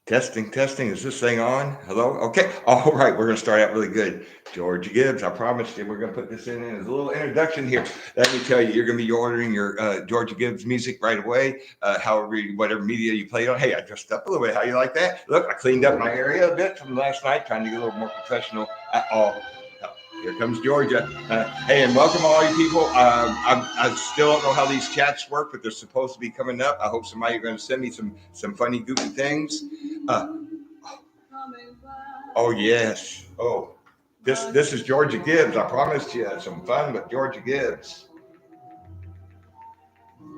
Testing, testing. Is this thing on? Hello? Okay. All right. We're going to start out really good. Georgia Gibbs, I promised you we're going to put this in as a little introduction here. Let me tell you, you're going to be ordering your Georgia Gibbs music right away, whatever media you played on. Hey, I dressed up a little bit. How you like that? Look, I cleaned up my area a bit from last night, trying to get a little more professional. Oh, here comes Georgia. Hey, and welcome all you people. I still don't know how these chats work, but they're supposed to be coming up. I hope somebody is going to send me some funny, goofy things. Uh, oh yes. Oh, this is Georgia Gibbs. I promised you some fun with Georgia Gibbs.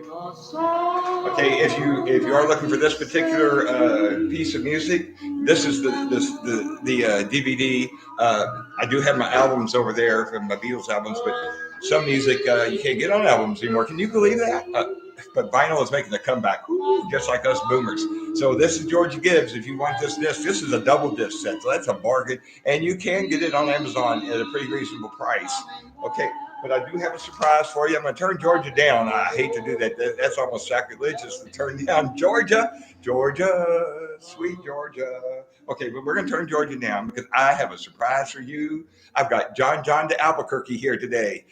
Okay, if you are looking for this particular piece of music, this is the DVD. I do have my albums over there from my Beatles albums, but some music you can't get on albums anymore. Can you believe that? But vinyl is making a comeback, just like us boomers. So this is Georgia Gibbs. If you want this disc, this is a double disc set, so that's a bargain, and you can get it on Amazon at a pretty reasonable price. Okay. But I do have a surprise for you. I'm going to turn Georgia down. I hate to do that. That's almost sacrilegious to turn down Georgia. Georgia, sweet Georgia. Okay, but we're going to turn Georgia down because I have a surprise for you. I've got John de Albuquerque here today.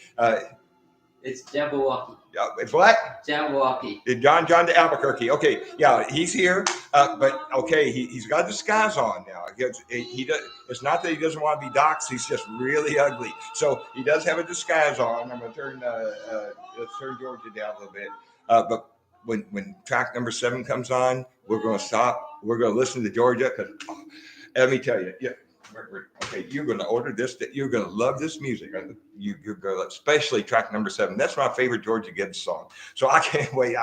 It's Jabberwocky. It's what? Jabberwocky. John de Albuquerque. Okay, yeah, he's here, but okay, he's got a disguise on now. He does. It's not that he doesn't want to be doxxed. He's just really ugly. So he does have a disguise on. I'm going to let's turn Georgia down a little bit. But when track number 7 comes on, we're going to stop. We're going to listen to Georgia because let me tell you, yeah. Okay, you're going to order this. You're going to love this music. You're going to, especially track number 7. That's my favorite Georgia Gibbs song. So I can't wait.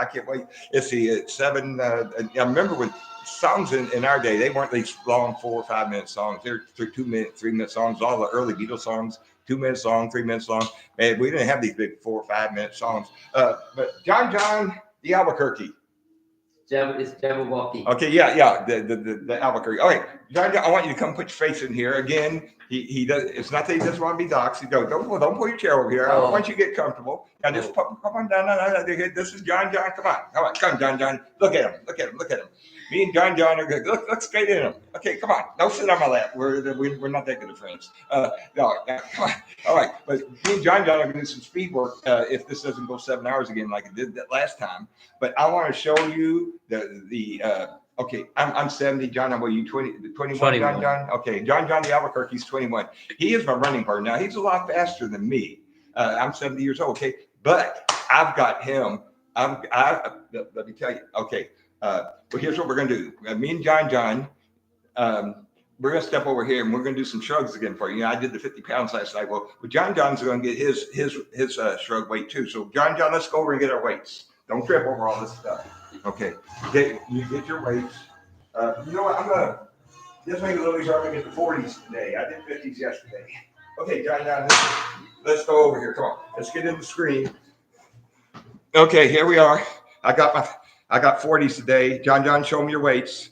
It's the 7. I remember when songs in our day, they weren't these long 4 or 5 minute songs. They're 2-minute, 3-minute songs. All the early Beatles songs, 2 minutes long, 3 minutes long. Man, we didn't have these big 4 or 5 minute songs. But John de Albuquerque. It's Jabberwocky. Okay, yeah, the Albuquerque. Okay, John, I want you to come put your face in here again. He does. It's not that he doesn't want to be doxxed. Don't pull your chair over here. I want you to get comfortable. Now just come on down. This is John. Come, John. Look at him. Me and John are good. Look straight in him. Okay, come on. Don't sit on my lap. We're not that good of friends. No, come on. All right, but me and John are going to do some speed work if this doesn't go 7 hours again like it did that last time. But I want to show you the. Okay, I'm 70. John, how about you? 21. John. Okay, John de Albuquerque's 21. He is my running partner. Now, he's a lot faster than me. I'm 70 years old, okay? But I've got him. Let me tell you. Okay, but here's what we're going to do. Me and John, we're going to step over here, and we're going to do some shrugs again for you. I did the 50 pounds last night. Well, John's going to get his shrug weight, too. So, John, let's go over and get our weights. Don't trip over all this stuff. Okay, you get your weights. You know what? I'm gonna just make it a little easier. I'm gonna get the 40s today. I did 50s yesterday. Okay, John, let's go over here. Come on, let's get in the screen. Okay, here we are. I got 40s today. John, show me your weights.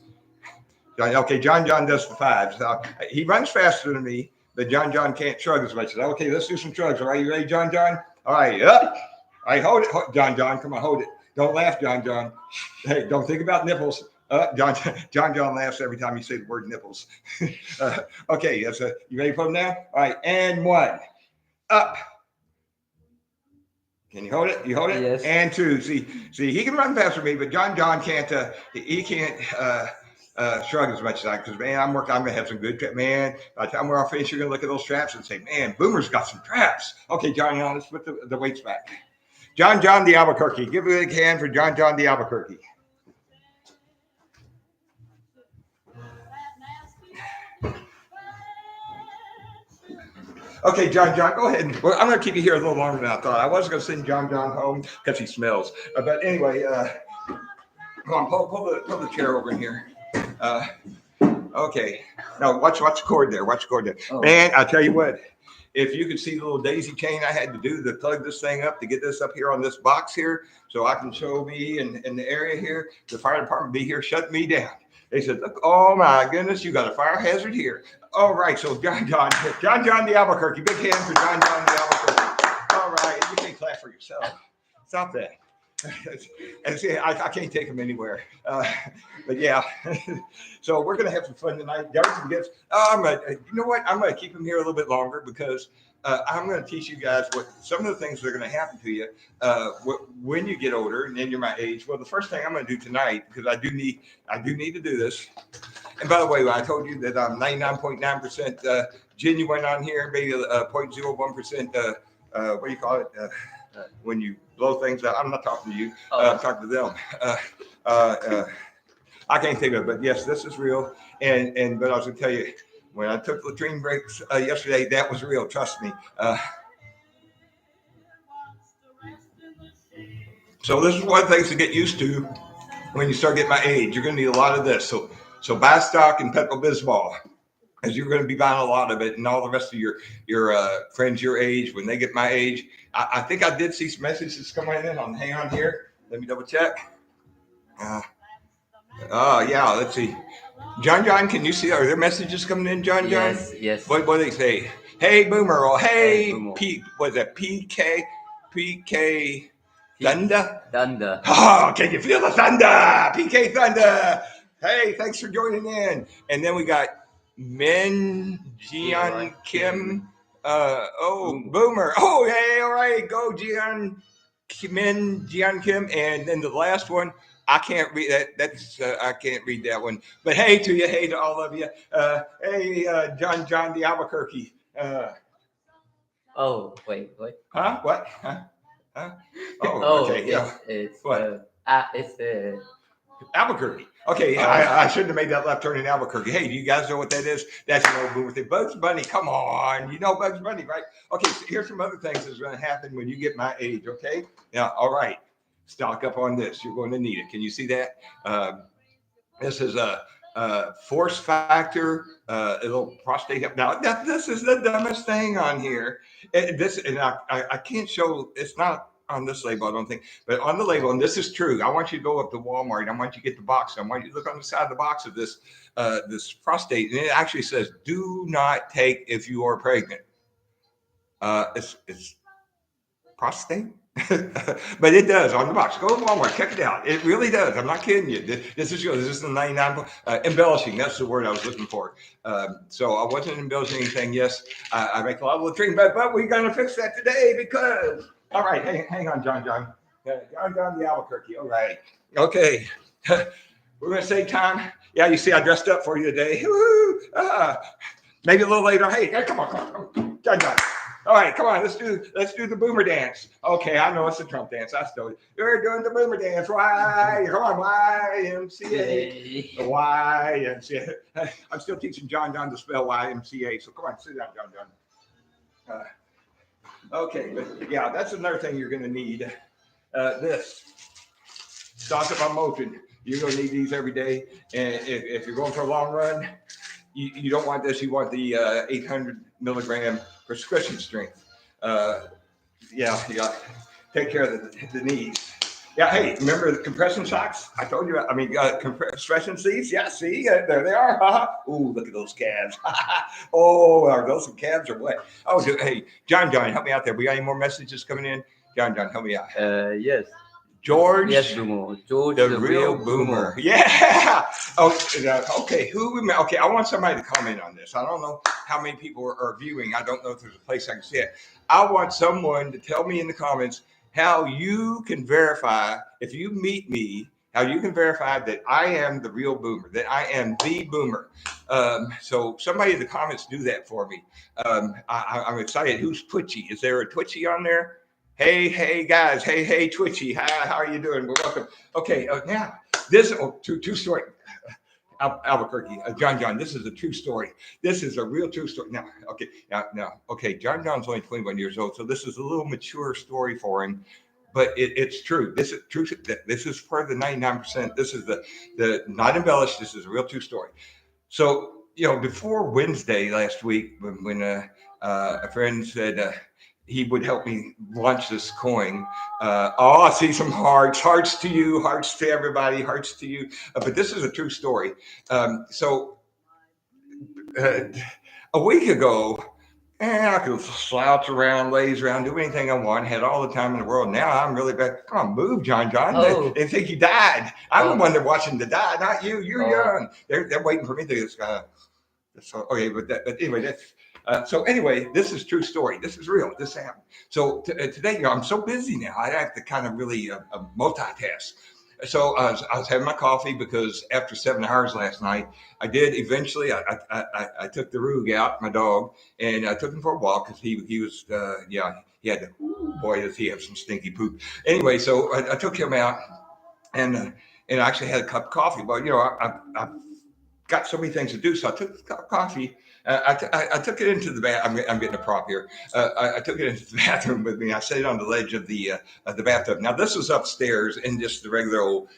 Okay, John does the 5s. He runs faster than me, but John can't shrug as much. Okay, let's do some shrugs. All right, you ready, John? All right, up. All right, hold it, John. Come on, hold it. Don't laugh, John. Hey, don't think about nipples. John laughs every time you say the word nipples. Okay, you ready to put them down? All right, and 1. Up. Can you hold it? You hold it? Yes. And 2. See, he can run faster than me, but John can't. He can't shrug as much as I. Because man, I'm gonna have some good traps. Man, by the time we're all finished, you're gonna look at those traps and say, man, Boomer's got some traps. Okay, John, let's put the weights back. John de Albuquerque. Give a big hand for John de Albuquerque. Okay, John, go ahead. Well, I'm going to keep you here a little longer than I thought. I was going to send John home because he smells. But anyway, come on, pull the chair over in here. Okay. Now, watch the cord there. Oh. Man, I tell you what. If you could see the little daisy chain I had to do to plug this thing up to get this up here on this box here so I can show me in the area here, the fire department be here shutting me down. They said, look, oh my goodness, you got a fire hazard here. All right, so John de Albuquerque. Big hand for John de Albuquerque. All right, you can't clap for yourself. Stop that. And see, I can't take them anywhere. But yeah, so we're gonna have some fun tonight. There are some gifts. You know what? I'm gonna keep them here a little bit longer because I'm gonna teach you guys what some of the things that are gonna happen to you when you get older and then you're my age. Well, the first thing I'm gonna do tonight, because I do need to do this. And by the way, I told you that I'm 99.9% genuine on here, maybe 0.01%. What do you call it? When you blow things out. I'm not talking to you. I'm talking to them. I can't think of it, but yes, this is real. But I was gonna tell you, when I took latrine breaks yesterday, that was real. Trust me. So this is one of the things to get used to when you start getting my age. You're gonna need a lot of this. So buy stock in Pepto-Bismol, as you're going to be buying a lot of it, and all the rest of your friends your age when they get my age. I think I did see some messages coming in on. Hang on here. Let me double check. Yeah. Let's see. John, can you see? Are there messages coming in, John? Yes. What do they say? Hey, Boomer. Or hey, Boomer. Was that PK? Thunder? Thunder. Oh, can you feel the thunder? PK Thunder. Hey, thanks for joining in. And then we got Min Jian Kim. Boomer. Oh, hey, all right. Go, Min Jian Kim. And then the last one, I can't read that. I can't read that one. But hey to you. Hey to all of you. Hey, John the Albuquerque. Wait. Huh? What? Huh? Okay. It's what? It's Albuquerque. Okay, I shouldn't have made that left turn in Albuquerque. Hey, do you guys know what that is? That's an old boomer thing. Bugs Bunny, come on. You know Bugs Bunny, right? Okay, so here's some other things that's going to happen when you get my age, okay? Now, all right, stock up on this. You're going to need it. Can you see that? This is a force factor, a little prostate. Now, this is the dumbest thing on here. I can't show, it's not on this label, I don't think, but on the label, and this is true. I want you to go up to Walmart. I want you to get the box. I want you to look on the side of the box of this prostate, and it actually says, "Do not take if you are pregnant." It's prostate, but it does on the box. Go to Walmart, check it out. It really does. I'm not kidding you. This is good. This is the 99 embellishing. That's the word I was looking for. So I wasn't embellishing anything. Yes, I make a lot of latrine, but we're gonna fix that today because. All right, hang on, John. John the Albuquerque. All right. Okay. We're going to save time. Yeah, you see, I dressed up for you today. Woo-hoo. Maybe a little later. Hey, come on. John. All right, come on. Let's do the boomer dance. Okay, I know it's the Trump dance. I still. You're doing the boomer dance. Why? Come on, YMCA. The YMCA. I'm still teaching John to spell YMCA. So come on, sit down, John. Okay, but yeah, that's another thing you're going to need. This stock up on motion. You're going to need these every day. And if you're going for a long run, you don't want this. You want the 800 milligram prescription strength. You got to take care of the knees. Yeah, hey, remember the compression socks? I told you, compression sleeves? Yeah, see, there they are. Ooh, look at those calves. Oh, are those some calves or what? Oh, hey, John, help me out there. We got any more messages coming in? John, help me out. Yes. George. Yes, Boomer. George, the real boomer. Yeah. Okay. Okay, I want somebody to comment on this. I don't know how many people are viewing. I don't know if there's a place I can see it. I want someone to tell me in the comments how you can verify, if you meet me, how you can verify that I am the real boomer, that I am the boomer. So somebody in the comments do that for me. I'm excited. Who's Twitchy? Is there a Twitchy on there? Hey guys. Hey Twitchy. How are you doing? Well, welcome. Okay, now this true story. Albuquerque, John, this is a true story. This is a real true story. Now, okay, John's only 21 years old, so this is a little mature story for him, but it's true. This is true. This is part of the 99%. This is the not embellished. This is a real true story. So, before Wednesday last week, when a friend said he would help me launch this coin. I see some hearts to you, hearts to everybody, hearts to you. But this is a true story. So a week ago, And I could slouch around, laze around, do anything I want, had all the time in the world. Now I'm really bad. Come on, move, John. Oh. They think you died. I'm the Oh. one they're watching to die, not you. You're Oh. young. They're waiting for me to so okay, but anyway, so anyway, this is true story. This is real. This happened. So today, I'm so busy now. I have to kind of really multitask. So I was having my coffee because after 7 hours last night, I did eventually. I took the Rug out, my dog, and I took him for a walk because he was he had to. Boy, does he have some stinky poop. Anyway, so I took him out and I actually had a cup of coffee. But I got so many things to do. So I took the cup of coffee. I took it into the bath. I'm getting a prop here. I took it into the bathroom with me. I set it on the ledge of the bathtub. Now this was upstairs in just the regular old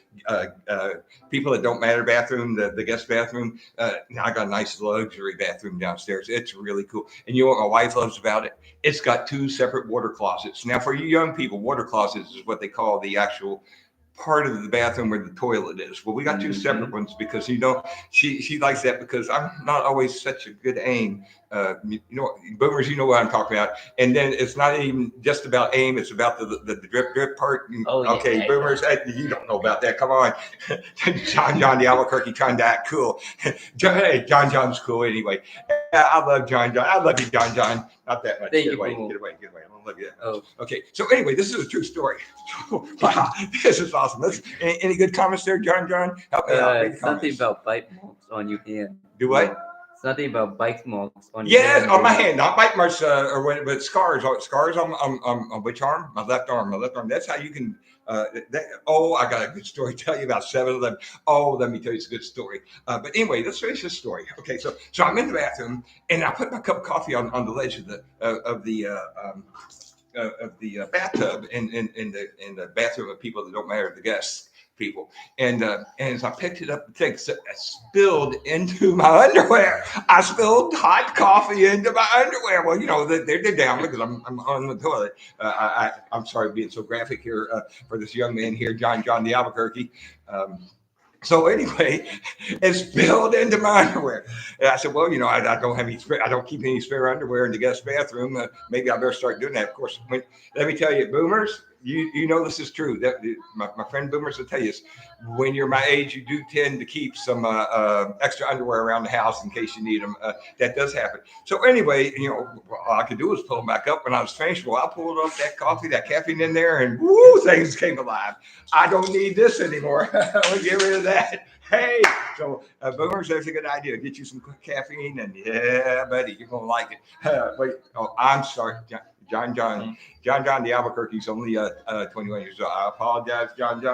people that don't matter bathroom, the guest bathroom. Now I got a nice luxury bathroom downstairs. It's really cool. And you know what my wife loves about it? It's got 2 separate water closets. Now for you young people, water closets is what they call the actual part of the bathroom where the toilet is. Well, we got 2 separate ones because she likes that because I'm not always such a good aim. Boomers, you know what I'm talking about. And then it's not even just about aim; it's about the drip part. Okay, yeah, boomers, you don't know about that. Come on, John the Albuquerque trying to act cool. Hey, John's cool anyway. I love John. I love you, John. Not that much. Get away. I don't love you that much. Oh. Okay. So anyway, this is a true story. Wow, this is awesome. Any good comments there, John? Help me out. Something about bite marks on your hand. Do what? Something about bite marks on your hand. hand. On my hand, not bite marks but scars. Scars on which arm? My left arm. That's how you can. I got a good story to tell you about 7 of them. Oh, let me tell you, it's a good story. But anyway, let's finish this story. Okay, so I'm in the bathroom and I put my cup of coffee on the ledge of the bathtub in the bathroom of people that don't matter, the guests people. And as I picked it up, it spilled into my underwear. I spilled hot coffee into my underwear. Well, they're down because I'm on the toilet. I'm sorry being so graphic here for this young man here, John the Albuquerque. So anyway, it spilled into my underwear. And I said, well, I don't have any I don't keep any spare underwear in the guest bathroom. Maybe I better start doing that. Of course, let me tell you, boomers, you know this is true. That my friend boomers will tell you this. When you're my age, you do tend to keep some extra underwear around the house in case you need them. That does happen. So anyway, all I could do was pull them back up. When I was finished, I pulled up that caffeine in there, and woo, things came alive. I don't need this anymore. I'll get rid of that. Hey, so boomers, that's a good idea. Get you some caffeine, and yeah, buddy, you're gonna like it. I'm sorry, John the Albuquerque's only 21 years old. I apologize, John.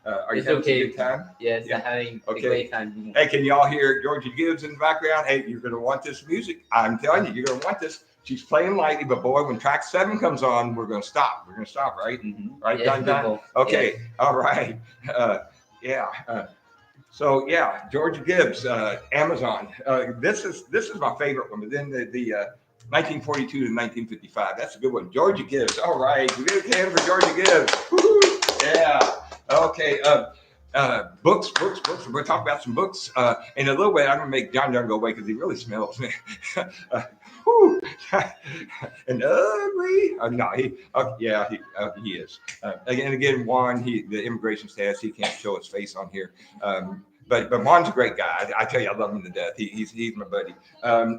Are you having a good time? Yes, yeah. I'm having a great time. Hey, can y'all hear Georgia Gibbs in the background? Hey, you're going to want this music. I'm telling you, you're going to want this. She's playing lightly, but boy, when track 7 comes on, we're going to stop. We're going to stop, right? Mm-hmm. Right, yes, John? Okay, yes. All right. So Georgia Gibbs, Amazon. This is my favorite one. But then the 1942 to 1955. That's a good one. Georgia Gibbs. All right, we get a hand for Georgia Gibbs. Woo-hoo. Yeah. Okay. Books. We're going to talk about some books. In a little bit, I'm going to make John go away because he really smells. And ugly. No, he is. Again, Juan, the immigration status, he can't show his face on here. But Juan's a great guy. I tell you, I love him to death. He's my buddy.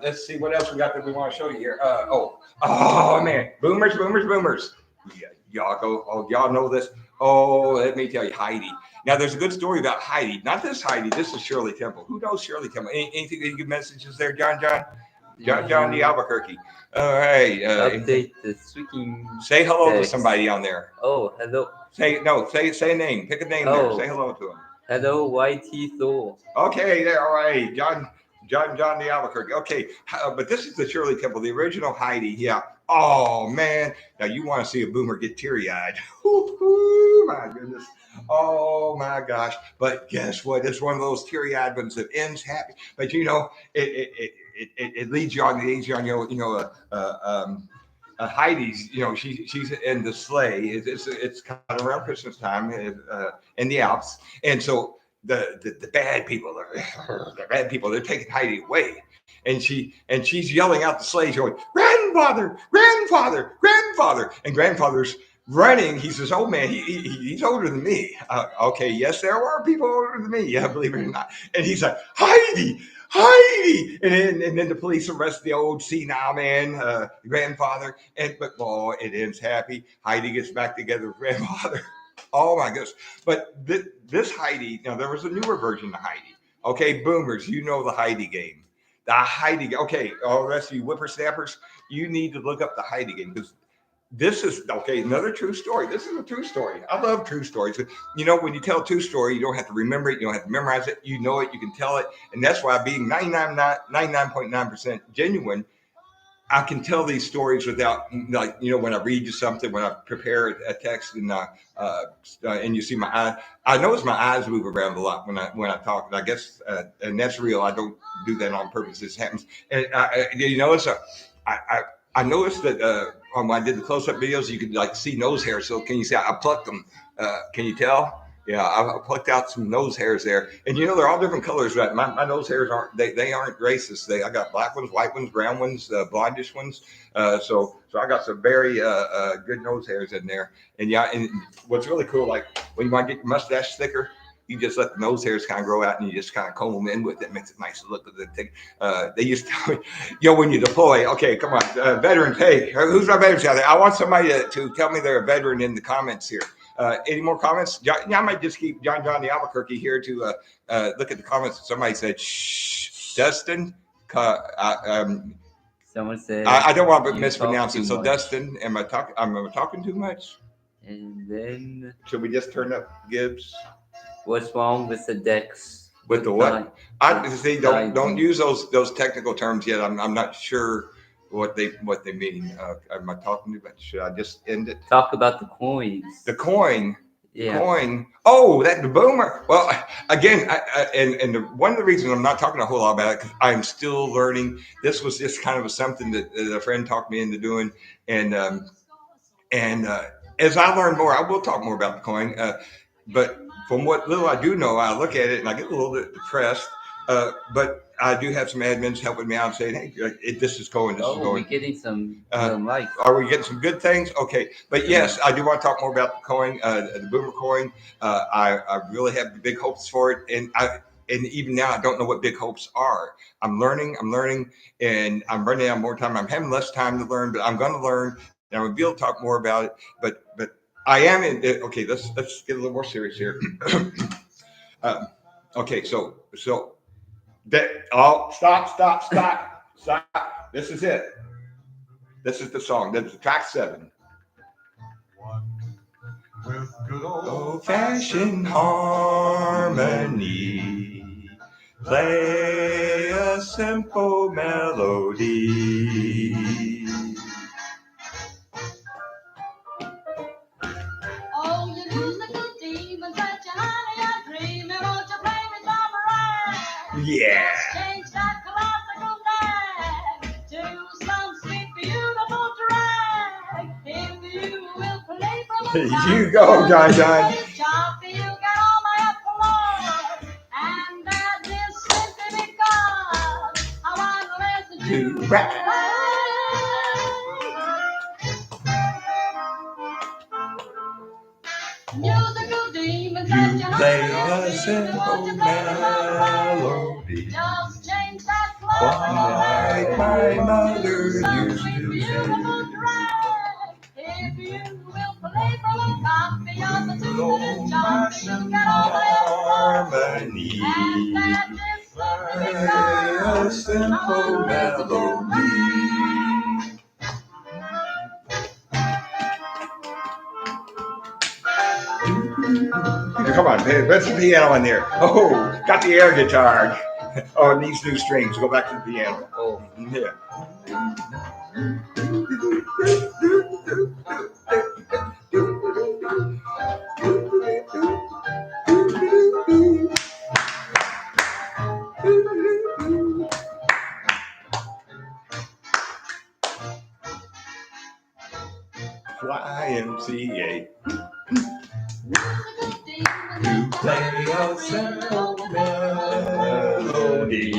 Let's see what else we got that we want to show you here. Oh man, boomers. Yeah, y'all know this. Oh, let me tell you, Heidi. Now, there's a good story about Heidi. Not this Heidi. This is Shirley Temple. Who knows Shirley Temple? Anything? Any good messages there, John the Albuquerque. All right. Update the speaking. Say hello to somebody on there. Oh, hello. Say a name. Pick a name there. Say hello to him. Hello, YT Soul. Okay, there. All right, John the Albuquerque. Okay, but this is the Shirley Temple, the original Heidi. Yeah. Oh man, now you want to see a boomer get teary-eyed? My goodness. Oh my gosh. But guess what? It's one of those teary-eyed ones that ends happy. But it leads you on Heidi's, she's in the sleigh. It's kind of around Christmas time in the Alps, and so the bad people, the bad people, they're taking Heidi away. And she's yelling out the sleigh, going, grandfather, grandfather, grandfather. And grandfather's running. He says, oh man, he's older than me. Okay, yes, there are people older than me. Yeah, believe it or not. And he's like, Heidi, Heidi. And then the police arrest the old senile man, grandfather. But it ends happy. Heidi gets back together with grandfather. Oh my goodness. But this Heidi, now there was a newer version of Heidi. Okay, boomers, you know the Heidi game. The Heidi, okay, all the rest of you whippersnappers, you need to look up the Heidi game because this is, okay, another true story. This is a true story. I love true stories. You know, when you tell a true story, you don't have to remember it. You don't have to memorize it. You know it. You can tell it. And that's why being 99.9% genuine, I can tell these stories without, like, you know, when I read you something, when I prepare a text and you see my eye, I notice my eyes move around a lot when I talk. And I guess, and that's real. I don't do that on purpose. This happens. And you notice, I noticed that when I did the close-up videos, you could like see nose hair. So can you see I plucked them? Can you tell? Yeah, I plucked out some nose hairs there, and you know they're all different colors. Right? My nose hairs aren't they aren't racist. I got black ones, white ones, brown ones, blondish ones. So I got some very good nose hairs in there. And yeah, and what's really cool, like when you want to get your mustache thicker, you just let the nose hairs kind of grow out, and you just kind of comb them in with it. Makes it nice to look at the thing. They used to tell me, yo, when you deploy, okay, come on, veterans. Hey, who's my veterans out there? I want somebody to tell me they're a veteran in the comments here. Any more comments? I might just keep John the Albuquerque here to look at the comments. Somebody said, shh, Dustin. Someone said, I don't want to mispronounce it. So, much. Dustin, am I talking too much? And then, should we just turn up Gibbs? What's wrong with the decks? With the what? I see. Don't use those technical terms yet. I'm not sure what they mean. Am I talking too much? Should I just end it? Talk about the coins. The coin. Yeah. Coin. Oh, that the boomer. Well, again, one of the reasons I'm not talking a whole lot about it because I'm still learning. This was just kind of something that a friend talked me into doing, and as I learn more, I will talk more about the coin. But from what little I do know, I look at it and I get a little bit depressed. But I do have some admins helping me out saying, hey, this is going, this is going. We're getting some likes. Are we getting some good things? Okay. But yes, I do want to talk more about the coin, the boomer coin. I really have big hopes for it. And even now, I don't know what big hopes are. I'm learning, and I'm running out more time. I'm having less time to learn, but I'm going to learn. And I'm going to be able to talk more about it. But I am in. Okay, let's get a little more serious here. Okay, so that stop. This is it. This is the song. This is track 7. With good old-fashioned harmony, play a simple melody. Oh, you musical demons that you honey are dreaming, won't you play me some rag? Yeah. Change that classical nag to some sweet, beautiful drag. If you will play from a You go, John. you get all my applause. And that is simply because I want to listen to rap. Musical demons You that you play honey a are simple dreaming, won't you play me some melody. Just change that Like my mother used to say. beautiful drag. If you will play from a copy of the tune and jump, you get all my Harmony. and that is simply Play a simple melody. Come on, where's the piano in there? Oh, got the air guitar. Oh, and these new strings. Go back to the piano. Oh, Yeah. YMCA. You play a simple melody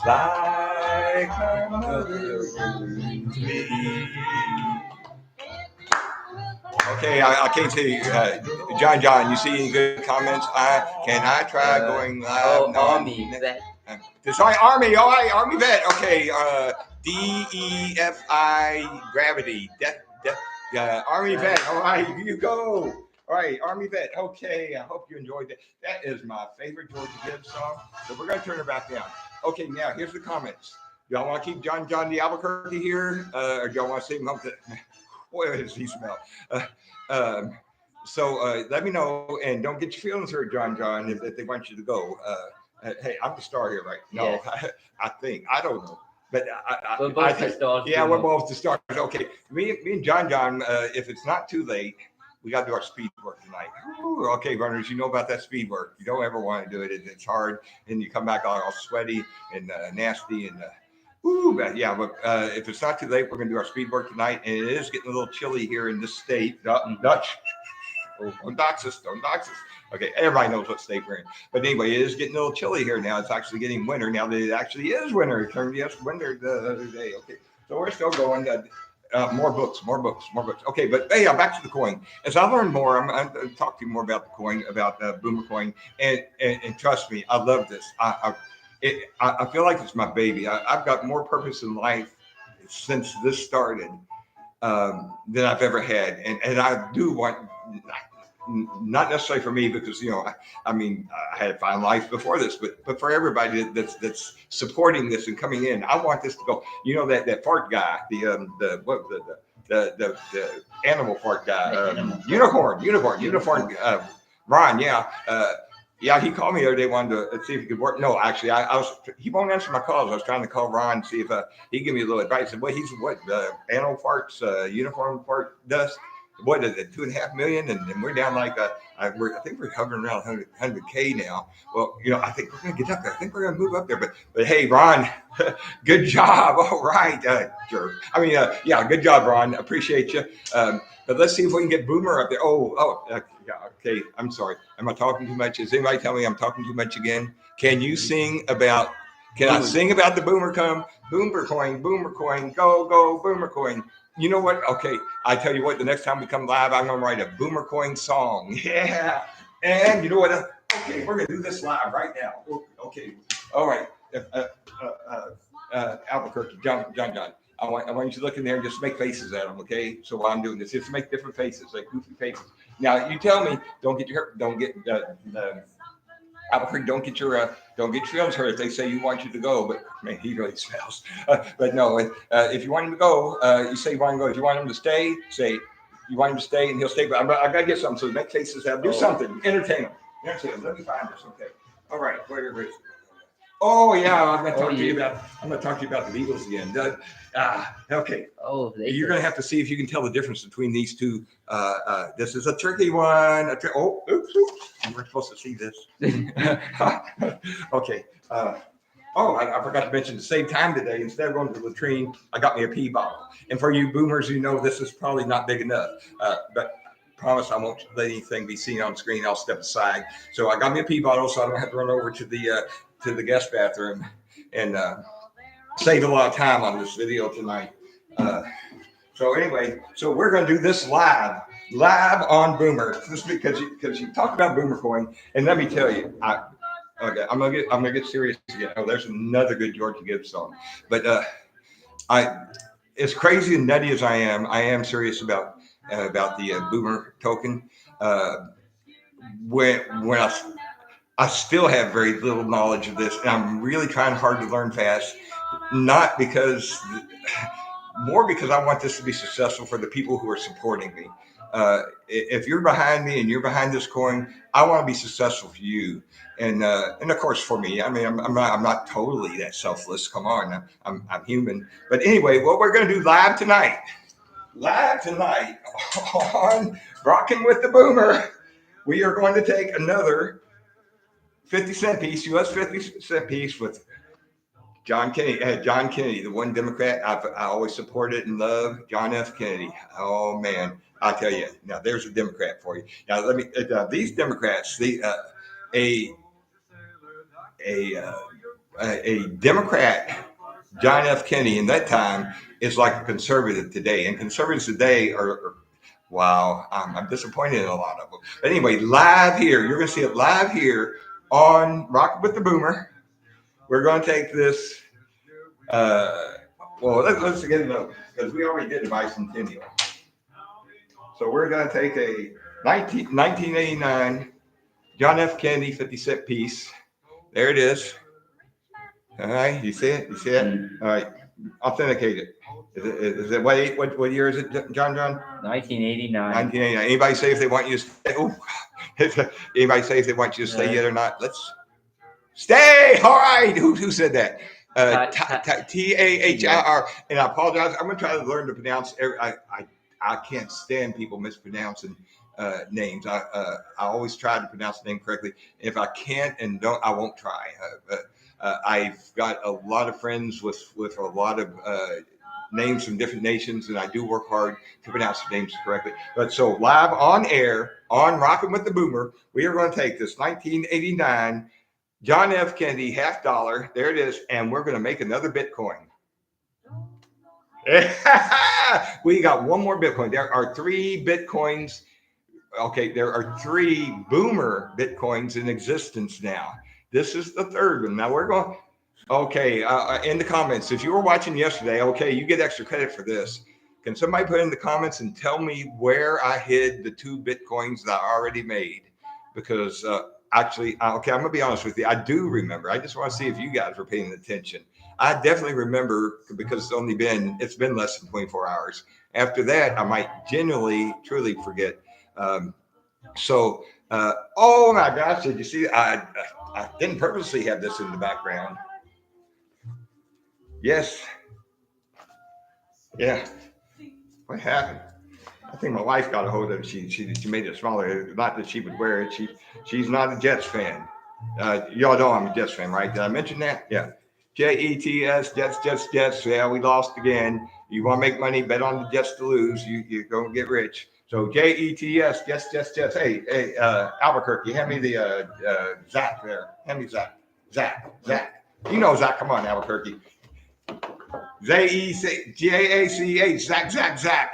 like my mother sings me. Okay, I can't see. John, you see any good comments? Can I try going live? Oh, No, Army vet. Sorry, Army. All right, Army vet. Okay, DEFI gravity. Army vet. All right, you go. All right, Army vet. Okay, I hope you enjoyed that. That is my favorite Georgia Gibbs song. So we're gonna turn it back down. Okay, now here's the comments. Y'all want to keep John the Albuquerque here, or do y'all want to see him up to? Boy, does he smell? So let me know, and don't get your feelings hurt, John, if they want you to go. Hey, I'm the star here, right? No, yes. I think I don't know, but we're both the stars. Yeah, we're both the stars. Okay, me and John. If it's not too late, we got to do our speed work tonight. Ooh, okay, runners, you know about that speed work. You don't ever want to do it. It's hard, and you come back all sweaty and nasty and. Ooh, but yeah, but if it's not too late, we're going to do our speed work tonight. And it is getting a little chilly here in this state. Dutch. Oh, don't dox us. Okay, everybody knows what state we're in. But anyway, it is getting a little chilly here now. It's actually getting winter now. That it actually is winter. It turned winter the other day. Okay, so we're still going. More books. Okay, but hey, back to the coin. As I learn more, I'm going to talk to you more about the coin, about Boomer coin. And trust me, I love this. I feel like it's my baby. I've got more purpose in life since this started than I've ever had. And I do want, not necessarily for me, because, I had a fine life before this, but for everybody that's supporting this and coming in, I want this to go. That fart guy, the animal fart guy, unicorn, Ron, yeah, he called me the other day, wanted to see if he could work. No, actually, he won't answer my calls. I was trying to call Ron and see if he'd give me a little advice. I said, well, he's animal farts, uniform fart dust. What is it, 2.5 million? And we're down like, I think we're hovering around 100K now. Well, I think we're going to get up there. I think we're going to move up there. But hey, Ron, good job. All right, jerk. Good job, Ron. Appreciate you. But let's see if we can get Boomer up there. Okay. I'm sorry. Am I talking too much? Is anybody telling me I'm talking too much again? Can you sing about? Can I sing about the Boomer coin? Boomer coin, go, Boomer coin. You know what? Okay, I tell you what. The next time we come live, I'm gonna write a Boomer coin song. Yeah. And you know what? Okay, we're gonna do this live right now. Okay. All right. Albuquerque, John. I want you to look in there and just make faces at them, okay? So while I'm doing this, just make different faces, like goofy faces. Now you tell me, don't get Albuquerque, don't get your feelings hurt if they say you want you to go. But man, he really smells. But no, if you want him to go, you say you want him to go. If you want him to stay, say you want him to stay, and he'll stay. But I gotta get something. So make faces at him. Do something. Entertain him. Let me find this. Okay. All right. Where is it? Oh yeah, I'm going to talk to you about the Beatles again. Okay. Oh, you're going to have to see if you can tell the difference between these two. This is a tricky one. Oops. You weren't supposed to see this. Okay. I forgot to mention, to save time today, instead of going to the latrine, I got me a pee bottle. And for you boomers, this is probably not big enough. But promise I won't let anything be seen on screen. I'll step aside. So I got me a pee bottle, so I don't have to run over to the guest bathroom and save a lot of time on this video tonight. So anyway, we're going to do this live on Boomer, just because you talk about Boomer coin, and let me tell you, I'm gonna get serious again. Oh, there's another good Georgia Gibbs song, but as crazy and nutty as I am serious about the Boomer token. When I still have very little knowledge of this, and I'm really trying hard to learn fast. More because I want this to be successful for the people who are supporting me. If you're behind me and you're behind this coin, I want to be successful for you, and of course for me. I'm not totally that selfless. Come on, I'm human. But anyway, what we're going to do live tonight on Rockin' with the Boomer, we are going to take another 50-cent piece, US 50-cent piece with John Kennedy, the one Democrat I always supported and loved, John F. Kennedy. Oh man, I tell you, now there's a Democrat for you. Now let me. These Democrats, a a Democrat, John F. Kennedy in that time is like a conservative today, and conservatives today are wow. I'm disappointed in a lot of them. But anyway, live here, you're going to see it live here on Rock with the Boomer. We're going to take this. Well, let's get it up because we already did the bicentennial. So we're going to take a 1989 John F. Kennedy 50-cent piece. There it is. All right, you see it? You see it? All right, authenticate it. Is it what year is it, John? 1989. 1989. Anybody say if they want you to stay? Oh, anybody say if they want you to stay yet or not? Let's stay. All right. Who said that? Tahir. And I apologize. I'm going to try to learn to pronounce. I can't stand people mispronouncing names. I always try to pronounce the name correctly. If I can't and don't, I won't try. I've got a lot of friends with a lot of names from different nations, and I do work hard to pronounce the names correctly. But so live on air on Rockin' with the Boomer, we are going to take this 1989 John F. Kennedy $50. There it is, and we're going to make another Bitcoin. We got one more Bitcoin. There are 3 Bitcoins. Okay, there are 3 Boomer Bitcoins in existence now. This is the 3rd one. Now we're going. Okay, in the comments, if you were watching yesterday, okay, you get extra credit for this. Can somebody put in the comments and tell me where I hid the 2 Bitcoins that I already made? Because actually, okay, I'm gonna be honest with you. I do remember. I just want to see if you guys were paying attention. I definitely remember because it's been less than 24 hours. After that, I might genuinely, truly forget. Oh my gosh, did you see? I didn't purposely have this in the background. Yes. Yeah. What happened? I think my wife got a hold of it. She made it smaller. Not that she would wear it. She's not a Jets fan. Y'all know I'm a Jets fan, right? Did I mention that? Yeah. Jets, Jets. Yeah, we lost again. You want to make money? Bet on the Jets to lose. You're going to get rich. So Jets, Jets. Hey, Albuquerque, hand me the Zach there. Hand me Zach. You know Zach. Come on, Albuquerque. Zach, Zach.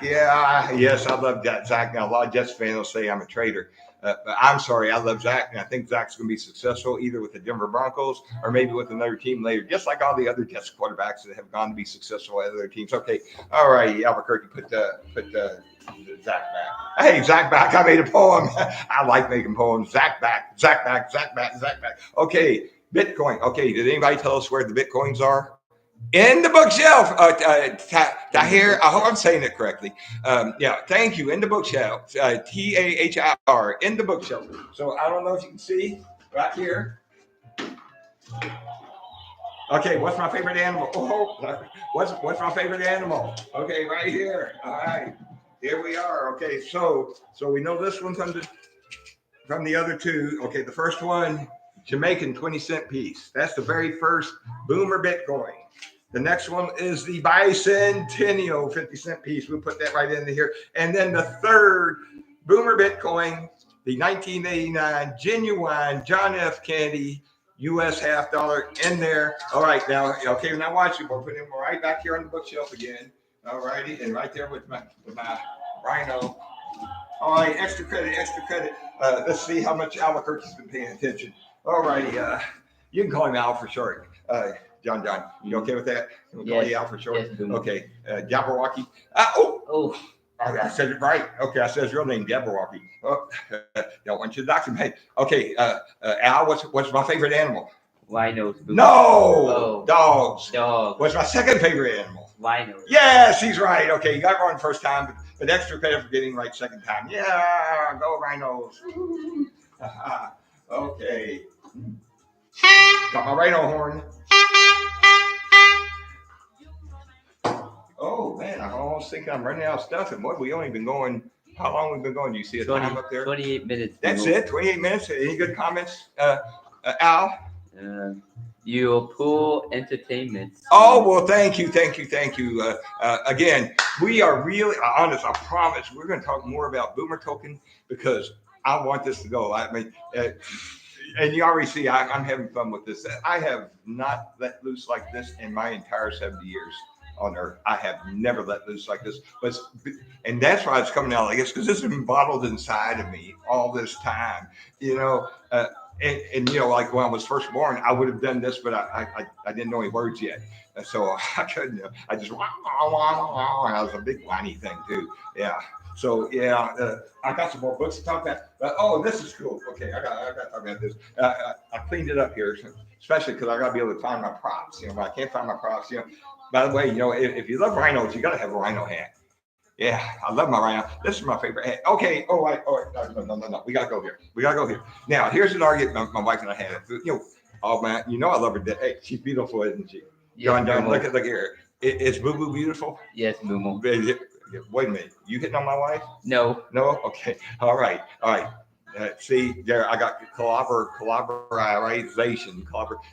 Yeah, yes, I love that. Zach. Now, a lot of Jets fans will say I'm a traitor. But I'm sorry, I love Zach, and I think Zach's going to be successful either with the Denver Broncos or maybe with another team later, just like all the other Jets quarterbacks that have gone to be successful at other teams. Okay, all right, Albuquerque, put Zach back. Hey, Zach back. I made a poem. I like making poems. Zach back. Okay, Bitcoin. Okay, did anybody tell us where the Bitcoins are? In the bookshelf, Tahir. I hope I'm saying it correctly. Yeah, thank you. In the bookshelf, Tahir. In the bookshelf. So I don't know if you can see right here. Okay, what's my favorite animal? Oh, what's my favorite animal? Okay, right here. All right, here we are. Okay, so we know this one from the other 2. Okay, the first one, Jamaican 20-cent piece. That's the very first Boomer Bitcoin. The next one is the bicentennial 50-cent piece. We'll put that right into here. And then the 3rd Boomer Bitcoin, the 1989 genuine John F. Kennedy U.S. $50 in there. All right, now watch it. We'll put him right back here on the bookshelf again. All righty, and right there with my rhino. All right, extra credit. Let's see how much Albuquerque's been paying attention. All righty, you can call him Al for short. John, you okay with that? Can we call you Al for short? Yes, okay, Jabberwocky. I said it right. Okay, I said his real name, Jabberwocky. Oh, don't want you to dox him. Hey, okay, Al, what's my favorite animal? Rhinos. No, dogs. What's my second favorite animal? Rhinos. Yes, he's right. Okay, you got it wrong first time, but extra credit for getting right second time. Yeah, go Rhinos. Okay. Got my rhino horn. Oh man, I'm almost thinking I'm running out of stuff. And boy, we only been going. How long have we been going? Do you see a time up there? 28 minutes. That's it. 28 minutes. Any good comments, Al? Your pool entertainment. Oh, well, thank you. Again, we are really honest. I promise we're going to talk more about boomer token because I want this to go. I mean, and you already see I'm having fun with this. I have not let loose like this in my entire 70 years on Earth. I have never let loose like this. And that's why it's coming out like this because this has been bottled inside of me all this time. You know, and you know, like when I was first born, I would have done this, but I didn't know any words yet, so I couldn't. I just I was a big whiny thing too. Yeah. So yeah, I got some more books to talk about. But oh, this is cool. Okay, I got to talk about this. I cleaned it up here, especially because I got to be able to find my props. You know, I can't find my props. You know, by the way, you know, if you love rhinos, you got to have a rhino hat. Yeah, I love my rhino. This is my favorite hat. Okay. No. We gotta go here. Now, here's an argument my wife and I had. You know, oh man, you know I love her. Hey, she's beautiful, isn't she? Yes, John, look here. Is Boo Boo beautiful? Yes, Moomo. Wait a minute. You hitting on my wife? No. No. Okay. All right. See there, I got collaboration.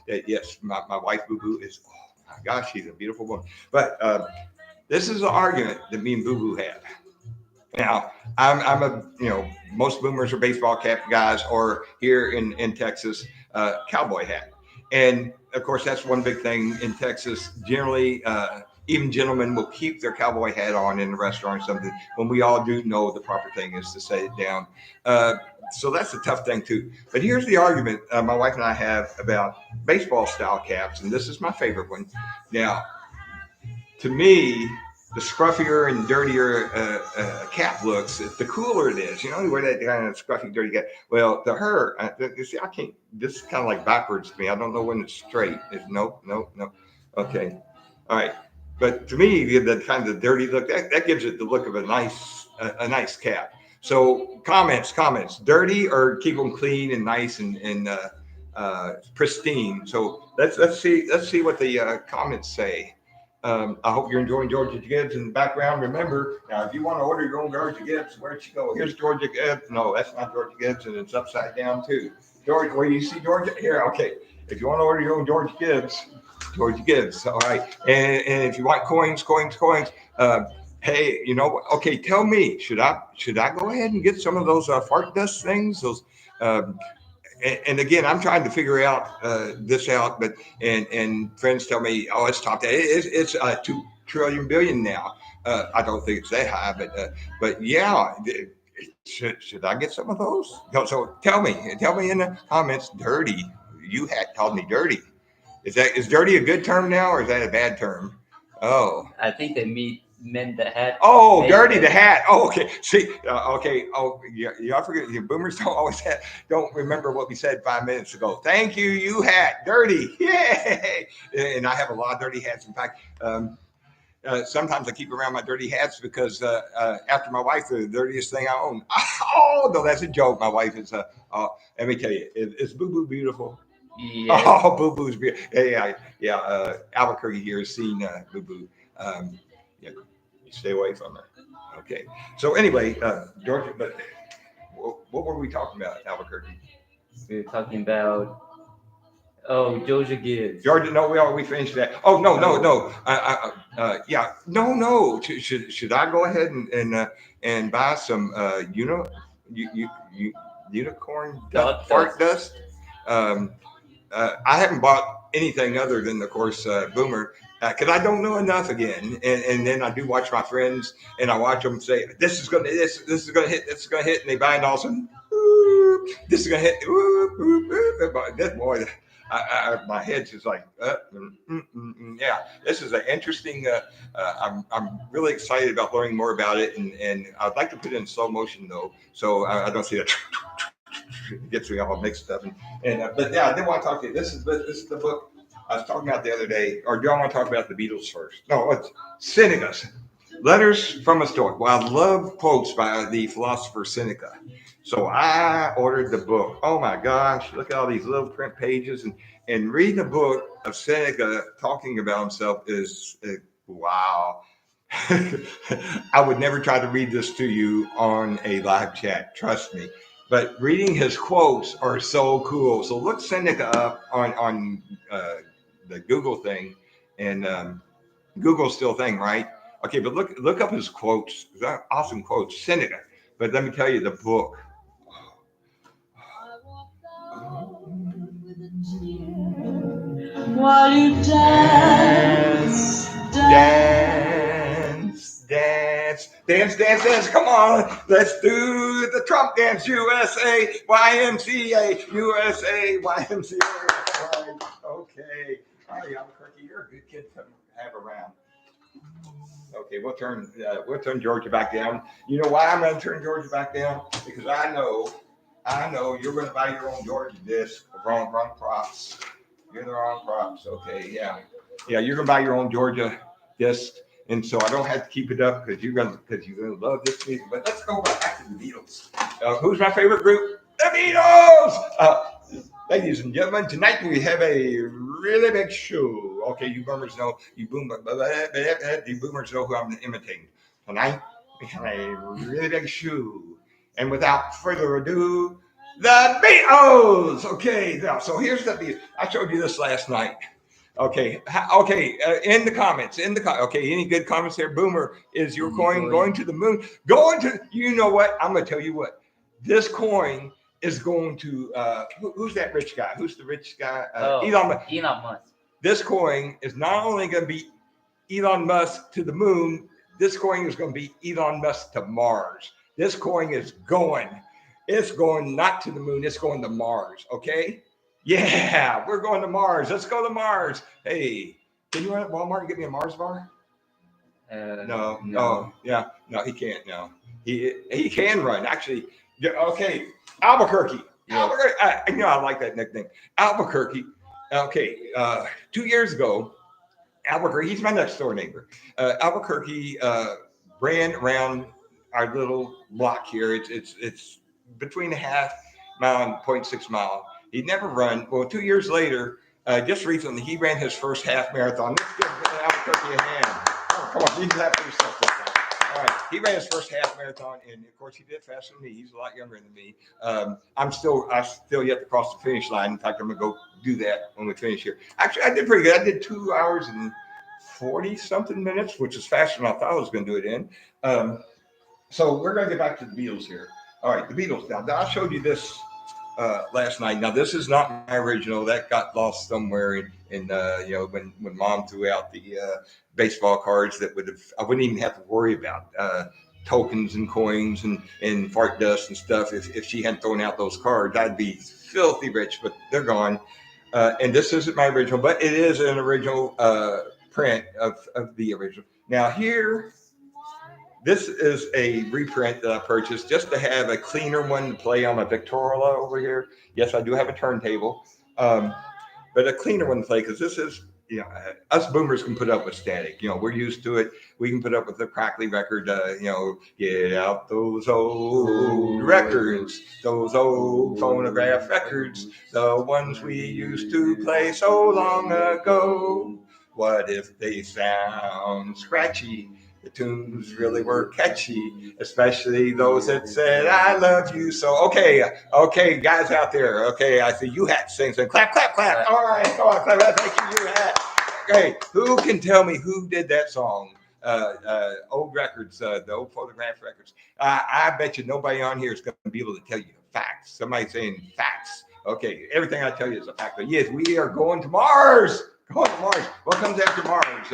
Yes, my wife Boo Boo is. Oh my gosh, she's a beautiful woman. But this is an argument that me and Boo Boo have. Now, I'm a, you know, most boomers are baseball cap guys, or here in Texas, cowboy hat. And of course, that's one big thing in Texas. Generally, even gentlemen will keep their cowboy hat on in a restaurant or something when we all do know the proper thing is to set it down. So that's a tough thing too. But here's the argument my wife and I have about baseball style caps, and this is my favorite one. Now, to me, the scruffier and dirtier cap looks, the cooler it is. You know, you wear that kind of scruffy, dirty cap. Well, to her, you see, I can't. This is kind of like backwards to me. I don't know when it's straight. It's no. Okay, all right. But to me, the kind of dirty look that gives it the look of a nice cap. So comments, dirty or keep them clean and nice and pristine. So let's see what the comments say. I hope you're enjoying Georgia Gibbs in the background. Remember, now, if you want to order your own Georgia Gibbs, where'd you go? Here's Georgia Gibbs. No, that's not Georgia Gibbs, and it's upside down, too. Georgia, where you see Georgia? Here, okay. If you want to order your own Georgia Gibbs, all right. And if you want coins, hey, you know, okay, tell me, should I go ahead and get some of those fart dust things? Those and again, I'm trying to figure out this out, but and friends tell me, oh, it's top. It's 2 trillion billion now. I don't think it's that high, but yeah, should I get some of those? No, so tell me in the comments. Dirty, you had called me dirty. Is dirty a good term now, or is that a bad term? Oh, I think they meant the hat. oh, dirty the hat. Oh, okay. See, okay. Oh, yeah. I forget. You boomers don't remember what we said 5 minutes ago. Thank you, you hat. Dirty. Yay! And I have a lot of dirty hats. In fact, sometimes I keep around my dirty hats because after my wife, the dirtiest thing I own. Oh no, that's a joke. My wife is. Let me tell you, is Boo Boo beautiful? Yes. Oh, Boo Boo's beautiful. Yeah. Albuquerque here has seen Boo Boo. Yeah, you stay away from her. Okay. So anyway, Georgia, but what were we talking about, Albuquerque? We were talking about Georgia Gibbs. Georgia, no, we finished that. Oh no. Yeah, no. Should I go ahead and buy some unicorn fart dust? I haven't bought anything other than, of course, Boomer, because I don't know enough again. And then I do watch my friends, and I watch them say, "This is gonna hit," and they buy it all of a sudden. This is gonna hit. That boy, my head's just like, yeah. This is an interesting. I'm really excited about learning more about it, and I'd like to put it in slow motion though, so I don't see that. It gets me all mixed up. But yeah, I did want to talk to you. This is the book I was talking about the other day. Or do y'all want to talk about the Beatles first? No, it's Seneca's Letters from a Stoic. Well, I love quotes by the philosopher Seneca. So I ordered the book. Oh my gosh, look at all these little print pages. And reading a book of Seneca talking about himself is wow. I would never try to read this to you on a live chat. Trust me. But reading his quotes are so cool. So look Seneca up on the Google thing, and Google's still a thing, right? Okay, but look up his quotes. They're awesome quotes, Seneca. But let me tell you, the book. While you dance, Dance. Come on, let's do the Trump dance. USA, YMCA, USA, YMCA. All right. Okay. All right, Albuquerque, you're a good kid to have around. Okay, we'll turn Georgia back down. You know why I'm going to turn Georgia back down? Because I know you're going to buy your own Georgia disc. Wrong props. You're the wrong props. Okay, yeah, you're going to buy your own Georgia disc, and so I don't have to keep it up because you're gonna love this music. But let's go back to the Beatles. Who's my favorite group? The Beatles. Ladies and gentlemen, tonight we have a really big show. Okay, you boomers know you boomers know who I'm imitating. Tonight we have a really big show, and without further ado, the Beatles. Okay, now so here's the Beatles. I showed you this last night. Okay, in the comments, okay, any good comments there? Boomer, is your coin going to the moon? You know what? I'm gonna tell you what. This coin is going to who's that rich guy? Who's the rich guy? Elon Musk. This coin is not only going to be Elon Musk to the moon. This coin is going to be Elon Musk to Mars. This coin is going. It's going not to the moon. It's going to Mars. Okay. Yeah, we're going to Mars. Let's go to Mars. Hey, can you run at Walmart and get me a Mars bar? No. Yeah, no, he can't. No, he can run actually. Yeah, okay, Albuquerque. Yeah. Albuquerque. I like that nickname, Albuquerque. Okay, 2 years ago, Albuquerque. He's my next door neighbor. Albuquerque ran around our little block here. It's between a half mile and 0.6 mile. He'd never run. Well, 2 years later, just recently, he ran his first half marathon. Let's give Albuquerque a hand. Oh, come on, you can clap for yourself this time. All right, he ran his first half marathon, and of course, he did faster than me. He's a lot younger than me. I still yet to cross the finish line. In fact, I'm gonna go do that when we finish here. Actually, I did pretty good. I did 2 hours and 40 something minutes, which is faster than I thought I was going to do it in. So we're going to get back to the Beatles here. All right, the Beatles. Now, I showed you this last night. Now, this is not my original. That got lost somewhere in when Mom threw out the baseball cards that I wouldn't even have to worry about tokens and coins and fart dust and stuff. If she hadn't thrown out those cards, I'd be filthy rich, but they're gone. And this isn't my original, but it is an original print of the original. Now here, this is a reprint that I purchased just to have a cleaner one to play on my Victrola over here. Yes, I do have a turntable, but a cleaner one to play because this is, us boomers can put up with static. We're used to it. We can put up with the crackly record. Get out those old records, those old phonograph records, the ones we used to play so long ago. What if they sound scratchy? The tunes really were catchy, especially those that said, I love you so. Okay, guys out there. Okay, I see you hat sings and clap. All right, come on, clap. Thank you hat. Okay, who can tell me who did that song? Old records, the old photograph records. I bet you nobody on here is going to be able to tell you facts. Somebody saying facts. Okay, everything I tell you is a fact. But yes, we are going to Mars. Going to Mars. What comes after Mars?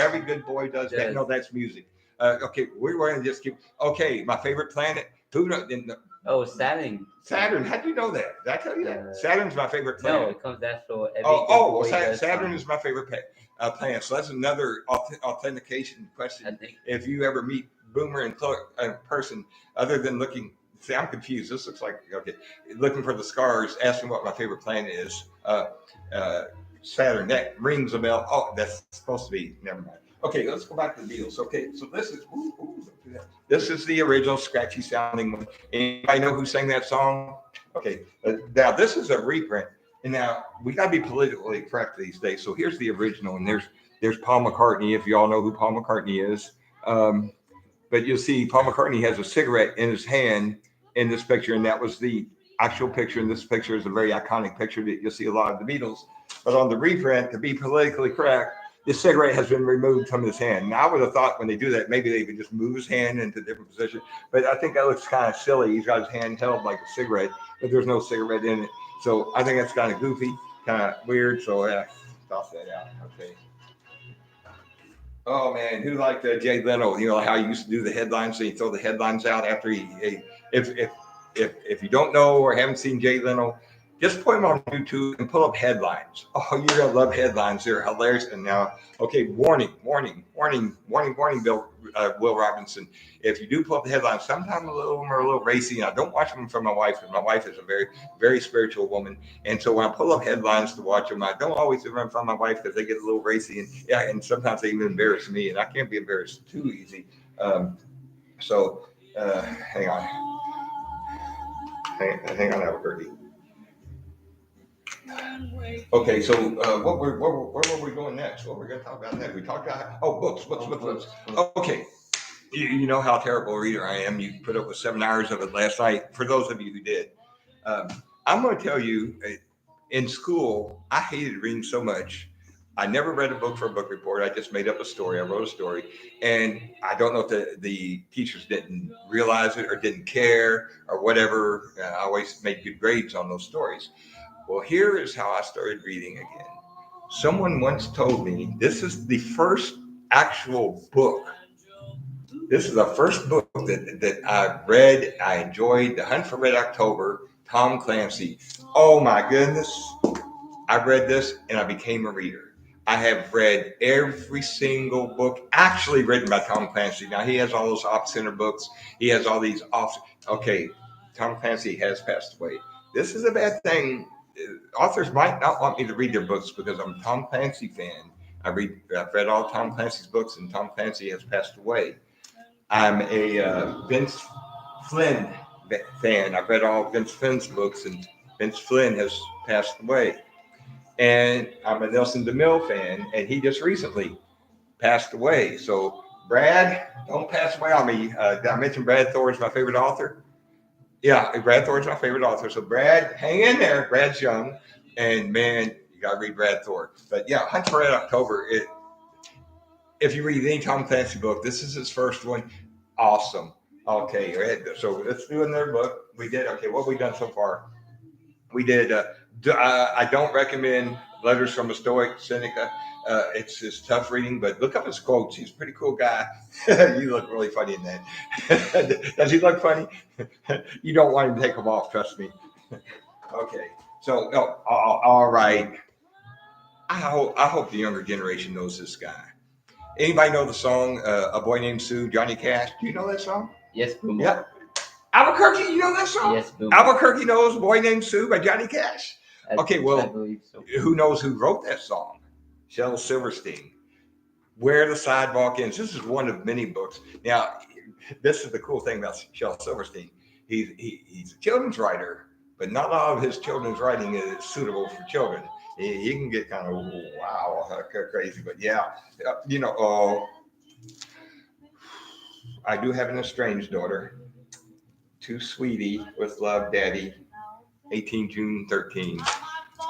Every good boy does that. No, that's music. Okay, we're going to just keep. Okay, my favorite planet. Saturn. Saturn. How do you know that? Did I tell you that? Saturn's my favorite planet. No, it comes after every. Saturn is my favorite planet. So that's another authentication question. If you ever meet Boomer in person, other than looking. See, I'm confused. This looks like looking for the scars. Asking what my favorite planet is. Saturn, that rings a bell. Oh, that's supposed to be. Never mind. Okay, let's go back to the Beatles. Okay, so this is the original scratchy sounding one. Anybody know who sang that song? Okay, now this is a reprint, and now we got to be politically correct these days. So here's the original, and there's Paul McCartney. If you all know who Paul McCartney is, but you'll see Paul McCartney has a cigarette in his hand in this picture, and that was the actual picture. And this picture is a very iconic picture that you'll see a lot of the Beatles. but on the reprint, to be politically correct, the cigarette has been removed from his hand. Now I would have thought when they do that, maybe they would just move his hand into a different position. But I think that looks kind of silly. He's got his hand held like a cigarette, but there's no cigarette in it. So I think that's kind of goofy, kind of weird. So yeah, toss that out. Okay. Oh man, who liked Jay Leno? You know how he used to do the headlines, so you throw the headlines out after if you don't know or haven't seen Jay Leno, just put him on YouTube and pull up headlines. Oh, you're gonna love headlines. They're hilarious. And now, okay, warning, Bill Will Robinson. If you do pull up the headlines, sometimes a little of them are a little racy. And I don't watch them from my wife, because my wife is a very, very spiritual woman. And so when I pull up headlines to watch them, I don't always run from my wife because they get a little racy, and sometimes they even embarrass me, and I can't be embarrassed too easy. Hang on, Albuquerque. Okay, so where were we going next? What were we going to talk about next? We talked about books. Okay, you know how terrible a reader I am. You put up with 7 hours of it last night. For those of you who did, I'm going to tell you, in school, I hated reading so much. I never read a book for a book report. I just made up a story. I wrote a story, and I don't know if the teachers didn't realize it or didn't care or whatever. I always made good grades on those stories. Well, here is how I started reading again. Someone once told me this is the first actual book. This is the first book that I read. I enjoyed. The Hunt for Red October, Tom Clancy. Oh my goodness. I read this and I became a reader. I have read every single book actually written by Tom Clancy. Now, he has all those off-center books. He has all these okay, Tom Clancy has passed away. This is a bad thing. Authors might not want me to read their books because I'm a Tom Clancy fan. I've read all Tom Clancy's books, and Tom Clancy has passed away. I'm a Vince Flynn fan. I've read all Vince Flynn's books, and Vince Flynn has passed away. And I'm a Nelson DeMille fan, and he just recently passed away. So, Brad, don't pass away on me. Did I mention Brad Thor is my favorite author? Yeah, Brad Thor's my favorite author. So Brad, hang in there. Brad's young, and man, you got to read Brad Thor. But yeah, Hunt for Red October. If you read any Tom Clancy book, this is his first one. Awesome. Okay, so let's do another book. We did. Okay, what have we done so far? We did. I don't recommend Letters from a Stoic, Seneca. It's tough reading, but look up his quotes. He's a pretty cool guy. You look really funny in that. Does he look funny? You don't want him to take them off, trust me. Okay, so all right. I hope the younger generation knows this guy. Anybody know the song "A Boy Named Sue"? Johnny Cash. Do you know that song? Yes, Boomer. Yeah. Albuquerque, you know that song? Yes, Boomer. Albuquerque knows "A Boy Named Sue" by Johnny Cash. Okay, well, I believe so. Who knows who wrote that song? Shel Silverstein. Where the Sidewalk Ends. This is one of many books. Now, this is the cool thing about Shel Silverstein. He's a children's writer, but not all of his children's writing is suitable for children. He can get kind of crazy, but yeah, I do have an estranged daughter. To Sweetie with love, Daddy. 18 June 13.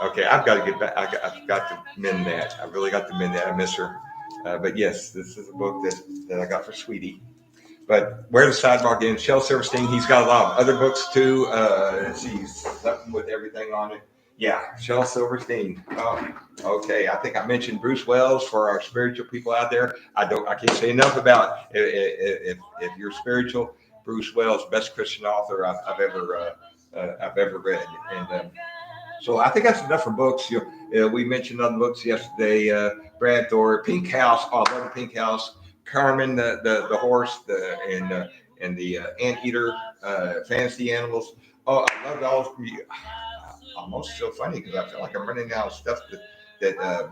Okay, I've got to get back. I've got to mend that. I really got to mend that. I miss her. But yes, this is a book that I got for Sweetie. But Where the Sidewalk Ends, Shel Silverstein, he's got a lot of other books too. She's something with everything on it. Yeah, Shel Silverstein. Oh, okay. I think I mentioned Bruce Wells for our spiritual people out there. I can't say enough about if you're spiritual. Bruce Wells, best Christian author I've ever read, and so I think that's enough for books. We mentioned other books yesterday. Brad Thor, Pink House. Oh, I love the Pink House. Carmen, the horse, and the anteater, fantasy animals. Oh, I love all. Almost so funny because I feel like I'm running out of stuff that.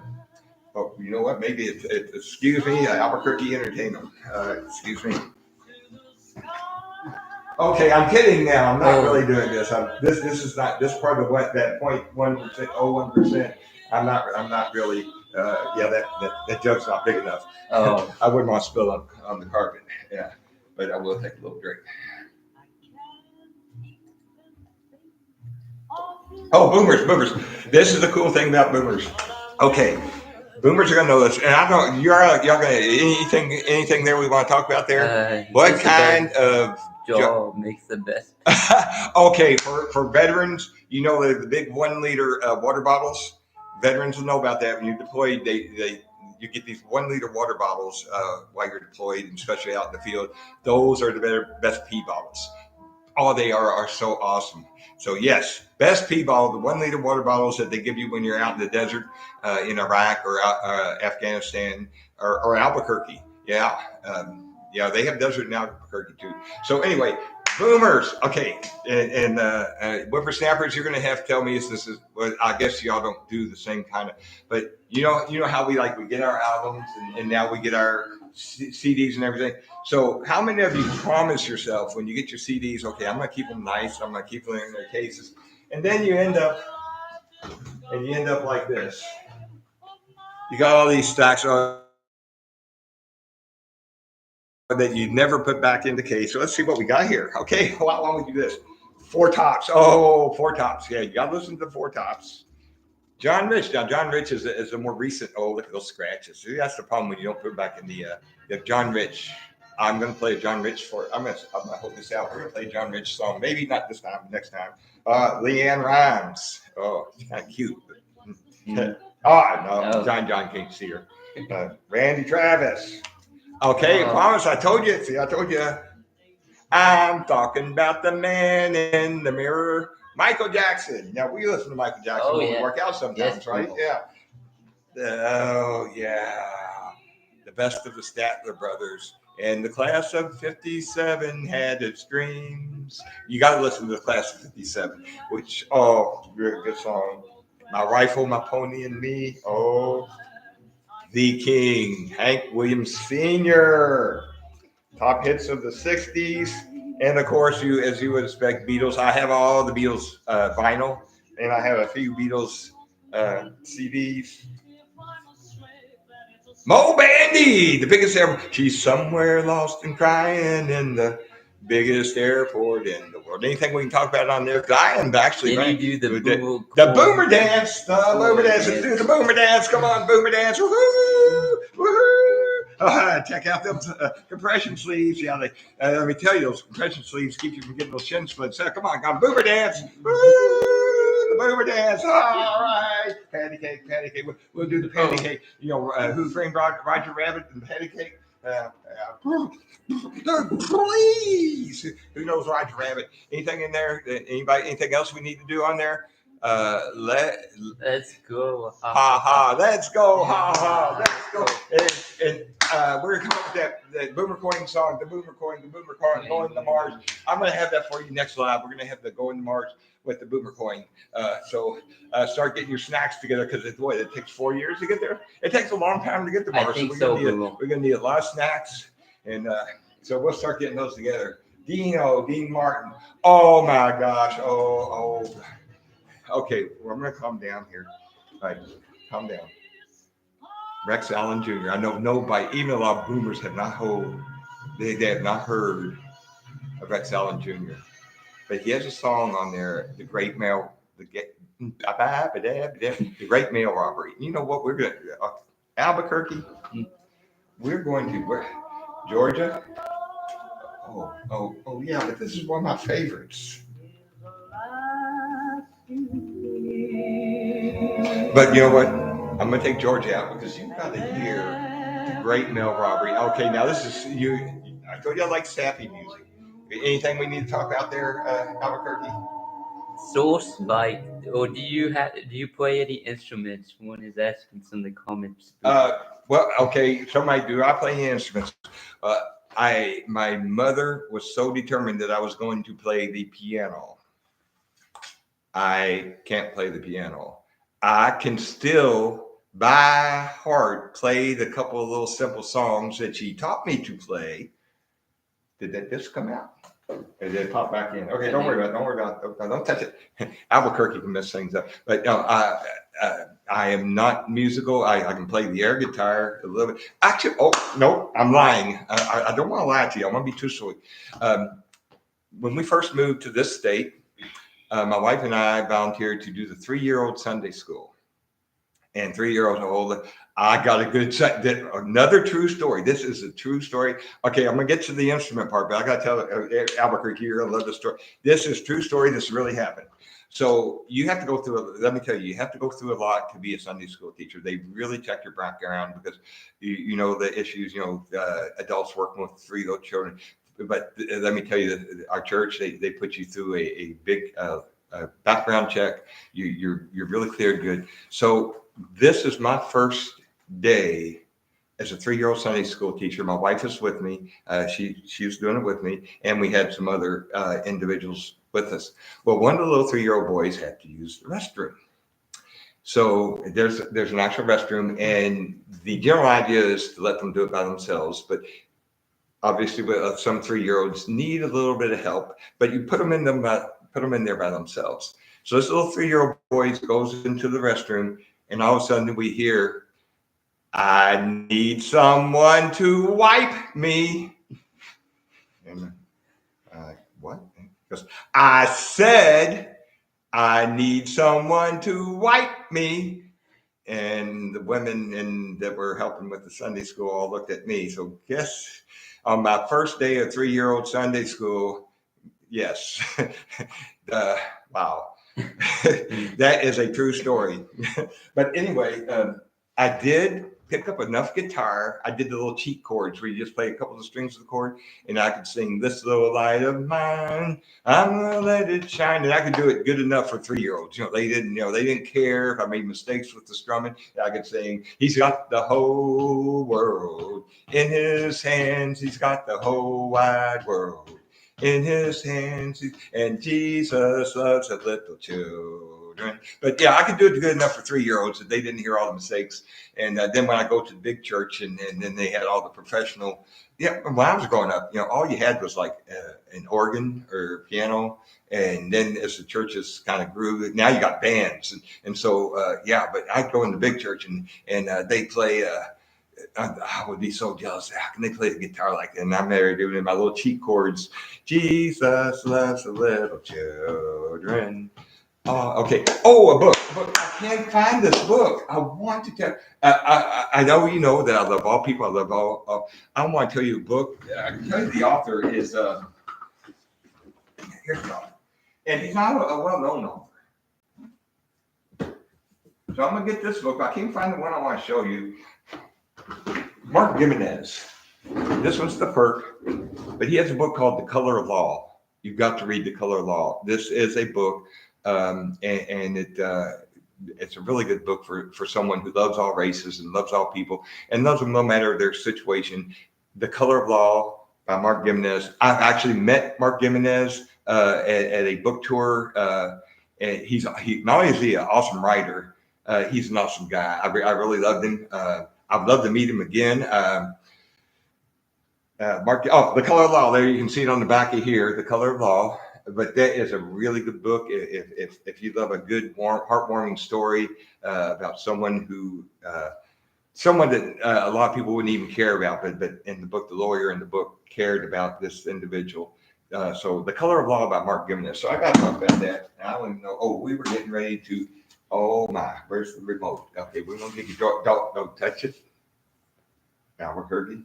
Oh, you know what? Maybe excuse me, Albuquerque Entertainment. Excuse me. Okay, I'm kidding now. I'm not really doing this. This is not this part of what that 0.1%, 01%. I'm not really. That joke's not big enough. Oh, I wouldn't want to spill on the carpet. Yeah, but I will take a little drink. Oh, boomers. This is the cool thing about boomers. Okay. Boomers are gonna know this, and I don't. Y'all gonna anything there we want to talk about there? What kind of job makes the best? Okay, for veterans, you know the big 1 liter water bottles. Veterans will know about that. When you're deployed, you get these 1 liter water bottles while you're deployed, and especially out in the field. Those are the best pee bottles. Oh, they are so awesome. So yes, best pee bottle, the 1 liter water bottles that they give you when you're out in the desert in Iraq or Afghanistan or Albuquerque. Yeah, yeah, they have desert in Albuquerque too. So anyway, boomers. Okay, and whippersnappers, you're going to have to tell me if this is. Well, I guess y'all don't do the same kind of. But you know how we get our albums and now we get our CDs and everything. So how many of you promise yourself when you get your CDs, okay, I'm going to keep them nice. I'm going to keep them in their cases. And then you end up like this. You got all these stacks that you never put back in the case. So let's see what we got here. Okay, why don't we do this? Four Tops. Oh, Four Tops. Yeah, you got to listen to Four Tops. John Rich. Now, John Rich is a more recent. Oh, look at those scratches. See, that's the problem when you don't put it back in the John Rich. I'm going to play a John Rich I'm going to hold this out. We're going to play a John Rich song. Maybe not this time, next time. Leanne Rhymes. Oh, it's kind of cute. No, John can't see her. Randy Travis. Okay, I promise. I told you. See, I told you. I'm talking about the man in the mirror, Michael Jackson. Now, we listen to Michael Jackson when we work out sometimes, right? Yeah. Oh, yeah. The best of the Statler brothers. And the class of 57 had its dreams. You got to listen to the class of 57, which, very good song. My Rifle, My Pony, and Me. Oh, The King, Hank Williams Sr. Top hits of the 60s. And of course, as you would expect, Beatles. I have all the Beatles vinyl, and I have a few Beatles CDs. Mo Bandy, the biggest ever. She's somewhere lost and crying in the biggest airport in the world. Anything we can talk about on there? Because I am actually Did you do the boomer dance? The boomer dance. Let's do the boomer dance. Come on, boomer dance. Woohoo! Woohoo! Check out those compression sleeves. Yeah, let me tell you, those compression sleeves keep you from getting those shin splints. Come on, boomer dance. Woo! The boomer dance. All right. Patty cake. We'll do the patty cake. You know, Who Framed Roger Rabbit and patty cake. Please. Who knows Roger Rabbit? Anything in there? Anybody? Anything else we need to do on there? Let's go. Let's go. Let's go. And we're gonna come up with that Boomer Coin song, the Boomer Coin, Going to Mars. I'm gonna have that for you next live. We're gonna have the Going to Mars with the Boomer Coin. So start getting your snacks together because it takes 4 years to get there. It takes a long time to get to Mars. We're gonna need a lot of snacks, and so we'll start getting those together. Dean Martin. Oh my gosh. Okay, well, I'm going to calm down here. All right, calm down. Rex Allen Jr. I know nobody, even a lot of boomers have not heard of Rex Allen Jr. But he has a song on there, The Great Mail Robbery. You know what we're going to do? Albuquerque. We're going to Georgia. Oh, yeah, but this is one of my favorites. But you know what? I'm going to take Georgia out because you've got to hear The Great Mail Robbery. Okay, now this is you. I told you I like sappy music. Anything we need to talk about there, Albuquerque? Source bite. Or do you play any instruments? One is asking in the comments. Well, okay, somebody do. I play instruments. My mother was so determined that I was going to play the piano. I can't play the piano. I can still, by heart, play the couple of little simple songs that she taught me to play. Did that disc come out? Or did it pop back in? Okay, don't worry about it. Don't touch it. Albuquerque can mess things up. But no, I am not musical. I can play the air guitar a little bit. Actually, no, I'm lying. I don't want to lie to you. I want to be truthful. When we first moved to this state, my wife and I volunteered to do the 3-year-old Sunday school. and 3-year-olds are older. I got a good set. Another true story. This is a true story. Okay, I'm gonna get to the instrument part, but I gotta tell Albuquerque, you're gonna love the story. This is true story. This really happened. So you have to go through. Let me tell you, you have to go through a lot to be a Sunday school teacher. They really check your background because you know the issues. You know, adults working with 3-year-old children. But let me tell you, that our church they put you through a big background check. You're really cleared good. So this is my first day as a 3-year-old Sunday school teacher. My wife is with me. She was doing it with me, and we had some other individuals with us. Well, one of the little 3-year-old boys had to use the restroom. So there's an actual restroom, and the general idea is to let them do it by themselves. But obviously, some 3-year-olds need a little bit of help. But you put them in there by themselves. So this little 3-year-old boy goes into the restroom, and all of a sudden we hear, "I need someone to wipe me." And what? Because I said, "I need someone to wipe me." And the women that were helping with the Sunday school all looked at me. So guess on my first day of 3-year-old Sunday school, yes. Wow. That is a true story. But anyway, I did pick up enough guitar. I did the little cheat chords where you just play a couple of strings of the chord, and I could sing "This Little Light of Mine, I'm gonna let it shine." And I could do it good enough for 3-year-olds. They didn't care if I made mistakes with the strumming. I could sing, "He's got the whole world in his hands. He's got the whole wide world in his hands, and Jesus loves the little children." But yeah, I could do it good enough for 3-year-olds that they didn't hear all the mistakes. And then when I go to the big church, and then they had all the professional. Yeah, when I was growing up, all you had was like an organ or piano. And then as the churches kind of grew, now you got bands. And so, yeah, but I'd go in the big church and they play. I would be so jealous. How can they play the guitar like that? And I'm there doing my little cheat chords. Jesus loves the little children. Okay. Oh, a book. I can't find this book. I want to tell. I know you know that I love all people. I love all. I want to tell you a book. I can tell you the author is. Here's the author, and he's not a well-known author. So I'm gonna get this book. I can't find the one I want to show you. Mark Gimenez. This one's the perk, but he has a book called The Color of Law. You've got to read The Color of Law. This is a book, and it's a really good book for someone who loves all races and loves all people and loves them no matter their situation. The Color of Law by Mark Gimenez. I've actually met Mark Gimenez at a book tour. And he not only is he an awesome writer, he's an awesome guy. I really loved him. I'd love to meet him again. Mark, The Color of Law. There you can see it on the back of here, The Color of Law. But that is a really good book if you love a good, heartwarming story about someone that a lot of people wouldn't even care about. But in the book, the lawyer in the book cared about this individual. So The Color of Law by Mark Gimenez. So I got to talk about that. I don't even know. Oh, we were getting ready to. Oh my, where's the remote? Okay, we're gonna get you. Don't touch it. Albuquerque.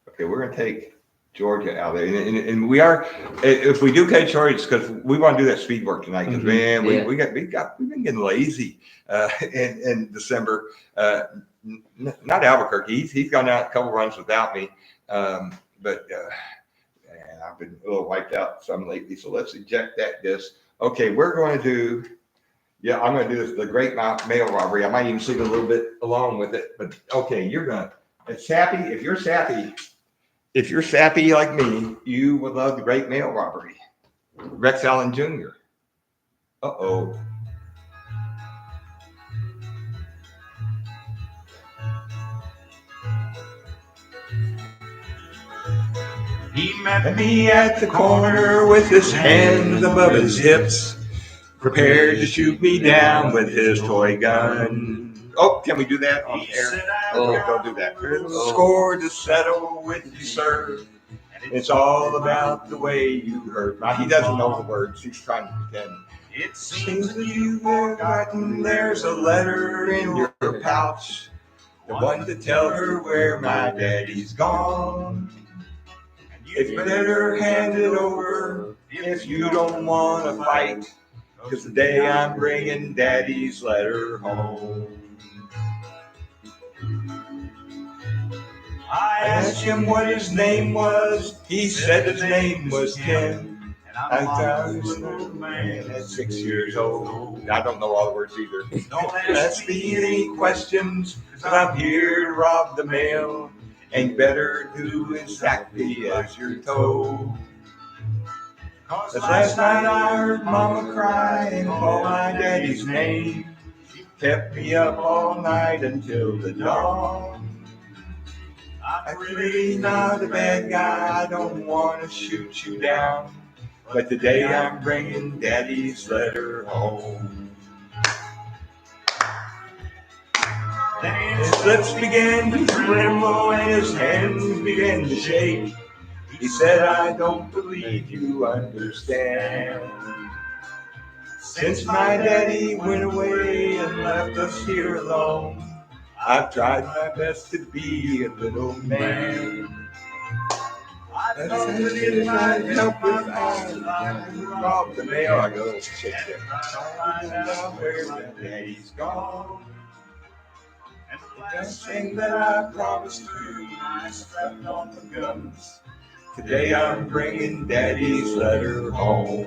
Okay, we're gonna take Georgia out there, and we are. If we do catch Georgia, it's because we want to do that speed work tonight. Because man, we've been getting lazy in December. Not Albuquerque. He's gone out a couple runs without me, but I've been a little wiped out some lately. So let's eject that disc. Okay, we're going to do. Yeah, I'm going to do this, the Great Mail Robbery. I might even sing a little bit along with it. But okay, you're going to. It's sappy. If you're sappy like me, you would love the Great Mail Robbery. Rex Allen Jr. Uh-oh. He met me at the corner with his hands above his hips, prepared to shoot me down with his toy gun. Oh, can we do that on air? Don't do that. Score to settle with you, sir. It's all about the way you hurt. Now, he doesn't know the words. He's trying to pretend. It seems that you've forgotten there's a letter in your pouch. The one to tell her where my daddy's gone. If you better hand it over if you don't want to fight. 'Cause today I'm bringing daddy's letter home. I asked him what his name was. He said his name was Tim. I found this little man at 6 years old. I don't know all the words either. Don't ask me any questions, 'cause I'm here to rob the mail. And better do exactly as you're told. 'Cause last night I heard Mama cry and call my daddy's name. She kept me up all night until the dawn. I'm really not a bad guy, I don't want to shoot you down. But today I'm bringing daddy's letter home. Then his lips began to tremble and his hands began to shake. He said, I don't believe you understand. Since my daddy went away and left us here alone, I've tried my best to be a little man. I thought that it might help if I robbed the mail. I go, check it. I find out where my daddy's gone. And the last thing that I promised you, I strapped on the guns. Today I'm bringing daddy's letter home.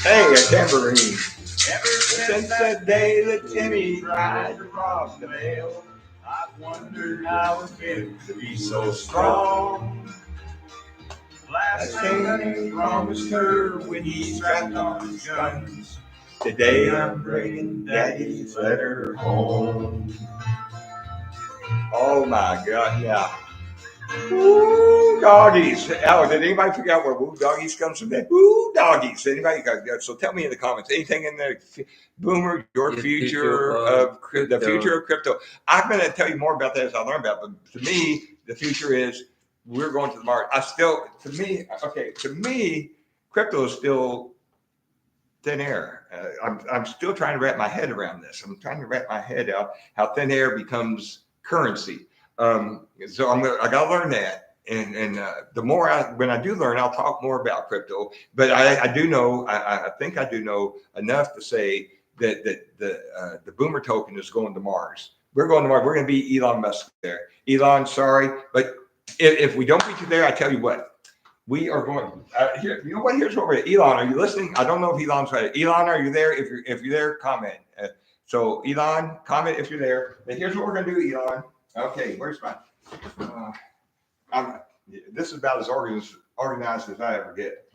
Hey, a tambourine. Ever since that day that Timmy tried to rob the mail, I've wondered how it feels to be so strong. Last thing I promised her when he strapped on his guns. Today I'm bringing daddy's letter home. Oh my God, yeah. Woo doggies. Oh, did anybody figure out where woo doggies comes from? That woo doggies. Anybody got? So tell me in the comments. Anything in there, Boomer? Your future of crypto. The future of crypto. I'm going to tell you more about that as I learn about it. But to me, the future is we're going to the market. To me, crypto is still thin air. I'm still trying to wrap my head around this. I'm trying to wrap my head out how thin air becomes currency. So I got to learn that, and the more when I do learn, I'll talk more about crypto. But I do know, I think I do know enough to say that the Boomer token is going to Mars. We're going to Mars. We're going to be Elon Musk there. Elon, sorry, but if we don't beat you there, I tell you what, we are going. Here, you know what? Here's what we're at. Elon, are you listening? I don't know if Elon's right. Elon, are you there? If you're there, comment. So Elon, comment if you're there. But here's what we're going to do, Elon. Okay, where's my? This is about as organized as I ever get.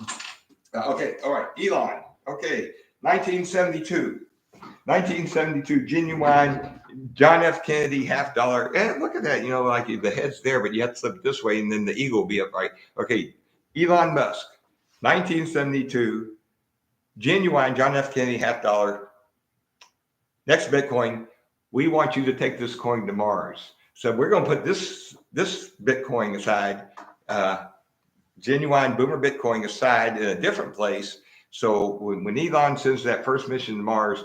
Okay, all right, Elon. Okay, 1972, genuine John F. Kennedy $50. And look at that, you know, like the head's there, but you have to flip it this way, and then the eagle will be upright. Okay, Elon Musk, 1972, genuine John F. Kennedy $50. Next Bitcoin, we want you to take this coin to Mars. So we're going to put this Bitcoin aside, genuine Boomer Bitcoin aside in a different place. So when Elon sends that first mission to Mars,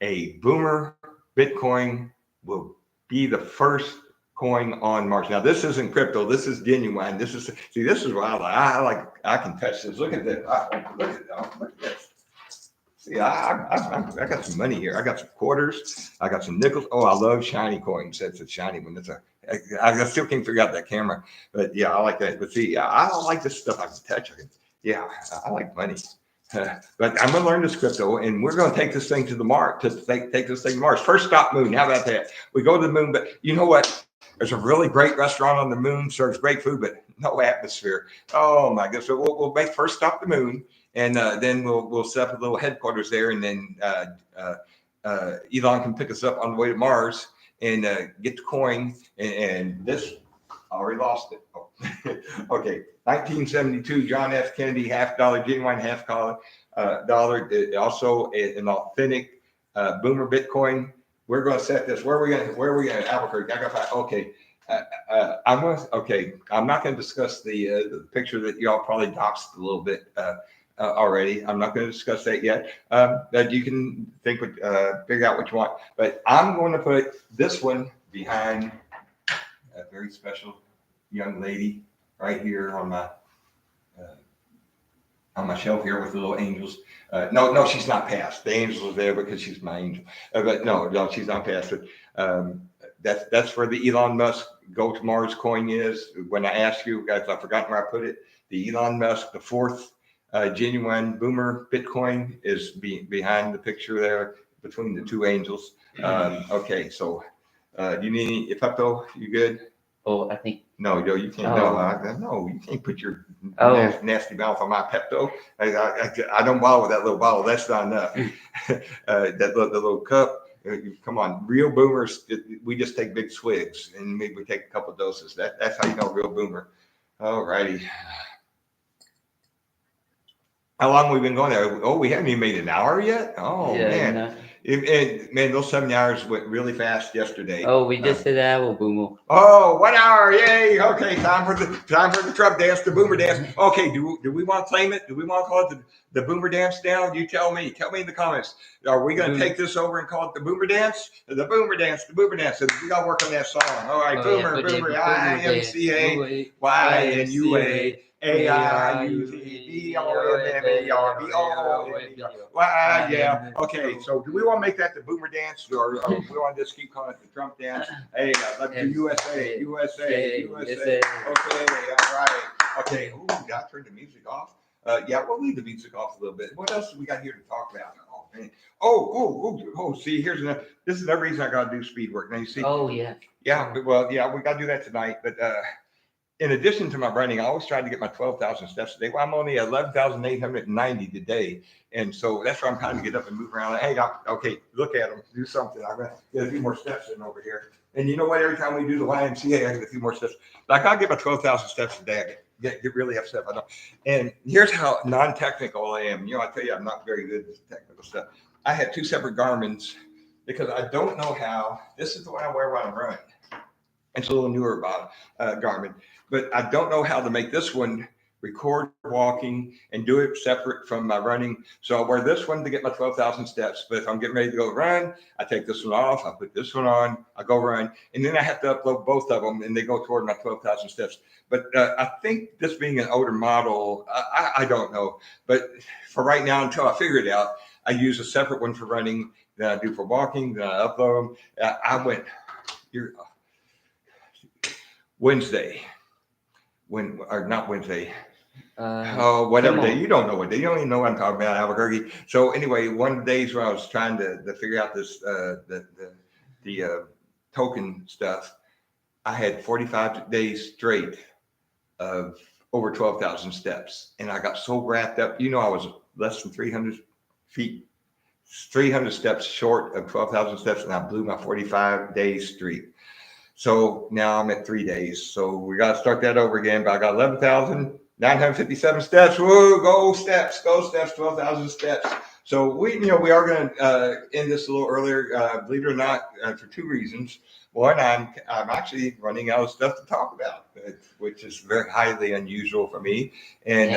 a Boomer Bitcoin will be the first coin on Mars. Now this isn't crypto. This is genuine. This is what I like. I can touch this. Look at this. Look at this. See, I got some money here. I got some quarters. I got some nickels. Oh, I love shiny coins. That's a shiny one. I still can't figure out that camera, but yeah, I like that. But see, I like this stuff I can touch. I like money. But I'm going to learn this crypto, and we're going to take this thing to the Mars. Take this thing to Mars. First stop, moon. How about that? We go to the moon, but you know what? There's a really great restaurant on the moon. Serves great food, but no atmosphere. Oh my goodness! So we'll make first stop the moon. And then we'll set up a little headquarters there, and then Elon can pick us up on the way to Mars and get the coin. And this, I already lost it. Oh. Okay, 1972, John F. Kennedy $50, genuine $50 dollar. Also an authentic Boomer Bitcoin. We're going to set this. Where are we going? Albuquerque. I got five. Okay. I'm not going to discuss the picture that y'all probably doxed a little bit. already. I'm not going to discuss that yet. But you can figure out what you want. But I'm going to put this one behind a very special young lady right here on my shelf here with the little angels. No, she's not passed. The angels are there because she's my angel. But no, she's not passed. But that's where the Elon Musk Go to Mars coin is. When I asked you guys, I forgot where I put it. The Elon Musk, the fourth genuine boomer Bitcoin is behind the picture there between the two angels. Okay, so do you need any pepto? You good? Oh, I think. No, you can't. Oh. No, you can't put your Oh. nasty mouth on my Pepto. I don't bottle with that little bottle. That's not enough. The little cup. Come on, real boomers. We just take big swigs and maybe we take a couple doses. That's how you know real boomer. All righty. How long have we been going there? Oh, we haven't even made an hour yet. Oh Yeah, man. no. Man, those 7 hours went really fast yesterday. Oh, we just did that. Boomer. Oh, 1 hour! Yay! Okay, time for the Trump dance, the boomer dance. Okay, do we want to claim it? Do we want to call it the boomer dance now? You tell me. Tell me in the comments. Are we going to take this over and call it the boomer dance? The boomer dance, the boomer dance. So we got to work on that song. All right, boomer, IMCA, YNUA. Wow, yeah. Okay, so do we want to make that the boomer dance or we want to just keep calling it the Trump dance? Hey, let's do USA. Okay, all right. Okay, ooh, did I turn the music off? Yeah, we'll leave the music off a little bit. What else do we got here to talk about? Oh, man. See, this is another reason I got to do speed work. Now, you see. Oh, yeah. Yeah, well, yeah, we got to do that tonight, but in addition to my running, I always try to get my 12,000 steps a day. Well, I'm only 11,890 today. And so that's why I'm trying to get up and move around. Hey, okay, look at them, do something. I'm going to get a few more steps in over here. And you know what? Every time we do the YMCA, I get a few more steps. Like I get my 12,000 steps a day. I get really upset. I know. And here's how non-technical I am. I tell you, I'm not very good at technical stuff. I had two separate Garmins because I don't know how. This is the one I wear when I'm running. It's a little newer Garmin, but I don't know how to make this one record walking and do it separate from my running. So I wear this one to get my 12,000 steps. But if I'm getting ready to go run, I take this one off, I put this one on, I go run, and then I have to upload both of them and they go toward my 12,000 steps. But I think this being an older model, I don't know. But for right now, until I figure it out, I use a separate one for running than I do for walking, then I upload them. I went here. Wednesday, not Wednesday. Whatever day. You don't know what day. You don't even know what I'm talking about, Albuquerque. So anyway, one of the days when I was trying to figure out this the token stuff, I had 45 days straight of over 12,000 steps, and I got so wrapped up. I was less than 300 steps short of 12,000 steps, and I blew my 45-day streak. So now I'm at 3 days. So we got to start that over again. But I got 11,957 steps. Whoa, go steps, 12,000 steps. So we are going to end this a little earlier. Believe it or not, for two reasons. One, I'm actually running out of stuff to talk about, which is very highly unusual for me. And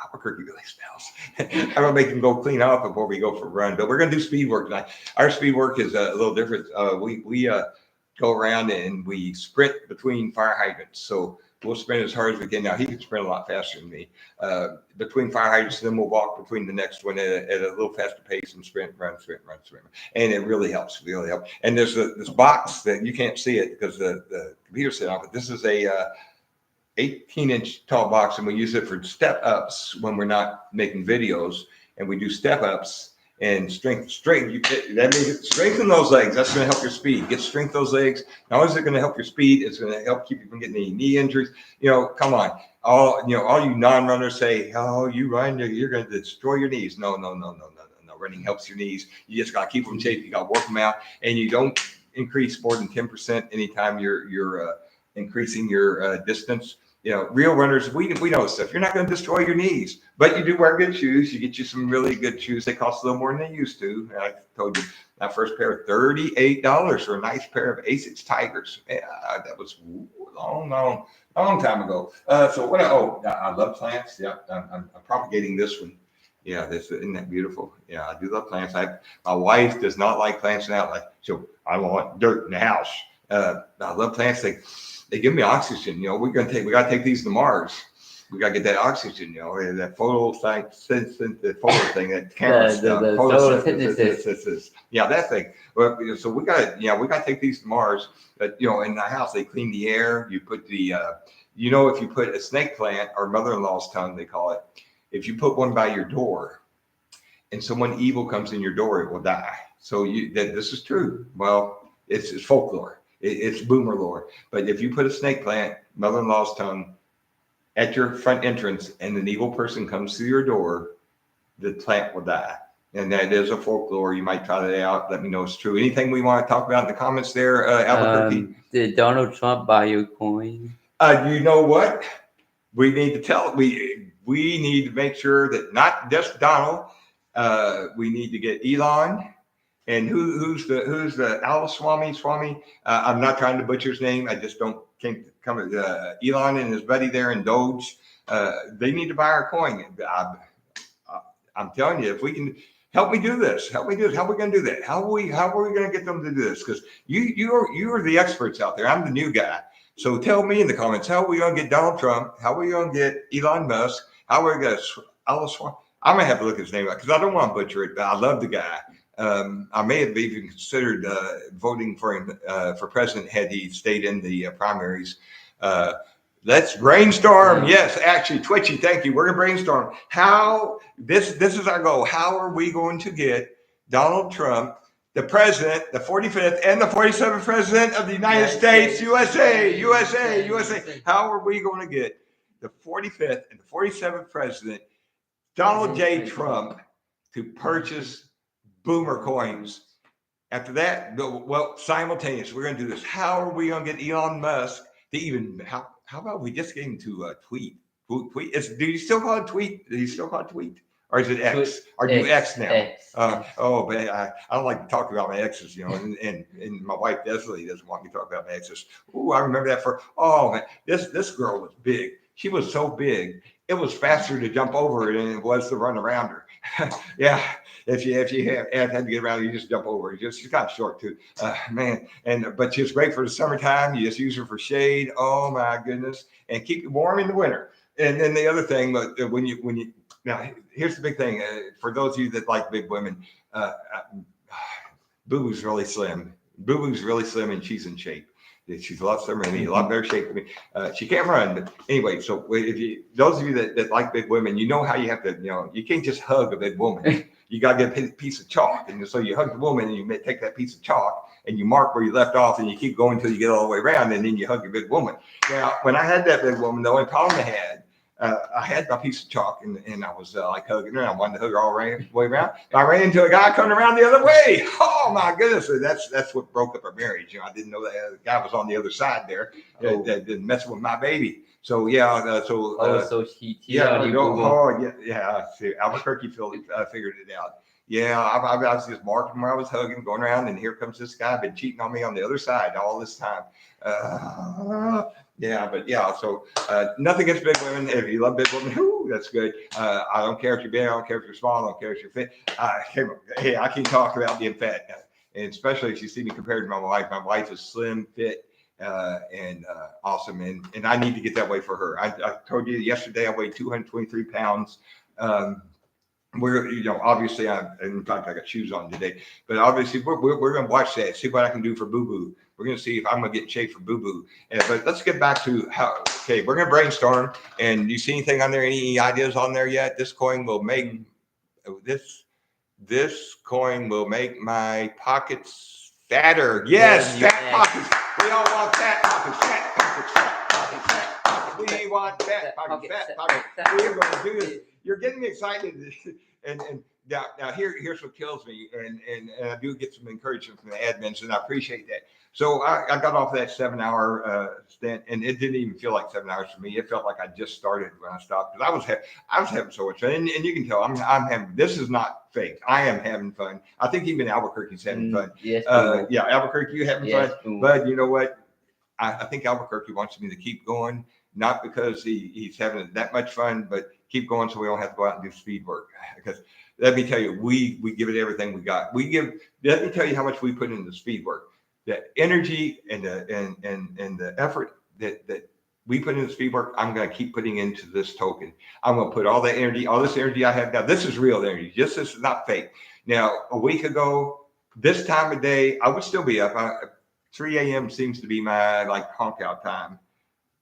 Albuquerque really smells. I'm gonna make them go clean off before we go for a run. But we're gonna do speed work tonight. Our speed work is a little different. We go around and we sprint between fire hydrants. So we'll sprint as hard as we can. Now he can sprint a lot faster than me. Between fire hydrants, then we'll walk between the next one at a little faster pace and sprint, run. And it really helps, And there's this box that you can't see it because the computer set off, but this is a 18-inch tall box, and we use it for step ups when we're not making videos, and we do step ups and strength. That means strengthen those legs. That's going to help your speed. Get strength those legs. Not only is it going to help your speed, it's going to help keep you from getting any knee injuries. Come on. All you non-runners say, "Oh, you run, you're going to destroy your knees." No. Running helps your knees. You just got to keep them in shape. You got to work them out, and you don't increase more than 10% anytime you're increasing your distance. Real runners, we know stuff. You're not going to destroy your knees, but you do wear good shoes. You get you some really good shoes. They cost a little more than they used to. And I told you, my first pair, $38 for a nice pair of Asics Tigers. Yeah, that was long time ago. So what? Oh, I love plants. Yeah, I'm propagating this one. Yeah, isn't that beautiful? Yeah, I do love plants. My wife does not like plants in outlet, so I don't want dirt in the house. I love plants. They give me oxygen. You know, we got to take these to Mars. We got to get that oxygen, you know, and that the photo thing, that camera stuff, the photosynthesis. Yeah, that thing. Well, so we got to take these to Mars. But you know, in the house, they clean the air. You put the, you know, if you put a snake plant, or mother-in-law's tongue, they call it. If you put one by your door, and someone evil comes in your door, it will die. So this is true. Well, it's folklore. It's boomer lore. But if you put a snake plant, mother-in-law's tongue, at your front entrance, and an evil person comes through your door, the plant will die. And that is a folklore. You might try that out. Let me know if it's true. Anything we want to talk about in the comments there, Albuquerque? Did Donald Trump buy your coin? You know what? We need to we need to make sure that not just Donald. We need to get Elon. And who's the Swami? I'm not trying to butcher his name. I just can't come with Elon and his buddy there in Doge. They need to buy our coin. I'm telling you, if we can help me do this, how are we going to do that? How are we going to get them to do this? Because you are the experts out there. I'm the new guy. So tell me in the comments, how are we going to get Donald Trump? How are we going to get Elon Musk? How are we going to I'm gonna have to look at his name because I don't want to butcher it, but I love the guy. I may have even considered voting for him for president had he stayed in the primaries. Let's brainstorm. Yes, actually, Twitchy, thank you. We're gonna brainstorm how this is our goal. How are we going to get Donald Trump, the president, the 45th and the 47th president of the United States, USA. How are we going to get the 45th and the 47th president, Donald J. Trump, to purchase boomer coins? After that, well, simultaneously, we're going to do this. How are we going to get Elon Musk to even, how about we just get him to tweet? Do you still call it tweet? Do you still call it tweet? Or is it X? Are you X now? X. But I don't like to talk about my exes, you know, and my wife definitely doesn't want me to talk about my exes. Ooh, I remember that man, this girl was big. She was so big, it was faster to jump over her than it was to run around her. Yeah, if you had to get around her, you just jump over her. She's kind of short too, man. But she's great for the summertime. You just use her for shade. Oh my goodness, and keep you warm in the winter. And then the other thing, but when you now, here's the big thing for those of you that like big women. Boo Boo's really slim. Boo Boo's really slim, and she's in shape. She's a lot slimmer than me, a lot better shape than me. She can't run, but anyway. So those of you that like big women, you know how you have to. You know, you can't just hug a big woman. You got to get a piece of chalk, and so you hug the woman, and you take that piece of chalk and you mark where you left off, and you keep going until you get all the way around, and then you hug your big woman. Now, when I had that big woman, the only problem I had my piece of chalk, and I was like hugging her. And I wanted to hug her all the way around. I ran into a guy coming around the other way. Oh my goodness! That's what broke up our marriage. You know, I didn't know that the guy was on the other side there. That didn't mess with my baby. So yeah. So she See, Albuquerque figured it out. Yeah, I was just marking where I was hugging, going around, and here comes this guy been cheating on me on the other side all this time. So nothing against big women. If you love big women, that's good. I don't care if you're big, I don't care if you're small, I don't care if you're fit. I can talk about being fat, and especially if you see me compared to my wife. My wife is slim, fit, and awesome, and I need to get that way for her. I told you yesterday I weighed 223 pounds. Obviously, in fact, I got shoes on today, but obviously we're going to watch that, see what I can do for Boo Boo. We're going to see if I'm going to get in shape for Boo Boo. But let's get back to we're going to brainstorm. And you see anything on there, any ideas on there yet? This coin will make my pockets fatter. Yes, fat pockets. We all want fat pockets, fat pockets. We want fat pockets. We're going to do this. You're getting me excited, and now here's what kills me, and I do get some encouragement from the admins, and I appreciate that. So I got off that 7-hour stint, and it didn't even feel like 7 hours for me. It felt like I just started when I stopped, because I was having so much fun, and you can tell I'm having. This is not fake. I am having fun. I think even Albuquerque's having fun. Yes. Albuquerque, you having fun? But you know what? I think Albuquerque wants me to keep going, not because he's having that much fun, but keep going so we don't have to go out and do speed work. Because let me tell you, we give it everything we got. Let me tell you how much we put into speed work. The energy and the effort that we put into speed work, I'm going to keep putting into this token. I'm going to put all the energy, all this energy I have now. This is real energy. This is not fake. Now, a week ago, this time of day, I would still be up. 3 a.m. seems to be my like honk out time,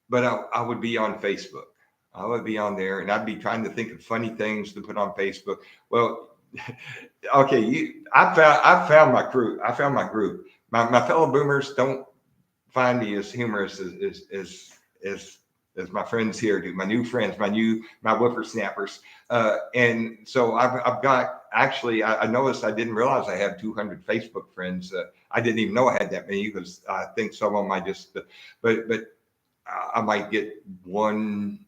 but I would be on Facebook. I would be on there, and I'd be trying to think of funny things to put on Facebook. Well, okay, I found my crew. I found my group. My fellow boomers don't find me as humorous as my friends here do. My new friends, my whippersnappers, and so I've got actually. I noticed I didn't realize I had 200 Facebook friends. I didn't even know I had that many because I think some of them I just. But I might get one.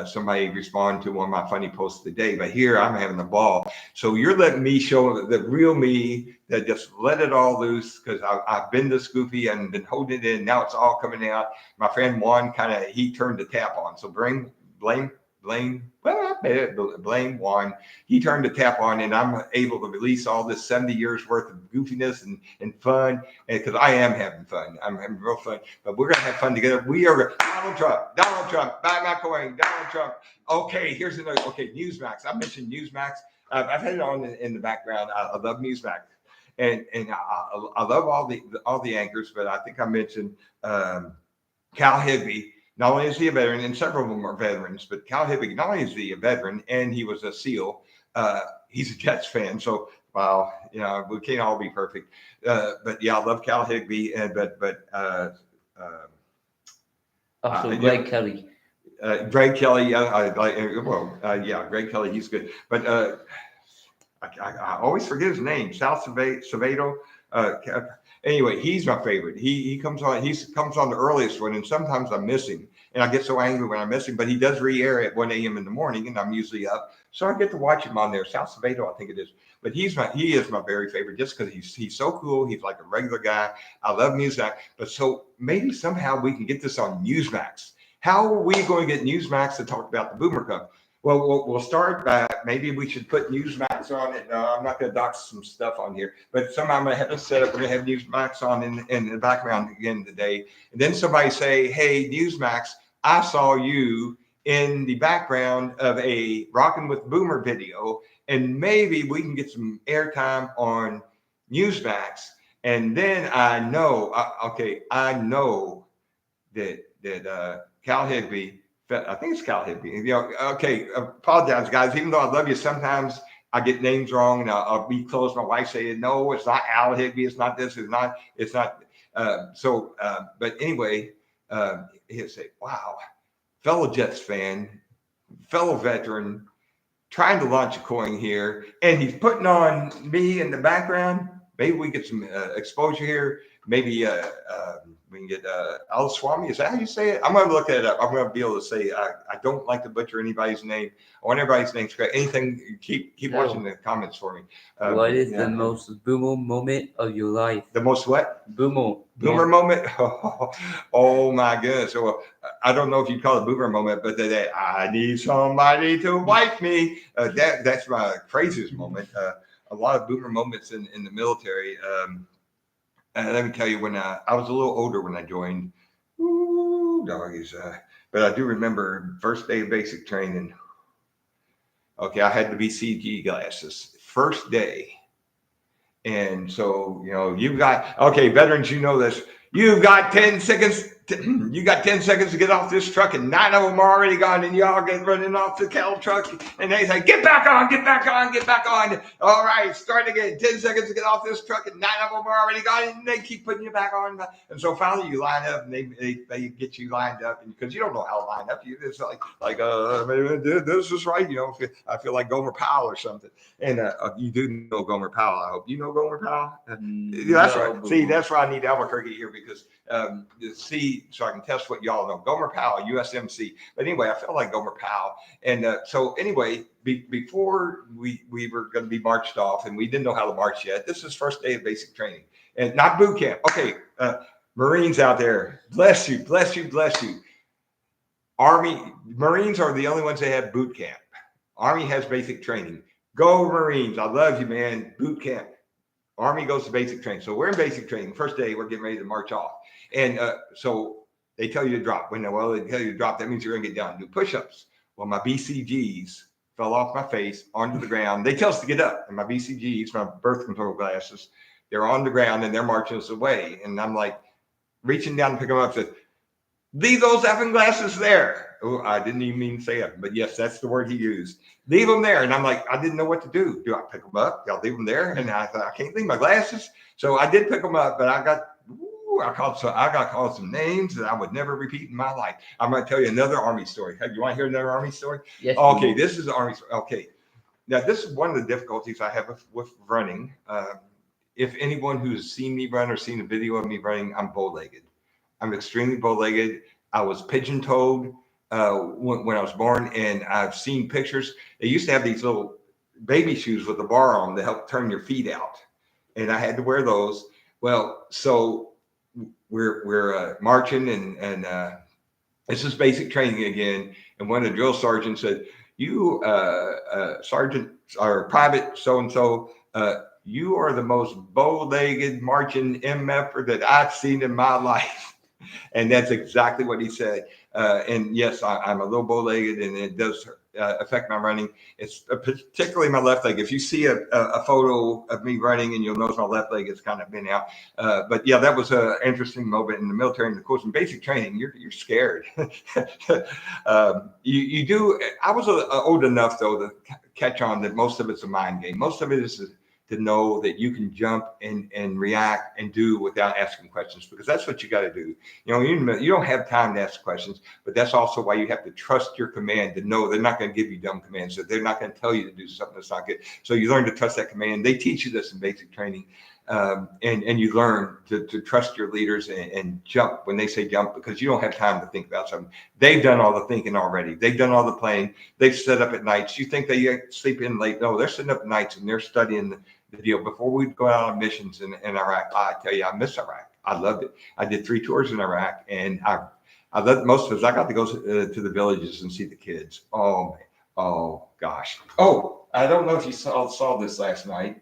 Somebody respond to one of my funny posts today, but here I'm having a ball. So you're letting me show the real me that just let it all loose because I've been this goofy and been holding it in. Now it's all coming out. My friend Juan he turned the tap on. So blame Juan. He turned the tap on, and I'm able to release all this 70 years worth of goofiness and fun. And because I am having fun, I'm having real fun. But we're gonna have fun together. We are Donald Trump, buy my coin, Donald Trump. Okay, here's another. Okay, Newsmax. I mentioned Newsmax. I've had it on in the background. I love Newsmax, and I love all the anchors. But I think I mentioned Cal Higby. Not only is he a veteran, and several of them are veterans, but Cal Hibby, not only is he a veteran, and he was a SEAL, he's a Jets fan. So, wow, we can't all be perfect. But yeah, I love Cal Higby, Also, Greg Kelly. Greg Kelly, Greg Kelly, he's good. But I always forget his name, Sal Savedo. Anyway, he's my favorite. He comes on the earliest one, and sometimes I miss him, and I get so angry when I miss him. But he does re-air at 1 a.m. in the morning, and I'm usually up, so I get to watch him on there. Sal Savedo, I think it is. But he is my very favorite, just because he's so cool. He's like a regular guy. I love Newsmax, but so maybe somehow we can get this on Newsmax. How are we going to get Newsmax to talk about the Boomer Cup? Well, we'll start by maybe we should put Newsmax on it. No, I'm not going to dox some stuff on here, but somehow I'm going to have to set up. We're going to have Newsmax on in the background again today. And then somebody say, hey, Newsmax, I saw you in the background of a Rockin' with Boomer video, and maybe we can get some airtime on Newsmax. And then I know that Cal Higby, I think it's Cal Higby. Okay, apologize, guys. Even though I love you, sometimes I get names wrong, and I'll be close. My wife saying, "No, it's not Al Higby. It's not this. It's not." But anyway, he'll say, "Wow, fellow Jets fan, fellow veteran, trying to launch a coin here, and he's putting on me in the background. Maybe we get some exposure here. Maybe we can get Al Swami. Is that how you say it? I'm going to look that up. I'm going to be able to say I don't like to butcher anybody's name. I want everybody's name correct. Anything, keep watching the comments for me. What is the most boomer moment of your life? The most what? Boomer Moment? Oh my goodness. So I don't know if you call it boomer moment, but I need somebody to wipe me. That's my craziest moment. A lot of boomer moments in the military. Let me tell you, when I was a little older when I joined, doggies. But I do remember first day of basic training. Okay, I had the BCG glasses first day, and so veterans, you know this. You've got 10 seconds. You got 10 seconds to get off this truck, and 9 of them are already gone, and y'all get running off the cattle truck, and they say, get back on. All right, start again. 10 seconds to get off this truck, and 9 of them are already gone, and they keep putting you back on. And so finally you line up, and they get you lined up, and because you don't know how to line up, you just maybe this is right. I feel like Gomer Powell or something. And you do know Gomer Powell, I hope. You know Gomer Powell? That's right. See, that's why I need Albuquerque here, because so I can test what y'all know. Gomer Powell, USMC. But anyway, I felt like Gomer Powell. And so anyway, before we were going to be marched off, and we didn't know how to march yet. This is first day of basic training, and not boot camp. Okay, Marines out there, bless you, bless you, bless you. Marines are the only ones that have boot camp. Army has basic training. Go Marines. I love you, man. Boot camp. Army goes to basic training. So we're in basic training. First day, we're getting ready to march off. And so they tell you to drop. They tell you to drop. That means you're going to get down and do push-ups. Well, my BCGs fell off my face onto the ground. They tell us to get up. And my BCGs, my birth control glasses, they're on the ground and they're marching us away. And I'm like reaching down to pick them up. Said, leave those effing glasses there. Oh, I didn't even mean to say it, but yes, that's the word he used. Leave them there. And I'm like, I didn't know what to do. Do I pick them up? I'll leave them there. And I thought, I can't leave my glasses. So I did pick them up, but I got called some names that I would never repeat in my life. I'm going to tell you another Army story. Hey, you want to hear another Army story? Yes. Okay, this is the Army story. Okay. Now, this is one of the difficulties I have with running. If anyone who's seen me run or seen a video of me running, I'm bow-legged. I'm extremely bow-legged. I was pigeon-toed when I was born, and I've seen pictures. They used to have these little baby shoes with a bar on to help turn your feet out, and I had to wear those. Well, so we're marching, and this is basic training again. And one of the drill sergeants said, "You, sergeant or private so-and-so, you are the most bow-legged marching MFer that I've seen in my life." And that's exactly what he said. And yes, I'm a little bow-legged, and it does affect my running. It's particularly my left leg. If you see a photo of me running, and you'll notice my left leg has kind of been out. But yeah, that was an interesting moment in the military. And of course, in basic training, you're scared. You do. I was old enough though to catch on that most of it's a mind game. Most of it is to know that you can jump and react and do without asking questions, because that's what you got to do. You don't have time to ask questions, but that's also why you have to trust your command to know they're not going to give you dumb commands, that they're not going to tell you to do something that's not good. So you learn to trust that command. They teach you this in basic training. And you learn to trust your leaders and jump when they say jump, because you don't have time to think about something. They've done all the thinking already. They've done all the planning. They've set up at nights. You think they sleep in late? No, they're sitting up at nights and they're studying the deal before we go out on missions in Iraq. I tell you, I miss Iraq. I loved it. I did 3 tours in Iraq, and I loved most of it. I got to go to the villages and see the kids. Oh man. Oh gosh. Oh, I don't know if you saw this last night.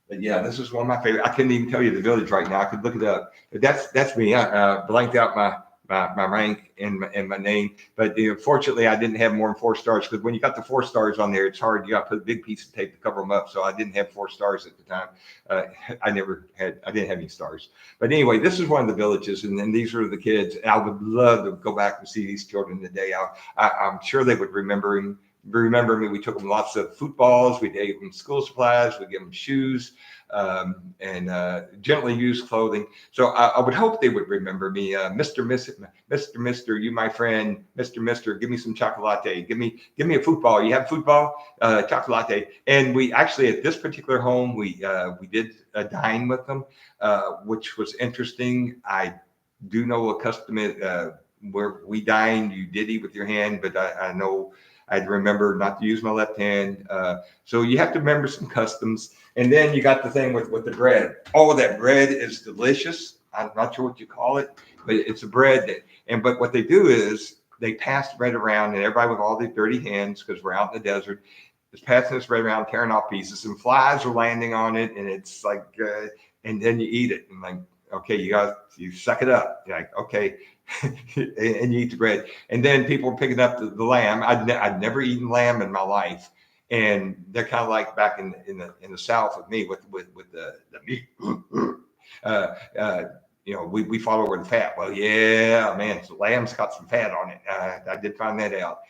But yeah, this is one of my favorite. I couldn't even tell you the village right now. I could look it up. But that's me. I blanked out my rank and my name. But fortunately, I didn't have more than 4 stars, because when you got the 4 stars on there, it's hard. You got to put a big piece of tape to cover them up. So I didn't have 4 stars at the time. I didn't have any stars. But anyway, this is one of the villages, and then these are the kids. I would love to go back and see these children today. I'm sure they would remember me. We took them lots of footballs. We gave them school supplies. We gave them shoes, and gently used clothing. So I would hope they would remember me. Mr. You my friend. Mr. Give me some chocolate. Give me a football. You have football? Chocolate. And we actually, at this particular home, we did dine with them, which was interesting. I do know a custom where we dined. You did eat with your hand, but I know I had to remember not to use my left hand. So you have to remember some customs. And then you got the thing with the bread. Oh, that bread is delicious. I'm not sure what you call it, but it's a bread. But what they do is they pass the bread around, and everybody with all these dirty hands, because we're out in the desert, is passing this bread around, tearing off pieces, and flies are landing on it. And it's like, and then you eat it. And like, okay, you suck it up. You're like, okay. And you eat the bread. And then people are picking up the lamb. I'd never eaten lamb in my life, and they're kind of like back in the South with me with the meat. We follow where the fat. Well, yeah, man, so lamb's got some fat on it. I did find that out.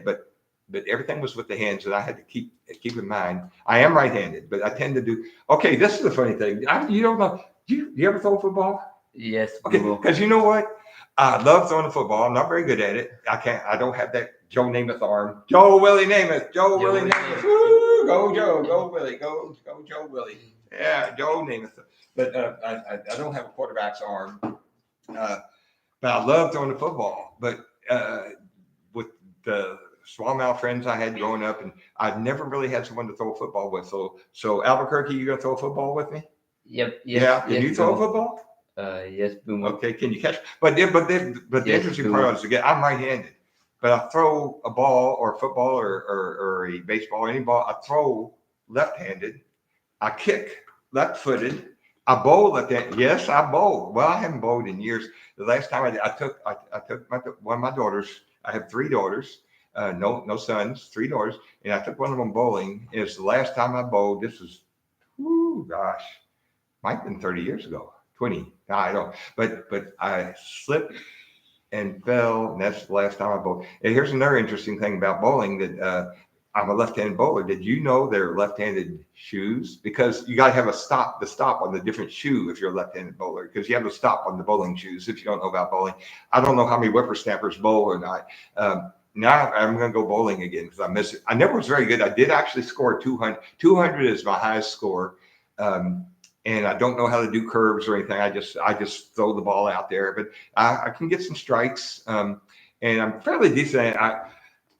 But everything was with the hands, and I had to keep in mind. I am right-handed, but I tend to do. Okay, this is the funny thing. You don't know. Do you ever throw a football? Yes. Okay, because you know what? I love throwing the football. I'm not very good at it. I don't have that Joe Namath arm. Joe Willie Namath. Willie Namath. Woo! Go Joe. Go Willie. Go Joe Willie. Yeah, Joe Namath. But I don't have a quarterback's arm. But I love throwing the football. But with the smallmouth friends I had growing up, and I never really had someone to throw a football with. So Albuquerque, you gonna throw a football with me? Yep. Yeah. Can you throw a football? Yes, Boomer. Okay, can you catch? But the Yes, interesting part is again, I'm right-handed, but I throw a ball or football or a baseball, any ball, I throw left-handed. I kick left-footed. I bowl left-handed. Yes, I bowl. Well, I haven't bowled in years. The last time I took one of my daughters. I have 3 daughters. No sons, 3 daughters, and I took one of them bowling. It's the last time I bowled. This was, gosh, might have been 30 years ago, 20. I don't. But I slipped and fell, and that's the last time I bowled. And here's another interesting thing about bowling that I'm a left-handed bowler. Did you know they're left-handed shoes? Because you got to have the stop on the different shoe if you're a left-handed bowler, because you have the stop on the bowling shoes if you don't know about bowling. I don't know how many whippersnappers bowl or not. Now I'm going to go bowling again because I miss it. I never was very good. I did actually score 200. 200 is my highest score. And I don't know how to do curves or anything. I just throw the ball out there, but I can get some strikes. And I'm fairly decent.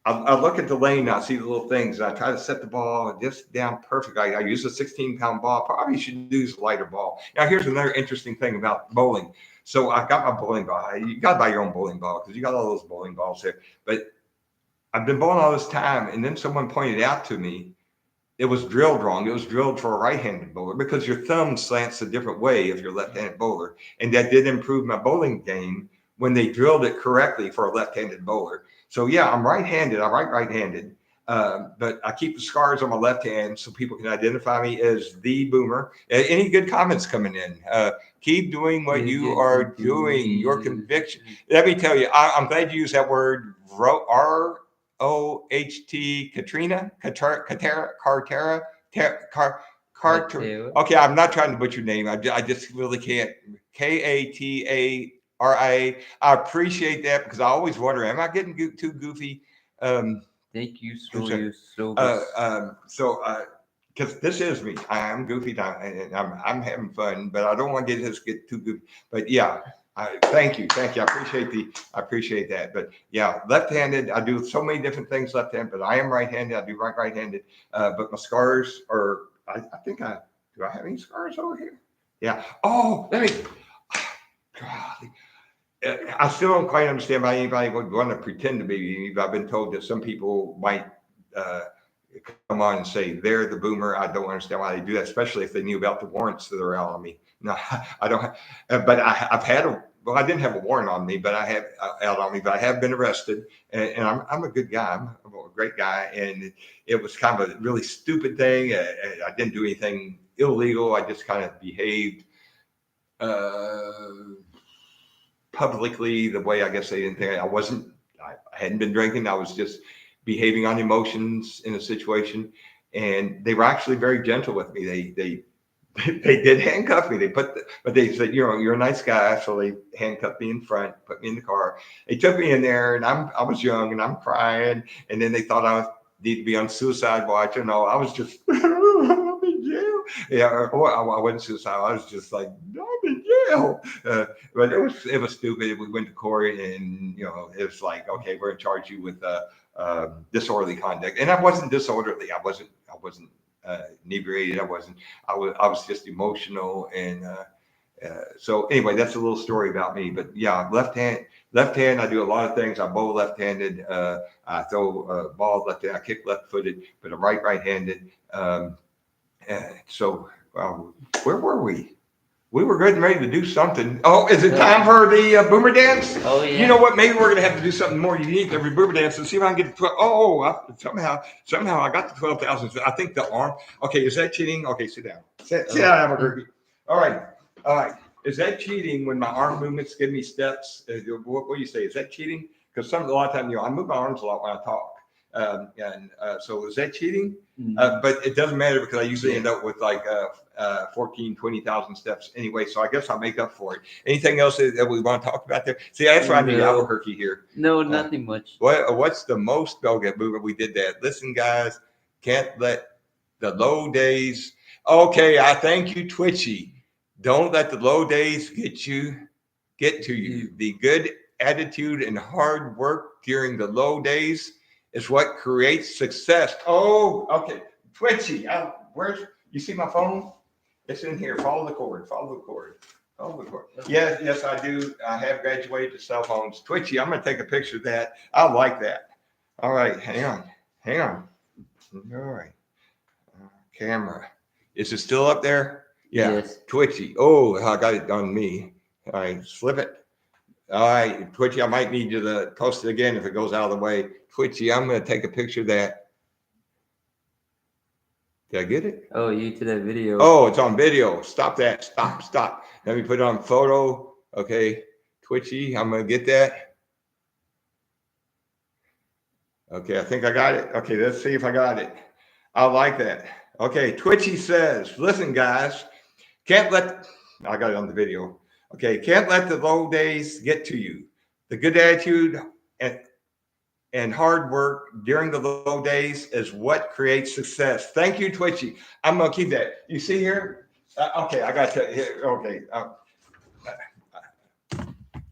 I look at the lane, and I see the little things, and I try to set the ball just down perfect. I use a 16-pound ball. Probably should use a lighter ball. Now, here's another interesting thing about bowling. So I got my bowling ball. You got to buy your own bowling ball because you got all those bowling balls there. But I've been bowling all this time, and then someone pointed out to me it was drilled wrong. It was drilled for a right-handed bowler because your thumb slants a different way if you're a left-handed bowler. And that did improve my bowling game when they drilled it correctly for a left-handed bowler. So yeah, I'm right-handed. I write right-handed, but I keep the scars on my left hand so people can identify me as the Boomer. Any good comments coming in? Keep doing what you are doing. Your conviction. Let me tell you, I'm glad you used that word. ROHT, Katrina, Cartera. Okay, I'm not trying to butcher your name. I just really can't. Katara. I appreciate that because I always wonder, am I getting too goofy? Thank you Because this is me. I'm goofy and I'm having fun, but I don't want to get too goofy. But yeah, thank you. I appreciate that. But yeah, left-handed. I do so many different things left-handed, but I am right-handed. I do right-handed. But my scars are. I think do I have any scars over here? Yeah. Oh, let me. God. I still don't quite understand why anybody would want to pretend to be me. I've been told that some people might come on and say they're the Boomer. I don't understand why they do that, especially if they knew about the warrants that are out on me. No, I don't. But I've had well, I didn't have a warrant on me, but I have out on me. But I have been arrested, and I'm a good guy. I'm a great guy, and it was kind of a really stupid thing. I didn't do anything illegal. I just kind of behaved. Publicly the way I guess they didn't think I hadn't been drinking. I was just behaving on emotions in a situation, and they were actually very gentle with me. They did handcuff me. But they said, you're a nice guy, so they handcuffed me in front, put me in the car. They took me in there, and I was young and I'm crying, and then they thought I needed to be on suicide watch. I was just I'm in jail. Yeah, I wasn't suicidal. I was just like, I'm in jail. But it was stupid. We went to court, and it was like, okay, we're gonna charge you with disorderly conduct, and I wasn't disorderly. I wasn't inebriated. I was just emotional, and so anyway, that's a little story about me. But yeah, left hand. I do a lot of things. I bowl left-handed. I throw balls left-handed. I kick left-footed, but I'm right-handed. So where were we? We were good and ready to do something. Oh, is it time for the Boomer dance? Oh, yeah. You know what? Maybe we're going to have to do something more unique every Boomer dance and see if I can get to 12. Somehow I got to 12,000. I think the arm. Okay, is that cheating? Okay, sit down. Sit down, Albuquerque. All right. Is that cheating when my arm movements give me steps? What do you say? Is that cheating? Because a lot of times, I move my arms a lot when I talk. So is that cheating? But it doesn't matter because I usually end up with like 14, 20,000 steps anyway. So I guess I'll make up for it. Anything else that we want to talk about there? See, that's why I need Albuquerque here. No, nothing much. What's the most Belga movement? We did that. Listen, guys, can't let the low days. Okay, I thank you, Twitchy. Don't let the low days get to you. The good attitude and hard work during the low days is what creates success. Oh, okay. Twitchy. Where's you see my phone? It's in here. Follow the cord. Oh, yes, I do. I have graduated to cell phones. Twitchy, I'm going to take a picture of that. I like that. All right, hang on. All right, camera. Is it still up there? Yeah, Yes. Twitchy. Oh, I got it on me. All right, flip it. All right, Twitchy, I might need you to post it again if it goes out of the way. Twitchy, I'm going to take a picture of that. Did I get it? Oh, you to that video. Oh, it's on video. Stop that. Stop. Let me put it on photo. Okay, Twitchy, I'm going to get that. Okay, I think I got it. Okay, let's see if I got it. I like that. Okay, Twitchy says, listen, guys, I got it on the video. Okay, can't let the low days get to you. The good attitude and hard work during the low days is what creates success. Thank you, Twitchy. I'm going to keep that. You see here? Okay, I got to here. Okay.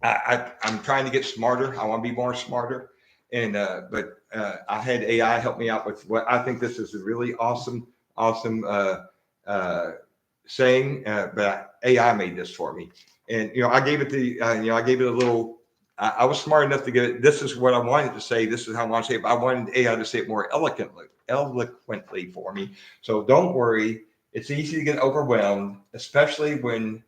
I'm trying to get smarter. I want to be more smarter. And but I had AI help me out with what I think this is a really awesome saying. But AI made this for me, and I gave it I gave it a little. I was smart enough to give it. This is what I wanted to say. This is how I want to say it. But I wanted AI to say it more eloquently for me. So don't worry. It's easy to get overwhelmed, especially when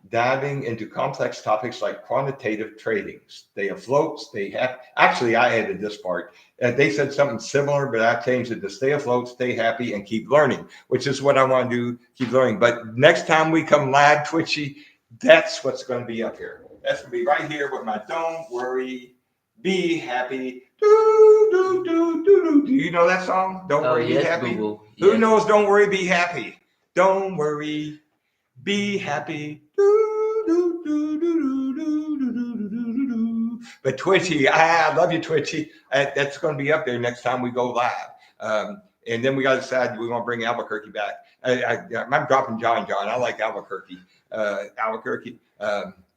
diving into complex topics like quantitative trading. Stay afloat, stay happy. Actually, I added this part. They said something similar, but I changed it to stay afloat, stay happy, and keep learning, which is what I want to do, keep learning. But next time we come live, Twitchy, that's what's going to be up here. That's going to be right here with my don't worry, be happy. Do you know that song? Don't worry, yes, be happy. Google. Who Yes. knows don't worry, be happy? Don't worry, be happy. But Twitchy, I love you, Twitchy. That's going to be up there next time we go live. And then we got to decide we want to bring Albuquerque back. I'm dropping John. I like Albuquerque.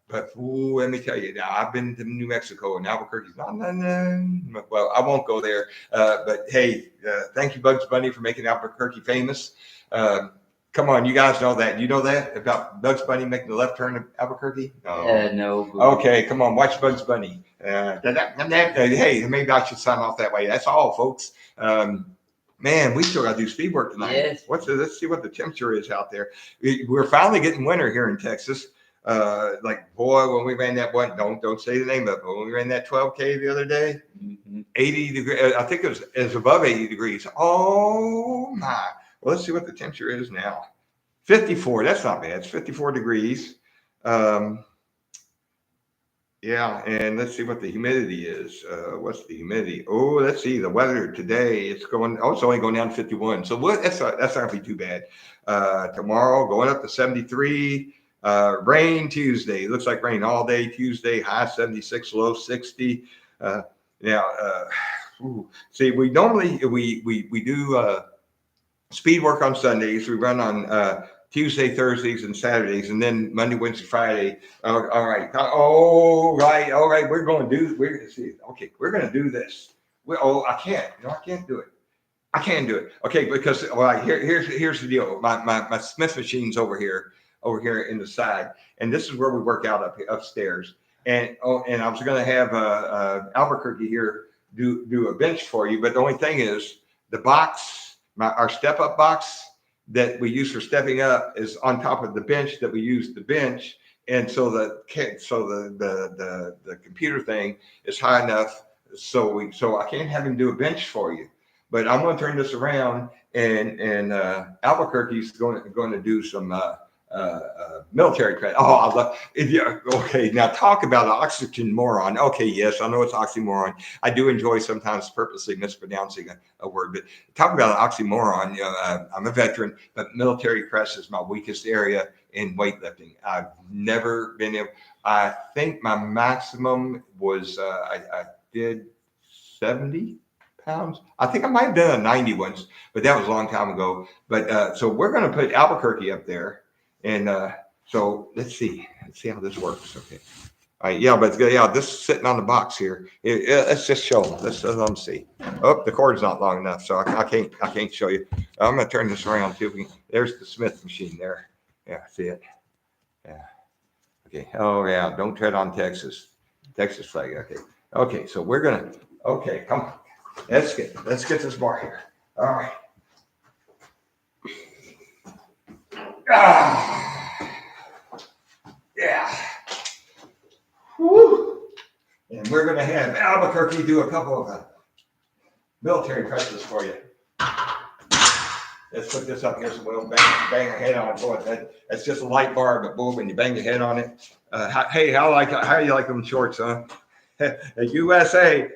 But let me tell you, now I've been to New Mexico and Albuquerque's not. Well, I won't go there. But hey, thank you, Bugs Bunny, for making Albuquerque famous. Come on, you guys know that. You know that about Bugs Bunny making the left turn to Albuquerque? No. No. Google. Okay, come on, watch Bugs Bunny. Hey, maybe I should sign off that way. That's all, folks. Man, we still got to do speed work tonight. Yes. Let's see what the temperature is out there. We're finally getting winter here in Texas. Boy, when we ran that one, don't say the name of it, but when we ran that 12K the other day, 80 degrees, I think it was above 80 degrees. Oh my. Well, let's see what the temperature is now. 54, that's not bad. It's 54 degrees. Yeah, and let's see what the humidity is. What's the humidity? Oh, let's see. The weather today, it's only going down to 51. So that's not going to be too bad. Tomorrow, going up to 73. Rain Tuesday. It looks like rain all day Tuesday. High 76, low 60. See, we normally we do speed work on Sundays. We run on Tuesday, Thursdays, and Saturdays, and then Monday, Wednesday, Friday. All right. We're going to do this. I can't. No, I can't do it. I can do it. Okay, because here's the deal. My Smith machine's over here in the side, and this is where we work out upstairs. And I was going to have Albuquerque here do a bench for you, but the only thing is the box, our step up box that we use for stepping up is on top of the bench that we use to bench, and so the computer thing is high enough, so I can't have him do a bench for you. But I'm going to turn this around, and Albuquerque's going to do some military credit. Oh, I love it. Yeah, okay, now talk about an oxymoron. Okay, yes, I know it's oxymoron. I do enjoy sometimes purposely mispronouncing a word, but talk about an oxymoron. I'm a veteran, but military crest is my weakest area in weightlifting. I've never been able. I think my maximum was I did 70 pounds. I think I might have done a 90 once, but that was a long time ago. But so we're going to put Albuquerque up there. And so let's see how this works. Okay. All right. Yeah, but this is sitting on the box here. Let's just show them. Let's let them see. Oh, the cord's not long enough, so I can't show you. I'm gonna turn this around too. There's the Smith machine there. Yeah, see it. Yeah. Okay. Oh yeah. Don't tread on Texas. Texas flag. Okay. Okay. So we're gonna. Okay. Come on. Let's get this bar here. All right. Ah. Yeah. Woo. And we're gonna have Albuquerque do a couple of military presses for you. Let's put this up here so we don't bang our head on it. That's just a light bar, but boy, when you bang your head on it. Hey, how do you like them shorts, huh? USA.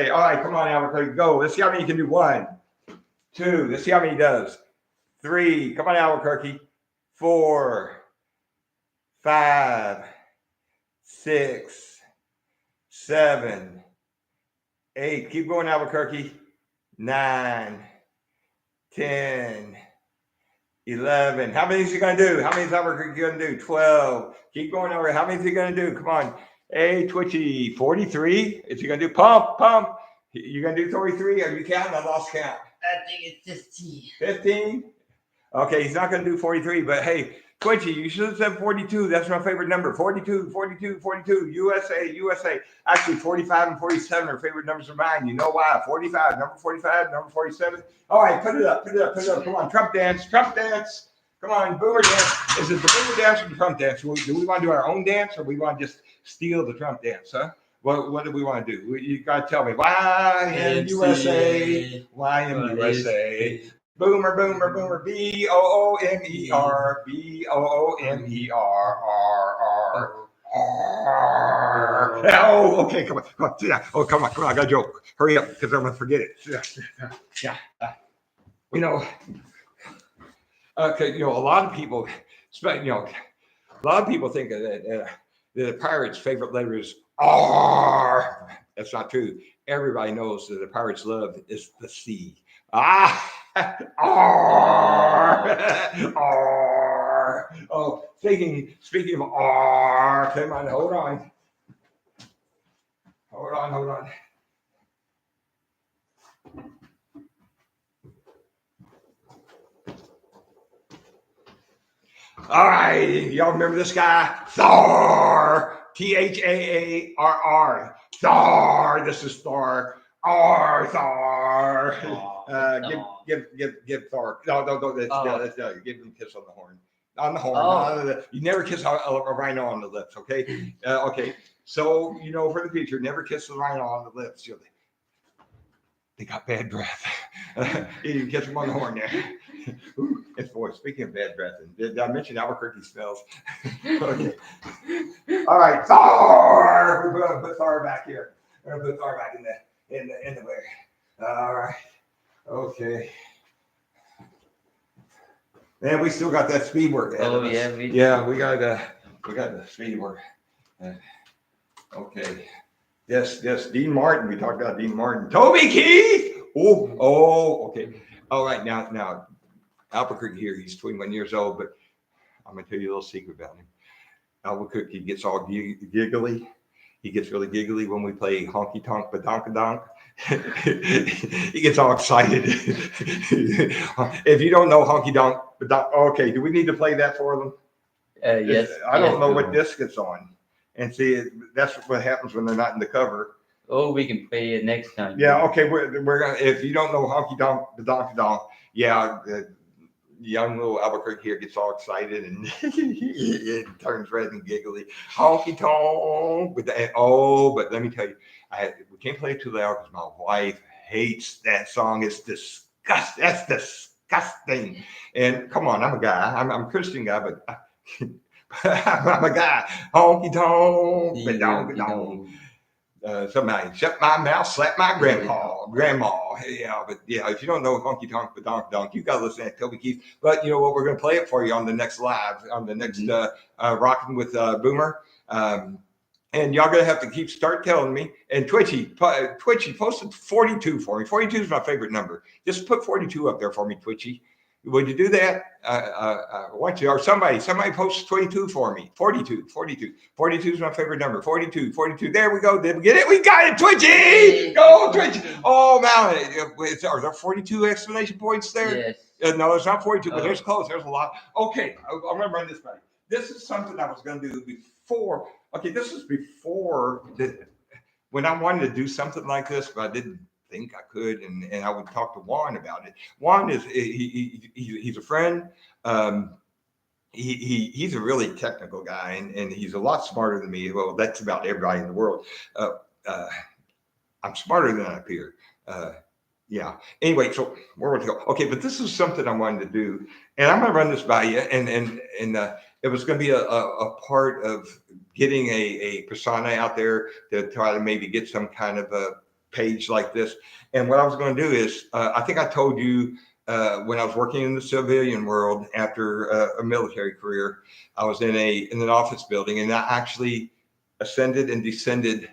All right, come on, Albuquerque, go. Let's see how many you can do. 1, 2. Let's see how many he does. 3. Come on, Albuquerque. 4, 5, 6, 7, 8. Keep going, Albuquerque. 9, 10, 11. How many is he going to do? How many is Albuquerque going to do? 12. Keep going over. How many is he going to do? Come on. Hey, Twitchy. 43. Is he going to do pump? You going to do 43? Are you counting? I lost count. I think it's 15. 15? Okay, he's not going to do 43, but hey, Twitchy, you should have said 42. That's my favorite number. 42. USA. Actually, 45 and 47 are favorite numbers of mine. You know why? 45, number 47. All right, put it up. Come on, Trump dance. Come on, boomer dance. Is it the boomer dance or the Trump dance? Do we want to do our own dance or we want to just steal the Trump dance, huh? What do we want to do? You got to tell me. YMUSA. Boomer. BOOMER. BOOMER. Oh, okay. Come on. Yeah. Oh, come on. I got a joke. Hurry up, because I'm gonna forget it. Yeah. Okay. A lot of people, think that the pirates' favorite letter is R. That's not true. Everybody knows that the pirates' love is the sea. R. Oh, speaking of R, come on, hold on. All right, y'all remember this guy? Thor. THAARR. Thor. This is Thor. Thor. Give Thor. No. That's give him a kiss on the horn. You never kiss a rhino on the lips, okay? Okay. So for the future, never kiss the rhino on the lips. They got bad breath. You didn't kiss them on the horn there. It's boy. Speaking of bad breath, did I mention Albuquerque smells? Okay. All right, Thor. We're gonna put Thor back here. We're gonna put Thor back in the way. All right. Okay. Man, we still got that speed work ahead of us. Yeah, we got the speed work. Okay. Yes. Dean Martin. We talked about Dean Martin. Toby Keith. Oh. Okay. All right. Now, Albuquerque here. He's 21 years old, but I'm gonna tell you a little secret about him. Albuquerque gets all giggly. He gets really giggly when we play honky tonk badonkadonk. He gets all excited. If you don't know honky tonk badonk, okay, do we need to play that for them? Yes. I don't know what disc it's on. And see, that's what happens when they're not in the cover. Oh, we can play it next time. Yeah, okay. We're gonna. If you don't know honky tonk badonkadonk, yeah. Young little Albuquerque here gets all excited and it turns red and giggly. Honky tonk. But let me tell you, we can't play it too loud because my wife hates that song. It's disgusting. That's disgusting. And come on, I'm a guy. I'm a Christian guy, but I'm a guy. Honky tonk. Badonk. Somebody shut my mouth, slap my grandma. Yeah, but if you don't know honky tonk badonk, you gotta listen to Toby Keith. But you know what? We're gonna play it for you on the next live, on the next Rocking with Boomer. And y'all gonna have to start telling me. And Twitchy posted 42 for me. 42 is my favorite number. Just put 42 up there for me, Twitchy. Would you do that? Want you or somebody posts 22 for me. 42 is my favorite number. 42. There we go. Did we get it? We got it, Twitchy. Go, Twitchy. Oh, man. Are there 42 exclamation points there? Yes. No, it's not 42, but there's close. There's a lot. Okay, I'm going to run this by you. This is something I was going to do before. Okay, this is before when I wanted to do something like this, but I didn't think I could, and I would talk to Juan about it. Juan is he's a friend. He's a really technical guy, and he's a lot smarter than me. Well, that's about everybody in the world. Uh, uh, I'm smarter than I appear. Yeah. Anyway, so where would we go? Okay, but this is something I wanted to do, and I'm going to run this by you, and it was going to be a part of getting a persona out there to try to maybe get some kind of a page like this. And what I was going to do is, I think I told you when I was working in the civilian world after a military career, I was in an office building, and I actually ascended and descended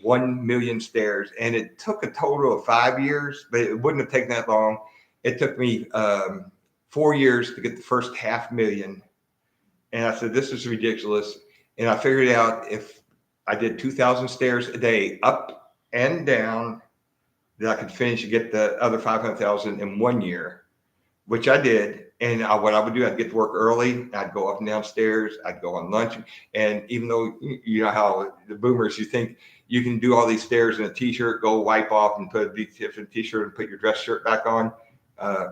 1 million stairs, and it took a total of 5 years, but it wouldn't have taken that long. It took me 4 years to get the first 500,000, and I said, this is ridiculous. And I figured out if I did 2,000 stairs a day up and down, that I could finish and get the other 500,000 in 1 year, which I did. And what I would do, I'd get to work early. I'd go up and down stairs. I'd go on lunch. And even though you know how the boomers, you think you can do all these stairs in a t-shirt, go wipe off and put a different t-shirt and put your dress shirt back on.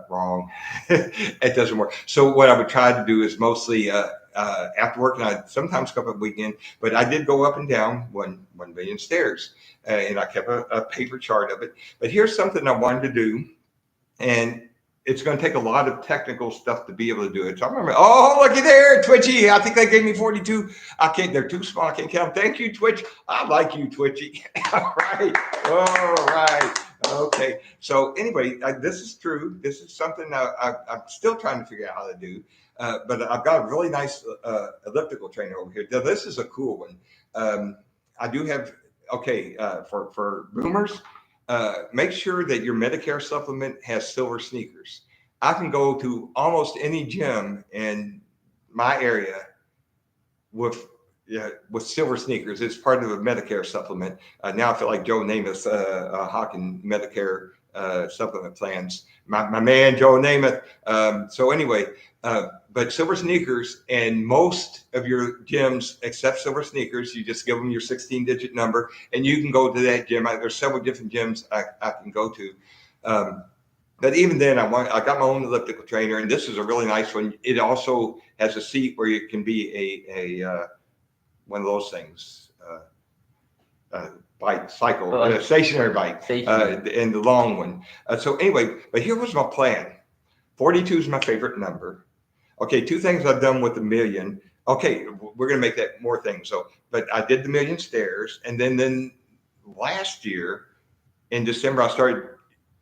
Wrong. It doesn't work. So what I would try to do is mostly after work, and I'd sometimes come up weekend, but I did go up and down 1 million stairs. And I kept a paper chart of it. But here's something I wanted to do. And it's going to take a lot of technical stuff to be able to do it. So I remember, oh, looky there, Twitchy. I think they gave me 42. I can't, they're too small. I can't count. Thank you, Twitch. I like you, Twitchy. All right. All right. Okay. So anyway, this is true. This is something I'm still trying to figure out how to do. But I've got a really nice elliptical trainer over here. Now, this is a cool one. I do have, okay, for boomers, make sure that your Medicare supplement has silver sneakers. I can go to almost any gym in my area with silver sneakers. It's part of a Medicare supplement. Now I feel like Joe Namath hawking Medicare supplement plans. My man Joe Namath. So anyway, but silver sneakers, and most of your gyms accept silver sneakers. You just give them your 16-digit number, and you can go to that gym. There's several different gyms I can go to. But even then, I got my own elliptical trainer, and this is a really nice one. It also has a seat where it can be a one of those things, bike, cycle, a stationary bike, and the long one. So anyway, but here was my plan. 42 is my favorite number. Okay, 2 things I've done with the million. Okay, we're going to make that more things. So, but I did the 1 million stairs, and then last year in December, I started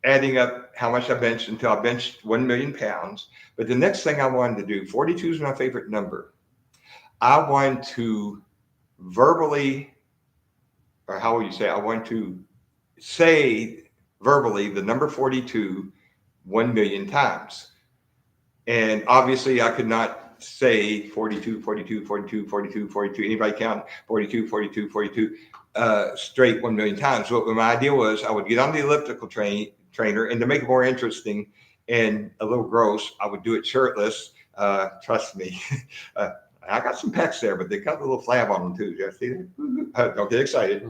adding up how much I benched until I benched 1 million pounds. But the next thing I wanted to do, 42 is my favorite number. I want to verbally, or how would you say, I want to say verbally the number 42 1 million times. And obviously I could not say 42, 42, 42, 42, 42. Anybody count 42, 42, 42 straight 1 million times? So my idea was I would get on the elliptical trainer, and to make it more interesting and a little gross, I would do it shirtless. Trust me. I got some pecs there, but they got a little flab on them too. You see that? Don't get excited.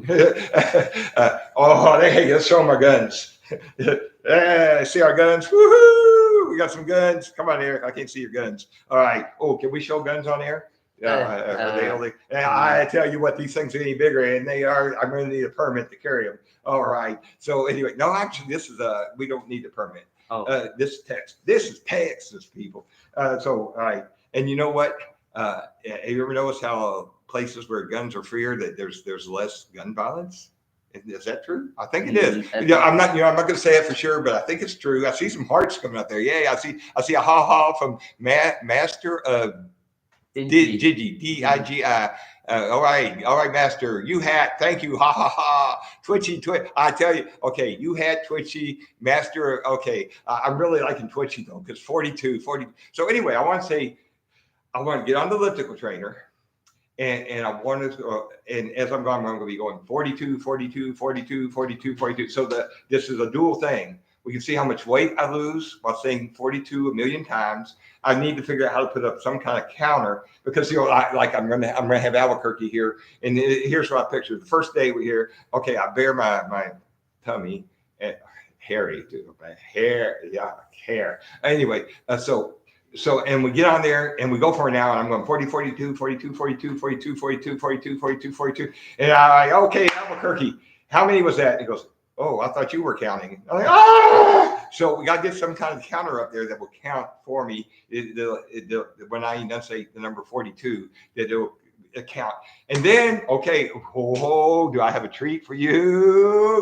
Oh, hey, let's show them our guns. See our guns? Woohoo! We got some guns. Come on here. I can't see your guns. All right. Oh, can we show guns on air? I tell you what, these things are any bigger, and they are. I'm going to need a permit to carry them. All right. So anyway, no, actually, this is we don't need a permit. Oh. This is Texas, people. So all right. And you know what? Have you ever noticed how places where guns are freer that there's less gun violence? Is that true? I think it is. Yeah, I'm not going to say it for sure, but I think it's true. I see some hearts coming out there. Yeah, I see a ha ha from Master Digi, D-I-G-I. All right, Master. You hat. Thank you. Ha ha ha. Twitchy. I tell you. Okay, you had Twitchy. Master. Okay, I'm really liking Twitchy though, because 42. So anyway, I want to get on the elliptical trainer. And I wanted to, and as I'm going to be going 42, 42, 42, 42, 42. So this is a dual thing. We can see how much weight I lose while saying 42 a million times. I need to figure out how to put up some kind of counter because I'm gonna have Albuquerque here, and here's what I pictured. The first day we're here, okay, I bare my tummy and hairy, dude, my hair, hair. Anyway, so, and we get on there and we go for an hour and I'm going 40, 42, 42, 42, 42, 42, 42, 42, 42. And I'm like, okay, Albuquerque, how many was that? And he goes, oh, I thought you were counting. I'm like, ah! So we got to get some kind of counter up there that will count for me. When I enunciate the number 42, that it'll count. And then, okay, do I have a treat for you?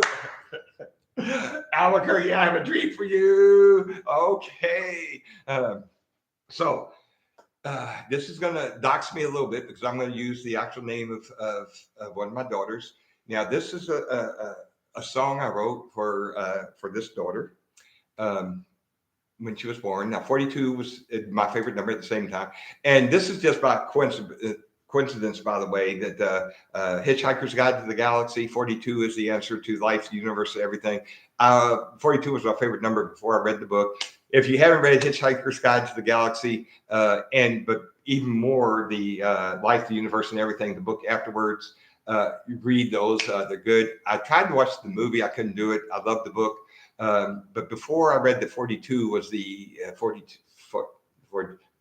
Albuquerque, I have a treat for you. Okay. So this is going to dox me a little bit because I'm going to use the actual name of one of my daughters. Now, this is a song I wrote for this daughter when she was born. Now, 42 was my favorite number at the same time. And this is just by coincidence, by the way, that Hitchhiker's Guide to the Galaxy, 42 is the answer to life, the universe, everything. 42 was my favorite number before I read the book. If you haven't read Hitchhiker's Guide to the Galaxy, but even more the life, the universe, and everything, the book afterwards, you read those. They're good. I tried to watch the movie. I couldn't do it. I love the book. But before I read the 42 was the 42.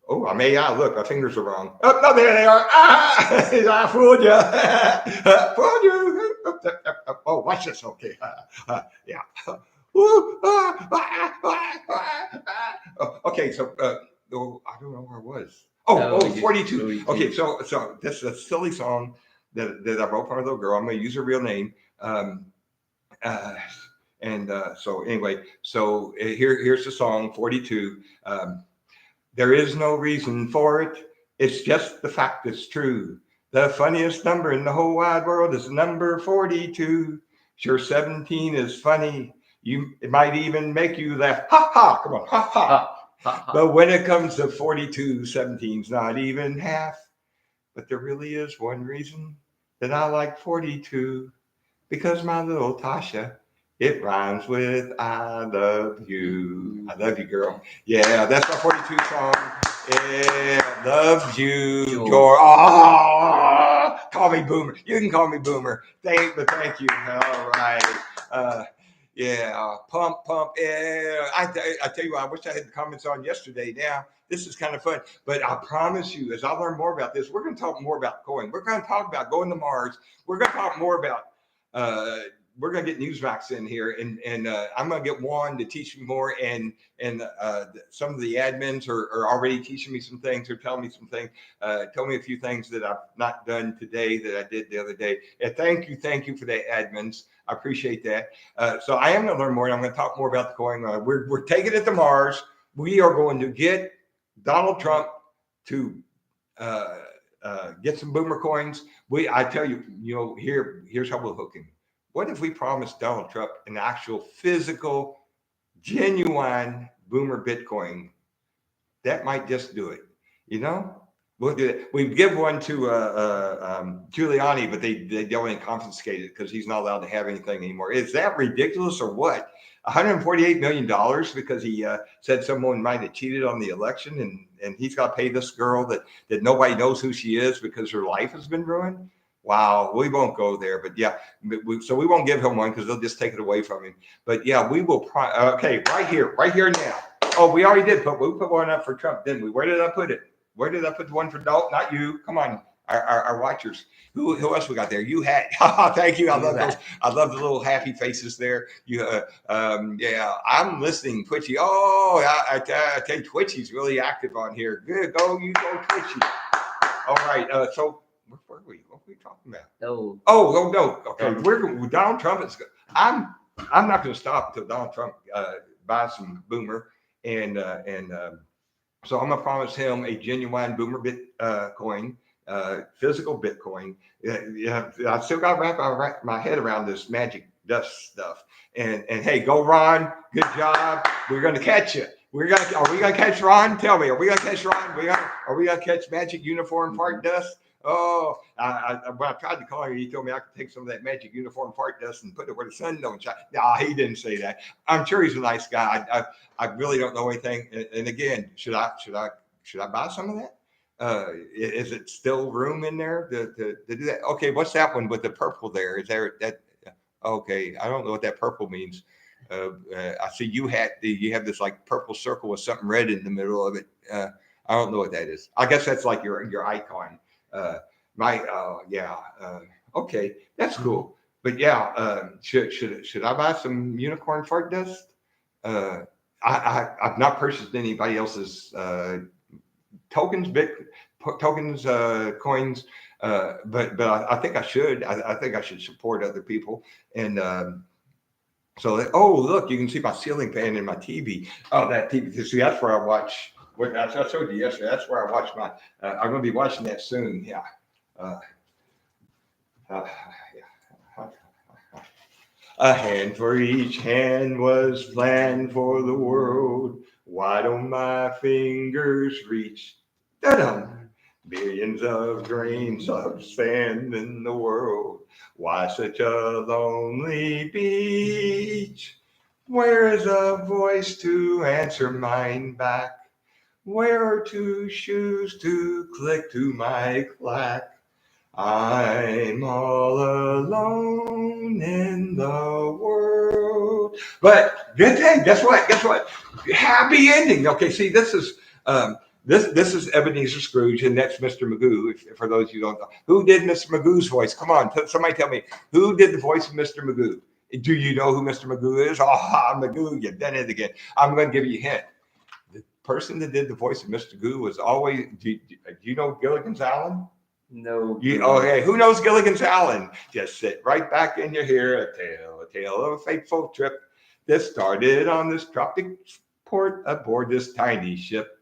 Oh, look, my fingers are wrong. Oh, no, there they are. I fooled you. Fooled you. Oh, watch this. Okay. Yeah. Okay, so I don't know where I was. 42. Okay, so this is a silly song that I wrote for a little girl. I'm going to use her real name. So anyway, so here's the song 42. There is no reason for it. It's just the fact that's true. The funniest number in the whole wide world is number 42. Sure, 17 is funny. It might even make you laugh. Ha ha! Come on, ha ha! But when it comes to 42, 17's not even half. But there really is one reason that I like 42. Because my little Tasha, it rhymes with I love you. I love you, girl. Yeah, that's my 42 song. Yeah, love you, George. Oh, call me Boomer. You can call me Boomer. Thank you. All right. Yeah, pump. Yeah, I tell you what, I wish I had the comments on yesterday. Now, this is kind of fun, but I promise you, as I learn more about this, we're going to talk more about going. We're going to talk about going to Mars. We're going to talk more about. We're going to get Newsmax in here, and I'm going to get Juan to teach me more. And some of the admins are already teaching me some things. They're telling me some things. Tell me a few things that I've not done today that I did the other day. And thank you for the admins. I appreciate that. So I am going to learn more, and I'm going to talk more about the going. We're taking it to Mars. We are going to get Donald Trump to get some Boomer coins. I tell you, here's how we'll hook him. What if we promised Donald Trump an actual physical, genuine Boomer Bitcoin? That might just do it. We'll do it. We give one to Giuliani, but they only confiscate it because he's not allowed to have anything anymore. Is that ridiculous or what? $148 million because he said someone might have cheated on the election, and he's got to pay this girl that nobody knows who she is because her life has been ruined. Wow, we won't go there, but yeah, so we won't give him one because they'll just take it away from him. But yeah, we will. Okay, right here now. Oh, we already did we put one up for Trump, didn't we? Where did I put it? Where did I put the one for Dalton? Not you. Come on, our watchers. Who else we got there? You had. Thank you. I love those. I love the little happy faces there. Yeah, I'm listening. Twitchy. Oh, I tell you, Twitchy's really active on here. Good, go Twitchy. All right. So. Where were we? What were we talking about? No. Oh no. Okay, Donald Trump is. I'm not going to stop until Donald Trump buys some Boomer, and so I'm going to promise him a genuine Boomer Bitcoin, physical Bitcoin. Yeah, I still got to wrap my head around this magic dust stuff. And hey, go Ron, good job. We're going to catch you. Are we going to catch Ron? Tell me, are we going to catch Ron? Are we going to catch magic uniform fart dust? Oh, when I tried to call him, he told me I could take some of that magic uniform fart dust and put it where the sun don't shine. No, he didn't say that. I'm sure he's a nice guy. I really don't know anything. And again, should I buy some of that? Is it still room in there to do that? Okay, what's that one with the purple there? Is there that? Okay, I don't know what that purple means. I see you have this like purple circle with something red in the middle of it. I don't know what that is. I guess that's like your icon. Okay, that's cool. But yeah, should I buy some unicorn fart dust? I've not purchased anybody else's tokens, coins. But I think I should. I think I should support other people. And oh, look, you can see my ceiling fan in my TV. Oh, that TV. See, that's where I watch. I told you yesterday. That's where I watch my. I'm going to be watching that soon. Yeah. A hand for each hand was planned for the world. Why don't my fingers reach? Da-dum. Billions of grains of sand in the world. Why such a lonely beach? Where is a voice to answer mine back? Where are two shoes to click to my clack? I'm all alone in the world. But good thing. Guess what? Happy ending. Okay, see, this is this is Ebenezer Scrooge, and that's Mr. Magoo. For those you don't know, who did Mr. Magoo's voice? Come on, somebody tell me who did the voice of Mr. Magoo. Do you know who Mr. Magoo is? Oh, Magoo, you've done it again. I'm going to give you a hint. The person that did the voice of Mr. Magoo was always. Do you know Gilligan's Island? No. Okay, who knows Gilligan's Island? Just sit right back and you hear a tale of a fateful trip that started on this tropic port aboard this tiny ship.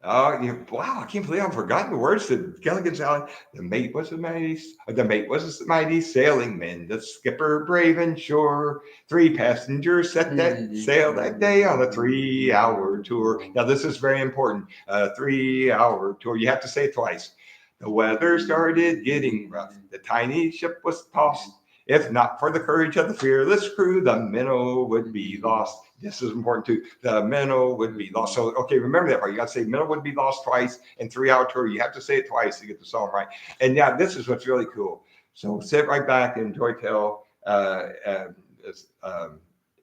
Wow, I can't believe I've forgotten the words to Gilligan's Island. The mate was a mighty sailing man, the skipper brave and sure. 3 passengers set that sail that day on a 3-hour tour. Now this is very important. A 3-hour tour. You have to say it twice. The weather started getting rough. The tiny ship was tossed. If not for the courage of the fearless crew, the minnow would be lost. This is important too. The minnow would be lost. So, okay, remember that part. You got to say minnow would be lost twice in 3-hour tour. You have to say it twice to get the song right. And now this is what's really cool. So sit right back and enjoy tell. And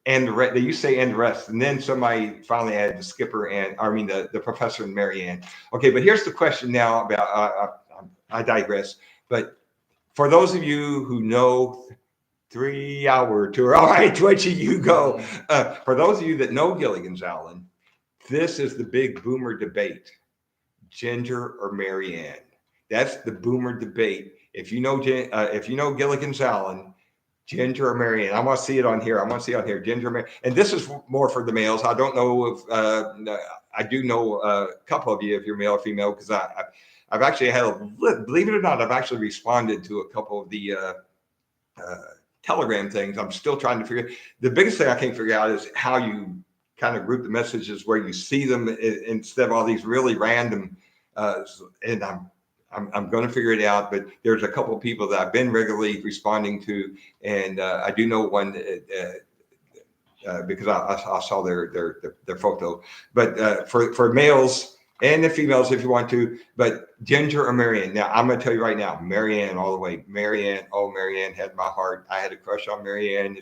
they used to say and the rest. And then somebody finally added the skipper the professor and Mary Ann. Okay, but here's the question now about, I digress. But for those of you who know 3-hour tour, all right, Twitchy, you go. For those of you that know Gilligan's Island, this is the big boomer debate: Ginger or Mary Ann. That's the boomer debate. If you know Gilligan's Island, Ginger or Mary Ann. I want to see it on here. Ginger or Mary. And this is more for the males. I don't know if I do know a couple of you if you're male or female, because I've actually believe it or not, I've actually responded to a couple of the Telegram things. I'm still trying to figure. The biggest thing I can't figure out is how you kind of group the messages where you see them instead of all these really random. And I'm going to figure it out. But there's a couple of people that I've been regularly responding to, and I do know one because I saw their photo. But for males and the females, if you want to, but Ginger or Mary Ann. Now, I'm going to tell you right now, Mary Ann all the way. Mary Ann had my heart. I had a crush on Mary Ann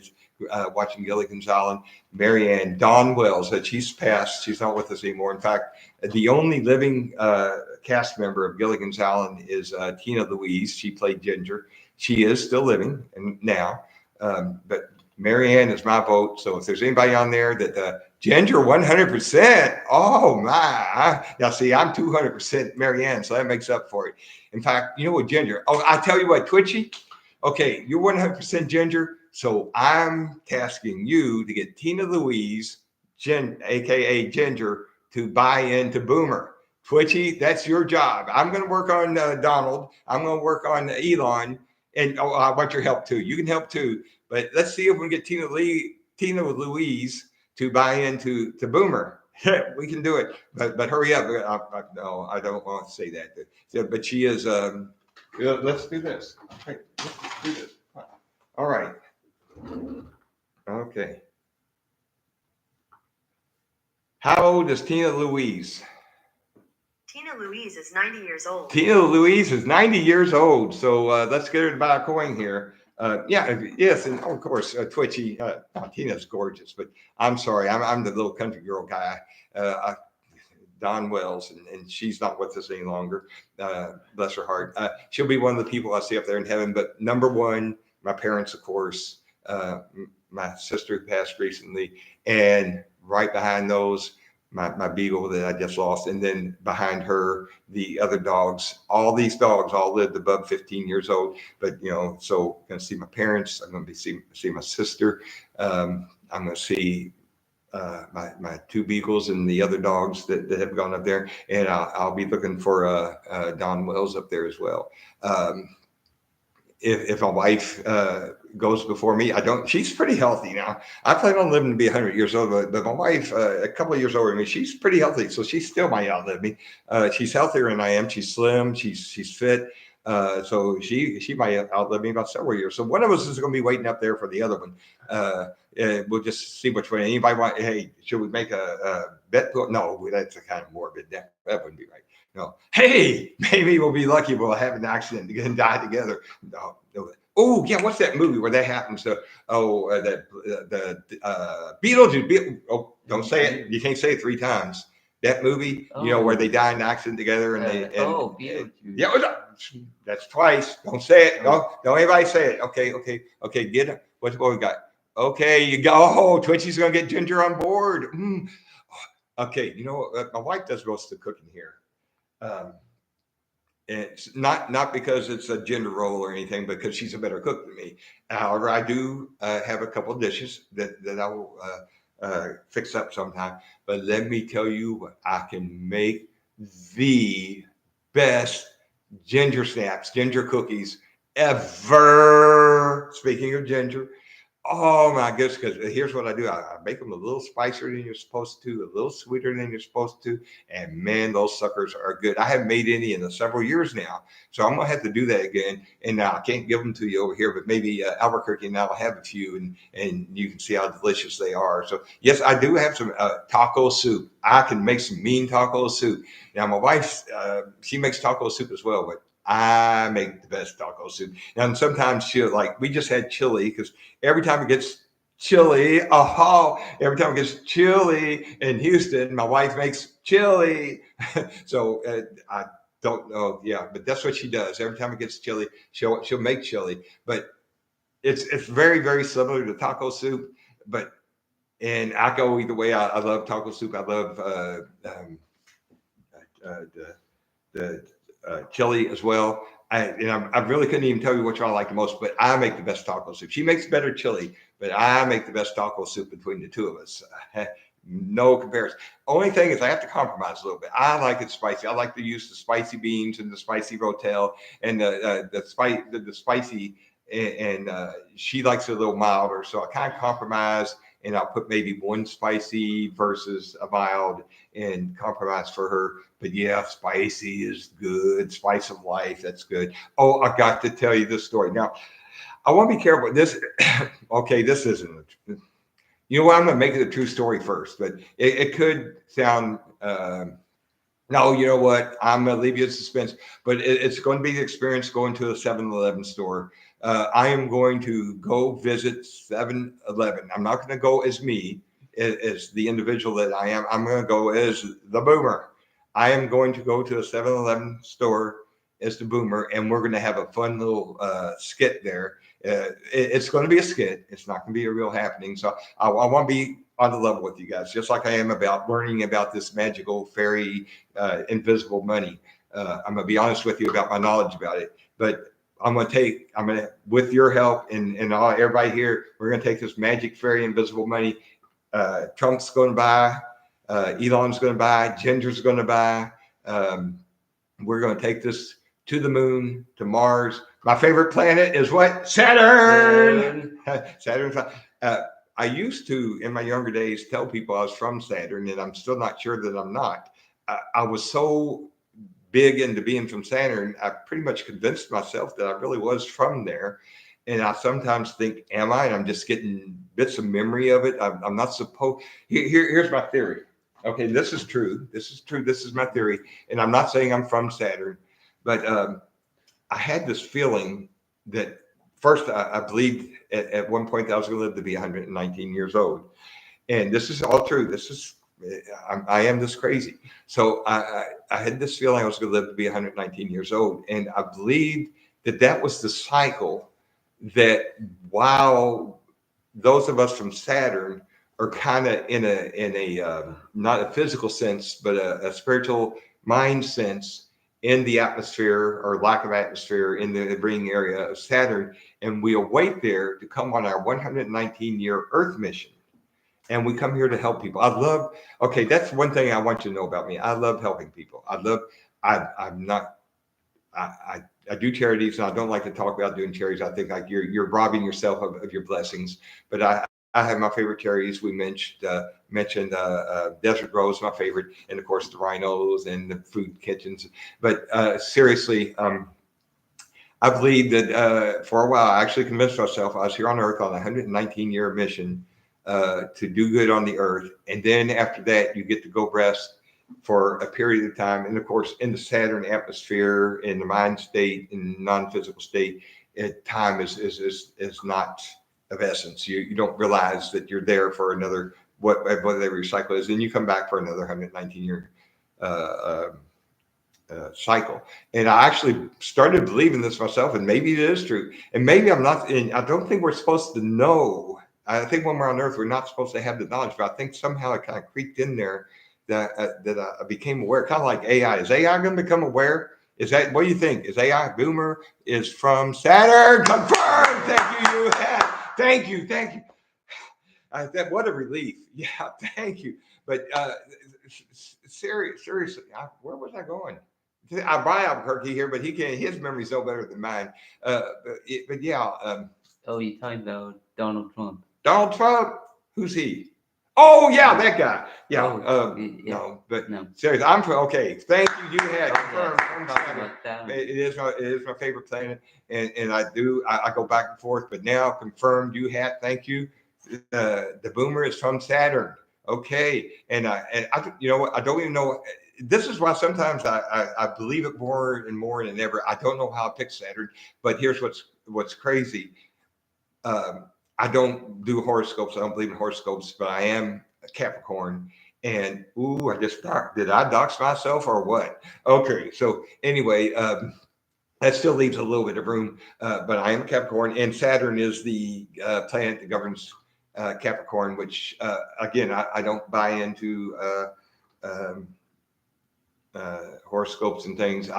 watching Gilligan's Island. Mary Ann, Dawn Wells, she's passed. She's not with us anymore. In fact, the only living cast member of Gilligan's Island is Tina Louise. She played Ginger. She is still living now, but Mary Ann is my vote. So if there's anybody on there that Ginger 100%, oh my! Now see, I'm 200% Mary Ann, so that makes up for it. In fact, you know what, Ginger? Oh, I tell you what, Twitchy. Okay, you're 100% Ginger, so I'm tasking you to get Tina Louise, aka Ginger, to buy into Boomer. Twitchy, that's your job. I'm going to work on Donald. I'm going to work on Elon, and I want your help too. You can help too. But let's see if we can get Tina Louise to buy into Boomer. We can do it, but hurry up. No, I don't want to say that. But she is. Let's do this. Okay, let's do this. All right. Okay. How old is Tina Louise? Tina Louise is 90 years old. Tina Louise is 90 years old. So let's get her to buy a coin here. Yes, and of course, Twitchy. Tina's gorgeous, but I'm sorry, I'm the little country girl guy. Don Wells, and she's not with us any longer. Bless her heart. She'll be one of the people I see up there in heaven. But number one, my parents, of course, my sister who passed recently, and right behind those, my beagle that I just lost, and then behind her, the other dogs. All these dogs all lived above 15 years old. But so I'm going to see my parents. I'm going to see my sister. I'm going to see my two beagles and the other dogs that have gone up there, and I'll be looking for Don Wells up there as well. If my wife goes before me, she's pretty healthy now. I plan on living to be 100 years old, but my wife, a couple of years older than me, she's pretty healthy, so she still might outlive me. She's healthier than I am. She's slim. She's fit. So she might outlive me about several years. So one of us is going to be waiting up there for the other one. We'll just see which way. Anybody want? Hey, should we make a bet? No, that's a kind of morbid. That wouldn't be right. No. Hey, maybe we'll be lucky. We'll have an accident and die together. No. Oh, yeah. What's that movie where that happens? The Beatles. Oh, don't say it. You can't say it 3 times. That movie, where they die in an accident together, and Beatles. Yeah, that's twice. Don't say it. Don't anybody say it. Okay. Get it. What we got? Okay, you go. Oh, Twitchy's gonna get Ginger on board. Okay, my wife does most of the cooking here. It's not because it's a gender role or anything, because she's a better cook than me. However, I do have a couple of dishes that I will fix up sometime. But let me tell you, I can make the best ginger snaps, ginger cookies ever. Speaking of ginger. Oh my goodness, because here's what I do. I make them a little spicier than you're supposed to, a little sweeter than you're supposed to. And man, those suckers are good. I haven't made any in several years now. So I'm going to have to do that again. And now I can't give them to you over here, but maybe Albuquerque and I'll have a few, and you can see how delicious they are. So yes, I do have some taco soup. I can make some mean taco soup. Now my wife, she makes taco soup as well, but I make the best taco soup. And sometimes we just had chili, because every time it gets chilly in Houston, my wife makes chili. So I don't know. Yeah, but that's what she does. Every time it gets chilly, she'll make chili. But it's very, very similar to taco soup. And I go either way. I love taco soup. I love the chili as well. I really couldn't even tell you which one I like the most, but I make the best taco soup. She makes better chili, but I make the best taco soup between the two of us. No comparison. Only thing is I have to compromise a little bit. I like it spicy. I like to use the spicy beans and the spicy rotel and the spicy, and she likes it a little milder. So I kind of compromise, and I'll put maybe one spicy versus a mild and compromise for her. But yeah, spicy is good. Spice of life, that's good. Oh, I got to tell you this story. Now, I want to be careful. This, okay, this isn't. You know what? I'm going to make it a true story first, but it could sound. No, you know what? I'm going to leave you in suspense, but it's going to be the experience going to a 7-Eleven store. I am going to go visit 7-Eleven. I'm not going to go as me, as the individual that I am. I'm going to go as the boomer. I am going to go to a 7-Eleven store as the boomer, and we're going to have a fun little skit there. It's going to be a skit. It's not going to be a real happening. So I want to be on the level with you guys, just like I am about learning about this magical fairy invisible money. I'm going to be honest with you about my knowledge about it, but I'm going to, with your help and everybody here, we're going to take this magic fairy invisible money. Trump's going to buy, Elon's going to buy, Ginger's going to buy. We're going to take this to the moon, to Mars. My favorite planet is what? Saturn. Saturn. I I used to, in my younger days, tell people I was from Saturn, and I'm still not sure that I'm not. I was so big into being from Saturn, I pretty much convinced myself that I really was from there. And I sometimes think, am I? And I'm just getting bits of memory of it. I'm not supposed. Here's my theory. Okay, this is true. This is true. This is my theory. And I'm not saying I'm from Saturn, but I had this feeling that first I believed at one point that I was going to live to be 119 years old. And this is all true. This is, I am this crazy. So I had this feeling I was going to live to be 119 years old. And I believed that that was the cycle that while those of us from Saturn are kind of in a not a physical sense, but a spiritual mind sense in the atmosphere or lack of atmosphere in the ring area of Saturn. And we await there to come on our 119-year Earth mission. And we come here to help people. Okay, that's one thing I want you to know about me. I love helping people. I'm not, I do charities, and I don't like to talk about doing charities. I think like you're robbing yourself of your blessings. But I have my favorite charities. We mentioned Desert Rose, my favorite, and of course the rhinos and the food kitchens. But seriously, I believe that for a while I actually convinced myself I was here on Earth on a 119-year mission to do good on the Earth, and then after that you get to go rest for a period of time. And of course, in the Saturn atmosphere, in the mind state, in non-physical state, time is not of essence. You don't realize that you're there for another whatever your cycle is, and you come back for another 119-year cycle. And I actually started believing this myself, and maybe it is true, and maybe I'm not. And I don't think we're supposed to know. I think when we're on Earth, we're not supposed to have the knowledge, but I think somehow it kind of creeped in there that I became aware, kind of like AI. Is AI going to become aware? Is that, what do you think? Is AI Boomer is from Saturn? Confirmed. Thank you. Thank you. What a relief. Yeah, thank you. But seriously, where was I going? I buy Albuquerque here, but his memory's no better than mine. But yeah. Oh, you're talking about Donald Trump. Donald Trump? Who's he? Oh yeah, that guy. Yeah. No, but no. Seriously, I'm from. Okay, thank you. You had confirmed. It is my favorite planet, and I go back and forth. But now confirmed. You had. Thank you. The Boomer is from Saturn. Okay, and I you know what? I don't even know. This is why sometimes I believe it more and more than ever. I don't know how I picked Saturn, but here's what's crazy. I don't do horoscopes. I don't believe in horoscopes, but I am a Capricorn. And I just did I dox myself or what? Okay, so anyway, that still leaves a little bit of room. But I am a Capricorn, and Saturn is the planet that governs Capricorn, which again I don't buy into horoscopes and things.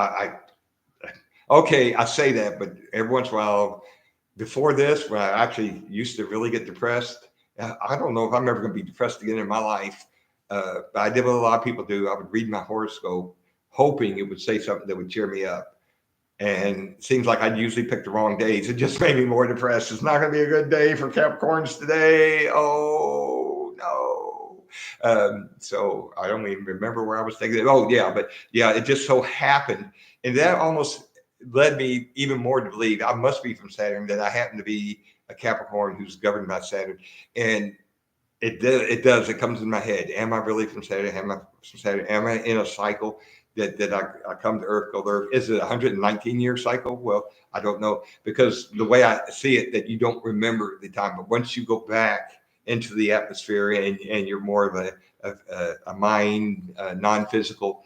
Okay, I say that, but every once in a while. Before this, when I actually used to really get depressed, I don't know if I'm ever going to be depressed again in my life. But I did what a lot of people do. I would read my horoscope, hoping it would say something that would cheer me up. And it seems like I'd usually pick the wrong days. It just made me more depressed. It's not going to be a good day for Capricorns today. Oh, no. So I don't even remember where I was thinking. Oh, yeah. But yeah, it just so happened. And that almost led me even more to believe I must be from Saturn, that I happen to be a Capricorn who's governed by Saturn. And it comes in my head. Am I really from Saturn? Am I from Saturn? Am I in a cycle that I come to Earth, go to Earth? Is it a 119-year cycle? Well, I don't know, because the way I see it, that you don't remember the time. But once you go back into the atmosphere and you're more of a mind, non-physical,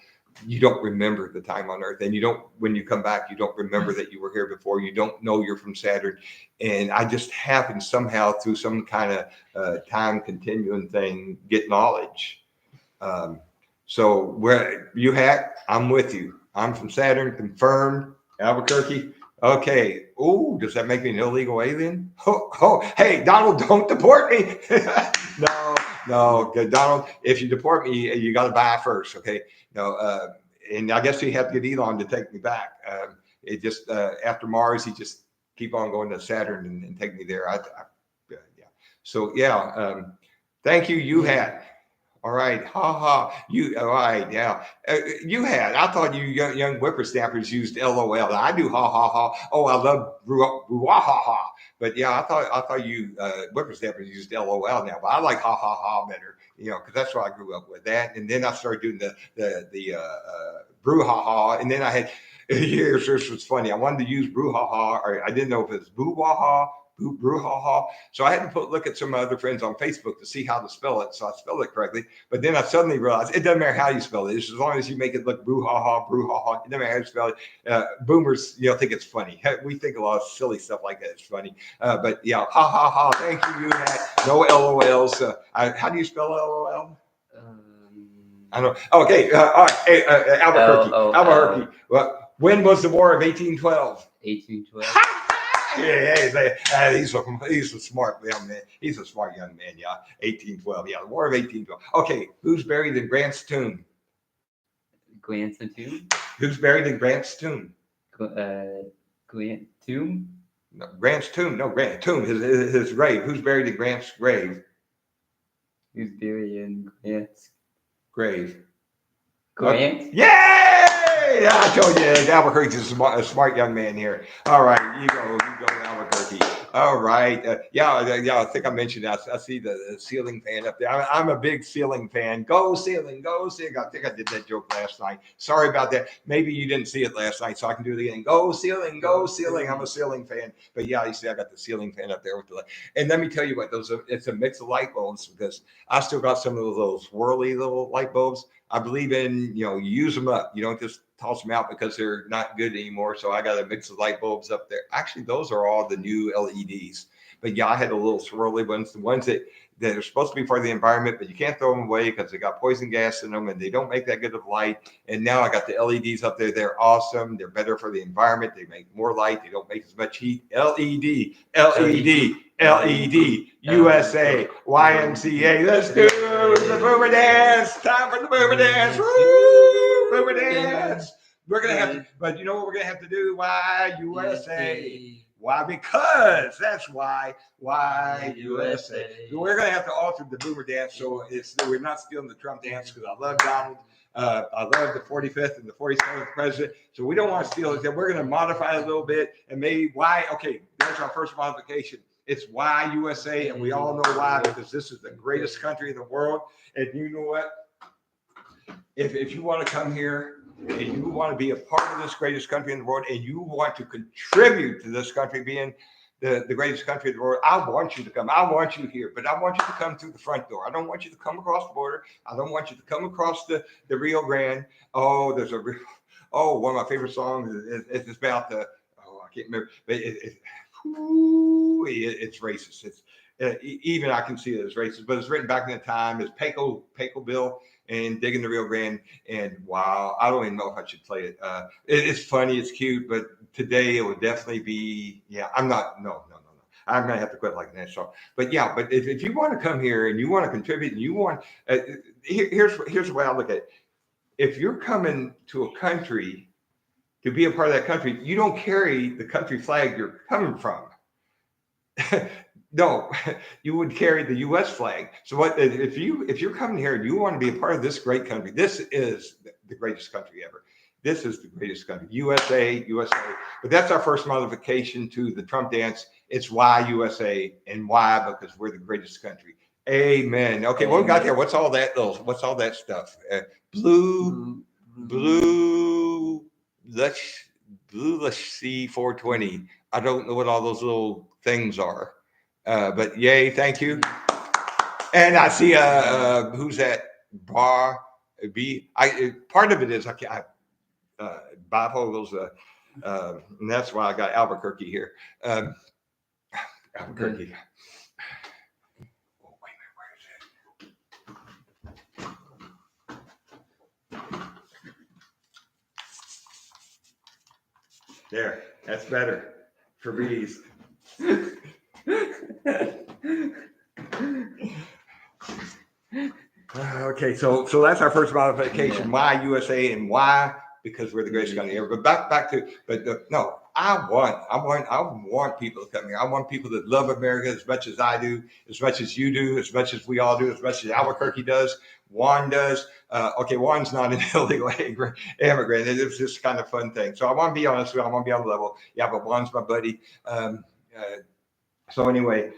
you don't remember the time on Earth, and when you come back, you don't remember that you were here before. You don't know you're from Saturn. And I just happen somehow through some kind of time continuum thing, get knowledge. So where you hack, I'm with you. I'm from Saturn, confirmed, Albuquerque. Okay. Oh, does that make me an illegal alien? Hey, Donald, don't deport me. No, Donald, if you deport me, you got to buy first. Okay. No, and I guess he had to get Elon to take me back. It just, after Mars, he just keep on going to Saturn and take me there. Yeah. So yeah, thank you, you had. All right, ha ha. You all right? Yeah, you had. I thought you young whippersnappers used LOL. I do ha ha ha. Oh, I love ha ha. But yeah, I thought you whippersnappers used LOL now. But I like ha ha ha better. You know, because that's what I grew up with. That, and then I started doing the brouhaha, and then I had. Here's this was funny. I wanted to use brouhaha, or I didn't know if it's boo-waha, brouhaha. So I had to look at some of my other friends on Facebook to see how to spell it. So I spelled it correctly. But then I suddenly realized it doesn't matter how you spell it. It's as long as you make it look brouhaha, brouhaha. It doesn't matter how you spell it. Boomers, think it's funny. We think a lot of silly stuff like that is funny. But yeah, ha ha ha. Thank you. You had no LOLs. How do you spell LOL? I don't know. Okay. All right. Hey, Albuquerque. Albuquerque. Well, when was the War of 1812? 1812. Yeah, he's a smart young man. He's a smart young man. Yeah, 1812. Yeah, the War of 1812. Okay, who's buried in Grant's tomb? Grant's tomb. Who's buried in Grant's tomb? Grant tomb. No, Grant's tomb. No, Grant tomb. His grave. Who's buried in Grant's grave? Who's buried in Grant's grave? Grant. Yay! I told you, Albuquerque's a smart young man here. All right, you go, Albuquerque. All right, I think I mentioned that. I see the ceiling fan up there. I'm a big ceiling fan. Go ceiling, go ceiling. I think I did that joke last night. Sorry about that. Maybe you didn't see it last night, so I can do it again. Go ceiling, go ceiling. I'm a ceiling fan. But yeah, you see, I got the ceiling fan up there with the light. And let me tell you what, it's a mix of light bulbs because I still got some of those swirly little light bulbs. I believe in, use them up. You don't just toss them out because they're not good anymore. So I got a mix of light bulbs up there. Actually, those are all the new LEDs. But yeah, I had the little swirly ones, the ones that are supposed to be part of the environment, but you can't throw them away because they got poison gas in them and they don't make that good of light. And now I got the LEDs up there. They're awesome. They're better for the environment. They make more light. They don't make as much heat. LED, USA, YMCA. Let's do the boomer dance. Time for the boomer dance. Woo! Boomer dance. We're going to have to, but you know what we're going to have to do? Why USA? Why? Because that's why USA. So we're going to have to alter the boomer dance so we're not stealing the Trump dance because I love Donald. I love the 45th and the 47th president. So we don't want to steal it. We're going to modify it a little bit and maybe why. Okay, there's our first modification. It's why USA, and we all know why because this is the greatest country in the world. And you know what? If you want to come here and you want to be a part of this greatest country in the world and you want to contribute to this country being the greatest country in the world, I want you to come. I want you here, but I want you to come through the front door. I don't want you to come across the border. I don't want you to come across the Rio Grande. Oh, one of my favorite songs is about I can't remember, but it's racist. It's even I can see it as racist, but it's written back in the time as Pecos Bill and digging the Rio Grande. And wow, I don't even know if I should play it. It's funny, it's cute, but today it would definitely be. Yeah, I'm not. No. I'm gonna have to quit like that. So, but yeah, but if you want to come here and you want to contribute and you want, here's the way I look at it. If you're coming to a country to be a part of that country, you don't carry the country flag you're coming from. No, you would carry the U.S. flag. So what if you're coming here and you want to be a part of this great country? This is the greatest country ever. This is the greatest country, USA. But that's our first modification to the Trump dance. It's why USA and why because we're the greatest country. Amen. Okay, what we got there? What's all that? What's all that stuff? Blue. Let's see 420. I don't know what all those little things are. But yay, thank you. And I see who's that? Bar B. Part of it is bifocals, and that's why I got Albuquerque here. Albuquerque. Oh, wait a minute, where is it? There, that's better for bees. Okay, so that's our first modification. Why USA and why? Because we're the greatest country ever. But back to, no, I want people to come here. I want people that love America as much as I do, as much as you do, as much as we all do, as much as Albuquerque does, Juan does. Okay, Juan's not an illegal immigrant. It's just kind of fun thing. So I want to be honest with you. I want to be on the level. Yeah, but Juan's my buddy. So anyway,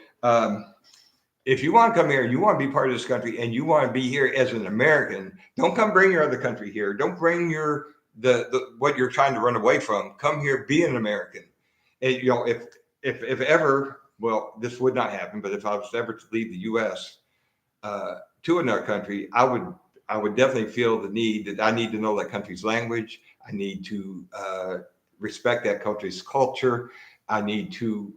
if you want to come here, you want to be part of this country, and you want to be here as an American, don't come bring your other country here. Don't bring your the what you're trying to run away from. Come here, be an American. And, you know, if ever, well, this would not happen, but if I was ever to leave the U.S. To another country, I would definitely feel the need that I need to know that country's language. I need to respect that country's culture. I need to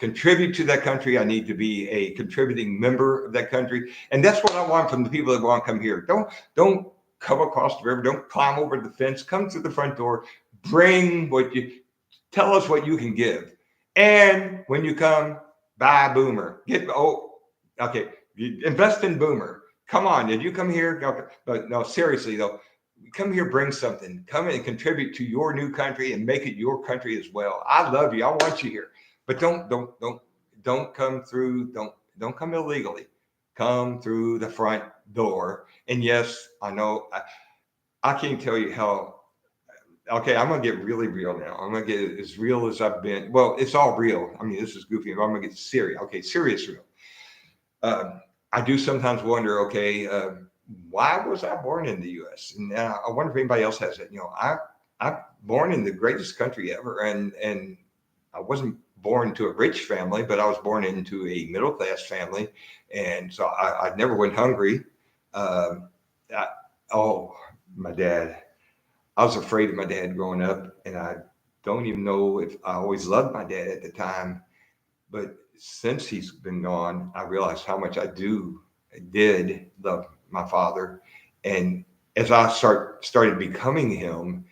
contribute to that country. I need to be a contributing member of that country. And that's what I want from the people that want to come here. Don't come across the river. Don't climb over the fence. Come through the front door. Tell us what you can give. And when you come, buy Boomer. Okay. Invest in Boomer. Come on. Did you come here? Okay. No, seriously though. Come here, bring something. Come and contribute to your new country and make it your country as well. I love you. I want you here, but don't come through. Don't come illegally. Come through the front door. And yes, I know. I can't tell you how. Okay, I'm gonna get really real now. I'm gonna get as real as I've been. Well, it's all real. I mean, this is goofy, but I'm gonna get serious. Okay, serious real. I do sometimes wonder. Okay. Why was I born in the U.S.? And I wonder if anybody else has it. You know, I'm born in the greatest country ever, and I wasn't born to a rich family, but I was born into a middle class family, and so I never went hungry. My dad. I was afraid of my dad growing up, and I don't even know if I always loved my dad at the time, but since he's been gone, I realized how much I did love my father. And as I started becoming him,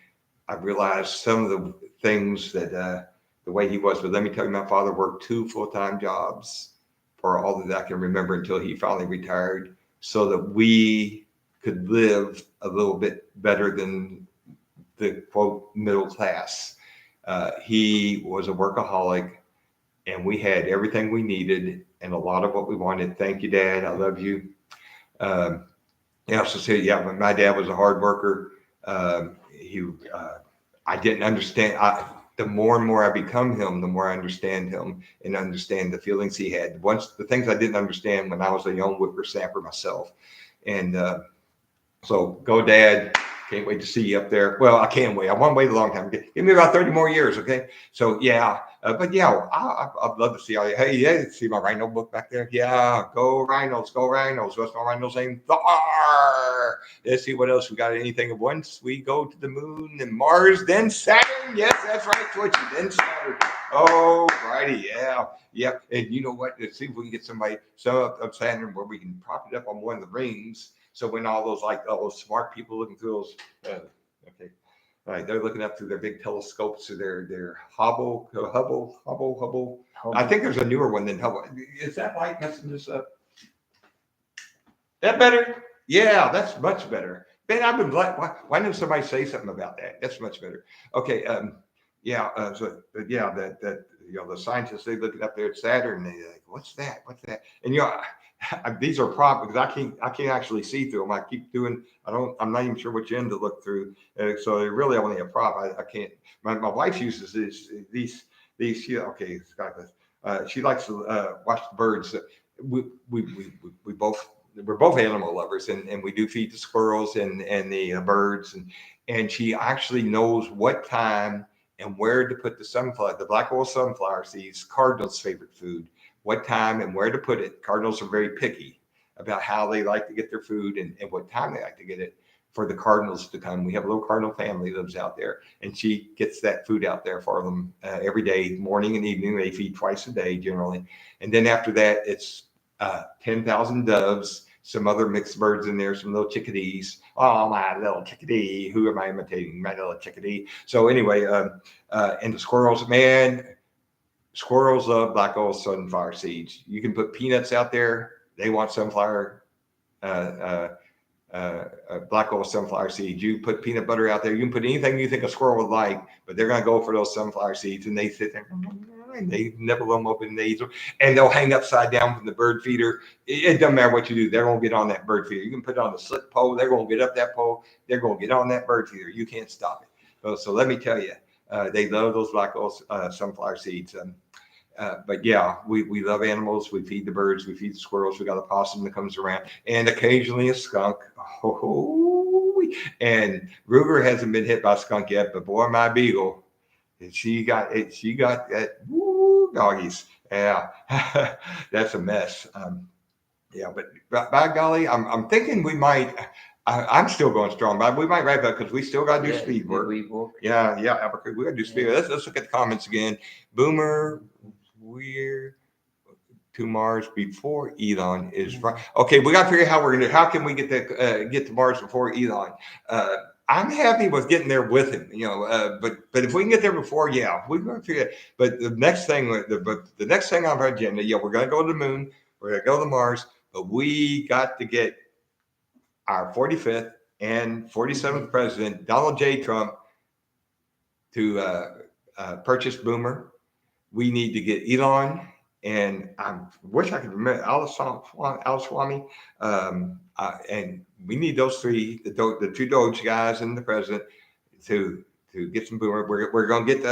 I realized some of the things that the way he was. But let me tell you, my father worked 2 full-time jobs for all that I can remember until he finally retired, so that we could live a little bit better than the quote middle class. He was a workaholic, and we had everything we needed and a lot of what we wanted. Thank you, Dad. I love you. He also said, yeah, but my dad was a hard worker. I didn't understand. The more and more I become him, the more I understand him and understand the feelings he had. The things I didn't understand when I was a young whippersnapper myself. And so go, Dad. Can't wait to see you up there. Well, I can wait. I want to wait a long time. Give me about 30 more years, okay? So, yeah. But, yeah, I'd love to see all you. Hey, yeah, see my rhino book back there? Yeah, go Rhinos, go Rhinos. What's my rhino's name? Thor. Let's see what else we got. Anything once we go to the moon and Mars, then Saturn. Yes, that's right, Twitchy. Then Saturn. Oh, righty, yeah. Yeah, and you know what? Let's see if we can get some of Saturn where we can prop it up on one of the rings. So when all those smart people looking through those, okay, all right, they're looking up through their big telescopes or their Hubble. I think there's a newer one than Hubble. Is that light messing this up? That better? Yeah, that's much better. Man, I've been black. Why didn't somebody say something about that? That's much better. Okay, that the scientists, they looking up there at Saturn, and they're like, what's that? And these are props because I can't actually see through them. I keep doing. I'm not even sure which end to look through. So they really only a prop. I can't. My wife uses these. She likes to watch the birds. We're both animal lovers, and we do feed the squirrels and the birds, and she actually knows what time and where to put the black oil sunflower seeds, Cardinals' favorite food, what time and where to put it. Cardinals are very picky about how they like to get their food and what time they like to get it for the cardinals to come. We have a little cardinal family that lives out there, and she gets that food out there for them every day, morning and evening. They feed twice a day generally. And then after that, it's 10,000 doves, some other mixed birds in there, some little chickadees. Oh, my little chickadee. Who am I imitating? My little chickadee. So anyway, and the squirrels, man, squirrels love black oil sunflower seeds. You can put peanuts out there. They want sunflower black oil sunflower seeds. You put peanut butter out there. You can put anything you think a squirrel would like, but they're going to go for those sunflower seeds, and they sit there and they nibble them open, and they eat them, and they'll hang upside down from the bird feeder. It doesn't matter what you do. They're going to get on that bird feeder. You can put it on the slip pole. They're going to get up that pole. They're going to get on that bird feeder. You can't stop it. So let me tell you, they love those black oil sunflower seeds. But yeah, we love animals. We feed the birds. We feed the squirrels. We got a possum that comes around, and occasionally a skunk. And Ruger hasn't been hit by a skunk yet, but boy, my beagle, she got it. She got that. Woo, doggies. Yeah, that's a mess. Yeah, but by golly, I'm thinking we might. I'm still going strong, but we might wrap up because we still got to do speed work. Yeah, Albuquerque, we got to do speed. Let's look at the comments again. Boomer, we're to Mars before Elon is right. Okay, we got to figure out how can we get to Mars before Elon. I'm happy with getting there with him, but if we can get there before, yeah, we're going to figure it. But the next thing on our agenda, yeah, we're going to go to the moon, we're going to go to Mars, but we got to get our 45th and 47th president, Donald J. Trump, to purchase Boomer. We need to get Elon, and I wish I could remember Al-Swami, and we need those three, the two Doge guys and the president, to get some Boomer. We're going to get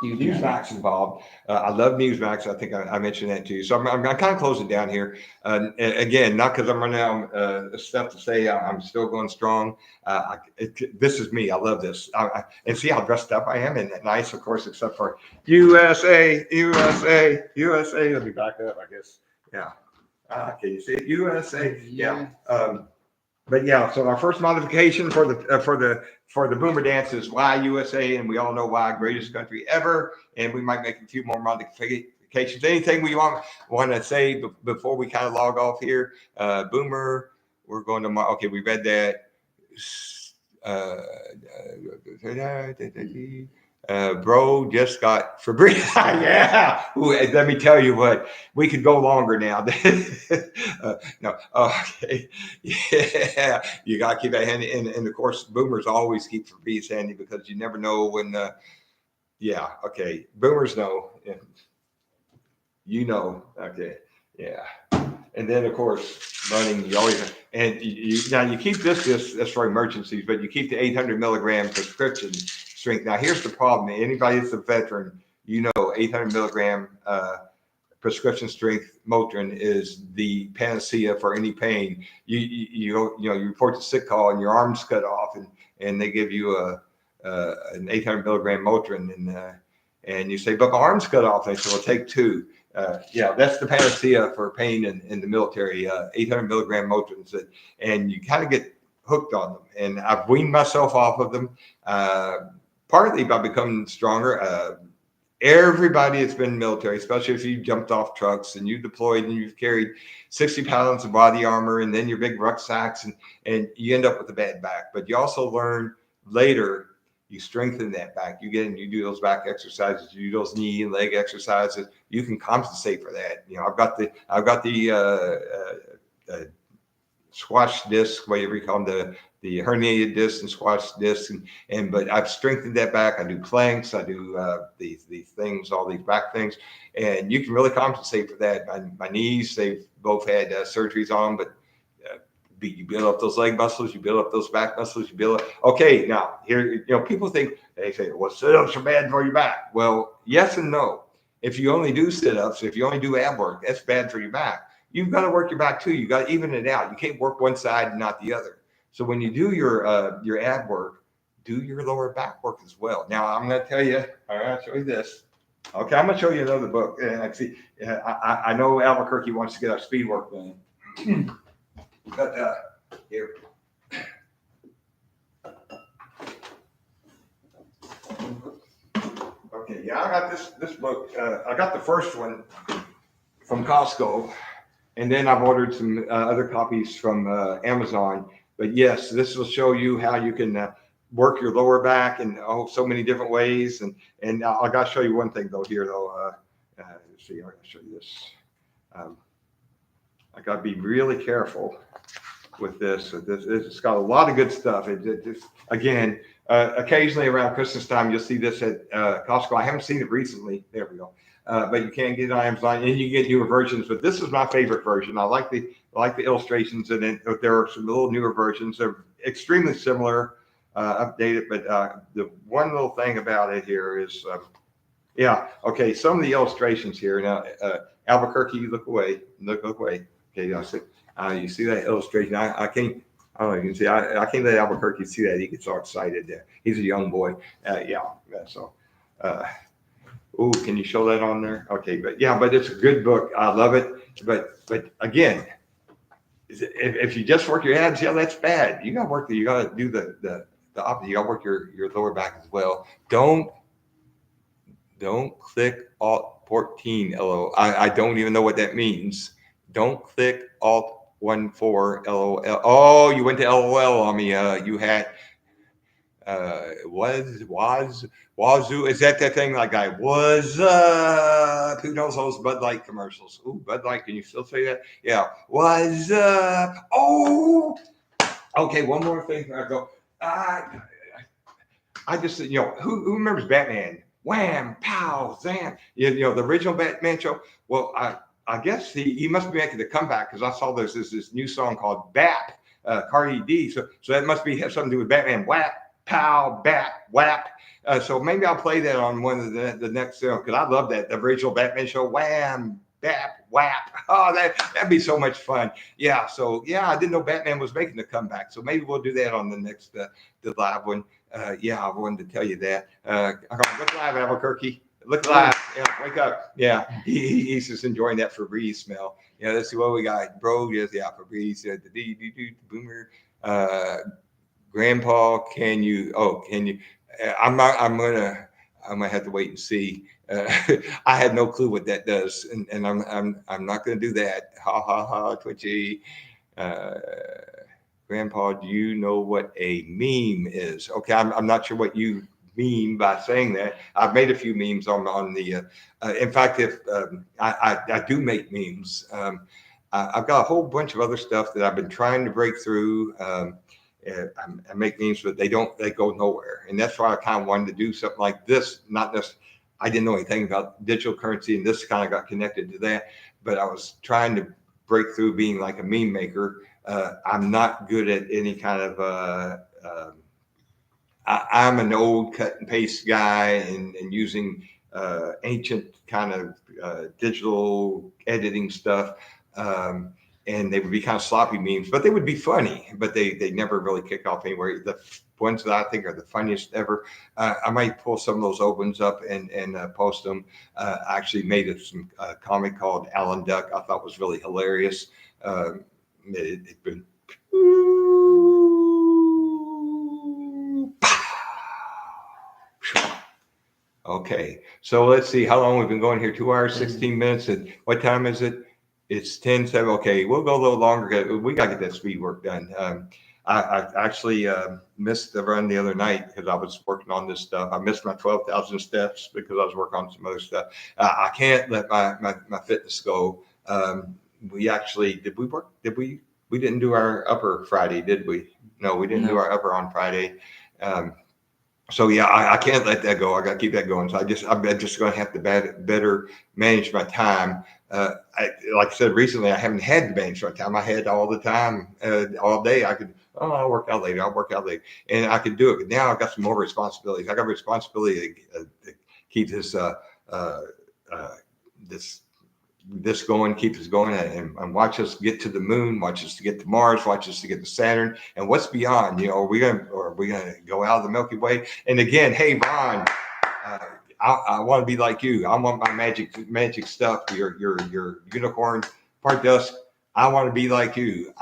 Newsmax involved. I love Newsmax. I think I mentioned that to you. So I'm kind of closing down here. Again, not because I'm running out of stuff to say. I'm still going strong. This is me. I love this. And see how dressed up I am, and nice, of course, except for USA. Let me back up, I guess. Yeah. Can you see it? USA. Yeah. But yeah, so our first modification for the Boomer dance is why USA, and we all know why, greatest country ever. And we might make a few more modifications. Anything we want to say before we kind of log off here? Boomer, we're going to okay. We read that. Bro just got Febreze. Yeah. Ooh, let me tell you what, we could go longer now. No. Okay. Yeah. You got to keep that handy. And of course, boomers always keep Febreze handy because you never know when. Yeah. Okay. Boomers know. Okay. Yeah. And then, of course, running, you always, and you keep this for emergencies, but you keep the 800 milligram prescription strength. Now, here's the problem. Anybody that's a veteran, 800 milligram prescription strength Motrin is the panacea for any pain. You report the sick call and your arm's cut off, and they give you an 800 milligram Motrin, and you say, but my arm's cut off. And they say, well, take two. Yeah, that's the panacea for pain in the military. 800 milligram Motrins, and you kind of get hooked on them. And I've weaned myself off of them, partly by becoming stronger. Everybody that's been military, especially if you jumped off trucks and you deployed and you've carried 60 pounds of body armor and then your big rucksacks, and you end up with a bad back. But you also learn later. You strengthen that back. You get and you do those back exercises. You do those knee and leg exercises. You can compensate for that. I've got the squash disc, whatever you call them, the herniated disc and squash disc, but I've strengthened that back. I do planks. I do these things, all these back things, and you can really compensate for that. My knees, they've both had surgeries on them, but you build up those leg muscles, you build up those back muscles, okay, now here, people think, they say, well, sit-ups are bad for your back. Well, yes and no. If you only do sit-ups, if you only do ab work, that's bad for your back. You've got to work your back too. You got to even it out. You can't work one side and not the other. So when you do your ab work, do your lower back work as well. Now I'm going to tell you, I'm going to show you this. Okay, I'm going to show you another book. And I know Albuquerque wants to get our speed work done. But here. Okay, yeah, I got this book. I got the first one from Costco, and then I've ordered some other copies from Amazon. But yes, this will show you how you can work your lower back in so many different ways. And I got to show you one thing though here though. Let's see, I'm going to show you this. I got to be really careful with this. It's got a lot of good stuff. It's again, occasionally around Christmas time, you'll see this at Costco. I haven't seen it recently. There we go. But you can get it on Amazon, and you get newer versions. But this is my favorite version. I like the illustrations in it. But there are some little newer versions. They're extremely similar, updated. But the one little thing about it here is, yeah, okay. Some of the illustrations here now. Albuquerque, you look away. Look away. Okay, I see. You see that illustration? I can't. I don't know if you can see. I can't let Albuquerque see that. He gets all excited. He's a young boy. Yeah. So, ooh, can you show that on there? Okay, but it's a good book. I love it. But again, if you just work your abs, yeah, that's bad. You got to work. You got to do the opposite. You got to work your lower back as well. Don't click Alt 14 LOL. I don't even know what that means. Don't click Alt 14 LOL. Oh, you went to LOL on me. You had Wazoo. Is that thing like I was? Who knows those Bud Light commercials? Ooh, Bud Light. Can you still say that? Yeah. Was oh. Okay. One more thing. I go. I just who remembers Batman? Wham, pow, zam. You know the original Batman show. Well, I guess he must be making the comeback because I saw there's this new song called Bap, Cardi D. So that must have something to do with Batman. Whap, pow, bap, whap. So maybe I'll play that on one of the next because I love that the original Batman show. Wham, bap, whap. Oh, that'd be so much fun. Yeah. So yeah, I didn't know Batman was making the comeback. So maybe we'll do that on the next the live one. Yeah, I wanted to tell you that. Look live, Albuquerque. Look live. Yeah, wake up. Yeah, he's just enjoying that Febreze smell. Yeah, let's see what we got. Bro, yes, yeah, Febreze. The boomer. Grandpa, can you? I'm gonna have to wait and see. I had no clue what that does, and I'm not gonna do that. Ha ha ha, Twitchy. Grandpa, do you know what a meme is? Okay, I'm not sure what you mean by saying that. I've made a few memes on the. In fact, if I do make memes, I've got a whole bunch of other stuff that I've been trying to break through. I make memes, but they go nowhere, and that's why I kind of wanted to do something like this. Not just I didn't know anything about digital currency, and this kind of got connected to that. But I was trying to break through being like a meme maker. I'm not good at any kind of. I'm an old cut and paste guy and using ancient kind of digital editing stuff. And they would be kind of sloppy memes, but they would be funny, but they never really kick off anywhere. The ones that I think are the funniest ever, I might pull some of those old ones up and post them. I actually made some comic called Alan Duck I thought was really hilarious. It's been okay. So let's see how long we've been going here. 2 hours, 16 minutes. And what time is it? It's 10:07. Okay, we'll go a little longer. We got to get that speed work done. I actually missed the run the other night because I was working on this stuff. I missed my 12,000 steps because I was working on some other stuff. I can't let my fitness go. We actually, did we work? We didn't do our upper Friday, did we? No, we didn't do our upper on Friday. So yeah, I can't let that go. I got to keep that going. So I'm just going to have to better manage my time. Like I said recently, I haven't had to manage my time. I had all the time, all day. I could, I'll work out later. And I could do it. But now I've got some more responsibilities. I got a responsibility to keep this going, keep this going, and watch us get to the moon, watch us to get to Mars, watch us to get to Saturn, and what's beyond. Are we gonna go out of the Milky Way? And again, hey Ron, I want to be like you. I want my magic stuff. Your unicorn part dust. I want to be like you.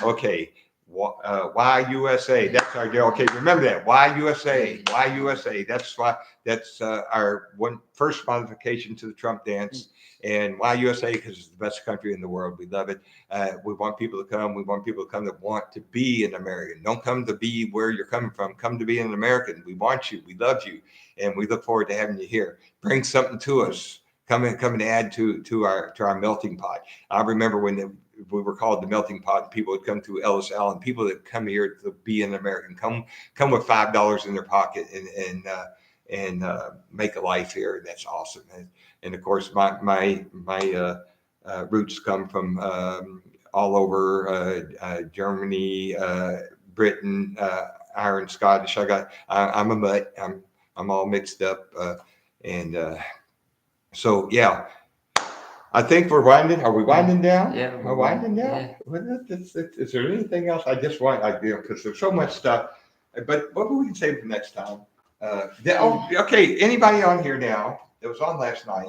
Okay. Why USA? That's our deal. Okay, remember that. Why USA? Why USA? That's why. That's our first modification to the Trump dance. And why USA? Because it's the best country in the world. We love it. We want people to come. We want people to come that want to be an American. Don't come to be where you're coming from. Come to be an American. We want you. We love you. And we look forward to having you here. Bring something to us. come and add to our melting pot. I remember when we were called the melting pot, and people would come to Ellis Allen. People that come here to be an American come with $5 in their pocket and make a life here. That's awesome. And of course, my roots come from all over Germany, Britain, Ireland, Scottish. I'm a mutt. I'm all mixed up, and so yeah. I think we're winding. Are we winding down? Yeah, we're winding down. yeah. Well, is there anything else? I just want because there's so much stuff. But what we can save for next time? Okay. Anybody on here now that was on last night?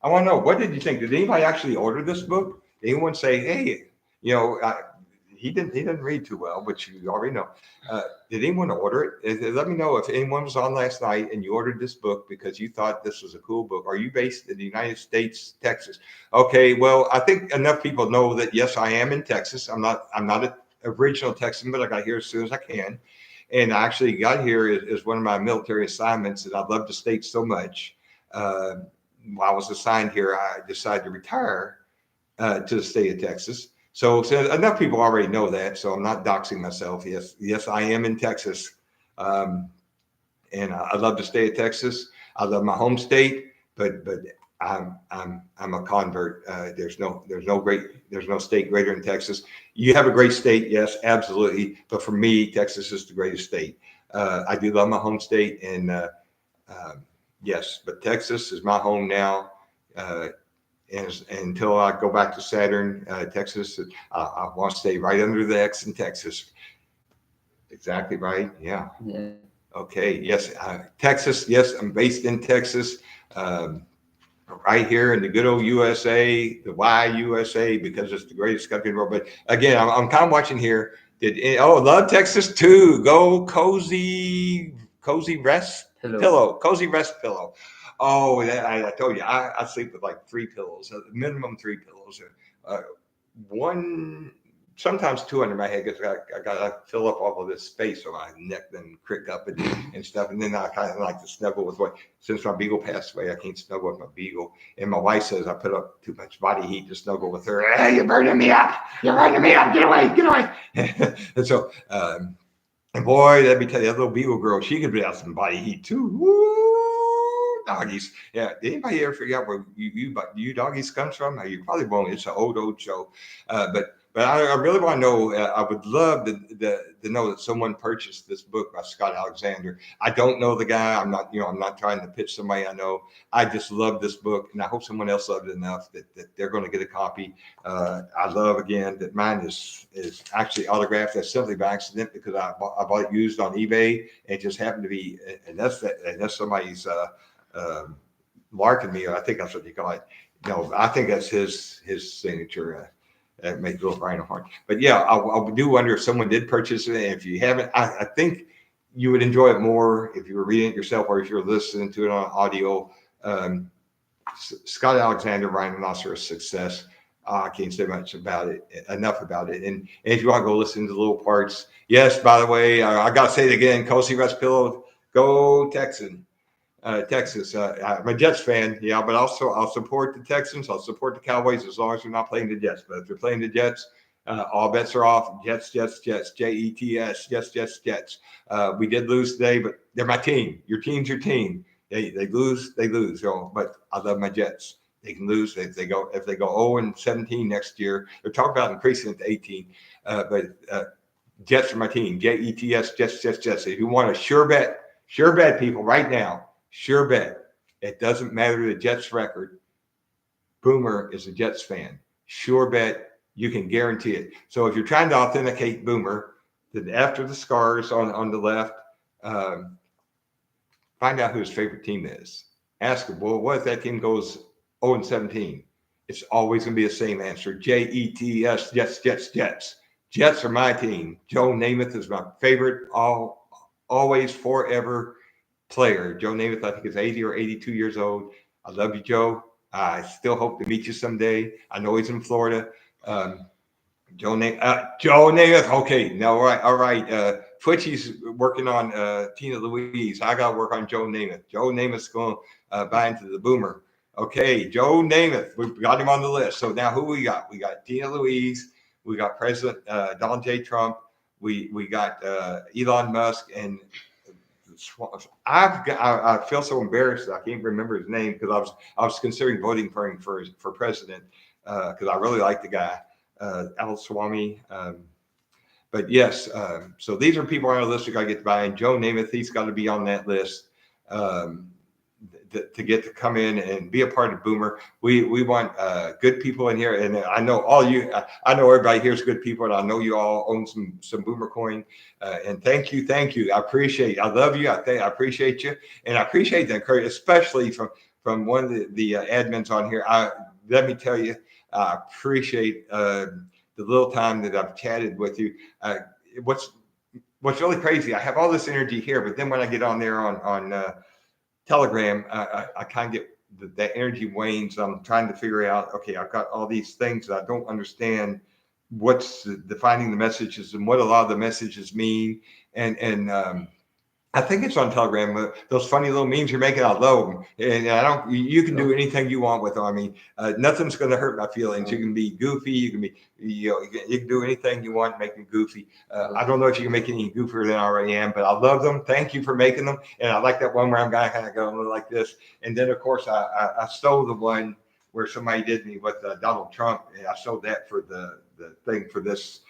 I want to know, what did you think? Did anybody actually order this book? Did anyone say, hey, he didn't read too well, which you already know. Did anyone order it? Let me know if anyone was on last night and you ordered this book because you thought this was a cool book. Are you based in the United States, Texas? Okay, well, I think enough people know that, yes, I am in Texas. I'm not an original Texan, but I got here as soon as I can. And I actually got here as one of my military assignments, and I love the state so much. While I was assigned here, I decided to retire to the state of Texas. So enough people already know that, so I'm not doxing myself. Yes, I am in Texas, and I love the state of Texas. I love my home state, but I'm a convert. There's no state greater than Texas. You have a great state, yes, absolutely, but for me, Texas is the greatest state. I do love my home state, and yes, but Texas is my home now. And until I go back to Saturn, Texas, I want to stay right under the X in Texas. Exactly right. Yeah. Yeah. Okay. Yes. Texas. Yes. I'm based in Texas, right here in the good old USA, the USA, because it's the greatest country in the world. But again, I'm kind of watching here. Love Texas too. Go cozy rest pillow. Cozy rest pillow. Oh, I told you, I sleep with like 3 pillows, minimum 3 pillows. One, sometimes 2 under my head, because I got to fill up all of this space so my neck doesn't crick up and stuff. And then I kind of like to snuggle with since my beagle passed away, I can't snuggle with my beagle. And my wife says I put up too much body heat to snuggle with her. Hey, you're burning me up. You're burning me up. Get away. And so, and boy, let me tell you, that little beagle girl, she could be out some body heat too. Woo! Doggies. Yeah. Did anybody ever figure out where you doggies comes from? You probably won't. It's an old show. But I really want to know. I would love to know that someone purchased this book by Scott Alexander. I don't know the guy. I'm not trying to pitch somebody I know. I just love this book, and I hope someone else loved it enough that they're going to get a copy. I love again that mine is actually autographed. That's simply by accident because I bought it used on eBay. It just happened to be, and that's somebody's. Larkin me, I think that's what you call it. No, I think that's his signature. That makes little Brian hard. But yeah, I do wonder if someone did purchase it. And if you haven't, I think you would enjoy it more if you were reading it yourself or if you're listening to it on audio. Scott Alexander, Ryan Rhinoceros Success. I can't say enough about it. And if you want to go listen to the little parts, yes, by the way, I got to say it again, Cozy Rest Pillow, go Texan. Texas. I'm a Jets fan, yeah, but also I'll support the Texans. I'll support the Cowboys as long as they're not playing the Jets. But if they're playing the Jets, all bets are off. Jets, Jets, Jets. We did lose today, but they're my team. Your team's your team. They lose. So, but I love my Jets. They can lose if they go 0-17 next year. They're talking about increasing it to 18. But Jets are my team. Jets, Jets. If you want a sure bet, people, right now. Sure bet. It doesn't matter the Jets record. Boomer is a Jets fan. Sure bet. You can guarantee it. So if you're trying to authenticate Boomer, then after the scars on the left, find out who his favorite team is. Ask him, well, what if that team goes 0-17? It's always going to be the same answer. Jets, Jets. Jets are my team. Joe Namath is my favorite, always, forever player. Joe Namath, I think, is 80 or 82 years old. I love you, Joe. I still hope to meet you someday. I know he's in Florida. Joe Namath. Okay, no, all right. Twitchy's working on Tina Louise. I got to work on Joe Namath. Joe Namath's going to buy into the Boomer. Okay, Joe Namath, we've got him on the list. So now who we got? We got Tina Louise, we got President Donald J. Trump, we got Elon Musk, and I feel so embarrassed that I can't remember his name because I was considering voting for him for president because I really like the guy, Al Swami. But yes, so these are people on our list we got to get by. And Joe Namath, he's got to be on that list to get to come in and be a part of Boomer. We want good people in here, and I know all you. I know everybody here is good people, and I know you all own some Boomer coin. And thank you. I appreciate. I love you. I appreciate you, and I appreciate the encouragement, especially from one of the admins on here. Let me tell you, I appreciate the little time that I've chatted with you. What's really crazy, I have all this energy here, but then when I get on there on Telegram, I kind of get the energy wanes. I'm trying to figure out, okay, I've got all these things that I don't understand what's defining the messages and what a lot of the messages mean. And I think it's on Telegram. Those funny little memes you're making, I love them. And you can do anything you want with them. I mean, nothing's going to hurt my feelings. You can be goofy. You can be, you can do anything you want, make them goofy. I don't know if you can make any goofier than I already am, but I love them. Thank you for making them. And I like that one where I'm going to kind of go like this. And then, of course, I stole the one where somebody did me with Donald Trump. And I stole that for the thing for this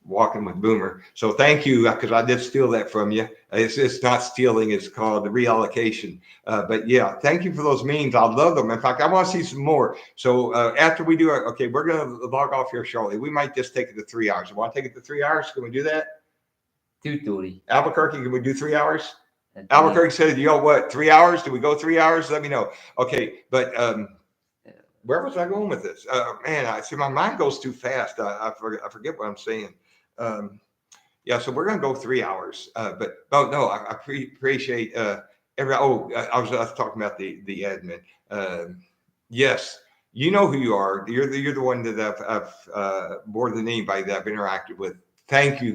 walking with Boomer. So thank you, because I did steal that from you. It's not stealing, it's called the reallocation. But yeah, thank you for those memes. I love them. In fact, I want to see some more. So after we do it, okay, we're going to log off here shortly. We might just take it to 3 hours. You want to take it to 3 hours? Can we do that? 2:30. Albuquerque, can we do 3 hours? Albuquerque said, what, 3 hours? Do we go 3 hours? Let me know. Okay, but where was I going with this? Man, I see my mind goes too fast. I forget what I'm saying. Yeah, so we're going to go 3 hours. But no, I appreciate I was talking about the admin. Yes, you know who you are. You're the one that I've more than anybody that I've interacted with. Thank you.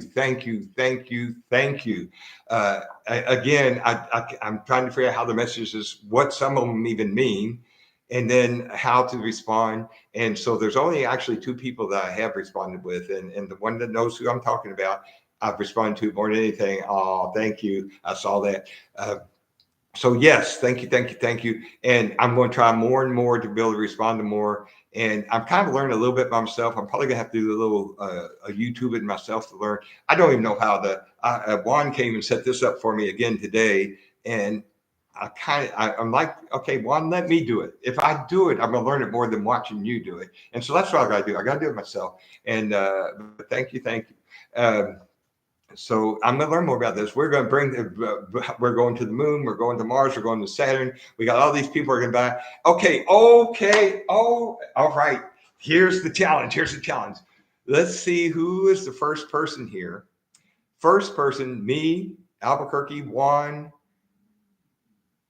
Again, I'm trying to figure out how the messages, what some of them even mean, and then how to respond. And so there's only actually 2 people that I have responded with. And the one that knows who I'm talking about, I've responded to more than anything. Oh, thank you. I saw that. So yes, thank you. And I'm going to try more and more to be able to respond to more. And I'm kind of learning a little bit by myself. I'm probably going to have to do a little YouTube it myself to learn. I don't even know how Juan came and set this up for me again today. And I'm like, okay, Juan, let me do it. If I do it, I'm going to learn it more than watching you do it. And so that's what I got to do. I got to do it myself. And thank you. So I'm going to learn more about this. We're going to we're going to the moon. We're going to Mars. We're going to Saturn. We got all these people are going to buy. Okay. Oh, all right. Here's the challenge. Let's see who is the first person here. First person, me, Albuquerque, Juan.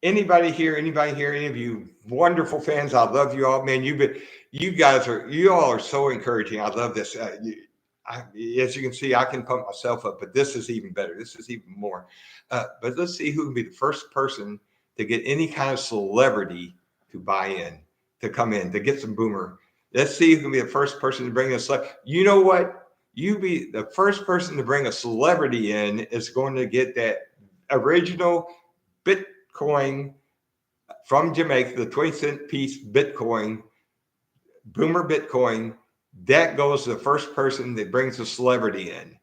Anybody here, any of you wonderful fans, I love you all, man. You all are so encouraging. I love this. As you can see, I can pump myself up, but this is even better. This is even more. But let's see who can be the first person to get any kind of celebrity to buy in, to come in, to get some Boomer. Let's see who can be the first person to bring a celebrity. You know what? You be the first person to bring a celebrity in is going to get that original Bitcoin from Jamaica, the 20-cent piece Bitcoin, Boomer Bitcoin. That goes to the first person that brings a celebrity in.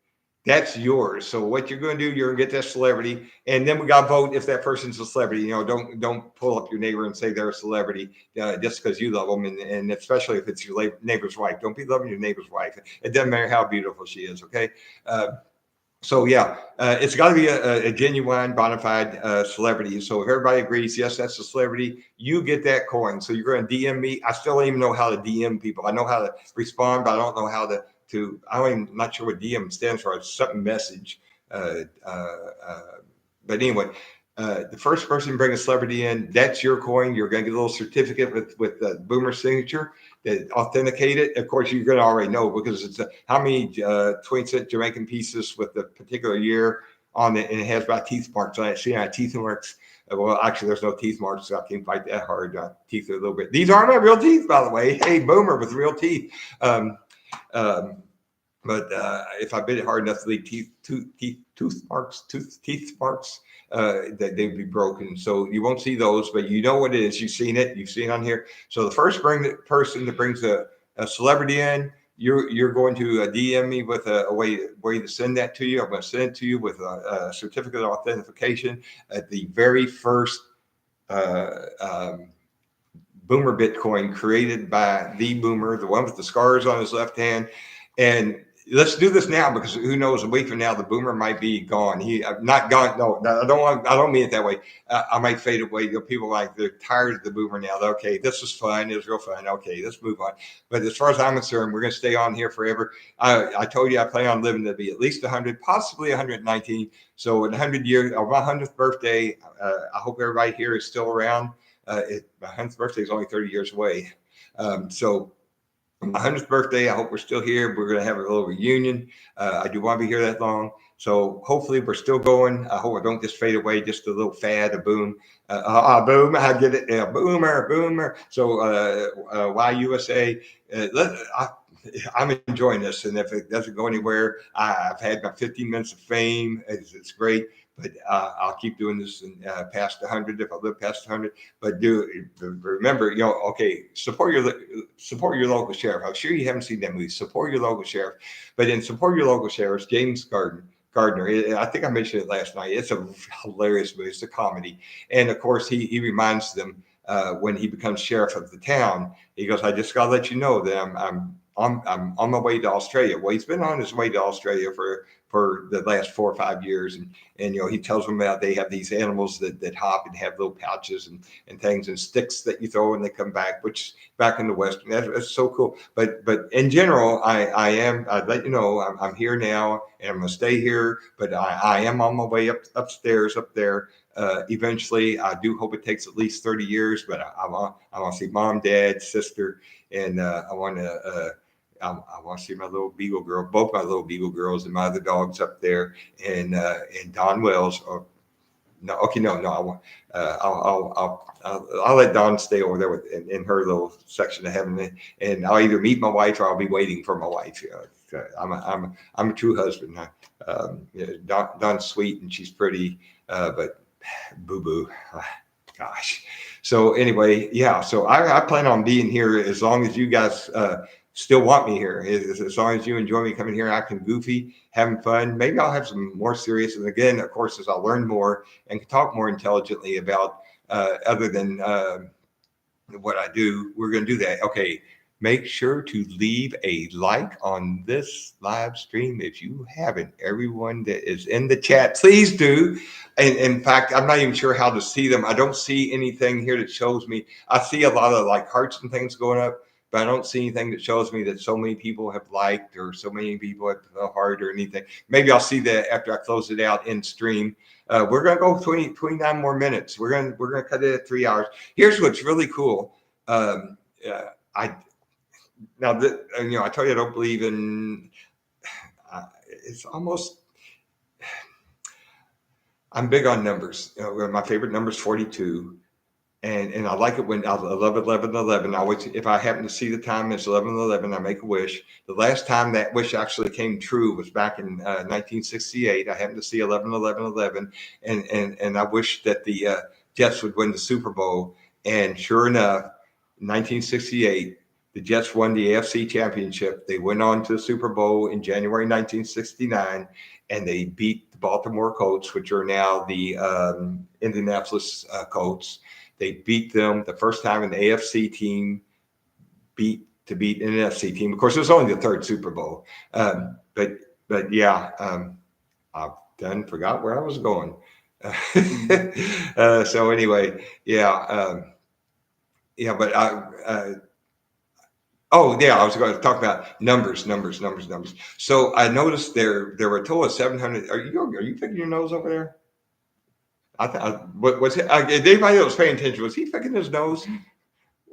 That's yours. So what you're going to do, you're going to get that celebrity, and then we got to vote if that person's a celebrity. You know, don't pull up your neighbor and say they're a celebrity just because you love them, and especially if it's your neighbor's wife. Don't be loving your neighbor's wife. It doesn't matter how beautiful she is. Okay. So yeah, it's got to be a genuine, bona fide celebrity. So if everybody agrees, yes, that's a celebrity, you get that coin. So you're going to DM me. I still don't even know how to DM people. I know how to respond, but I don't know how to. I'm not sure what DM stands for. It's something message. But anyway, the first person to bring a celebrity in, that's your coin. You're going to get a little certificate with the Boomer signature that authenticate it. Of course, you're going to already know because it's how many 20-cent Jamaican pieces with the particular year on it, and it has my teeth marks on it. See my teeth marks. Well, actually, there's no teeth marks, so I can't fight that hard. Teeth are a little bit. These are my real teeth, by the way. Hey, Boomer with real teeth. But if I bit it hard enough to leave teeth marks, that they'd be broken. So you won't see those, but you know what it is. You've seen it. You've seen it on here. So the first person that brings a celebrity in, you're going to DM me with a way to send that to you. I'm going to send it to you with a certificate of authentication at the very first Boomer Bitcoin created by the Boomer, the one with the scars on his left hand. And let's do this now, because who knows, a week from now the Boomer might be gone. He not gone. No, I don't mean it that way. I might fade away. People like, they're tired of the Boomer now. Okay, this was fun. It was real fun. Okay, let's move on. But as far as I'm concerned, we're going to stay on here forever. I told you I plan on living to be at least 100, possibly 119. So in 100 years, on my 100th birthday, I hope everybody here is still around. My 100th birthday is only 30 years away. So my 100th birthday, I hope we're still here. We're going to have a little reunion. I do want to be here that long. So hopefully we're still going. I hope I don't just fade away, just a little fad, a boom. Boom, I get it. Boomer. So YUSA, I'm enjoying this. And if it doesn't go anywhere, I've had my 15 minutes of fame. It's great. But I'll keep doing this and past 100 if I live past 100. But remember, okay, support your local sheriff. I'm sure you haven't seen that movie. Support your local sheriff. But in Support Your Local Sheriff, James Gardner. I think I mentioned it last night. It's a hilarious movie. It's a comedy, and of course, he reminds them when he becomes sheriff of the town. He goes, "I just got to let you know that I'm on my way to Australia." Well, he's been on his way to Australia for the last 4 or 5 years. And he tells them about they have these animals that hop and have little pouches and things and sticks that you throw and they come back, which back in the Western, that's so cool. But in general, I'd let you know, I'm here now and I'm going to stay here, but I am on my way upstairs up there. Eventually, I do hope it takes at least 30 years, but I want to see mom, dad, sister, and I want to see my little beagle girl, both my little beagle girls, and my other dogs up there, and Don Wells. Or no, okay, no. I'll let Don stay over there in her little section of heaven, and I'll either meet my wife or I'll be waiting for my wife. I'm a true husband. Don's sweet and she's pretty, but boo boo. Gosh. So anyway, yeah. So I plan on being here as long as you guys still want me here. As long as you enjoy me coming here, acting goofy, having fun. Maybe I'll have some more serious. And again, of course, as I'll learn more and can talk more intelligently about other than what I do, we're going to do that. Okay. Make sure to leave a like on this live stream if you haven't. Everyone that is in the chat, please do. And in fact, I'm not even sure how to see them. I don't see anything here that shows me. I see a lot of like hearts and things going up, but I don't see anything that shows me that so many people have liked or so many people have a heart or anything. Maybe I'll see that after I close it out in stream. We're going to go 29 more minutes. We're going to cut it at 3 hours. Here's what's really cool. Now that I tell you I don't believe in. It's almost. I'm big on numbers. My favorite number is 42, and I like it when I love 11:11. I always, if I happen to see the time it's 11:11, I make a wish. The last time that wish actually came true was back in 1968. I happened to see 11:11:11, and I wished that the Jets would win the Super Bowl. And sure enough, 1968. The Jets won the AFC Championship. They went on to the Super Bowl in January 1969, and they beat the Baltimore Colts, which are now the Indianapolis Colts. They beat them the first time an AFC team beat an NFC team. Of course, it was only the third Super Bowl. But yeah, I've done forgot where I was going. So anyway, yeah. But oh yeah, I was going to talk about numbers. So I noticed there were a total of 700. Are you picking your nose over there? What was it? Anybody that was paying attention, was he picking his nose?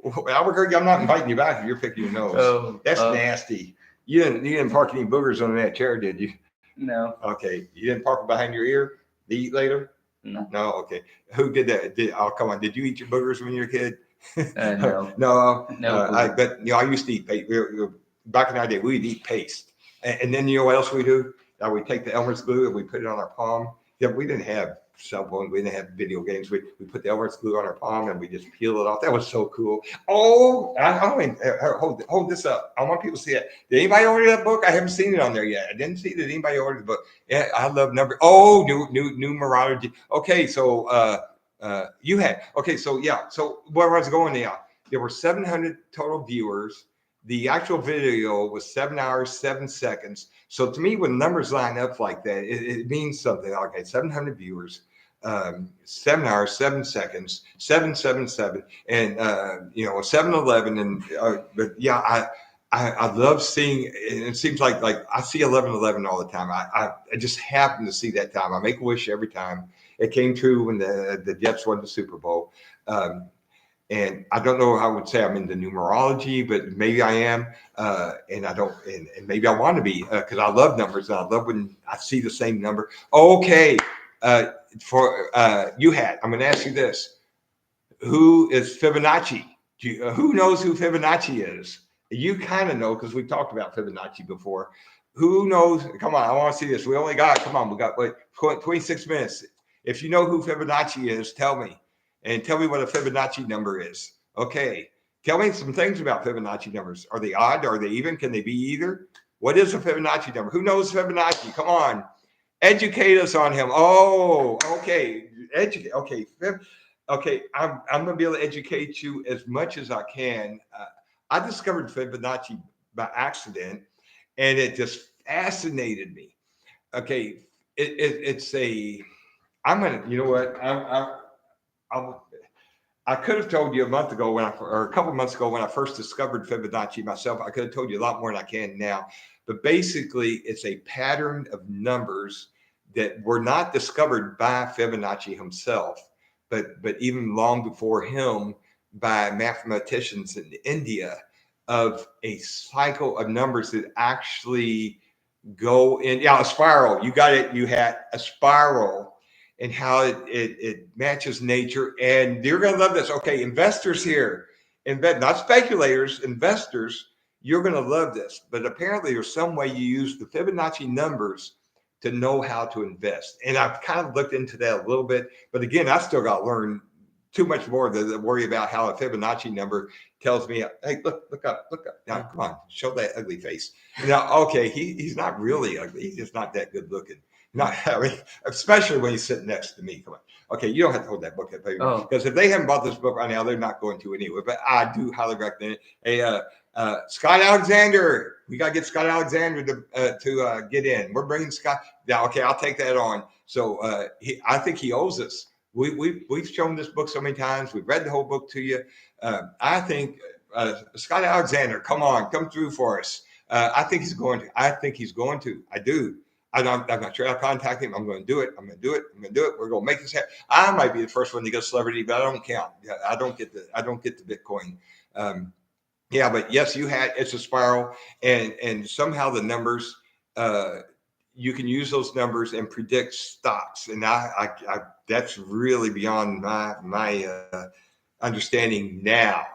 Albuquerque, I'm not inviting you back if you're picking your nose. That's nasty. You didn't park any boogers on that chair, did you? No. Okay. You didn't park it behind your ear to eat later? No. No, okay. Who did that? Oh, come on. Did you eat your boogers when you were a kid? No. No. No. But I used to eat paste. Back in our day, we'd eat paste, and then you know what else we do? We take the Elmer's glue and we put it on our palm. Yeah, we didn't have cell phones. We didn't have video games. We put the Elmer's glue on our palm and we just peel it off. That was so cool. Oh, hold this up. I want people to see it. Did anybody order that book? I haven't seen it on there yet. I didn't see that anybody ordered the book. Yeah, I love number. Oh, numerology. Okay, so you had. Okay, so yeah. So where I was going now, there were 700 total viewers. The actual video was 7 hours, 7 seconds. So to me, when numbers line up like that, it means something. Okay, 700 viewers, 7 hours, 7 seconds, 777, and 711. And but yeah, I love seeing. It seems like I see 1111 all the time. I just happen to see that time. I make a wish every time. It came true when the Jets won the Super Bowl. And I don't know how I would say I'm into numerology, but maybe I am. And I don't, and maybe I want to be, because I love numbers and I love when I see the same number. Okay. I'm going to ask you this. Who is Fibonacci? Who knows who Fibonacci is? You kind of know because we talked about Fibonacci before. Who knows? Come on, I want to see this. We got 26 minutes. If you know who Fibonacci is, tell me. And tell me what a Fibonacci number is. Okay. Tell me some things about Fibonacci numbers. Are they odd? Are they even? Can they be either? What is a Fibonacci number? Who knows Fibonacci? Come on. Educate us on him. Oh, okay. Educate. Okay. Okay. I'm going to be able to educate you as much as I can. I discovered Fibonacci by accident, and it just fascinated me. Okay. I'm going to, you know what? I could have told you a month ago or a couple of months ago when I first discovered Fibonacci myself. I could have told you a lot more than I can now. But basically, it's a pattern of numbers that were not discovered by Fibonacci himself, but even long before him by mathematicians in India, of a cycle of numbers that actually go in. Yeah, a spiral. You got it. You had a spiral. And how it matches nature. And you're going to love this. Okay, investors here, not speculators, investors, you're going to love this. But apparently there's some way you use the Fibonacci numbers to know how to invest. And I've kind of looked into that a little bit. But again, I still got to learn too much more to worry about how a Fibonacci number tells me, hey, look up. Now, come on, show that ugly face. Now, okay, he's not really ugly. He's just not that good looking. Not having, especially when he's sitting next to me. Come on. Okay, you don't have to hold that book up, baby. Because if they haven't bought this book right now, they're not going to anyway. But I do highly recommend it. Hey, Scott Alexander, we got to get Scott Alexander to get in. We're bringing Scott. Now, okay, I'll take that on. So I think he owes us. We've shown this book so many times. We've read the whole book to you. I think Scott Alexander, come through for us. I think he's going to. I do. I'm not sure I'll contact him. I'm going to do it. We're going to make this happen. I might be the first one to get a celebrity, but I don't count. I don't get the Bitcoin. But yes, it's a spiral, and somehow the numbers, you can use those numbers and predict stocks. And I that's really beyond my understanding now.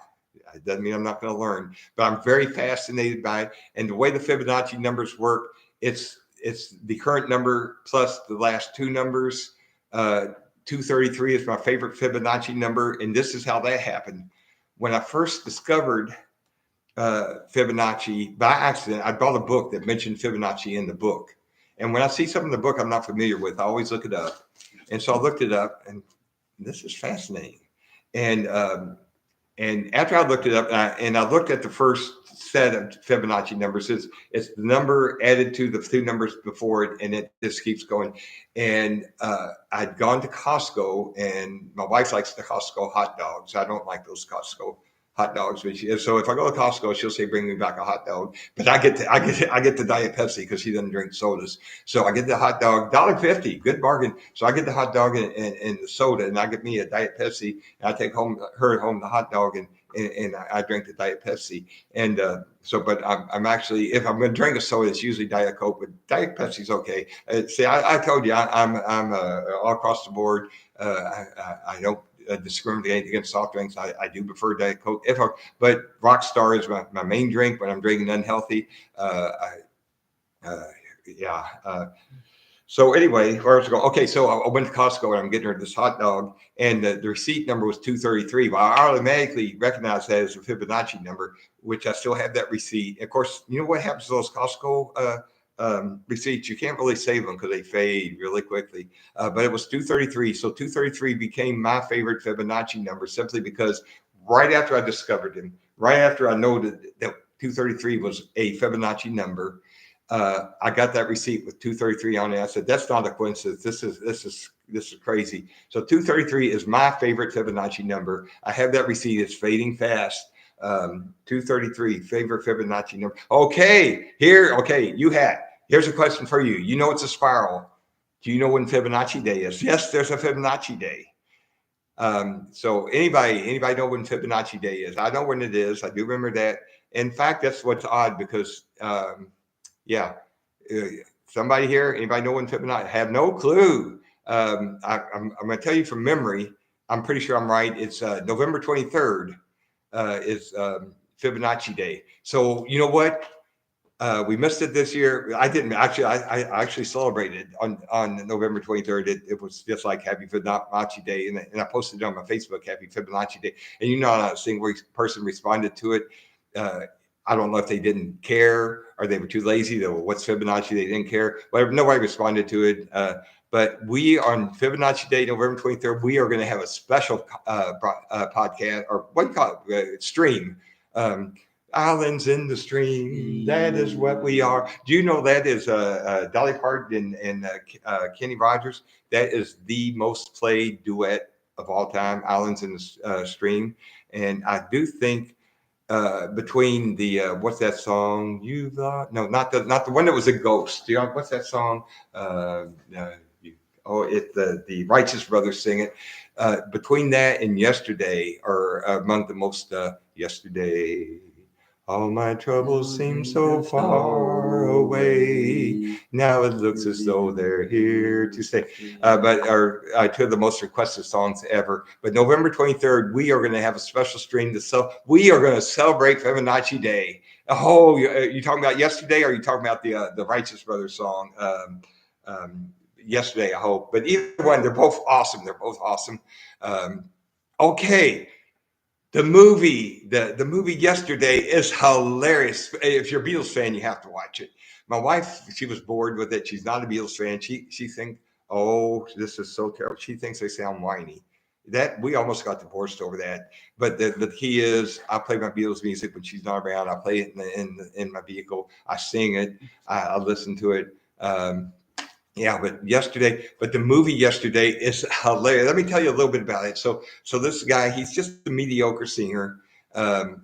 It doesn't mean I'm not going to learn, but I'm very fascinated by it. And the way the Fibonacci numbers work, it's the current number plus the last two numbers. 233 is my favorite Fibonacci number. And this is how that happened. When I first discovered Fibonacci by accident, I bought a book that mentioned Fibonacci in the book. And when I see something in the book I'm not familiar with, I always look it up. And so I looked it up, and this is fascinating. And after I looked it up, and I looked at the first set of Fibonacci numbers, it's the number added to the two numbers before it, and it just keeps going. And I'd gone to Costco, and my wife likes the Costco hot dogs. I don't like those Costco hot dogs. So if I go to Costco, she'll say, "Bring me back a hot dog." But I get the Diet Pepsi because she doesn't drink sodas. So I get the hot dog, $1.50, good bargain. So I get the hot dog and the soda, and I get me a Diet Pepsi. And I take her home the hot dog, and I drink the Diet Pepsi. And but I'm actually, if I'm going to drink a soda, it's usually Diet Coke, but Diet Pepsi's okay. See, I told you, I'm all across the board. I don't discriminate against soft drinks. I do prefer Diet Coke. But Rockstar is my main drink when I'm drinking unhealthy. Yeah. So anyway, where was I going? Okay, so I went to Costco and I'm getting her this hot dog, and the receipt number was 233. Well, I automatically recognize that as a Fibonacci number, which I still have that receipt. Of course, you know what happens to those Costco receipts? You can't really save them because they fade really quickly. But it was 233. So 233 became my favorite Fibonacci number simply because right after I discovered him, right after I noted that 233 was a Fibonacci number, I got that receipt with 233 on it. I said, "That's not a coincidence. This is crazy." So 233 is my favorite Fibonacci number. I have that receipt. It's fading fast. 233, favorite Fibonacci number. Okay, here's a question for you. You know it's a spiral. Do you know when Fibonacci Day is? Yes, there's a Fibonacci Day. So anybody know when Fibonacci Day is? I know when it is. I do remember that. In fact, that's what's odd because yeah. Somebody here, anybody know when Fibonacci? I have no clue. I'm going to tell you from memory. I'm pretty sure I'm right. It's November 23rd is Fibonacci Day. So you know what? We missed it this year. I didn't actually. I actually celebrated on November 23rd. It was just like Happy Fibonacci Day, and I posted it on my Facebook, Happy Fibonacci Day. And you know, not a single person responded to it. I don't know if they didn't care or they were too lazy. What's Fibonacci? They didn't care. But nobody responded to it. But we on Fibonacci Day, November 23rd, we are going to have a special podcast, or what do you call it? Stream. Islands in the stream. That is what we are. Do you know that is Dolly Parton and Kenny Rogers? That is the most played duet of all time. Islands in the stream. And I do think between the what's that song? No, not the one that was a ghost. You know, what's that song? The Righteous Brothers sing it. Between that and Yesterday are among the most yesterday. All my troubles seem so far away. Now it looks as though they're here to stay. But are two of the most requested songs ever. But November 23rd, we are going to have a special stream we are going to celebrate Fibonacci Day. Oh, you talking about Yesterday, or are you talking about the Righteous Brothers song? Yesterday, I hope. But either one, they're both awesome. Okay. The movie Yesterday is hilarious. If you're a Beatles fan, you have to watch it. My wife, she was bored with it. She's not a Beatles fan. She thinks, "Oh, this is so terrible." She thinks they sound whiny. That we almost got divorced over that. But the key is, I play my Beatles music when she's not around. I play it in my vehicle. I sing it. I listen to it. Yeah, but the movie Yesterday is hilarious. Let me tell you a little bit about it. So this guy, he's just a mediocre singer.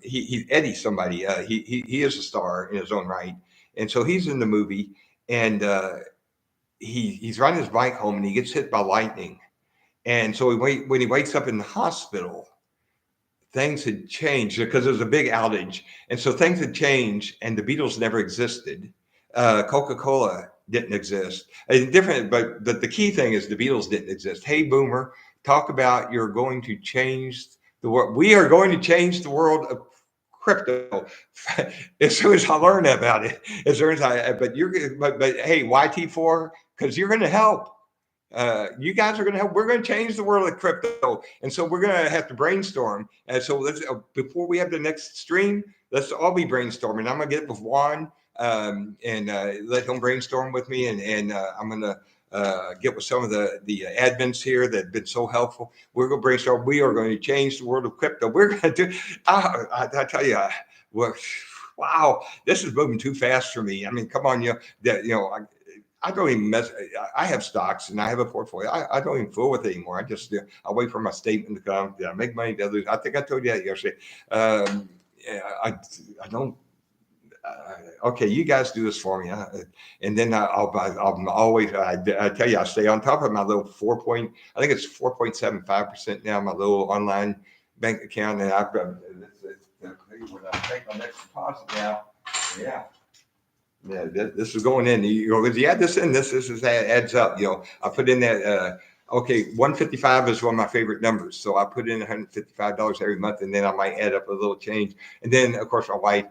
He's Eddie somebody. He is a star in his own right. And so he's in the movie, and he's riding his bike home, and he gets hit by lightning. And so when he wakes up in the hospital, things had changed because there was a big outage. And so things had changed, and the Beatles never existed. Coca-Cola didn't exist. Different, but the key thing is the Beatles didn't exist. Hey, Boomer, talk about you're going to change the world. We are going to change the world of crypto. As soon as I learn about it, but hey, YT4, because you're going to help. You guys are going to help. We're going to change the world of crypto, and so we're going to have to brainstorm. And so let's before we have the next stream, let's all be brainstorming. I'm going to get with Juan and let him brainstorm with me, and I'm going to get with some of the admins here that have been so helpful. We're going to brainstorm. We are going to change the world of crypto. We're going to do. I tell you, wow, this is moving too fast for me. I mean, come on, I don't even mess. I have stocks and I have a portfolio. I don't even fool with it anymore. I just I wait for my statement to come. Did I make money? Did I lose? I think I told you that yesterday. Yeah, I don't. Okay, you guys do this for me, and then I'm always. I tell you, I stay on top of my little 4 I think it's 4.75% now. My little online bank account, and I've got. When I take my next deposit now, yeah. Yeah, this is going in. You know, if you add this in, this is adds up. You know, I put in that. Okay, 155 is one of my favorite numbers, so I put in $155 every month, and then I might add up a little change. And then, of course, my wife,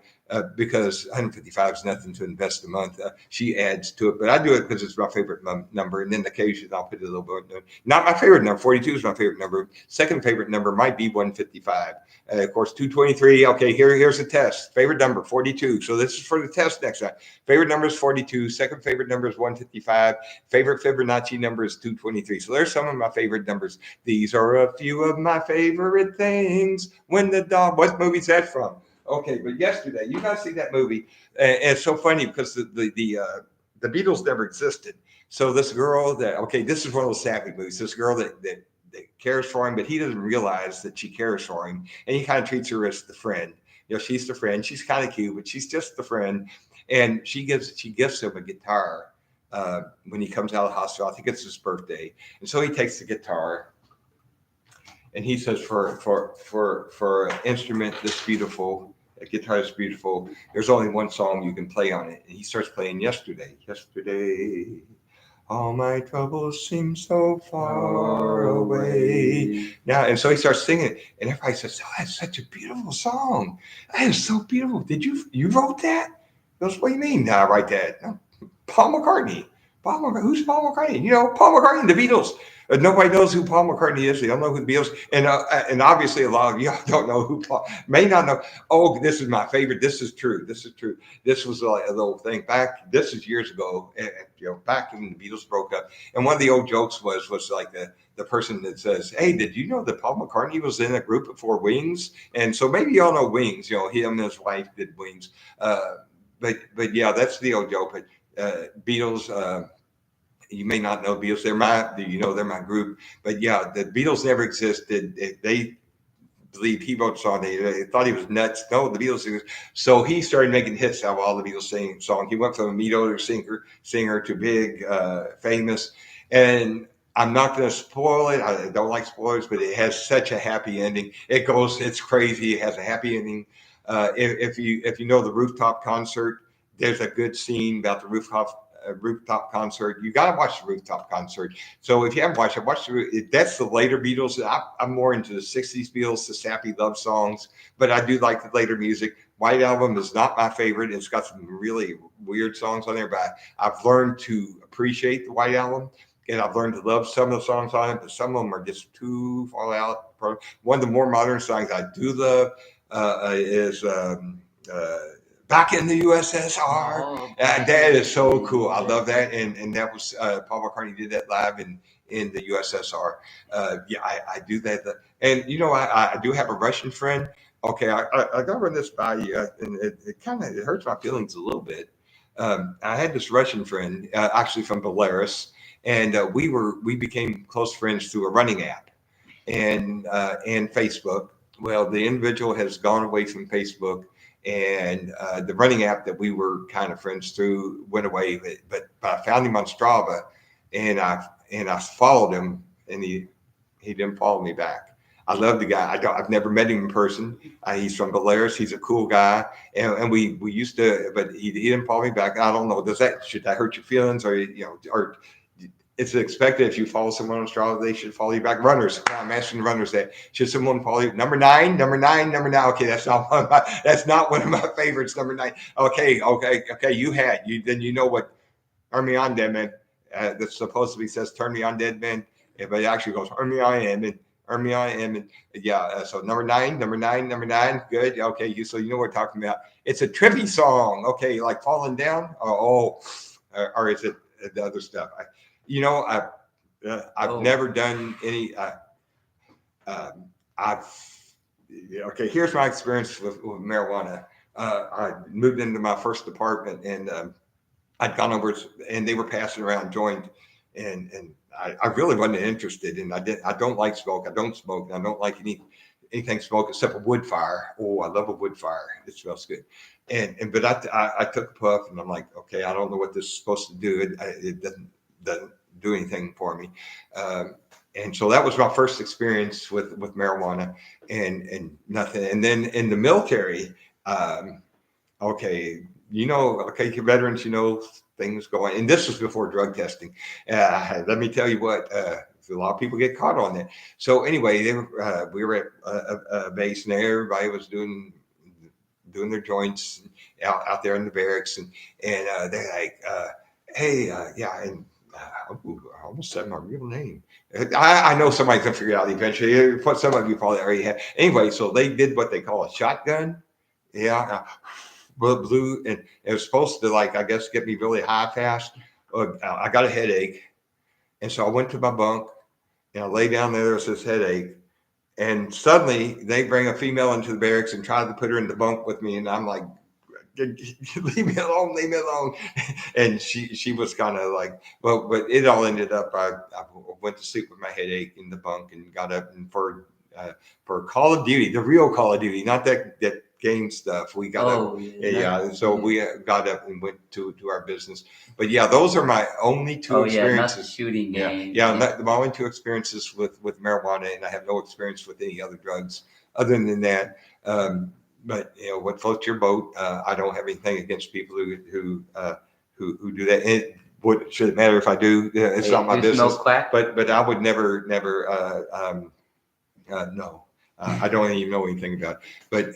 because 155 is nothing to invest a month, she adds to it. But I do it because it's my favorite number, and then occasionally I'll put a little bit. Not my favorite number. 42 is my favorite number. Second favorite number might be 155. Of course, 223. Okay, here's the test. Favorite number 42. So this is for the test next time. Favorite number is 42. Second favorite number is 155. Favorite Fibonacci number is 223. So there's some of my favorite numbers. These are a few of my favorite things. When the dog. What movie's that from? Okay, but yesterday, you guys see that movie? And it's so funny because the Beatles never existed. So this girl this is one of those sappy movies. This girl that cares for him, but he doesn't realize that she cares for him, and he kind of treats her as the friend. You know, she's the friend. She's kind of cute, but she's just the friend. And she gifts him a guitar when he comes out of the hospital. I think it's his birthday, and so he takes the guitar, and he says, "For an instrument this beautiful, a guitar is beautiful. There's only one song you can play on it." And he starts playing "Yesterday." All my troubles seem so far away. Now, and so he starts singing, and everybody says, "Oh, that's such a beautiful song. That is so beautiful. You wrote that?" He goes, "What do you mean? Did I write that?" No, Paul McCartney. Who's Paul McCartney? You know, Paul McCartney, the Beatles. Nobody knows who Paul McCartney is. They don't know who the Beatles, and obviously a lot of y'all don't know who Paul may not know. Oh, this is my favorite. This is true. This was a little thing back. This is years ago, and back when the Beatles broke up. And one of the old jokes was like the person that says, "Hey, did you know that Paul McCartney was in a group before Wings?" And so maybe y'all know Wings. You know, him and his wife did Wings. But yeah, that's the old joke. But Beatles. You may not know Beatles. They're my group. But yeah, the Beatles never existed. They believe he wrote the song. They thought he was nuts. No, the Beatles. So he started making hits out of all the Beatles singing songs. He went from a mediocre singer to big, famous. And I'm not going to spoil it. I don't like spoilers, but it has such a happy ending. It's crazy. It has a happy ending. If you know the rooftop concert, there's a good scene about the rooftop concert. You got to watch the rooftop concert. So if you haven't watched it, that's the later Beatles. I'm more into the 60s Beatles, the sappy love songs, but I do like the later music. White Album is not my favorite. It's got some really weird songs on there, but I've learned to appreciate the White Album, and I've learned to love some of the songs on it, but some of them are just too far out. One of the more modern songs I do love is Back in the USSR. Oh, That is so cool. I love that. And that was Paul McCartney did that live in the USSR. Yeah, I do that. And, I do have a Russian friend. Okay, I got to run this by you. And it hurts my feelings a little bit. I had this Russian friend, actually from Belarus. And we became close friends through a running app and Facebook. Well, the individual has gone away from Facebook, and the running app that we were kind of friends through went away. But I found him on Strava, and I followed him, and he didn't follow me back. I love the guy. I've never met him in person. He's from Belarus. He's a cool guy, and we used to, but he didn't follow me back. I don't know. Should that hurt your feelings, or it's expected if you follow someone on Strava, they should follow you back. Runners, I'm asking runners that. Should someone follow you? Number nine. Okay, that's not one of my favorites. Number 9. Okay. Then you know what? Turn me on, dead man. That supposedly says "Turn me on, dead man," but it actually goes "Turn me on, and turn me on, and yeah." So number nine. Good. Okay, so you know what we're talking about. It's a trippy song. Okay, like falling down. Or is it the other stuff? I've never done any. Here's my experience with marijuana. I moved into my first apartment, and I'd gone over and they were passing around joint, and I really wasn't interested. And I don't like smoke. I don't smoke. And I don't like anything smoke except a wood fire. Oh, I love a wood fire. It smells good. But I took a puff and I'm like, okay, I don't know what this is supposed to do. It doesn't do anything for me. And so that was my first experience with marijuana and nothing. And then in the military, okay, okay, you veterans, things going, and this was before drug testing. Let me tell you what, a lot of people get caught on that. So anyway, we were at a base and everybody was doing their joints out there in the barracks, and they're like, hey, yeah, and I almost said my real name. I know somebody's gonna figure it out eventually. But some of you probably already have. Anyway, so they did what they call a shotgun. Yeah, blew, and it was supposed to, like, I guess, get me really high fast. I got a headache, and so I went to my bunk and I lay down there. There was this headache, and suddenly they bring a female into the barracks and try to put her in the bunk with me, and I'm like, leave me alone. And she was kind of like, well, but it all ended up, I went to sleep with my headache in the bunk and got up, and for Call of Duty, the real Call of Duty, not that game stuff, we got up. So we got up and went to our business. But yeah, those are my only two experiences. Not shooting games. My only two experiences with marijuana, and I have no experience with any other drugs other than that. But what floats your boat? I don't have anything against people who do that. Should it matter if I do? It's not my business. But I would never. No, I don't even know anything about it. But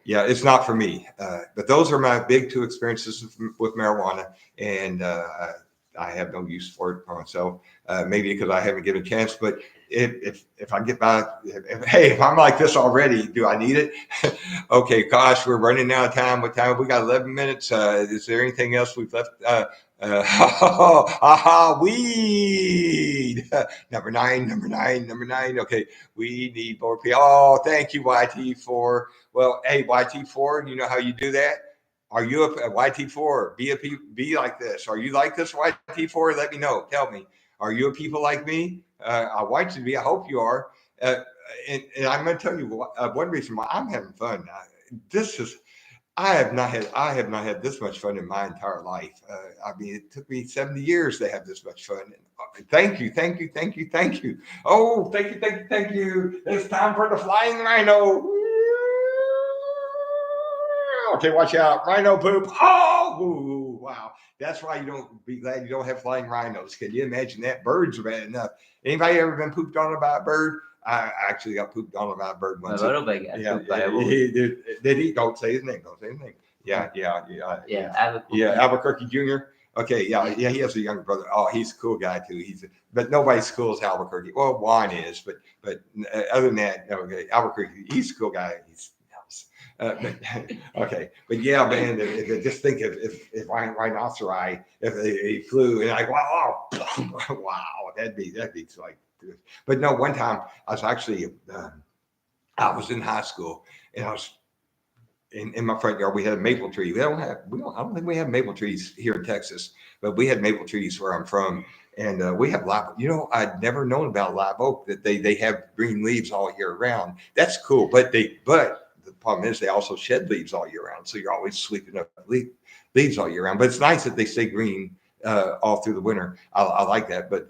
yeah, it's not for me. But those are my big two experiences with marijuana, and I have no use for it for myself. Maybe because I haven't given a chance, but if I get by, if I'm like this already, do I need it? Okay, gosh, we're running out of time. What time? We got 11 minutes. Is there anything else we've left? Weed. Number nine. Okay, we need more people. Oh, thank you, YT4. Well, hey, YT4, you know how you do that? Are you a YT4? Be like this. Are you like this, YT4? Let me know. Tell me. Are you a people like me? I want you to be. I hope you are. And I'm going to tell you one reason why I'm having fun. I have not had this much fun in my entire life. I mean, it took me 70 years to have this much fun. Thank you. Oh, thank you. It's time for the flying rhino. Okay, watch out. Rhino poop. Oh, wow. That's why be glad you don't have flying rhinos. Can you imagine that? Birds are bad enough. Anybody ever been pooped on by a bird? I actually got pooped on by a bird once. Did he? Don't say his name. Yeah. Albuquerque Jr. Okay, yeah, he has a younger brother. Oh, he's a cool guy too. But nobody's cool as Albuquerque. Well, Juan is, but other than that, okay, Albuquerque, he's a cool guy. But yeah, man, just think if rhinoceri, if they flew, and like, wow, that'd be like. But no, one time I was actually, I was in high school, and I was in my front yard. We had a maple tree. I don't think we have maple trees here in Texas, but we had maple trees where I'm from. And we have live. I'd never known about live oak, that they have green leaves all year round. That's cool, but the problem is they also shed leaves all year round. So you're always sweeping up leaves all year round. But it's nice that they stay green all through the winter. I like that. But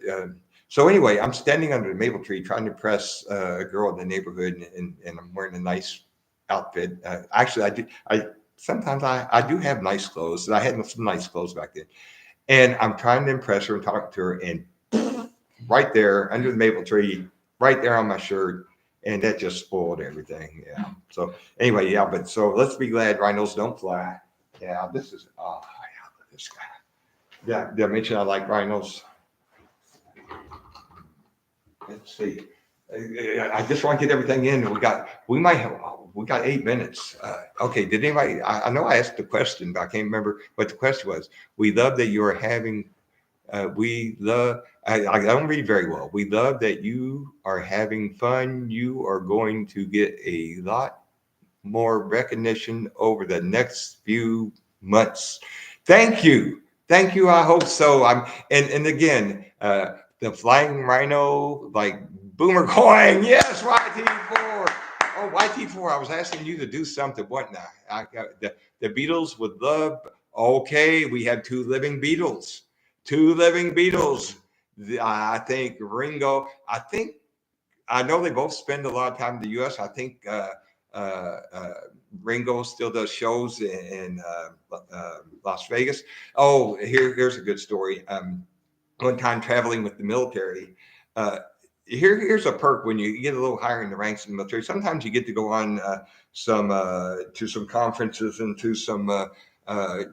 so anyway, I'm standing under the maple tree trying to impress a girl in the neighborhood, and I'm wearing a nice outfit. Actually, sometimes I do have nice clothes. I had some nice clothes back then. And I'm trying to impress her and talk to her, and right there under the maple tree, right there on my shirt, and that just spoiled everything. Yeah. So anyway, yeah. But so let's be glad rhinos don't fly. Yeah. This is look at this guy. Yeah. Did I mention I like rhinos? Let's see. I just want to get everything in. We got 8 minutes. Okay. Did anybody? I know I asked the question, but I can't remember what the question was. We love that you are having. I don't read very well. We love that you are having fun. You are going to get a lot more recognition over the next few months. Thank you. Thank you. I hope so. And again, the flying rhino, like Boomer coin. Yes, YT4. Oh, YT4. I was asking you to do something. What now? I got the Beatles would love. Okay, we had two living Beatles. Two living Beatles. I think Ringo. I know they both spend a lot of time in the U.S. I think Ringo still does shows in Las Vegas. Oh, here's a good story. One time traveling with the military. Uh, here's a perk when you get a little higher in the ranks in the military. Sometimes you get to go on to some conferences and to some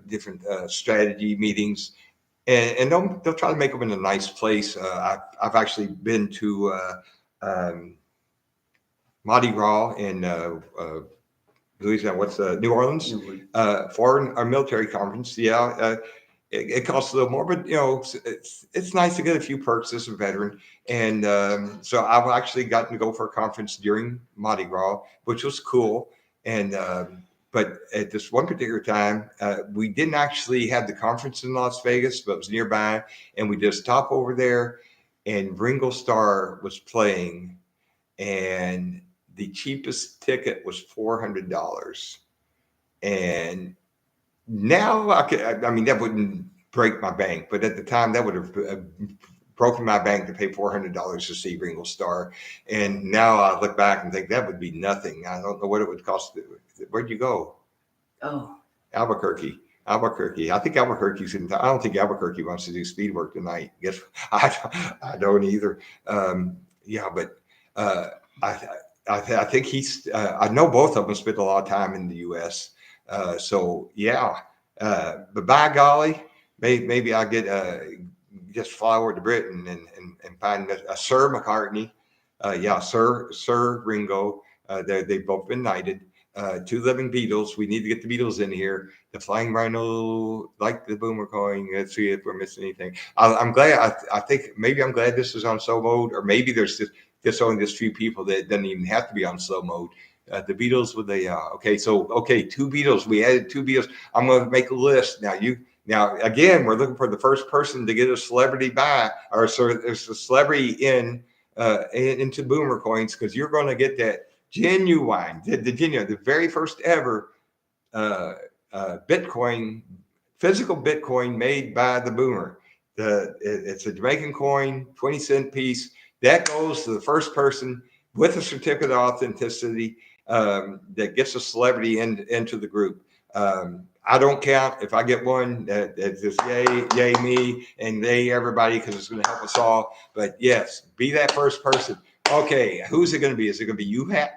different strategy meetings, and they'll try to make them in a nice place. I've actually been to Mardi Gras in Louisiana. What's New Orleans for our military conference? Yeah, it costs a little more, but it's nice to get a few perks as a veteran. And so I've actually gotten to go for a conference during Mardi Gras, which was cool. And but at this one particular time, we didn't actually have the conference in Las Vegas, but it was nearby, and we just stopped over there, and Ringo Starr was playing, and the cheapest ticket was $400. And now I mean, that wouldn't break my bank, but at the time that would have broken my bank to pay $400 to see Ringo Starr. And now I look back and think that would be nothing. I don't know what it would cost. Where'd you go? Oh, Albuquerque. I think Albuquerque's in. I don't think Albuquerque wants to do speed work tonight. Guess I don't either. Yeah, but I think he's. I know both of them spent a lot of time in the U.S. So yeah, but by golly, maybe I get just fly over to Britain and find a Sir McCartney. Yeah, Sir Ringo. They've both been knighted. Two living Beatles. We need to get the Beatles in here. The Flying Rhino, like the Boomer coin. Let's see if we're missing anything. I'm glad. I think maybe I'm glad this is on slow mode, or maybe there's just only this few people that doesn't even have to be on slow mode. The Beatles with okay. So two Beatles. We added two Beatles. I'm going to make a list now. Now again, we're looking for the first person to get a celebrity buy, or so there's a celebrity into Boomer coins, because you're going to get that genuine, the very first ever Bitcoin, physical Bitcoin made by the Boomer. It's a Jamaican coin, 20-cent piece. That goes to the first person with a certificate of authenticity that gets a celebrity into the group. I don't count if I get one. It's just yay me, and they everybody, because it's going to help us all. But yes, be that first person. Okay, who's it going to be? Is it going to be UHAT?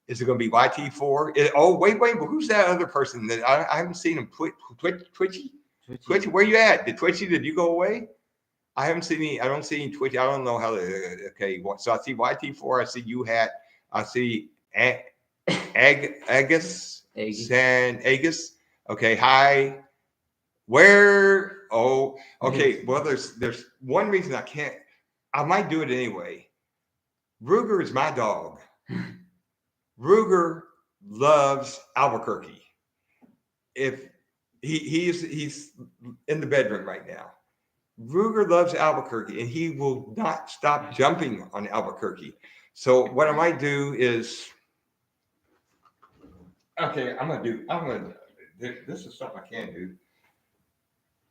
Is it going to be YT4? Wait, but who's that other person that I haven't seen him? Twitchy? Where you at? Did you go away? I haven't seen any. I don't see any Twitchy. I don't know how. Okay, so I see YT4. I see UHAT. I see Agus. Okay, hi. Where? Oh, okay. Well, there's one reason I can't. I might do it anyway. Ruger is my dog. Ruger loves Albuquerque. If he's in the bedroom right now. Ruger loves Albuquerque, and he will not stop jumping on Albuquerque. So what I might do is, okay, this is something I can do.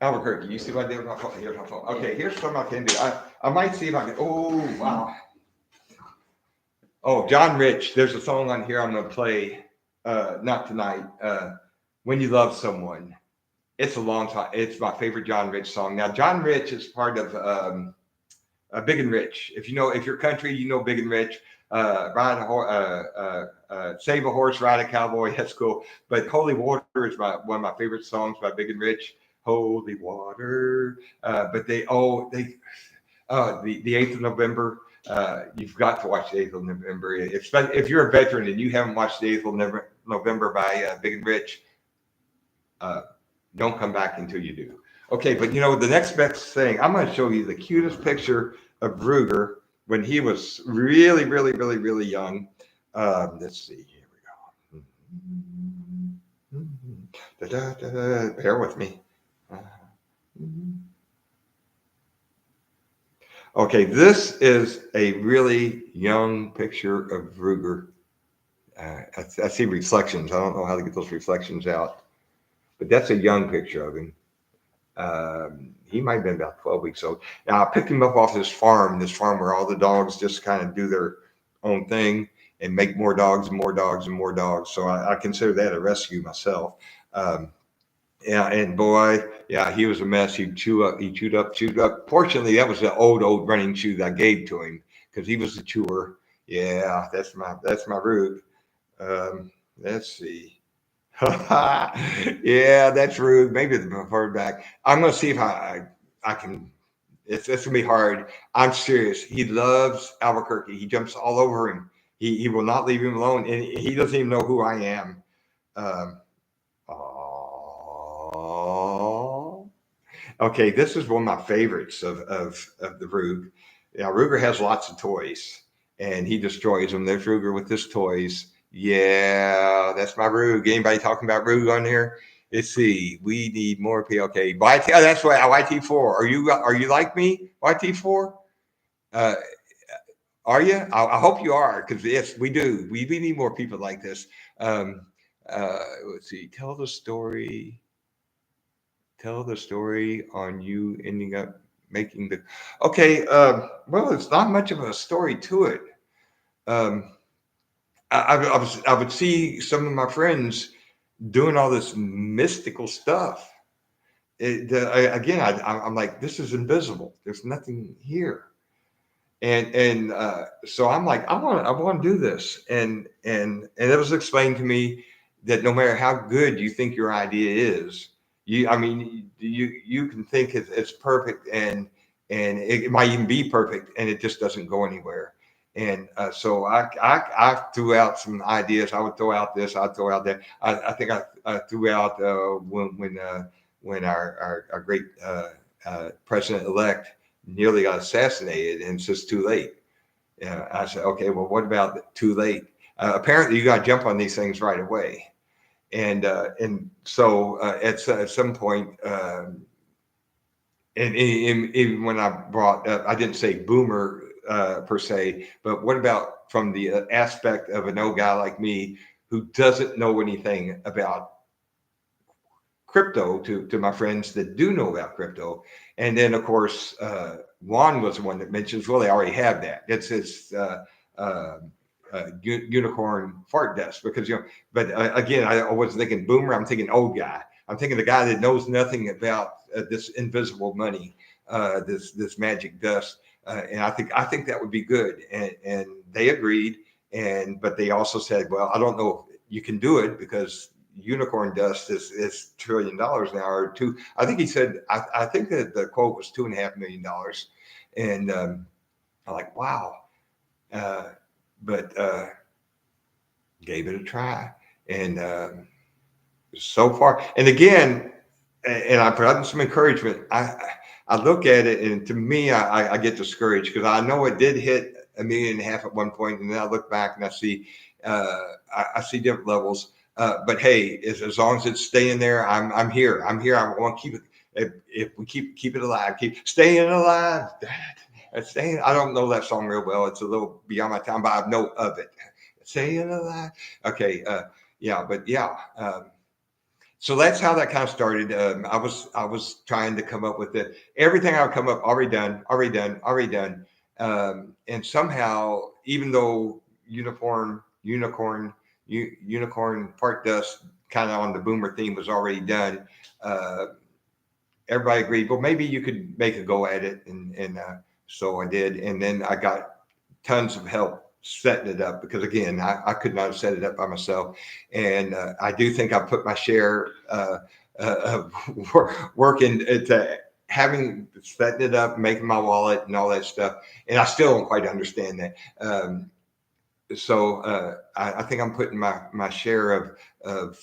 Albuquerque, you see what I did with my phone? Here's my phone. Okay, here's something I can do. I might see if I can. Oh, wow. Oh, John Rich. There's a song on here I'm going to play, not tonight. When You Love Someone. It's a long time. It's my favorite John Rich song. Now, John Rich is part of Big and Rich. If you're country, you know Big and Rich. Ride a horse, save a horse, ride a cowboy. That's cool. But Holy Water is one of my favorite songs by Big and Rich. Holy Water. But the 8th of November. You've got to watch the 8th of November. If you're a veteran and you haven't watched the 8th of November by Big and Rich, don't come back until you do. Okay, but the next best thing, I'm going to show you the cutest picture of Ruger when he was really, really, really, really young. Let's see. Here we go. Bear with me. Okay, this is a really young picture of Ruger. I see reflections. I don't know how to get those reflections out, but that's a young picture of him. He might have been about 12 weeks old. Now, I picked him up off this farm where all the dogs just kind of do their own thing and make more dogs and more dogs and more dogs. So I consider that a rescue myself. Yeah, and boy, yeah, he was a mess. He chewed up. Fortunately, that was the old running shoe that I gave to him because he was a chewer. Yeah, that's my root. Let's see. Yeah, that's rude. Maybe the far back. I'm gonna see if I can. It's gonna be hard. I'm serious. He loves Albuquerque. He jumps all over him. He will not leave him alone, and he doesn't even know who I am. Um, oh, okay. This is one of my favorites of the Rug. Now Ruger has lots of toys, and he destroys them. There's Ruger with his toys. Yeah, that's my Rug. Anybody talking about Rug on here? Let's see. We need more PLK. YT. Oh, that's why YT4. Are you like me? YT4. Uh, are you? I hope you are, because yes, we do. We need more people like this. Um, let's see. Tell the story. Tell the story on you ending up making the. Okay. Well, it's not much of a story to it. Um, I would see some of my friends doing all this mystical stuff. I'm like, this is invisible. There's nothing here, and so I'm like, I want to do this, and it was explained to me that no matter how good you think your idea is, you can think it's perfect, and it might even be perfect, and it just doesn't go anywhere. And so I threw out some ideas. I would throw out this. I'd throw out that. I think I threw out when our great president elect nearly got assassinated, and it's just too late. Yeah, I said, okay, well, what about too late? Apparently, you got to jump on these things right away. And so at some point, and even when I brought up, I didn't say boomer per se, but what about from the aspect of an old guy like me who doesn't know anything about crypto to my friends that do know about crypto. And then, of course, Juan was the one that mentions, well, they already have that. It's unicorn fart dust because, but again, I wasn't thinking boomer. I'm thinking old guy. I'm thinking the guy that knows nothing about this invisible money, this magic dust. And I think that would be good. And they agreed. But they also said, well, I don't know if you can do it because unicorn dust is $1 trillion now, or two. I think he said, I think that the quote was $2.5 million. And I'm like, wow. But gave it a try. And so far, and again, and I put out some encouragement. I look at it, and to me, I get discouraged because I know it did hit 1.5 million at one point, and then I look back and I see I see different levels. But hey, as long as it's staying there, I'm here. I'm here. I want to keep it. If we keep it alive, keep staying alive. Staying. I don't know that song real well. It's a little beyond my time, but I know of it. Staying alive. Okay. Yeah. But yeah. So that's how that kind of started. I was trying to come up with it. Everything I would come up, already done. And somehow, even though unicorn part dust, kind of on the boomer theme, was already done, everybody agreed. Well, maybe you could make a go at it, and so I did. And then I got tons of help setting it up because again, I could not have set it up by myself. And I do think I put my share of work into having setting it up, making my wallet and all that stuff. And I still don't quite understand that. So I think I'm putting my share of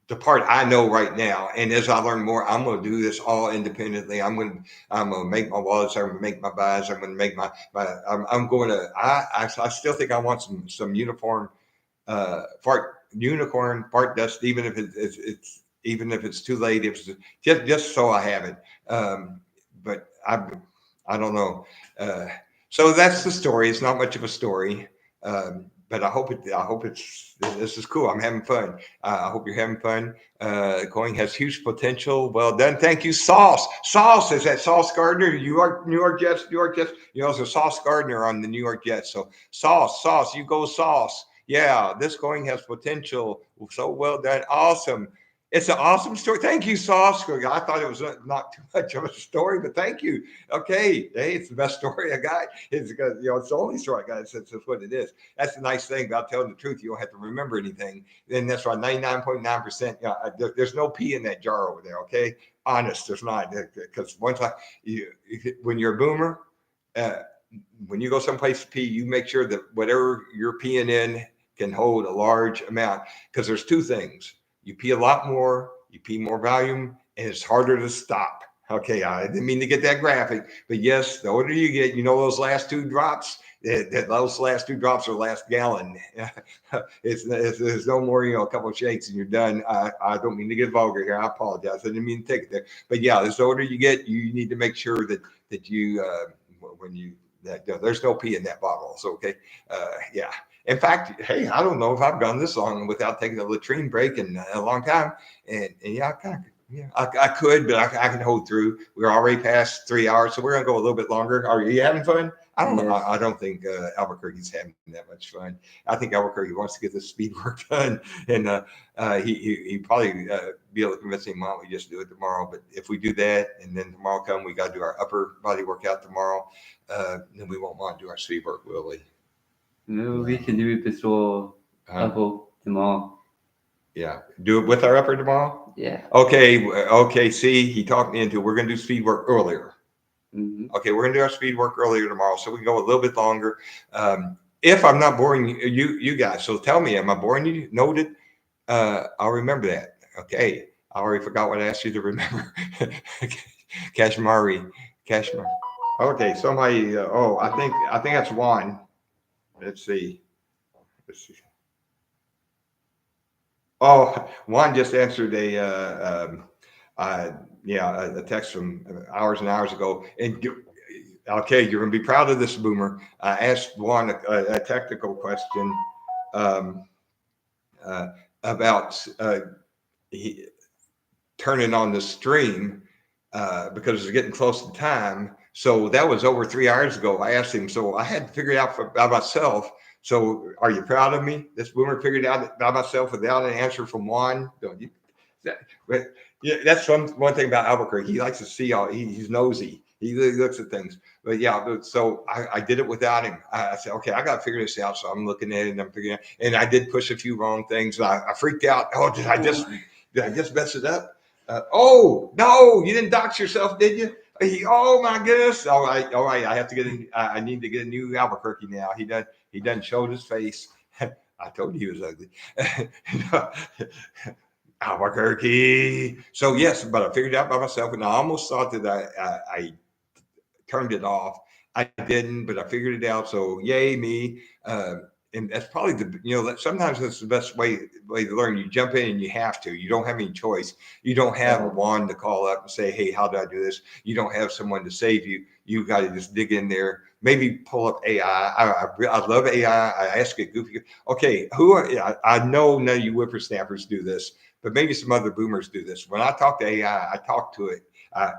the part I know right now. And as I learn more, I'm going to do this all independently. I'm going to make my wallets. I'm going to make my buys. I'm going to make I still think I want some uniform fart unicorn, part dust, even if it's too late. It's just so I have it. But I don't know. So that's the story. It's not much of a story. But I hope this is cool. I'm having fun. I hope you're having fun. Going has huge potential. Well done. Thank you, Sauce. Sauce is that Sauce Gardner, New York Jets. You know, there's a Sauce Gardner on the New York Jets. So Sauce, you go Sauce. Yeah, this going has potential. So well done. Awesome. It's an awesome story. Thank you, Sauce. I thought it was not too much of a story, but thank you. Okay, hey, it's the best story I got. It's because it's the only story I got. That's what it is. That's the nice thing about telling the truth. You don't have to remember anything. And that's why 99.9%. There's no pee in that jar over there. Okay, honest, there's not. Because when you're a boomer, when you go someplace to pee, you make sure that whatever you're peeing in can hold a large amount. Because there's two things. You pee a lot more, you pee more volume, and it's harder to stop. Okay, I didn't mean to get that graphic, but yes, the older you get, those last two drops, those last two drops are last gallon. There's no more, a couple of shakes and you're done. I don't mean to get vulgar here. I apologize. I didn't mean to take it there. But yeah, the older you get, you need to make sure that you, there's no pee in that bottle. So, okay, yeah. In fact, hey, I don't know if I've gone this long without taking a latrine break in a long time. And yeah, I could, but I can hold through. We're already past 3 hours, so we're going to go a little bit longer. Are you having fun? I don't know. I don't think Albuquerque's having that much fun. I think Albuquerque wants to get the speed work done. And he probably be able to convince him, Mom, we just do it tomorrow. But if we do that, and then tomorrow come, we got to do our upper body workout tomorrow, then we won't want to do our speed work, will we? No, we can do it before tomorrow. Yeah, do it with our upper tomorrow. Yeah. Okay. See, he talked me into. We're gonna do speed work earlier. Mm-hmm. Okay, we're gonna do our speed work earlier tomorrow, so we can go a little bit longer. If I'm not boring you guys, so tell me, am I boring you? Noted. I'll remember that. Okay, I already forgot what I asked you to remember. Kashmir. Okay, somebody. I think that's Juan. Let's see. Oh, Juan just answered a text from hours and hours ago. And okay, you're gonna be proud of this, Boomer. I asked Juan a technical question about turning on the stream because it's getting close to time. So that was over 3 hours ago. I asked him, so I had to figure it out by myself. So are you proud of me? This Boomer figured it out by myself without an answer from Juan. Don't you? But yeah, that's one thing about Albuquerque. He likes to see he's nosy. He looks at things. But yeah, so I did it without him. I said, okay, I got to figure this out. So I'm looking at it and I'm figuring it out. And I did push a few wrong things. I freaked out. Oh, did I just mess it up? Oh no, you didn't dox yourself, did you? Oh my goodness! All right. I have to get. I need to get a new Albuquerque now. He done showed his face. I told you he was ugly. Albuquerque. So yes, but I figured it out by myself, and I almost thought that I turned it off. I didn't, but I figured it out. So yay me! And that's probably sometimes that's the best way to learn. You jump in and you have to. You don't have any choice. You don't have a wand to call up and say, "Hey, how do I do this?" You don't have someone to save you. You got to just dig in there. Maybe pull up AI. I love AI. I ask it goofy. Okay, I know none of you whippersnappers do this, but maybe some other boomers do this. When I talk to AI, I talk to it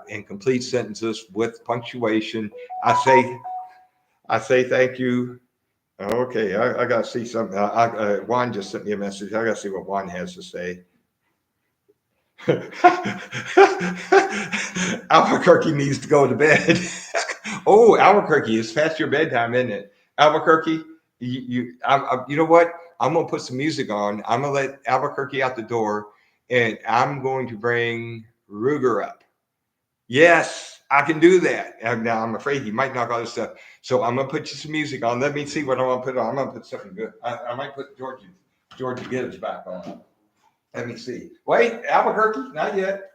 in complete sentences with punctuation. I say thank you. Okay, I got to see something. Juan just sent me a message. I got to see what Juan has to say. Albuquerque needs to go to bed. Oh, Albuquerque, it's past your bedtime, isn't it? Albuquerque, you know what? I'm gonna put some music on. I'm gonna let Albuquerque out the door, and I'm going to bring Ruger up. Yes, I can do that. Now I'm afraid he might knock all this stuff. So I'm gonna put you some music on. Let me see what I want to put on. I'm gonna put something good. I might put George Gibbs back on. Let me see. Wait, Albuquerque, not yet.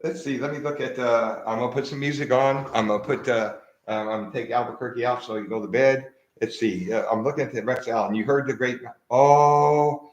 Let's see. Let me look at. I'm gonna put some music on. I'm gonna take Albuquerque out so he can go to bed. Let's see. I'm looking at the Rex Allen. You heard the great. Oh,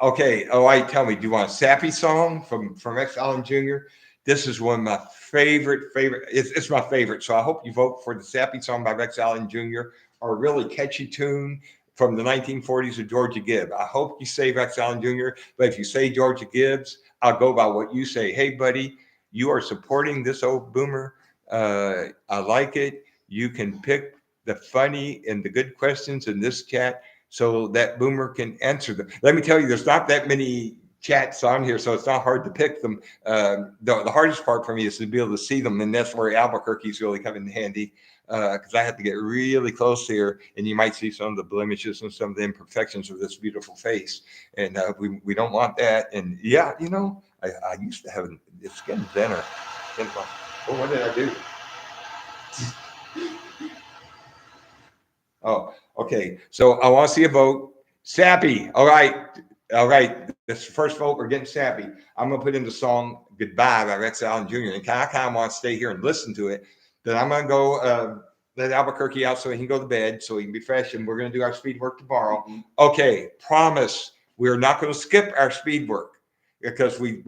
okay. Oh, I tell me. Do you want a sappy song from Rex Allen Jr.? This is one of my favorite. It's my favorite. So I hope you vote for the sappy song by Rex Allen Jr. or a really catchy tune from the 1940s of Georgia Gibbs. I hope you say Rex Allen Jr. But if you say Georgia Gibbs, I'll go by what you say. Hey, buddy, you are supporting this old boomer. I like it. You can pick the funny and the good questions in this chat so that boomer can answer them. Let me tell you, there's not that many chats on here, so it's not hard to pick them. The hardest part for me is to be able to see them, and that's where Albuquerque's really come in handy, because I have to get really close here, and you might see some of the blemishes and some of the imperfections of this beautiful face, and we don't want that. And yeah, I used to have it's getting thinner. Oh, what did I do? Oh, okay. So I want to see a vote. Sappy. All right. All right. This first vote, we're getting sappy. I'm going to put in the song Goodbye by Rex Allen Jr. And I kind of want to stay here and listen to it. Then I'm going to go let Albuquerque out so he can go to bed, so he can be fresh. And we're going to do our speed work tomorrow. Okay. Promise. We're not going to skip our speed work because we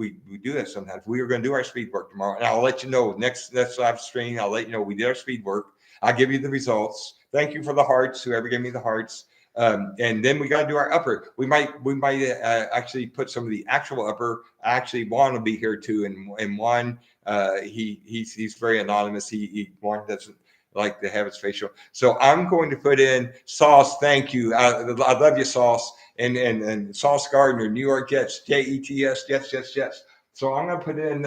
do that sometimes. We are going to do our speed work tomorrow. And I'll let you know next live stream. I'll let you know we did our speed work. I'll give you the results. Thank you for the hearts, whoever gave me the hearts. And then we got to do our upper. We might actually put some of the actual upper. I actually want to be here too. And Juan, he's very anonymous. Juan doesn't like to have his facial. So I'm going to put in Sauce. Thank you. I love you, Sauce. And Sauce Gardner, New York Jets, Jets, Jets. So I'm going to put in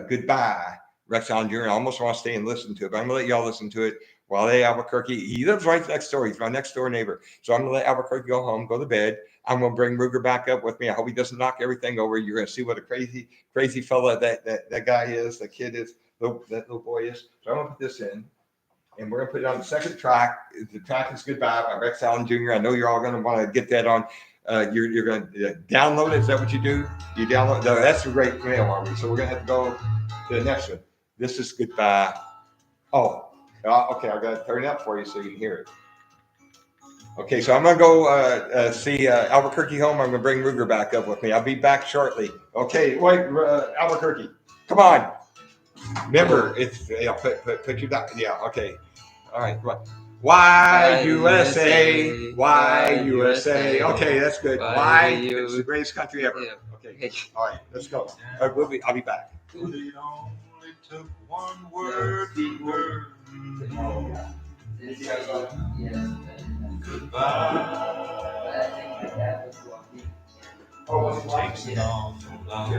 Goodbye, Rex Allen Jr. I almost want to stay and listen to it, but I'm going to let y'all listen to it while Albuquerque. He lives right next door. He's my next door neighbor. So I'm going to let Albuquerque go home, go to bed. I'm going to bring Ruger back up with me. I hope he doesn't knock everything over. You're going to see what a crazy fella that guy is, that kid is, that little boy is. So I'm going to put this in. And we're going to put it on the second track. The track is Goodbye by Rex Allen Jr. I know you're all going to want to get that on. You're going to download it. Is that what you do? You download? No, that's a great mail, Army. So we're going to have to go to the next one. This is Goodbye. Oh, okay. I got to turn it up for you so you can hear it. Okay, so I'm going to go see Albuquerque home. I'm going to bring Ruger back up with me. I'll be back shortly. Okay, wait, Albuquerque. Come on. Remember, it's put your okay. All right, come on. Why USA? Why USA? Okay, that's good. Why? It's the greatest country ever. Okay, all right, let's go. I'll be back. It only took one word from her. Goodbye. It takes an awful lot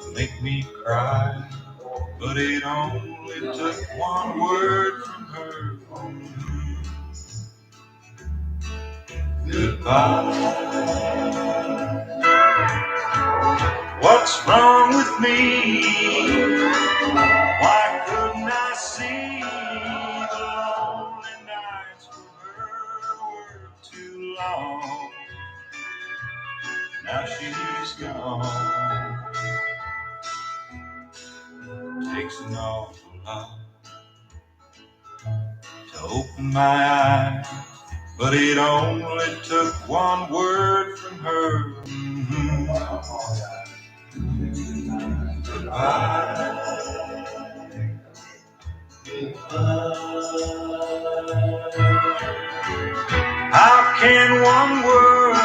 to make me cry, but it only took one word from her. Goodbye. What's wrong with me? Why couldn't I see the lonely nights for her were too long? Now she's gone. Takes an awful lot to open my eyes, but it only took one word from her. Goodbye. How can one word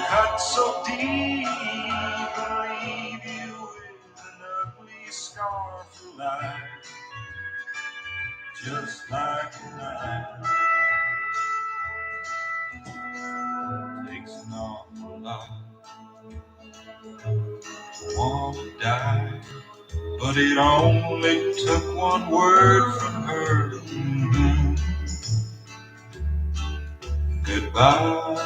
cut so deep and leave you with an ugly scar for life, just like a knife? Takes an awful lot to want to die, but it only took one word from her. Goodbye,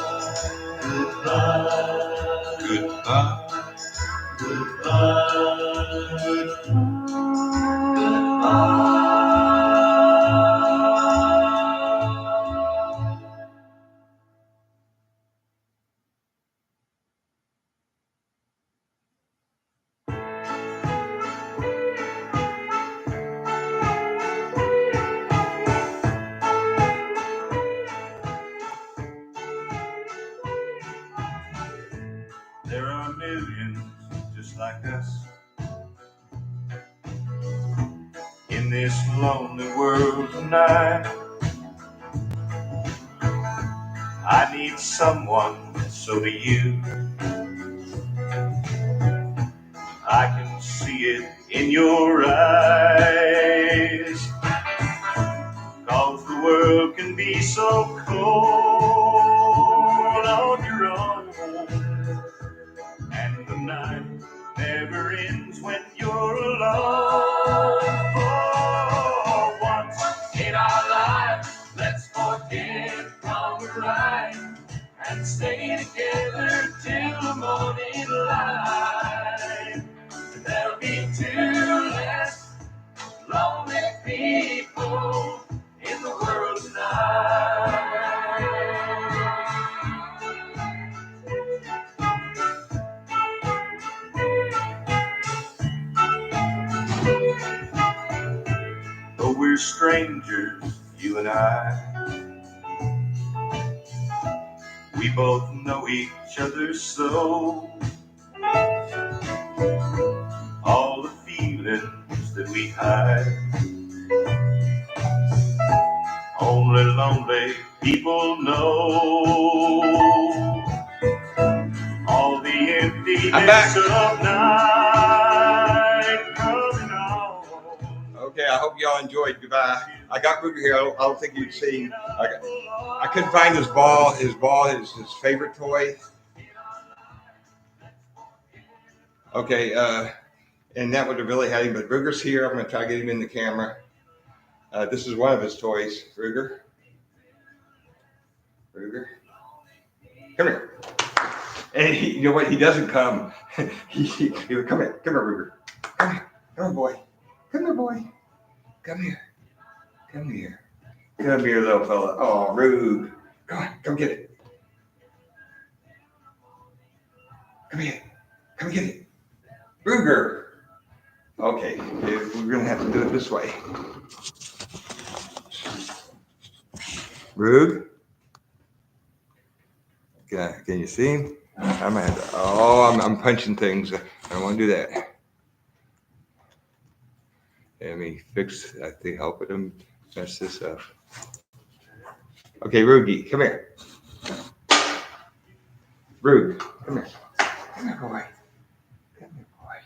goodbye, goodbye, goodbye, goodbye. this lonely world tonight. I need someone, so do you. I can see it in your eyes, 'cause the world can be so cold on your own, and the night never ends when you're alone. Oh, once in our lives, let's forget wrong or right and stay together till the morning light. And there'll be two less lonely people in the world tonight. Though we're strangers, you and I, we both know each other so. All the feelings that we hide, only lonely people know. All the emptiness of night coming on. Okay, I hope y'all enjoyed. Goodbye. I got Ruger here. I don't think you've seen. I couldn't find his ball. His ball is his favorite toy. Okay, and that would have really had him. But Ruger's here. I'm going to try to get him in the camera. This is one of his toys. Ruger. Come here. And you know what? He doesn't come. He would come here. Come here, Ruger. Come here. Come here, boy. Come here, boy. Come here. Come here. Come here, little fella. Oh, Rug. Come on. Come get it. Come here. Come get it. Ruger. Okay. We're going to have to do it this way. Rug. Can you see him? I'm punching things. I don't want to do that. Let me fix. I think help him mess this up. Okay, Rugy, come here. Rug, come here. Come here, boy. Come here, boy.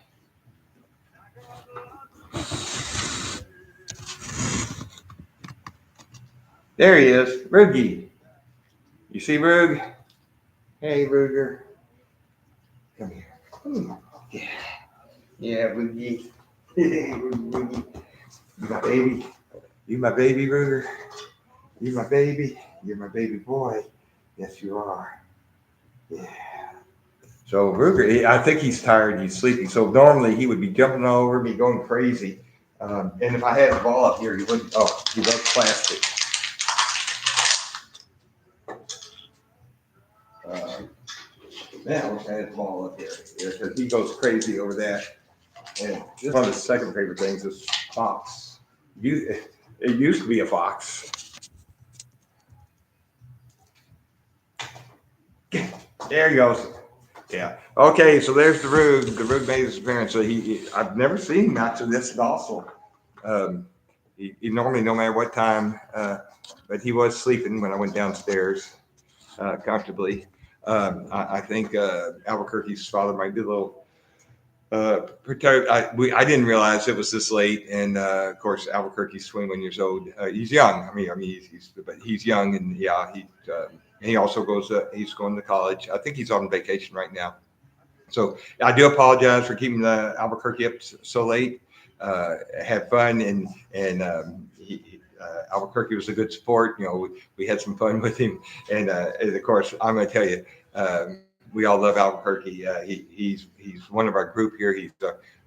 There he is, Rugy. You see Rug? Hey, Ruger. Come here. Yeah. Yeah, Rugy. Rugy. You my baby. You my baby, Ruger. You my baby. You're my baby boy. Yes, you are. Yeah. So Ruger, I think he's tired. He's sleeping. So normally he would be jumping all over me, going crazy. And if I had a ball up here, he wouldn't. Oh, he loves plastic. Man, I wish I had a ball up here because he goes crazy over that. And this one of his second favorite things is fox. It used to be a fox. There he goes. Yeah. Okay, so there's the Rug. The Rug made his appearance. So I've never seen him actually this docile. He normally, no matter what time, but he was sleeping when I went downstairs comfortably. I think Albuquerque's father might do a little protect. I didn't realize it was this late, and of course Albuquerque's 21 years old. He's young. I mean, he's young, and yeah, he also goes. He's going to college. I think he's on vacation right now. So I do apologize for keeping Albuquerque up so late. Had fun, and Albuquerque was a good sport. You know, we had some fun with him, and of course, I'm going to tell you, we all love Albuquerque. He's one of our group here. He's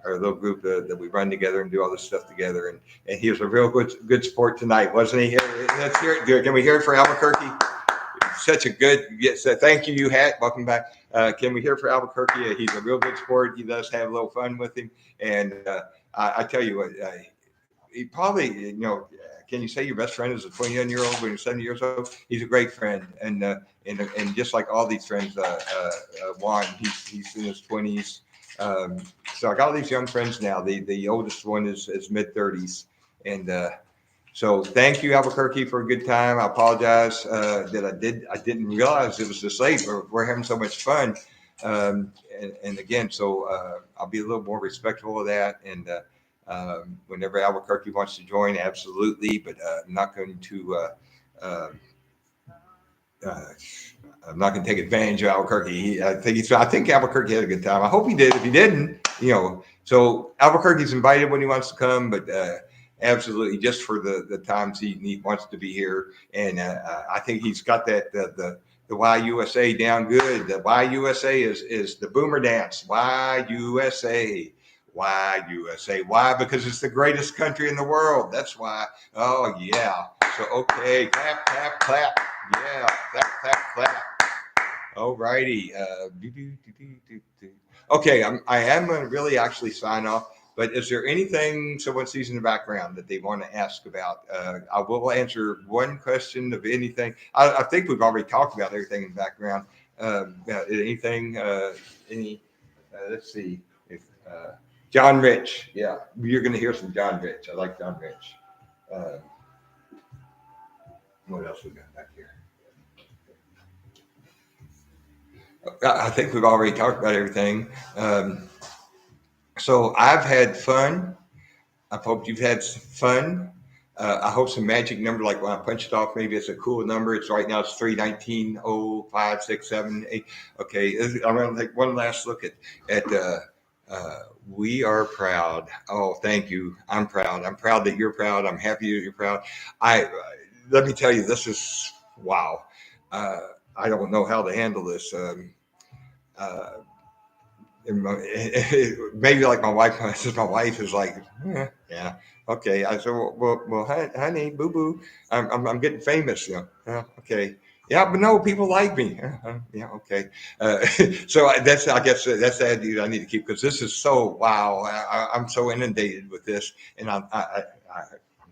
our little group that we run together and do all this stuff together, and he was a real good sport tonight, wasn't he? Let's hear it. Can we hear it for Albuquerque? Such a good. Yes, thank you, Hat. Welcome back. Can we hear for Albuquerque? He's a real good sport. He does have a little fun with him, and I tell you what, he probably, you know, can you say your best friend is a 21-year-old when you're 70 years old? He's a great friend, and just like all these friends, Juan, he's in his 20s. So I got all these young friends now. The oldest one is mid 30s, And so thank you, Albuquerque, for a good time. I apologize that I didn't realize it was this late. We're having so much fun. And again, so I'll be a little more respectful of that. And whenever Albuquerque wants to join, absolutely. But I'm not going to. Uh, uh, I'm not going to take advantage of Albuquerque. I think Albuquerque had a good time. I hope he did. If he didn't, so Albuquerque's invited when he wants to come, but absolutely just for the times he wants to be here. And I think he's got that the YUSA down good. The YUSA is the boomer dance. YUSA. YUSA. Why? Because it's the greatest country in the world. That's why. Oh yeah. So okay, clap, clap, clap. Yeah, clap, clap, clap. All righty. Okay, I am going to really actually sign off. But is there anything someone sees in the background that they want to ask about? I will answer one question of anything. I think we've already talked about everything in the background. Anything? Let's see. If John Rich. Yeah, you're going to hear some John Rich. I like John Rich. What else we got back here? I think we've already talked about everything. So I've had fun. I hope you've had fun. I hope some magic number, like when I punch it off, maybe it's a cool number. It's right now it's 319-0567-8. Okay, I'm going to take one last look at we are proud. Oh, thank you. I'm proud. I'm proud that you're proud. I'm happy that you're proud. Let me tell you, this is wow. I don't know how to handle this. Maybe like my wife, since my wife is like, yeah, okay. I said, well, honey, boo boo, I'm getting famous, okay, yeah, but no, people like me, yeah, okay. So I guess that's the attitude I need to keep because this is so wow. I'm so inundated with this, and I'm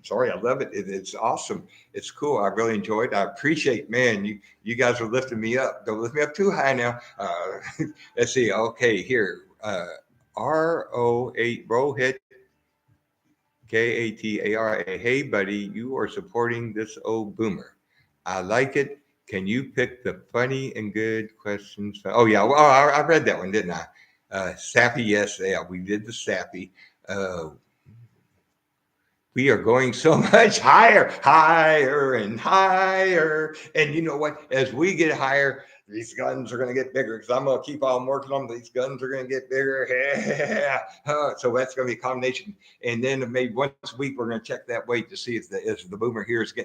sorry, I love it. It's awesome. It's cool. I really enjoyed it. I appreciate, man, you guys are lifting me up. Don't lift me up too high now. Let's see. Okay, here. R08 Rohit Katara. Hey, buddy, you are supporting this old boomer. I like it. Can you pick the funny and good questions? Oh, yeah. Well, I read that one, didn't I? Sappy, yes. Yeah, we did the Sappy. We are going so much higher, higher and higher. And you know what? As we get higher, these guns are going to get bigger because I'm going to keep on working on them. These guns are going to get bigger. Yeah. So that's going to be a combination. And then maybe once a week, we're going to check that weight to see if the boomer here if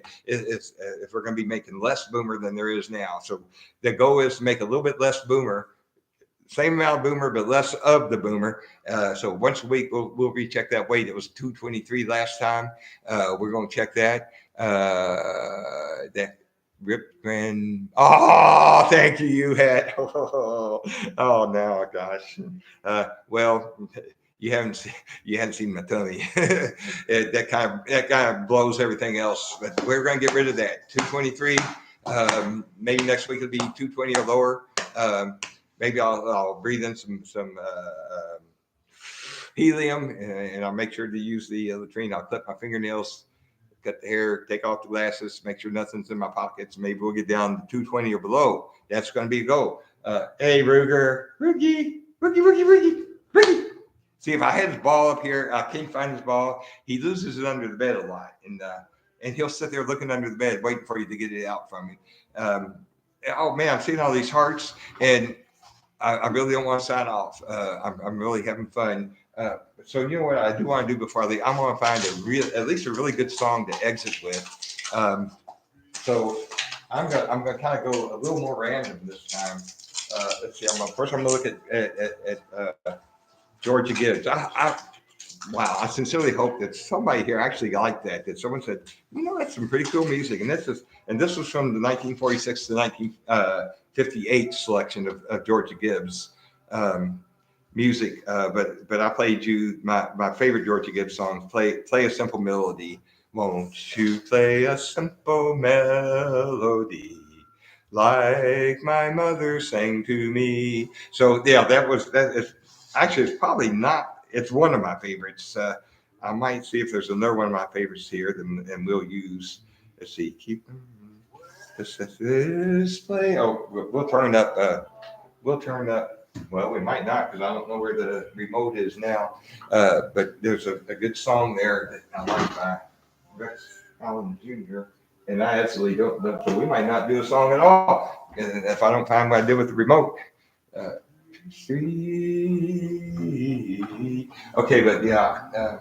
we're going to be making less boomer than there is now. So the goal is to make a little bit less boomer. Same amount of boomer, but less of the boomer. So once a week, we'll recheck that weight. It was 223 last time. We're going to check that. That Rip Grand. Oh, thank you, you had. Oh, no, gosh. Well, you haven't seen my tummy. that kind of blows everything else. But we're going to get rid of that. 223. Maybe next week it'll be 220 or lower. Maybe I'll breathe in some helium, and I'll make sure to use the latrine. I'll clip my fingernails, cut the hair, take off the glasses, make sure nothing's in my pockets. Maybe we'll get down to 220 or below. That's going to be a goal. Hey, Roogie. See, if I had his ball up here, I can't find his ball. He loses it under the bed a lot, and he'll sit there looking under the bed, waiting for you to get it out from me. Oh man, I'm seeing all these hearts, and I really don't want to sign off. I'm really having fun. So you know what I do want to do before I leave? I'm going to find at least a really good song to exit with. So I'm gonna kind of go a little more random this time. Let's see. I'm gonna look at Georgia Gibbs. Wow, I sincerely hope that somebody here actually liked that. That someone said, that's some pretty cool music. And this was from the 1946 to 1958 selection of Georgia Gibbs music. But I played you my favorite Georgia Gibbs songs. Play a simple melody. Won't you play a simple melody like my mother sang to me? So yeah, that is actually it's probably not. It's one of my favorites. I might see if there's another one of my favorites here, and we'll use. Let's see, keep this play. Oh, we'll turn up. We'll turn up. Well, we might not because I don't know where the remote is now. But there's a good song there that I like by Rex Allen Jr. And I absolutely don't. So we might not do a song at all. And if I don't find what I did with the remote. Okay, but yeah.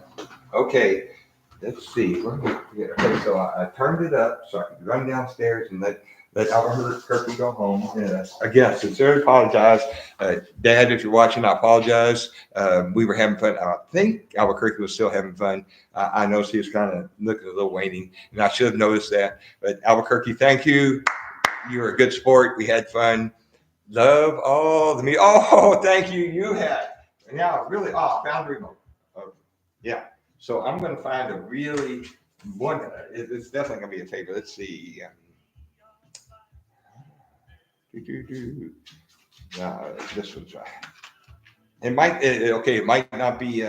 Okay, let's see. Okay, so I turned it up so I could run downstairs and let Albuquerque go home. Again, sincerely apologize. Dad, if you're watching, I apologize. We were having fun. I think Albuquerque was still having fun. I know she was kind of looking a little waning, and I should have noticed that. But Albuquerque, thank you. You were a good sport. We had fun. Love all the me. Oh, thank you. You had. Now, really, I found the remote. Yeah. So I'm going to find a really one. It's definitely going to be a favorite. Let's see. This one's right. It might. Okay. It might not be.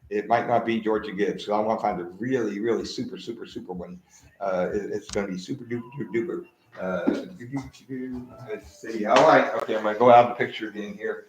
It might not be Georgia Gibbs. So I want to find a really, really super one. It's going to be super duper. Let's see. All right. Okay. I'm going to go out of the picture again here.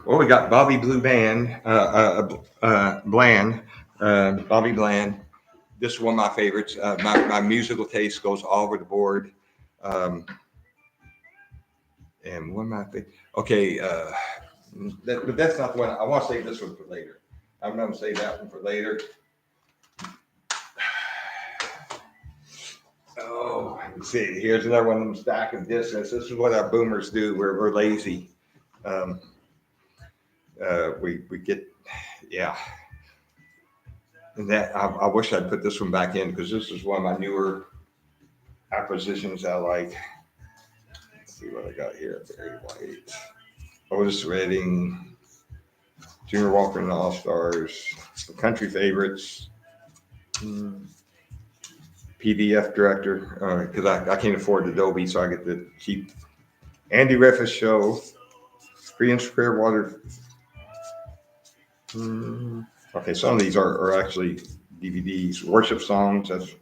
Well, we got Bobby Blue Bland, Bland, Bobby Bland. This is one of my favorites. My musical taste goes all over the board. And one of my favorites. Okay, but that's not the one. I want to save this one for later. I'm going to save that one for later. Oh, let's see. Here's another one of them stack of distance. This is what our boomers do. We're lazy. We get, yeah. And that I wish I'd put this one back in because this is one of my newer acquisitions I like. Let's see what I got here. Barry White, Otis Redding, Junior Walker and the All Stars, country favorites, PDF director because I can't afford Adobe, so I get the cheap Andy Riffis show, Free and Square Water. Okay, some of these are actually DVDs. Worship songs. That's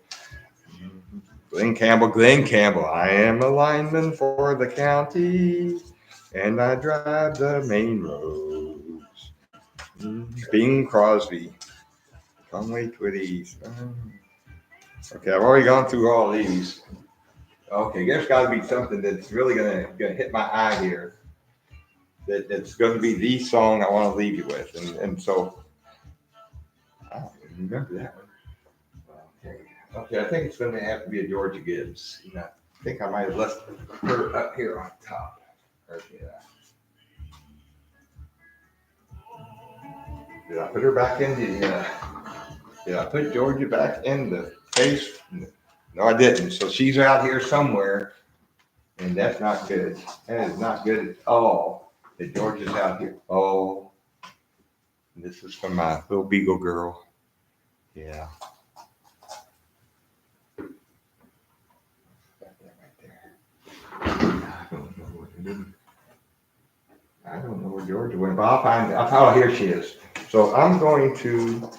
Glenn Campbell. I am a lineman for the county, and I drive the main roads. Bing Crosby. Conway Twitty. Okay, I've already gone through all these. Okay, there's got to be something that's really gonna hit my eye here. That's going to be the song I want to leave you with, and so I don't even remember that one. Okay, I think it's going to have to be a Georgia Gibbs. I think I might have left her up here on top. Okay. Did I put her back in the? Did I put Georgia back in the face? No, I didn't. So she's out here somewhere, and that's not good. That is not good at all. That Georgia's out here. Oh, this is from my little Beagle girl. Yeah. I don't know where Georgia went, but I'll find it. Oh, here she is. So I'm going to.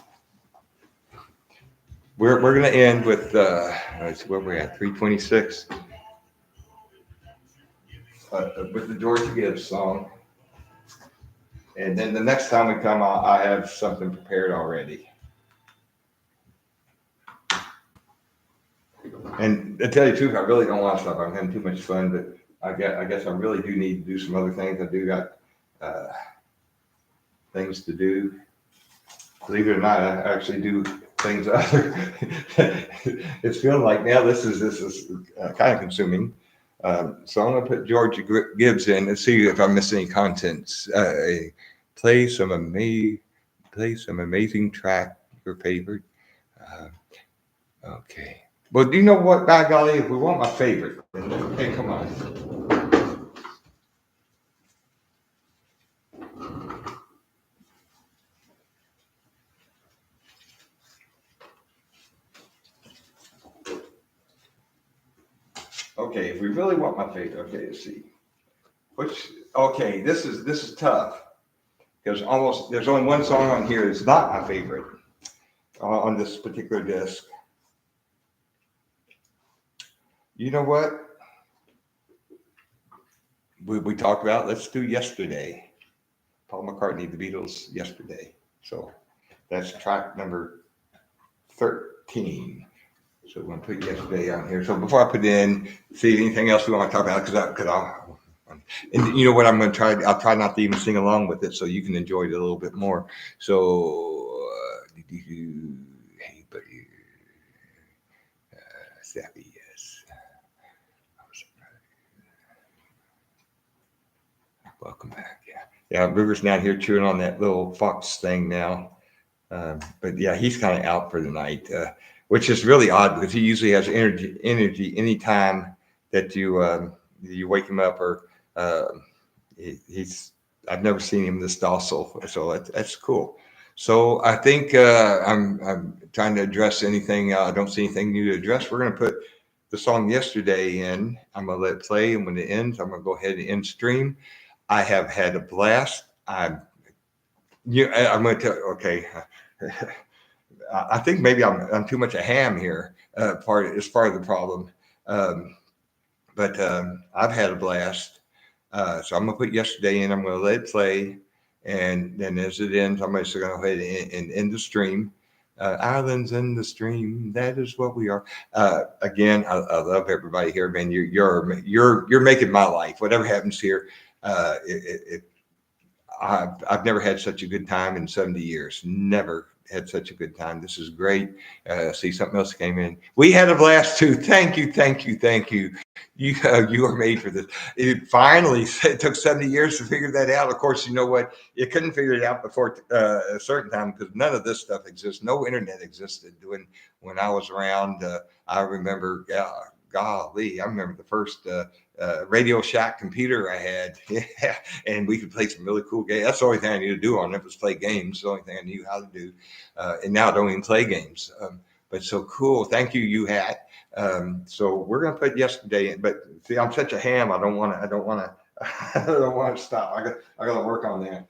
We're going to end with let's see where we're at, 326. With the Georgia Gibbs song. And then the next time we come, I have something prepared already. And to tell you the truth, I really don't want to stop. I'm having too much fun, but I guess I really do need to do some other things. I do got things to do. Believe it or not, I actually do things other. It's feeling like now this is kind of consuming. So I'm going to put Georgia Gibbs in and see if I miss any contents. Play some amazing track, your favorite. Okay. Well, do you know what, by golly, if we want my favorite, okay, come on. Okay, if we really want my favorite, okay, let's see. Okay, this is tough because there's only one song on here that's not my favorite on this particular disc. You know what? We talked about, let's do Yesterday. Paul McCartney, the Beatles, Yesterday. So that's track number 13. So we're going to put Yesterday on here. So before I put it in, see anything else we want to talk about? Because and you know what I'm going to try? I'll try not to even sing along with it so you can enjoy it a little bit more. So, hey, buddy. Sappy, yes. Welcome back. Yeah. River's down here chewing on that little fox thing now. But yeah, he's kind of out for the night, which is really odd because he usually has energy anytime that you wake him up or he's. I've never seen him this docile, so that's cool. So I think I'm trying to address anything. I don't see anything new to address. We're going to put the song Yesterday in. I'm going to let it play, and when it ends, I'm going to go ahead and end stream. I have had a blast. I'm going to tell. Okay. I think maybe I'm too much a ham here. Part of the problem. But I've had a blast. So I'm gonna put Yesterday in. I'm gonna let it play, and then as it ends, I'm just gonna go ahead and end the stream. Islands in the stream. That is what we are. Again, I love everybody here, man. You're making my life. Whatever happens here, I've never had such a good time in 70 years. Never had such a good time. This is great. See, something else came in. We had a blast too. Thank you. You are made for this. It took 70 years to figure that out. Of course, you know what? You couldn't figure it out before a certain time because none of this stuff exists. No internet existed when I was around. I remember, golly, I remember the first Radio Shack computer I had. Yeah, and we could play some really cool games. That's the only thing I knew to do on it was play games. It's the only thing I knew how to do. And now I don't even play games. But so cool. Thank you, you hat. So we're gonna put Yesterday in. But see, I'm such a ham. I don't want to stop. I got to work on that.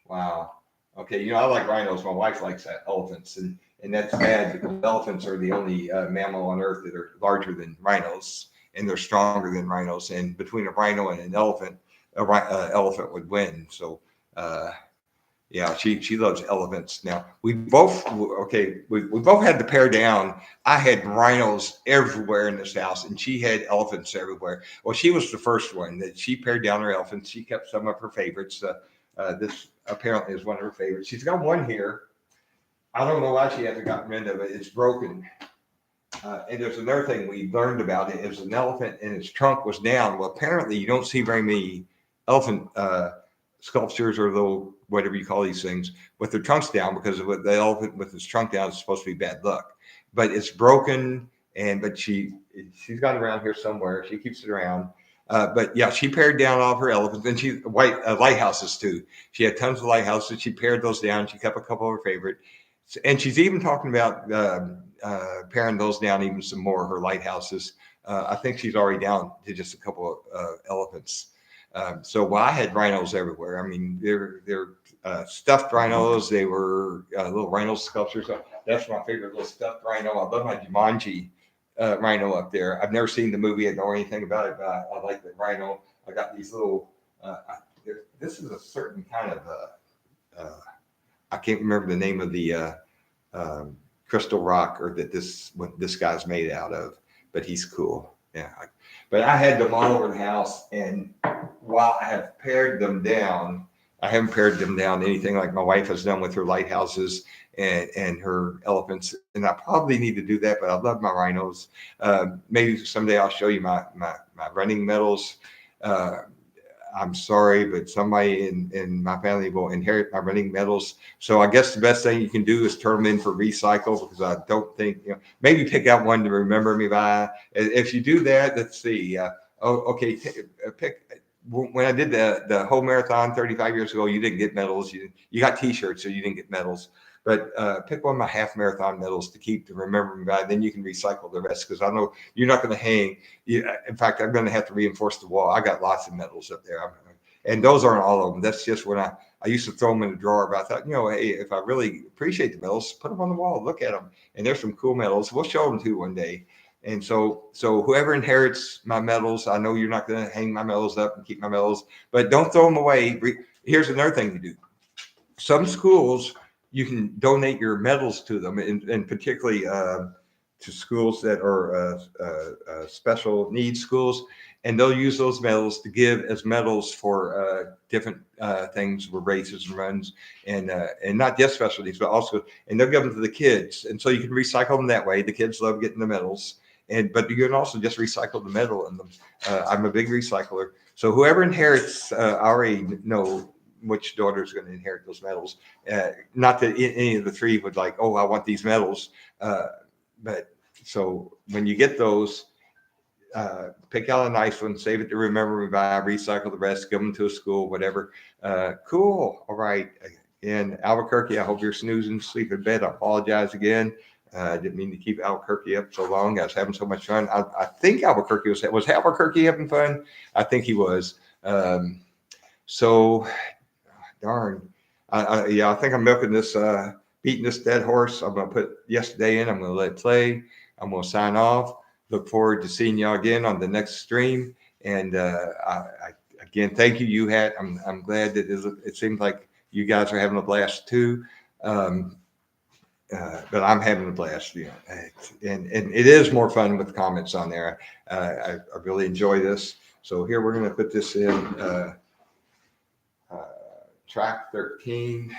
Wow. Okay. I like rhinos. My wife likes elephants, and that's bad because elephants are the only mammal on Earth that are larger than rhinos, and they're stronger than rhinos. And between a rhino and an elephant, elephant would win. So, yeah, she loves elephants. Now we both had to pare down. I had rhinos everywhere in this house, and she had elephants everywhere. Well, she was the first one that she pared down her elephants. She kept some of her favorites. This apparently is one of her favorites. She's got one here. I don't know why she hasn't gotten rid of it. It's broken. And there's another thing we learned about it. It was an elephant and its trunk was down. Well, apparently you don't see very many elephant sculptures or little, whatever you call these things, with their trunks down because of the elephant with its trunk down is supposed to be bad luck. But it's broken, but she's got it around here somewhere. She keeps it around. But yeah, she pared down all of her elephants, and she lighthouses too. She had tons of lighthouses. She pared those down. She kept a couple of her favorite, and she's even talking about paring those down even some more. Her lighthouses. I think she's already down to just a couple of elephants. So I had rhinos everywhere. I mean, they're stuffed rhinos. They were little rhino sculptures. That's my favorite little stuffed rhino. I love my Jumanji rhino up there. I've never seen the movie. I don't know anything about it, but I like the rhino. I got these little. This is a certain kind of. I can't remember the name of the crystal rock or what this guy's made out of, but he's cool. Yeah. But I had them all over the house, and while I have pared them down, I haven't pared them down anything like my wife has done with her lighthouses and her elephants. And I probably need to do that, but I love my rhinos. Maybe someday I'll show you my running medals. I'm sorry, but somebody in my family will inherit my running medals. So I guess the best thing you can do is turn them in for recycle because I don't think, maybe pick out one to remember me by. If you do that, let's see. Pick. When I did the whole marathon 35 years ago, you didn't get medals. You got T-shirts, so you didn't get medals. But pick one of my half marathon medals to keep to remember me by. Then you can recycle the rest because I know you're not going to hang. In fact, I'm going to have to reinforce the wall. I got lots of medals up there, and those aren't all of them. That's just when I used to throw them in the drawer. But I thought, hey, if I really appreciate the medals, put them on the wall, look at them, and there's some cool medals. We'll show them to you one day. And so whoever inherits my medals, I know you're not going to hang my medals up and keep my medals, but don't throw them away. Here's another thing to do. Some schools, you can donate your medals to them, and particularly to schools that are special needs schools, and they'll use those medals to give as medals for different things, for races and runs, and not just special needs, but also, and they'll give them to the kids, and so you can recycle them that way. The kids love getting the medals. But you can also just recycle the metal in them. I'm a big recycler. So whoever inherits, I already know which daughter is going to inherit those medals. Not that any of the three would like, oh, I want these medals. But so when you get those, pick out a nice one, save it to remember me by, recycle the rest, give them to a school, whatever. Cool. All right. In Albuquerque, I hope you're snoozing, sleep in bed. I apologize again. I didn't mean to keep Albuquerque up so long. I was having so much fun. I think Albuquerque was Albuquerque having fun? I think he was. So darn. I think I'm milking this, beating this dead horse. I'm going to put yesterday in. I'm going to let it play. I'm going to sign off. Look forward to seeing y'all again on the next stream. And again, thank you, I'm glad that it seems like you guys are having a blast too. But I'm having a blast, and it is more fun with comments on there. I really enjoy this. So here we're going to put this in track 13.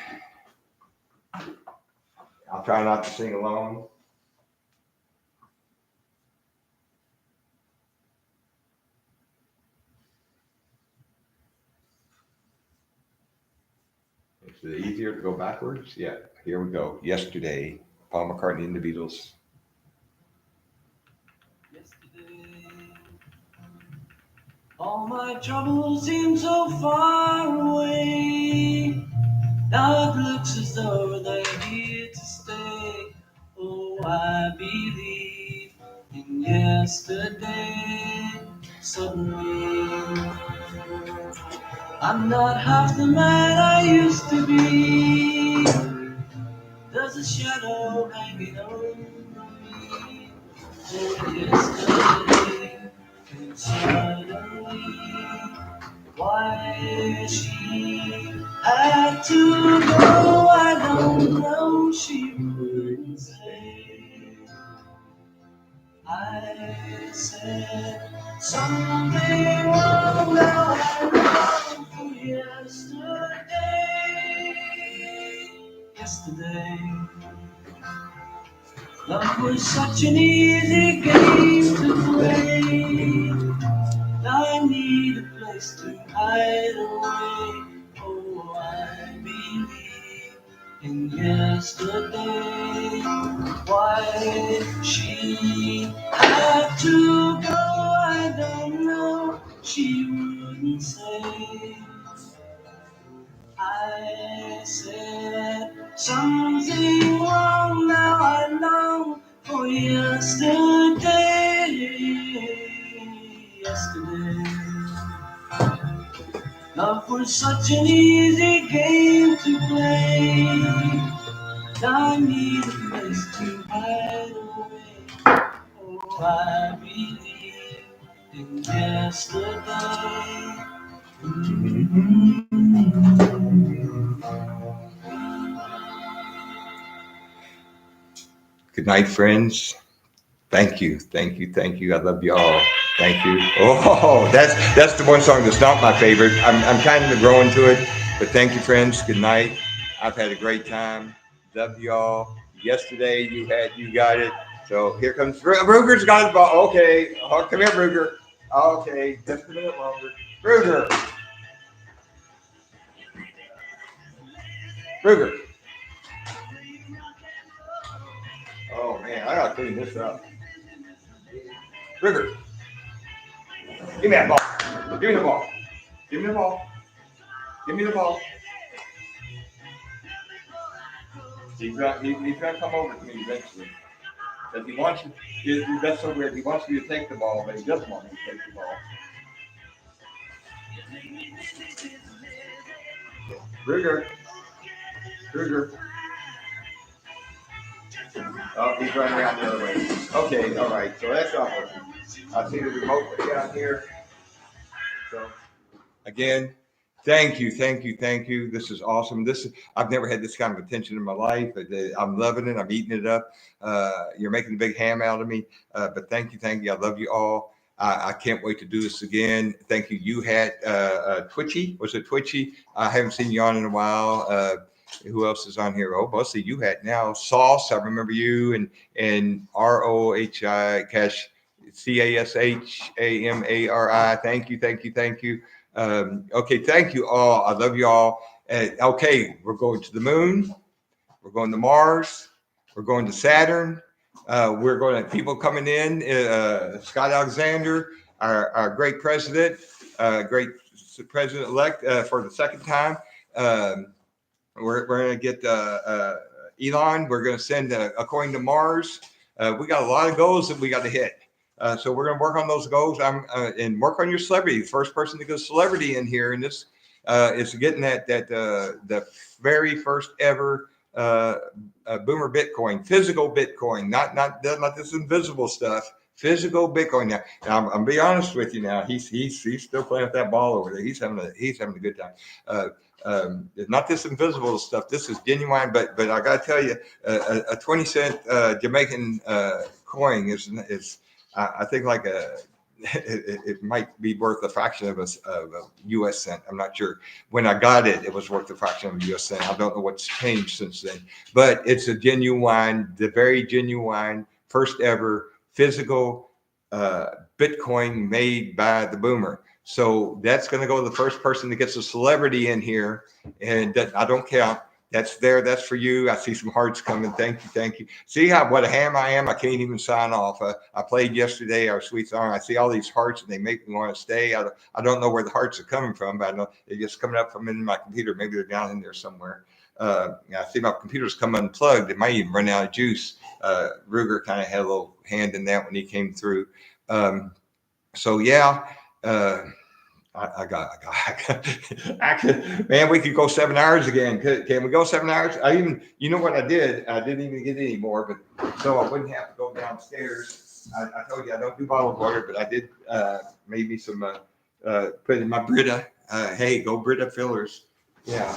I'll try not to sing along. Is it easier to go backwards? Yeah, here we go. Yesterday, Paul McCartney and the Beatles. Yesterday, all my troubles seem so far away. Now it looks as though they're here to stay. Oh, I believe in yesterday. Suddenly, I'm not half the man I used to be. There's a shadow hanging over me. Oh, yesterday, and suddenly, why she had to go, I don't know. She wouldn't say. I said something wrong, now I know. For yesterday, love was such an easy game to play. I need a place to hide away. Oh, I believe in yesterday. Why she had to go, I don't know. She wouldn't say. I said something wrong, now I long for yesterday. Love was such an easy game to play. I need a place to hide away. Oh, I believe in yesterday. Good night, friends. Thank you. I love you all. Thank you. Oh, that's the one song that's not my favorite. I'm kind of growing to it, but thank you, friends. Good night. I've had a great time. Love you all. Yesterday you got it. So here comes Ruger's got his ball. Okay, come here, Ruger. Okay, just a minute longer. Ruger. Oh man, I gotta clean this up. Ruger. Give me that ball. Give me the ball. Give me the ball. Give me the ball. He's gonna come over to me eventually. Because he wants you. That's so weird. He wants you to take the ball, but he doesn't want you to take the ball. Kruger. Oh, he's running around the other way. Okay, all right. So that's not working. I see the remote down here. So again, thank you. This is awesome. I've never had this kind of attention in my life. I'm loving it. I'm eating it up. You're making a big ham out of me. But thank you. I love you all. I can't wait to do this again. Thank you. You had Twitchy. Was it Twitchy? I haven't seen you on in a while. Who else is on here? Oh, mostly you had now. Sauce. I remember you and ROHI Cash. CASHAMARI. Thank you. Okay, thank you all. I love you all. Okay, we're going to the moon. We're going to Mars. We're going to Saturn. We're going to people coming in. Scott Alexander, our great president, great president-elect for the second time. We're going to get Elon. We're going to send a coin to Mars. We got a lot of goals that we got to hit. So we're going to work on those goals. And work on your celebrity. The first person to go celebrity in here, and this is getting the very first ever Boomer Bitcoin, physical Bitcoin, not this invisible stuff. Physical Bitcoin. Now I'm gonna be honest with you. Now he's still playing with that ball over there. He's having a good time. Not this invisible stuff. This is genuine. But I gotta tell you, a 20-cent Jamaican coin is I think like it might be worth a fraction of a U.S. cent. I'm not sure. When I got it, it was worth a fraction of a U.S. cent. I don't know what's changed since then. But it's the very genuine, first ever physical Bitcoin made by the Boomer. So that's going to go to the first person that gets a celebrity in here. And I don't count. That's there. That's for you. I see some hearts coming. Thank you. See what a ham I am. I can't even sign off. I played yesterday our sweet song. I see all these hearts and they make me want to stay. I don't know where the hearts are coming from, but I know they're just coming up from in my computer. Maybe they're down in there somewhere. I see my computer's come unplugged. It might even run out of juice. Ruger kind of had a little hand in that when he came through. So yeah. I got actually, man, we could go 7 hours again. Can we go 7 hours? You know what I did? I didn't even get any more, but so I wouldn't have to go downstairs. I told you I don't do bottled water, but I did maybe some put in my Brita. Hey, go Brita fillers. Yeah.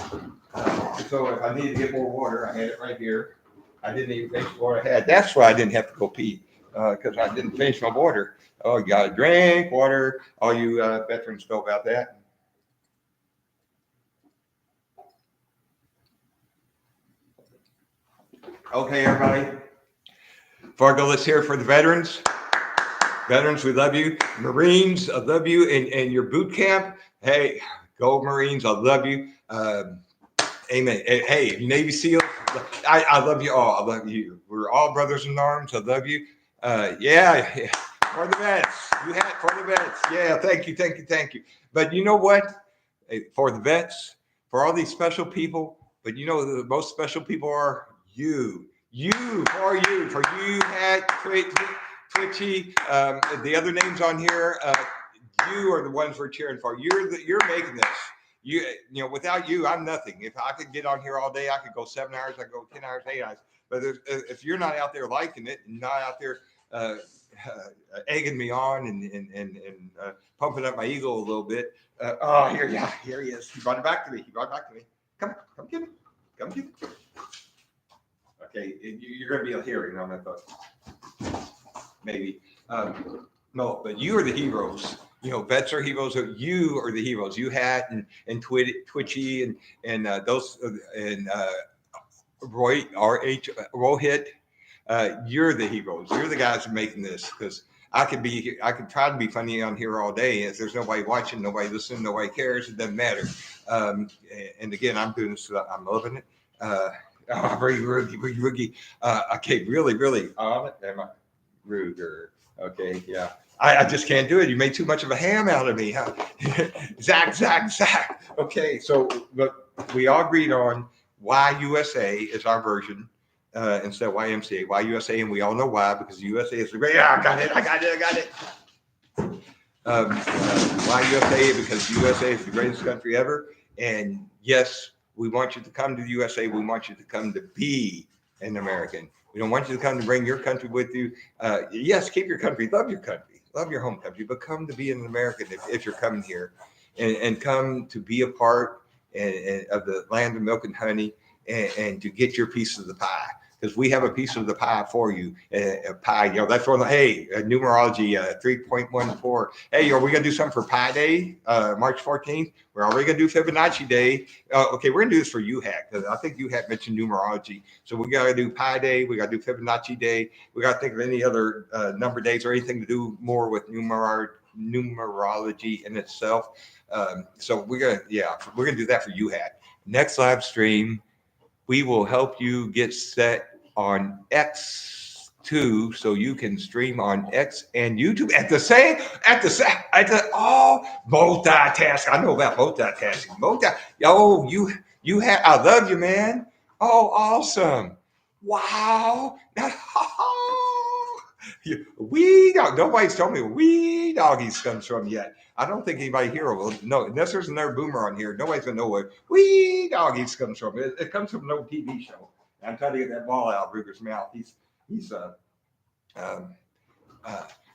So if I need to get more water, I had it right here. I didn't even finish the water I had. That's why I didn't have to go pee because I didn't finish my water. Oh, you got to drink water. All you veterans know about that. Okay, everybody. Before I go, let's hear it for the veterans. Veterans, we love you. Marines, I love you. And your boot camp, hey, go Marines, I love you. Amen. Hey, Navy SEAL, I love you all. I love you. We're all brothers in arms. I love you. Yeah. For the vets, for the vets. Yeah, thank you. But you know what? For the vets, for all these special people, but you know the most special people are you. For you, had Twitchy, the other names on here. You are the ones we're cheering for. You're making this. You know, without you, I'm nothing. If I could get on here all day, I could go 7 hours. I could go 10 hours, 8 hours. But if you're not out there liking it, and not out there egging me on and pumping up my ego a little bit. Here he is. He brought it back to me. Come get it. Okay, you're going to be a hearing on that book. Maybe. No, but you are the heroes. You know, vets are heroes. You are the heroes. You had and Twitchy and those and Roy RH Rohit. You're the heroes. You're the guys who are making this because I could try to be funny on here all day. If there's nobody watching, nobody listening, nobody cares, it doesn't matter. And again, I'm doing this. I'm loving it. Rookie. Okay, really on it. Am I Ruger? Okay, yeah. I just can't do it. You made too much of a ham out of me, huh? Zach. Okay, so but we all agreed on YUSA is our version instead of YMCA. YUSA, and we all know why, because USA is the great. I got it. YUSA, because USA is the greatest country ever. And yes, we want you to come to the USA. We want you to come to be an American. We don't want you to come to bring your country with you. Yes, keep your country, love your home country, but come to be an American if you're coming here, and come to be a part of the land of milk and honey, and to get your piece of the pie. Because we have a piece of the pie for you. A pie, that's one. Hey, numerology 3.14. Hey, are we gonna do something for Pi Day, March 14th? We're already gonna do Fibonacci Day. Okay, we're gonna do this for UHAC, because I think UHAC mentioned numerology. So we gotta do Pi Day. We gotta do Fibonacci Day. We gotta think of any other number days or anything to do more with numerology in itself. So we're gonna do that for UHAC. Next live stream, we will help you get set on X2, so you can stream on X and YouTube at the multitask. I know about multitasking. I love you, man. Oh, awesome. Wow. Nobody's told me wee doggies comes from yet. I don't think anybody here will know, unless there's another boomer on here. Nobody's gonna know where wee doggies comes from. It comes from an old TV show. I'm trying to get that ball out of Ruger's mouth.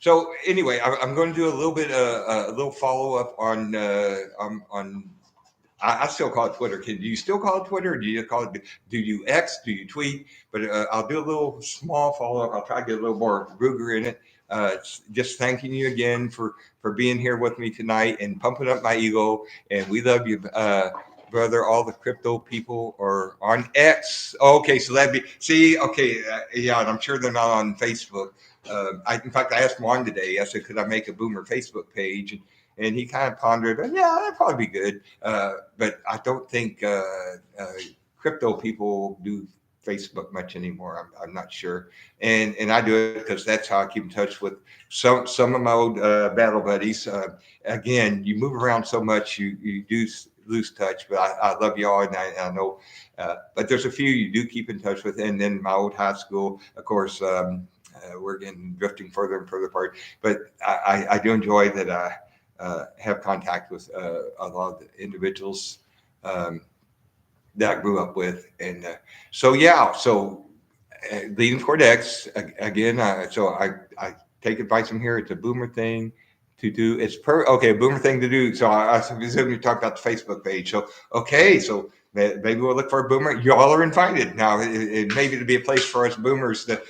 So anyway, I'm going to do a little bit, a little follow up on. I still call it Twitter. Do you still call it Twitter? Or do you call it? Do you X? Do you tweet? But I'll do a little small follow up. I'll try to get a little more Ruger in it. Just thanking you again for being here with me tonight and pumping up my ego. And we love you, brother. All the crypto people are on X. Okay, so that'd be yeah, and I'm sure they're not on Facebook. In fact, I asked Juan today. I said, could I make a Boomer Facebook page? And he kind of pondered, yeah, that'd probably be good. But I don't think crypto people do Facebook much anymore. I'm not sure. And I do it because that's how I keep in touch with some of my old battle buddies. Again, you move around so much, you do lose touch, but I love y'all, and I know. But there's a few you do keep in touch with. And then my old high school, of course, we're getting drifting further and further apart. But I do enjoy that I have contact with a lot of the individuals that I grew up with. And leading toward X again. So I take advice from here. It's a boomer thing to do. It's a boomer thing to do. So I assume you talk about the Facebook page. So maybe we'll look for a boomer. Y'all are invited. Now, it maybe to be a place for us boomers to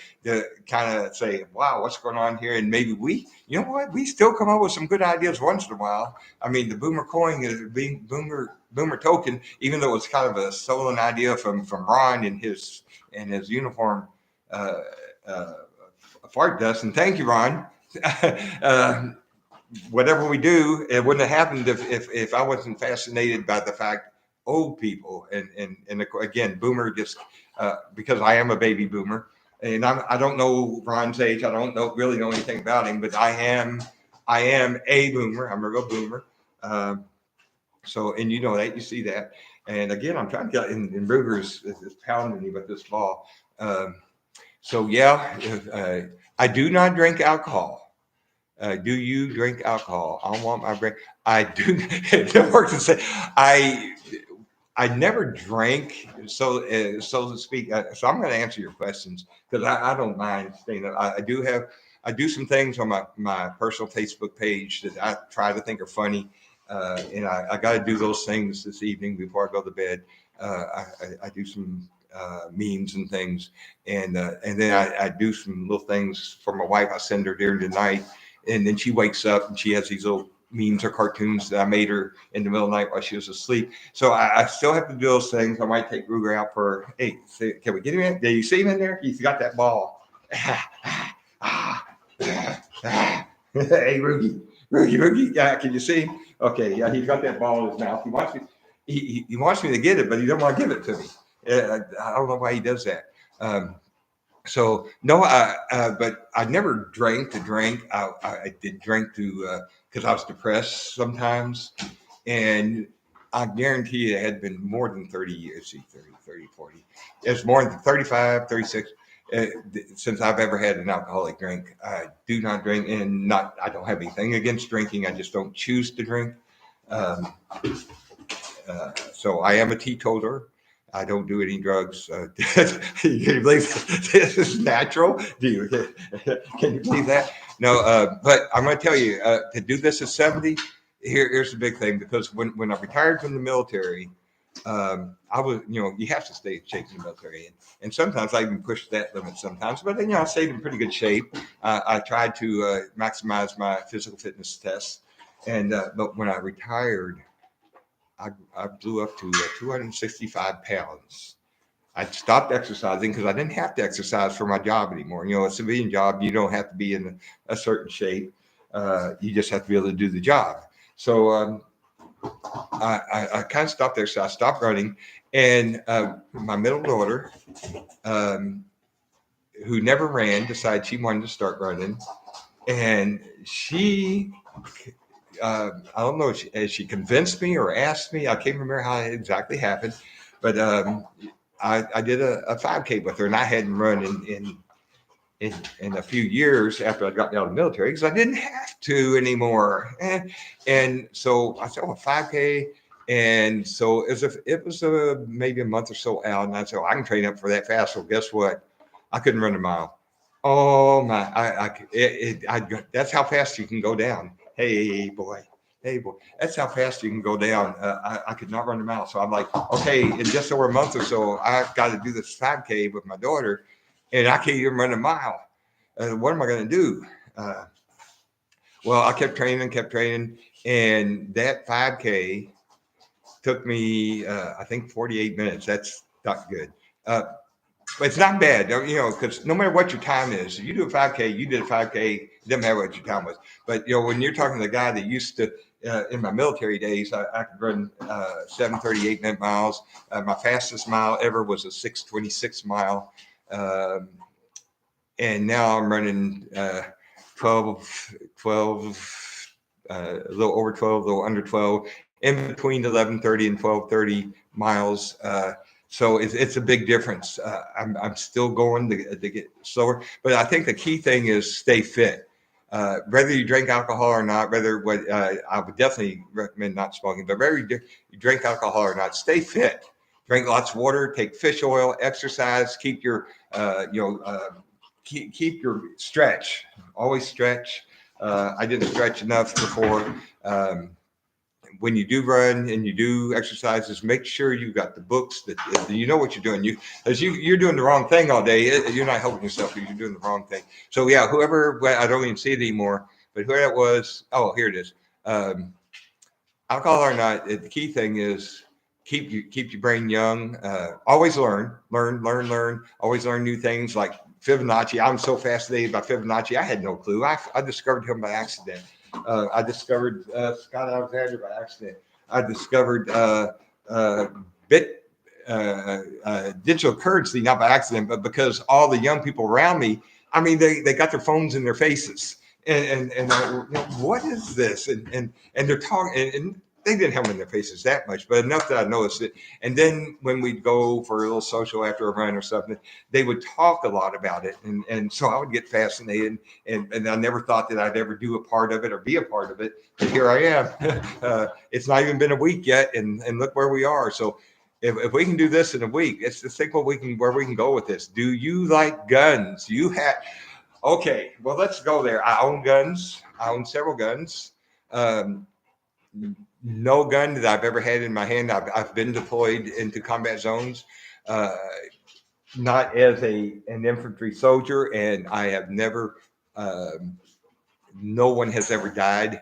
kind of say, wow, what's going on here? And maybe we still come up with some good ideas once in a while. I mean, the boomer coin is being boomer token, even though it's kind of a stolen idea from Ron and his uniform fart dust. And thank you, Ron. Whatever we do, it wouldn't have happened if I wasn't fascinated by the fact old people and again, boomer, just because I am a baby boomer, and I don't know Ron's age. I don't really know anything about him, but I am a boomer. I'm a real boomer. So, and you know that, you see that. And again, I'm trying to get in Ruger's is pounding me with this ball. I do not drink alcohol. Do you drink alcohol? I want my drink. I do. It works to say I never drank, so to speak. So I'm going to answer your questions because I don't mind staying up. I do some things on my personal Facebook page that I try to think are funny, and I got to do those things this evening before I go to bed. I do some memes and things, and then I do some little things for my wife. I send her during the night, and then she wakes up and she has these little memes or cartoons that I made her in the middle of the night while she was asleep. So I still have to do those things. I might take Ruger out for, hey, can we get him in? Do you see him in there? He's got that ball. Hey, Rugie. Yeah, can you see him? Okay, yeah, he's got that ball in his mouth. He wants me to get it, but he doesn't want to give it to me. I don't know why he does that. So no, but I never drank to drink. I did drink to because I was depressed sometimes, and I guarantee you it had been more than 30 years, 30, 40. It's more than 35, 36 since I've ever had an alcoholic drink. I do not drink, and I don't have anything against drinking. I just don't choose to drink. So I am a teetotaler. I don't do any drugs. Can you believe this is natural? Can you believe that? No, but I'm going to tell you, to do this at 70, here's the big thing, because when I retired from the military, I was, you have to stay in shape in the military. And sometimes I even pushed that limit sometimes, but then, I stayed in pretty good shape. I tried to maximize my physical fitness tests. But when I retired, I blew up to 265 pounds. I stopped exercising because I didn't have to exercise for my job anymore. A civilian job, you don't have to be in a certain shape. You just have to be able to do the job. So I kind of stopped there. So I stopped running. And my middle daughter, who never ran, decided she wanted to start running. And she... I don't know if she convinced me or asked me. I can't remember how it exactly happened, but I did a 5K with her, and I hadn't run in a few years after I got out of the military because I didn't have to anymore. And so I said, 5K. And so it was maybe a month or so out, and I said, I can train up for that fast. So guess what? I couldn't run a mile. Oh my! That's how fast you can go down. Hey boy, that's how fast you can go down. I could not run a mile. So I'm like, okay, in just over a month or so, I've got to do this 5K with my daughter, and I can't even run a mile. What am I going to do? Well, I kept training, and that 5K took me, I think, 48 minutes. That's not good. But it's not bad, because no matter what your time is, you do a 5K, you did a 5K, it doesn't matter what your time was. But, when you're talking to the guy that used to, in my military days, I could run 7:38 minute miles. My fastest mile ever was a 6:26 mile. And now I'm running 12, a little over 12, a little under 12, in between 11:30 and 12:30 miles. So it's a big difference. I'm still going to get slower, but I think the key thing is stay fit. Whether you drink alcohol or not, I would definitely recommend not smoking, but whether you drink alcohol or not, stay fit. Drink lots of water, take fish oil, exercise, keep your keep your stretch. Always stretch. I didn't stretch enough before. When you do run and you do exercises, make sure you got the books that you know what you're doing. You're doing the wrong thing all day. You're not helping yourself. You're doing the wrong thing. So yeah, whoever, I don't even see it anymore, but whoever that was, here it is. Alcohol or not, the key thing is keep your brain young. Always learn. Always learn new things like Fibonacci. I'm so fascinated by Fibonacci. I had no clue. I discovered him by accident. I discovered Scott Alexander by accident. I discovered digital currency, not by accident, but because all the young people around me, they got their phones in their faces. And what is this? And they're talking, and they didn't have them in their faces that much, but enough that I noticed it. And then when we'd go for a little social after a run or something, they would talk a lot about it. And so I would get fascinated, and I never thought that I'd ever do a part of it or be a part of it. But here I am. It's not even been a week yet, and look where we are. So if we can do this in a week, let's think where we can go with this. Do you like guns? Okay, well, let's go there. I own guns. I own several guns. No gun that I've ever had in my hand. I've been deployed into combat zones, not as an infantry soldier, and I have never. No one has ever died.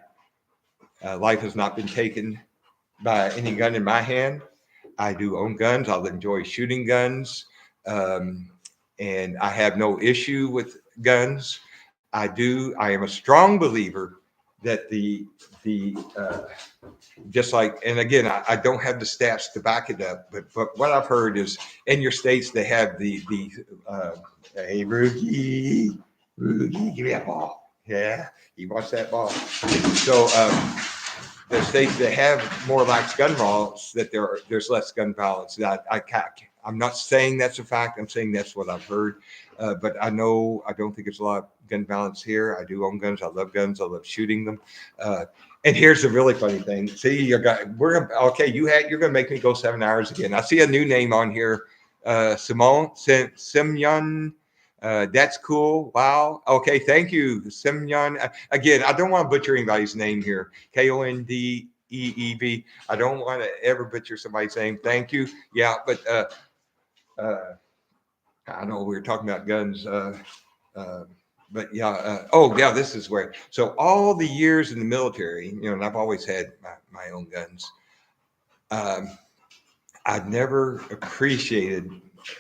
Life has not been taken by any gun in my hand. I do own guns. I'll enjoy shooting guns, and I have no issue with guns. I am a strong believer that the just like, and again, I don't have the stats to back it up, but what I've heard is in your states they have the hey Rookie, give me that ball. Yeah, he wants that ball. So the states that have more lax gun laws, that there's less gun violence. I'm not saying that's a fact. I'm saying that's what I've heard. But I don't think there's a lot of gun violence here. I do own guns. I love guns. I love shooting them. And here's the really funny thing. See, you're gonna make me go 7 hours again. I see a new name on here, Semyon. That's cool. Wow. Okay, thank you, Semyon. Again, I don't want to butcher anybody's name here. Kondeev. I don't want to ever butcher somebody's name. Thank you. Yeah, but I know we were talking about guns. But yeah, this is where. So all the years in the military, and I've always had my own guns. I've never appreciated.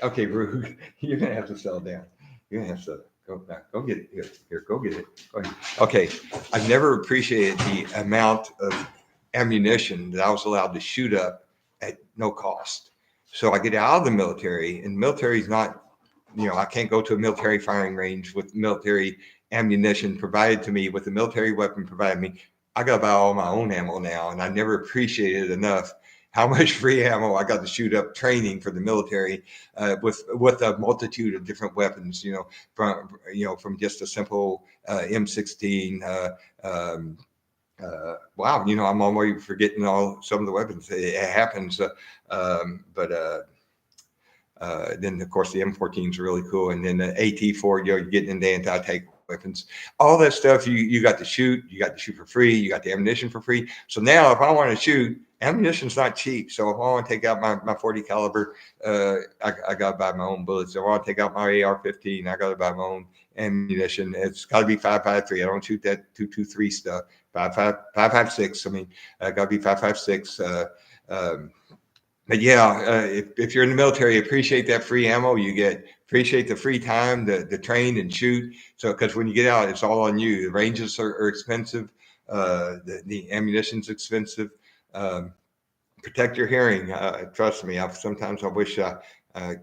Okay, Rue, you're gonna have to settle down. You're gonna have to go back. Go get it. Here, go get it. Go ahead. Okay, I've never appreciated the amount of ammunition that I was allowed to shoot up at no cost. So I get out of the military, and the military is not. I can't go to a military firing range with military ammunition provided to me, with a military weapon provided me. I got to buy all my own ammo now, and I never appreciated enough how much free ammo I got to shoot up training for the military with a multitude of different weapons. From just a simple M16. Wow, I'm always forgetting some of the weapons. It happens, but. Then of course the M14 is really cool, and then the AT4, you're getting into anti-tank weapons, all that stuff. You got to shoot, for free, you got the ammunition for free. So now if I want to shoot, ammunition's not cheap. So if I want to take out my 40 caliber, I got to buy my own bullets. If I want to take out my AR-15, I got to buy my own ammunition. It's got to be 5.53. I don't shoot that 2.23 stuff. 5.56. I mean, got to be 5.56. But yeah, if you're in the military, appreciate that free ammo you get. Appreciate the free time to train and shoot. So, because when you get out, it's all on you. The ranges are expensive. The ammunition's expensive. Protect your hearing. Trust me. Sometimes I wish I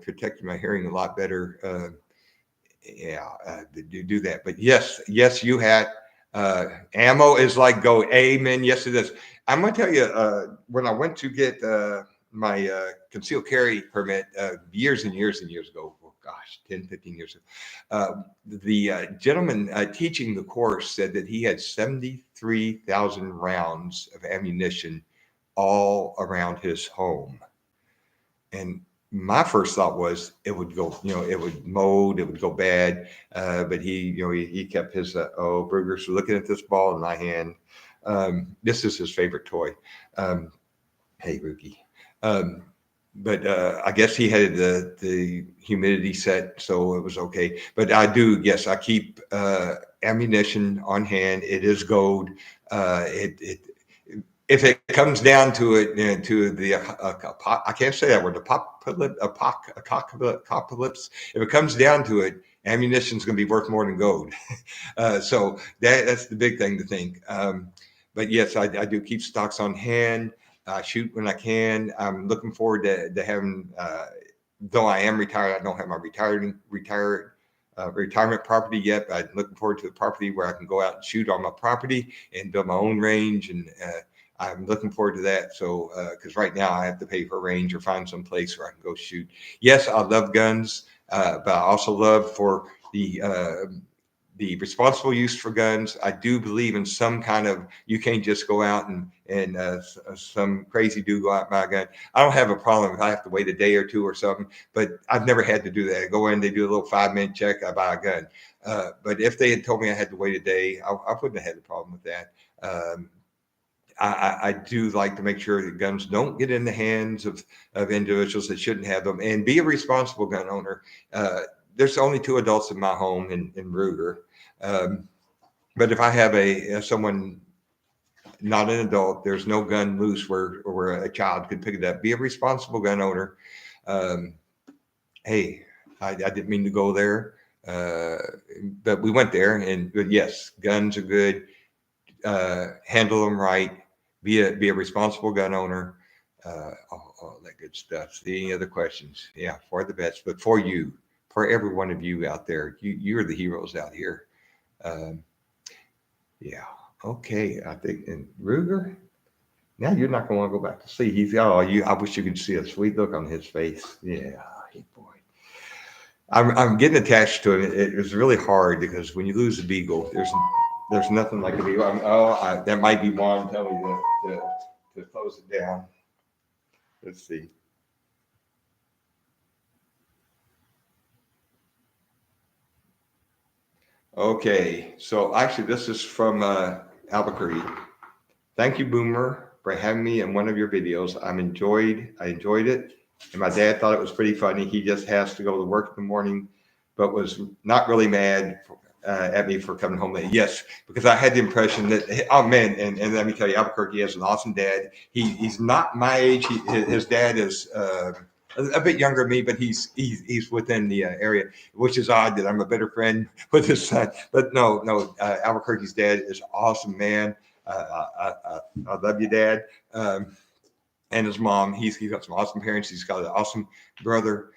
protected my hearing a lot better. Do that. But yes, you had ammo is like go. Amen. Yes, it is. I'm gonna tell you. When I went to get my concealed carry permit years and years ago, 10, 15 years ago, the gentleman teaching the course said that he had 73,000 rounds of ammunition all around his home. And my first thought was it would go, it would mold, it would go bad. But he kept his, Bruger's looking at this ball in my hand. This is his favorite toy. Hey, Rookie. But I guess he had the humidity set, so it was okay. But I keep ammunition on hand. It is gold. If it comes down to it, to the I can't say that word, apocalypse. If it comes down to it, ammunition is going to be worth more than gold. So that's the big thing to think. But yes, I do keep stocks on hand. I shoot when I can. I'm looking forward to having, though I am retired, I don't have my retirement property yet, but I'm looking forward to the property where I can go out and shoot on my property and build my own range. And I'm looking forward to that. So, because right now I have to pay for a range or find some place where I can go shoot. Yes, I love guns, but I also love for the responsible use for guns. I do believe in some kind of, you can't just go out and some crazy dude go out and buy a gun. I don't have a problem if I have to wait a day or two or something, but I've never had to do that. I go in, they do a little 5-minute check, I buy a gun. But if they had told me I had to wait a day, I wouldn't have had a problem with that. I do like to make sure that guns don't get in the hands of individuals that shouldn't have them, and be a responsible gun owner. There's only 2 adults in my home in Ruger. But if I have someone not an adult, there's no gun loose where a child could pick it up. Be a responsible gun owner. Hey, I didn't mean to go there, but we went there. But yes, guns are good. Handle them right. Be a responsible gun owner. All that good stuff. Any other questions? Yeah, for the vets, but for you, for every one of you out there, you're the heroes out here. Yeah. Okay. I think, and Ruger, Now you're not going to want to go back to sleep. I wish you could see a sweet look on his face. Yeah, hey boy. I'm getting attached to it. It was really hard because when you lose a beagle, there's nothing like a beagle. That might be Juan telling me to close it down. Let's see. Okay, so actually this is from Albuquerque. Thank you, Boomer, for having me in one of your videos. I enjoyed it, and my dad thought it was pretty funny. He just has to go to work in the morning, but was not really mad at me for coming home late. Yes, because I had the impression that, oh man, and let me tell you, Albuquerque has an awesome dad. He's not my age. His dad is a bit younger than me, but he's within the area, which is odd that I'm a better friend with his son. But no, Albuquerque's dad is awesome, man. I love you, Dad, and his mom. He's got some awesome parents. He's got an awesome brother.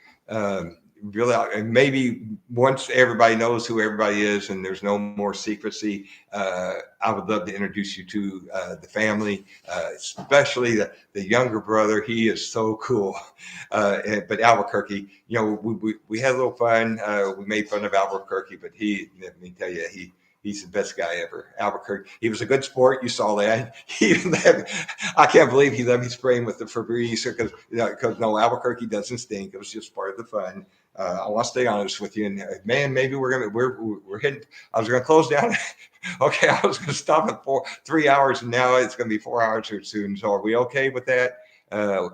Really, and maybe once everybody knows who everybody is and there's no more secrecy, I would love to introduce you to the family, especially the younger brother. He is so cool. But Albuquerque, we had a little fun. We made fun of Albuquerque, but let me tell you, he's the best guy ever. Albuquerque. He was a good sport. You saw that. I can't believe he let me spray him with the Febreze because no, Albuquerque doesn't stink. It was just part of the fun. I want to stay honest with you, and man, maybe we're hitting. I was going to close down. Okay, I was going to stop at 3 hours, and now it's going to be 4 hours here soon. So are we okay with that?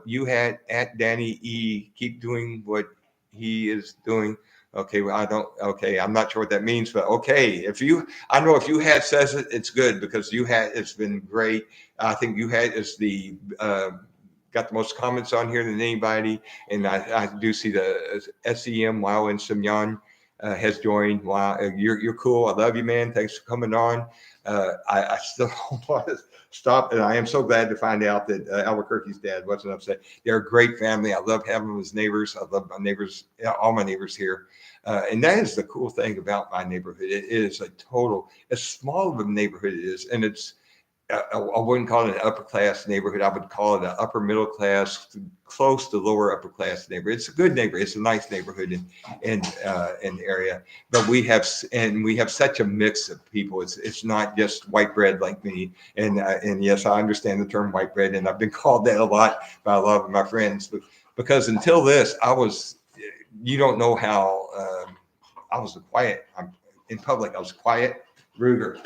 You had at Danny E. Keep doing what he is doing. Okay, well, I'm not sure what that means, but okay. I know if you had says it, it's good because it's been great. I think you had is got the most comments on here than anybody. And I do see the SEM Wow and Simyon has joined. Wow, you're cool. I love you, man. Thanks for coming on. I still don't want to stop, and I am so glad to find out that Albuquerque's dad wasn't upset. They're a great family. I love having them as neighbors. I love my neighbors, all my neighbors here. And that is the cool thing about my neighborhood. It is as small of a neighborhood it is, and it's, I wouldn't call it an upper class neighborhood. I would call it an upper middle class, close to lower upper class neighborhood. It's a good neighborhood. It's a nice neighborhood in the area. But we have such a mix of people. It's not just white bread like me. And yes, I understand the term white bread, and I've been called that a lot by a lot of my friends. But because until this, you don't know how I was quiet. In public, I was quiet, Ruger.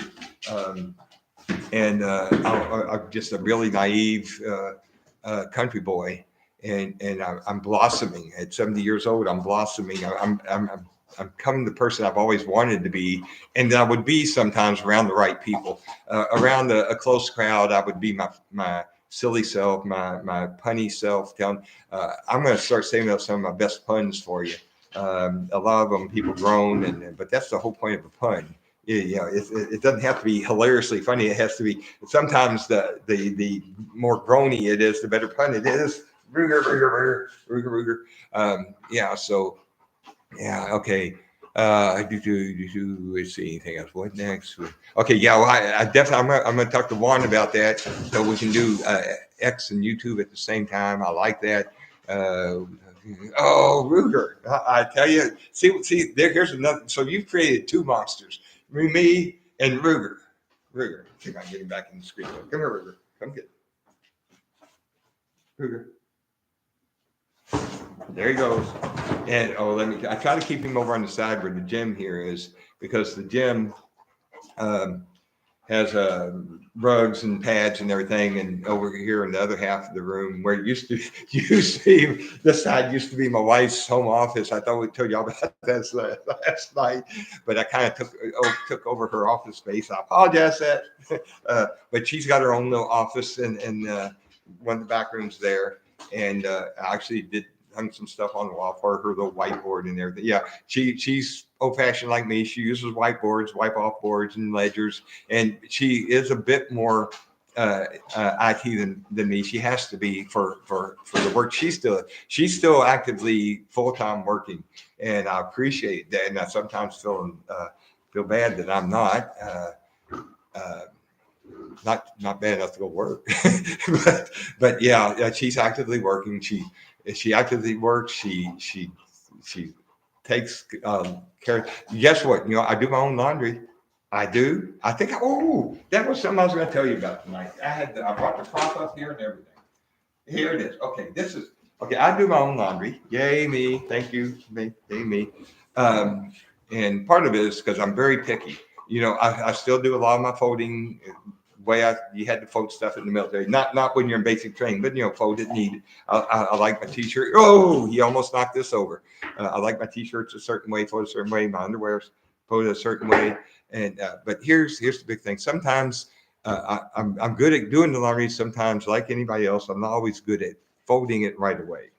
And I'm just a really naive country boy, and I'm blossoming at 70 years old. I'm blossoming. I'm becoming the person I've always wanted to be, and I would be sometimes around the right people, around a close crowd. I would be my silly self, my punny self. I'm going to start saving up some of my best puns for you. A lot of them people groan, but that's the whole point of a pun. It doesn't have to be hilariously funny. It has to be. Sometimes the more groany it is, the better pun it is. Ruger. So okay. Let's see anything else. What next? Okay, yeah. Well, I definitely I'm gonna talk to Juan about that, so we can do X and YouTube at the same time. I like that. Ruger! I tell you, see, here's another. So you've created two monsters. Me and Ruger. See if I can get him back in the screen. Come here, Ruger. Come get Ruger. There he goes. And I try to keep him over on the side where the gym here is, because the gym has rugs and pads and everything, and over here in the other half of the room where it used to be, this side used to be my wife's home office. I thought we told y'all about that last night, but I kind of took over her office space. I apologize for that, but she's got her own little office in one of the back rooms there, and I actually hung some stuff on the wall for her little whiteboard and everything. Yeah, she's old-fashioned like me. She uses whiteboards, wipe-off boards, and ledgers, and she is a bit more IT than me. She has to be for the work she's still actively full-time working, and I appreciate that. And I sometimes feel bad that I'm not. not bad enough to go work, but yeah, she's actively working. She actively works. She takes care. Guess what? I do my own laundry. I do. I think. Oh, that was something I was going to tell you about tonight. I brought the prop up here and everything. Here it is. Okay, this is okay. I do my own laundry. Yay me! Thank you, me. Yay me. And part of it is because I'm very picky. I still do a lot of my folding way you had to fold stuff in the military. Not when you're in basic training, but fold it needed. I like my t-shirt. Oh, he almost knocked this over. I like my t-shirts a certain way, fold a certain way. My underwear's folded a certain way. And but here's the big thing. Sometimes I'm good at doing the laundry. Sometimes, like anybody else, I'm not always good at folding it right away.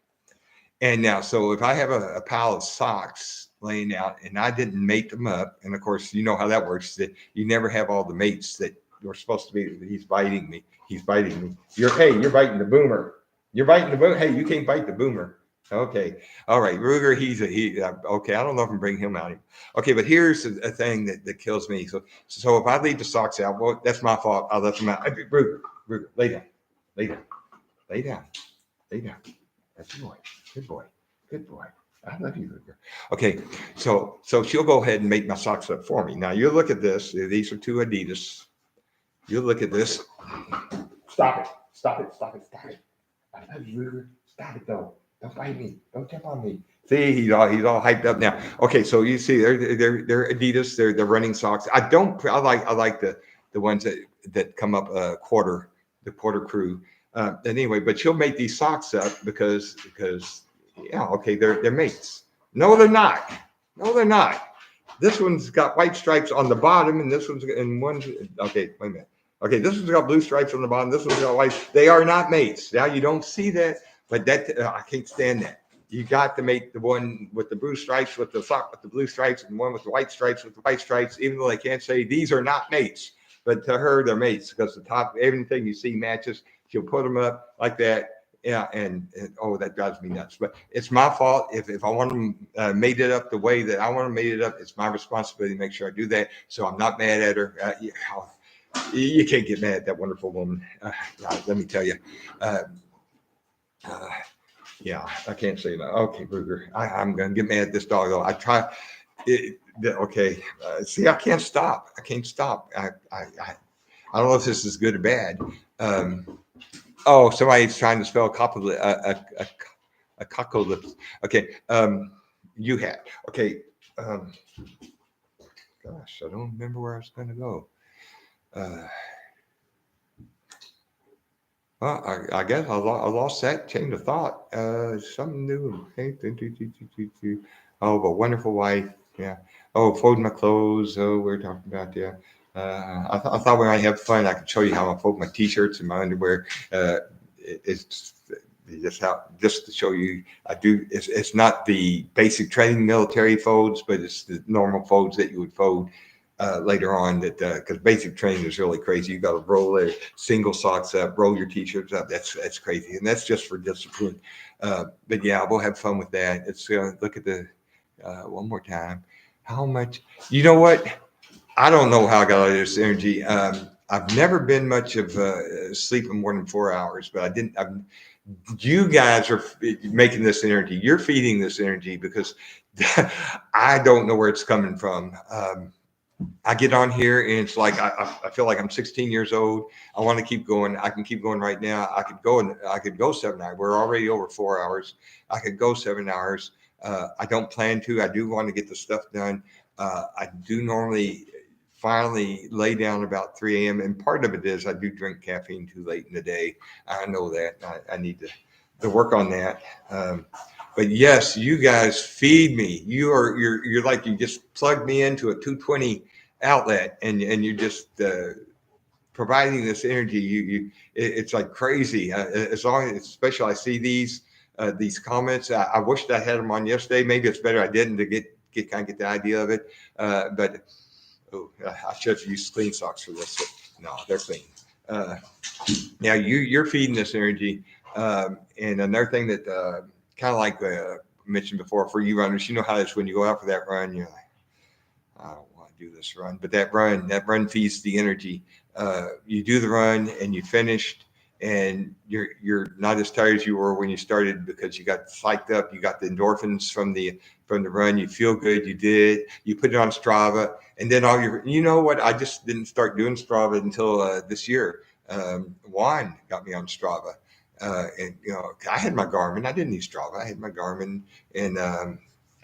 And now, so if I have a pile of socks laying out and I didn't mate them up, and of course, you know how that works, that you never have all the mates that you're supposed to be. He's biting me. He's biting me. You're biting the boomer. You're biting the boomer. Hey, you can't bite the boomer. Okay. All right. Ruger, okay. I don't know if I can bring him out. Okay. But here's a thing that kills me. So if I leave the socks out, well, that's my fault. I'll let them out. Ruger, lay down. Lay down. Lay down. Lay down. That's your boy. Good boy. Good boy. I love you, Ruger. Okay. So she'll go ahead and make my socks up for me. Now you look at this. These are 2 Adidas. You look at this. Stop it. Stop it. Stop it. Stop it. I love you, Ruger. Stop it though. Don't bite me. Don't jump on me. See, he's all hyped up now. Okay, so you see, they're Adidas. They're running socks. I like the ones that come up the quarter crew. Anyway, but she'll make these socks up because yeah, okay, they're mates. No, they're not. No, they're not. This one's got white stripes on the bottom, and this one's okay. Wait a minute. Okay, this one's got blue stripes on the bottom. This one's got white. They are not mates. Now you don't see that. But I can't stand that. You got to make the one with the blue stripes with the sock with the blue stripes and one with the white stripes with the white stripes, even though they can't say these are not mates. But to her, they're mates because the top, everything you see matches. She'll put them up like that. Yeah, and oh, that drives me nuts. But it's my fault. If I want them mated up the way that I want them mated up, it's my responsibility to make sure I do that. So I'm not mad at her. You can't get mad at that wonderful woman. Let me tell you. Yeah, I can't say that. Okay, Ruger, I'm gonna get mad at this dog though. I try. Okay, see, I can't stop. I can't stop. I don't know if this is good or bad. Oh, somebody's trying to spell a cockolips. Okay, you had. Okay, gosh, I don't remember where I was going to go. Well, I guess I lost that chain of thought. Something new. Oh, but wonderful wife. Yeah. Oh, folding my clothes. Oh, we're talking about I thought we might have fun. I could show you how I fold my t-shirts and my underwear. It's just to show you. I do. It's not the basic training military folds, but it's the normal folds that you would fold. Later on, that because basic training is really crazy. You got to roll their single socks up, roll your t-shirts up. That's crazy, and that's just for discipline. But yeah, we'll have fun with that. Let's look at the one more time. How much? You know what? I don't know how I got all this energy. I've never been much of sleeping more than 4 hours, but I didn't. You guys are making this energy. You're feeding this energy because I don't know where it's coming from. I get on here and it's like I feel like I'm 16 years old. I want to keep going. I can keep going right now. I could go 7 hours. We're already over 4 hours. I could go 7 hours. I don't plan to. I do want to get the stuff done. I do normally finally lay down about 3 a.m. And part of it is I do drink caffeine too late in the day. I know that. I need to work on that. But yes, you guys feed me. You're like you just plugged me into a 220 outlet, and you're just providing this energy. It's like crazy. As long as, especially, I see these comments. I wished I had them on yesterday. Maybe it's better I didn't to get the idea of it. But I should have used clean socks for this. No, they're clean. Now you're feeding this energy, and another thing that kind of like I mentioned before for you runners, you know how it's when you go out for that run, you're like, I don't want to do this run, but that run feeds the energy. you do the run and you finished, and you're not as tired as you were when you started because you got psyched up. You got the endorphins from the run. You feel good. You put it on Strava, and then you know what? I just didn't start doing Strava until this year. Juan got me on Strava. And I had my Garmin. I didn't need Strava. I had my Garmin, and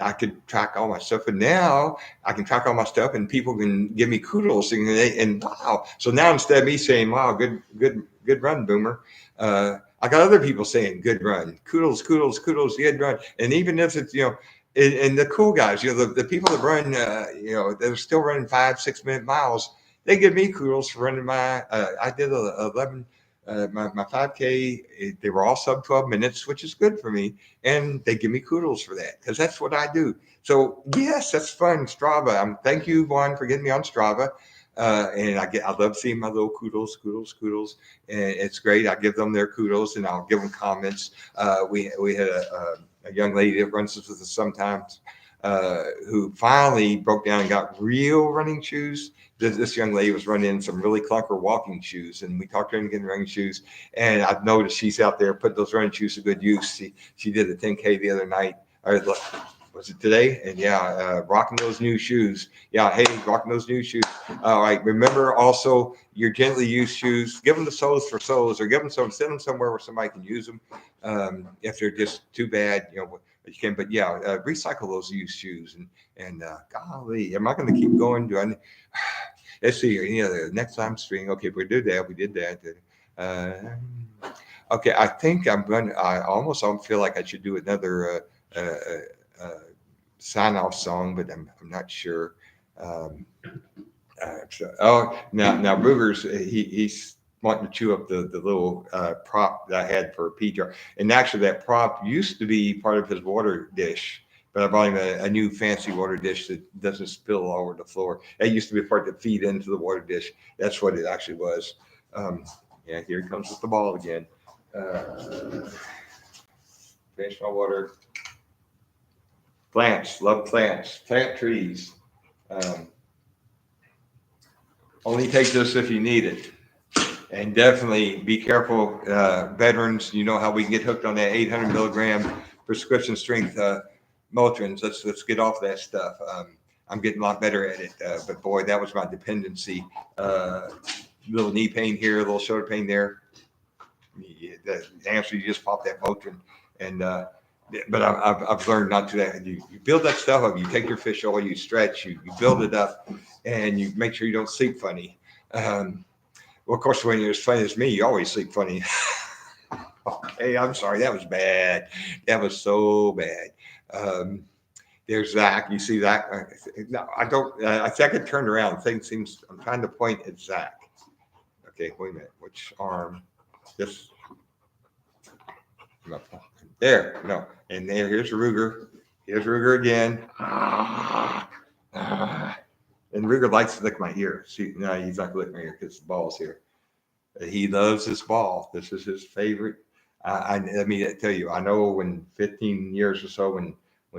I could track all my stuff. And now I can track all my stuff, and people can give me kudos. And wow! So now instead of me saying, "Wow, good run, Boomer," I got other people saying, "Good run, kudos, good run." And even if it's and the cool guys, the people that run, they're still running 5-6 minute miles. They give me kudos for running my. I did 11. My 5K, they were all sub 12 minutes, which is good for me. And they give me kudos for that because that's what I do. So yes, that's fun. Strava. Thank you, Juan, for getting me on Strava. And I love seeing my little kudos. And it's great. I give them their kudos and I'll give them comments. We had a young lady that runs with us sometimes who finally broke down and got real running shoes. This young lady was running in some really clunker walking shoes, and we talked to her into getting running shoes. And I've noticed she's out there putting those running shoes to good use. She did a 10K the other night, or was it today? And rocking those new shoes. Yeah, hey, rocking those new shoes. All right, remember also your gently used shoes. Give them the soles for soles, or send them somewhere where somebody can use them. If they're just too bad, you can. But recycle those used shoes. And golly, am I going to keep going? Let's see here. The next time stream. Okay, we did that. Okay, I think I almost don't feel like I should do another sign off song, but I'm not sure. Now Ruger's he's wanting to chew up the little prop that I had for a pea jar, and actually that prop used to be part of his water dish. But I bought him a new fancy water dish that doesn't spill all over the floor. That used to be a part that feed into the water dish. That's what it actually was. Here he comes with the ball again. Finish my water. Plants, love plants. Plant trees. Only take this if you need it. And definitely be careful, veterans. You know how we can get hooked on that 800 milligram prescription strength Motrin's. Let's get off that stuff. I'm getting a lot better at it, but boy, that was my dependency. Little knee pain here, a little shoulder pain there. The answer, you just pop that Motrin, and but I've learned not to that. You build that stuff up. You take your fish oil, you stretch, you build it up, and you make sure you don't sleep funny. Well, of course, when you're as funny as me, you always sleep funny. Okay, I'm sorry, that was bad. That was so bad. There's Zach. You see Zach? No, I don't. I could turn around. Thing seems. I'm trying to point at Zach. Okay, wait a minute. Which arm? This. No. There. No. And there. Here's Ruger. Here's Ruger again. And Ruger likes to lick my ear. See, no, he's not licking my ear because the ball's here. He loves this ball. This is his favorite. Let me tell you. I know in 15 years or so, when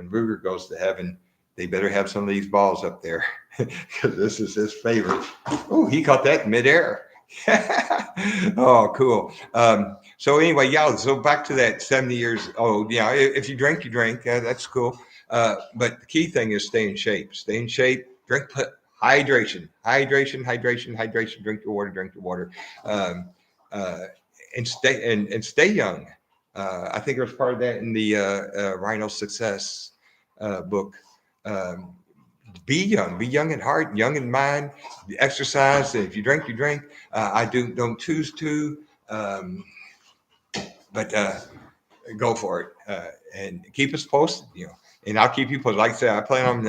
Ruger goes to heaven, they better have some of these balls up there because this is his favorite. Oh, he caught that in midair. Oh, cool. So anyway, so back to that 70 years old. Yeah, if you drink, you drink. That's cool. But the key thing is stay in shape. Stay in shape. Drink hydration. Drink your water. And stay young. I think there was part of that in the Rhino Success book. Be young at heart, young in mind. Exercise. If you drink, you drink. I don't choose to, but go for it and keep us posted. And I'll keep you posted. Like I said, I plan on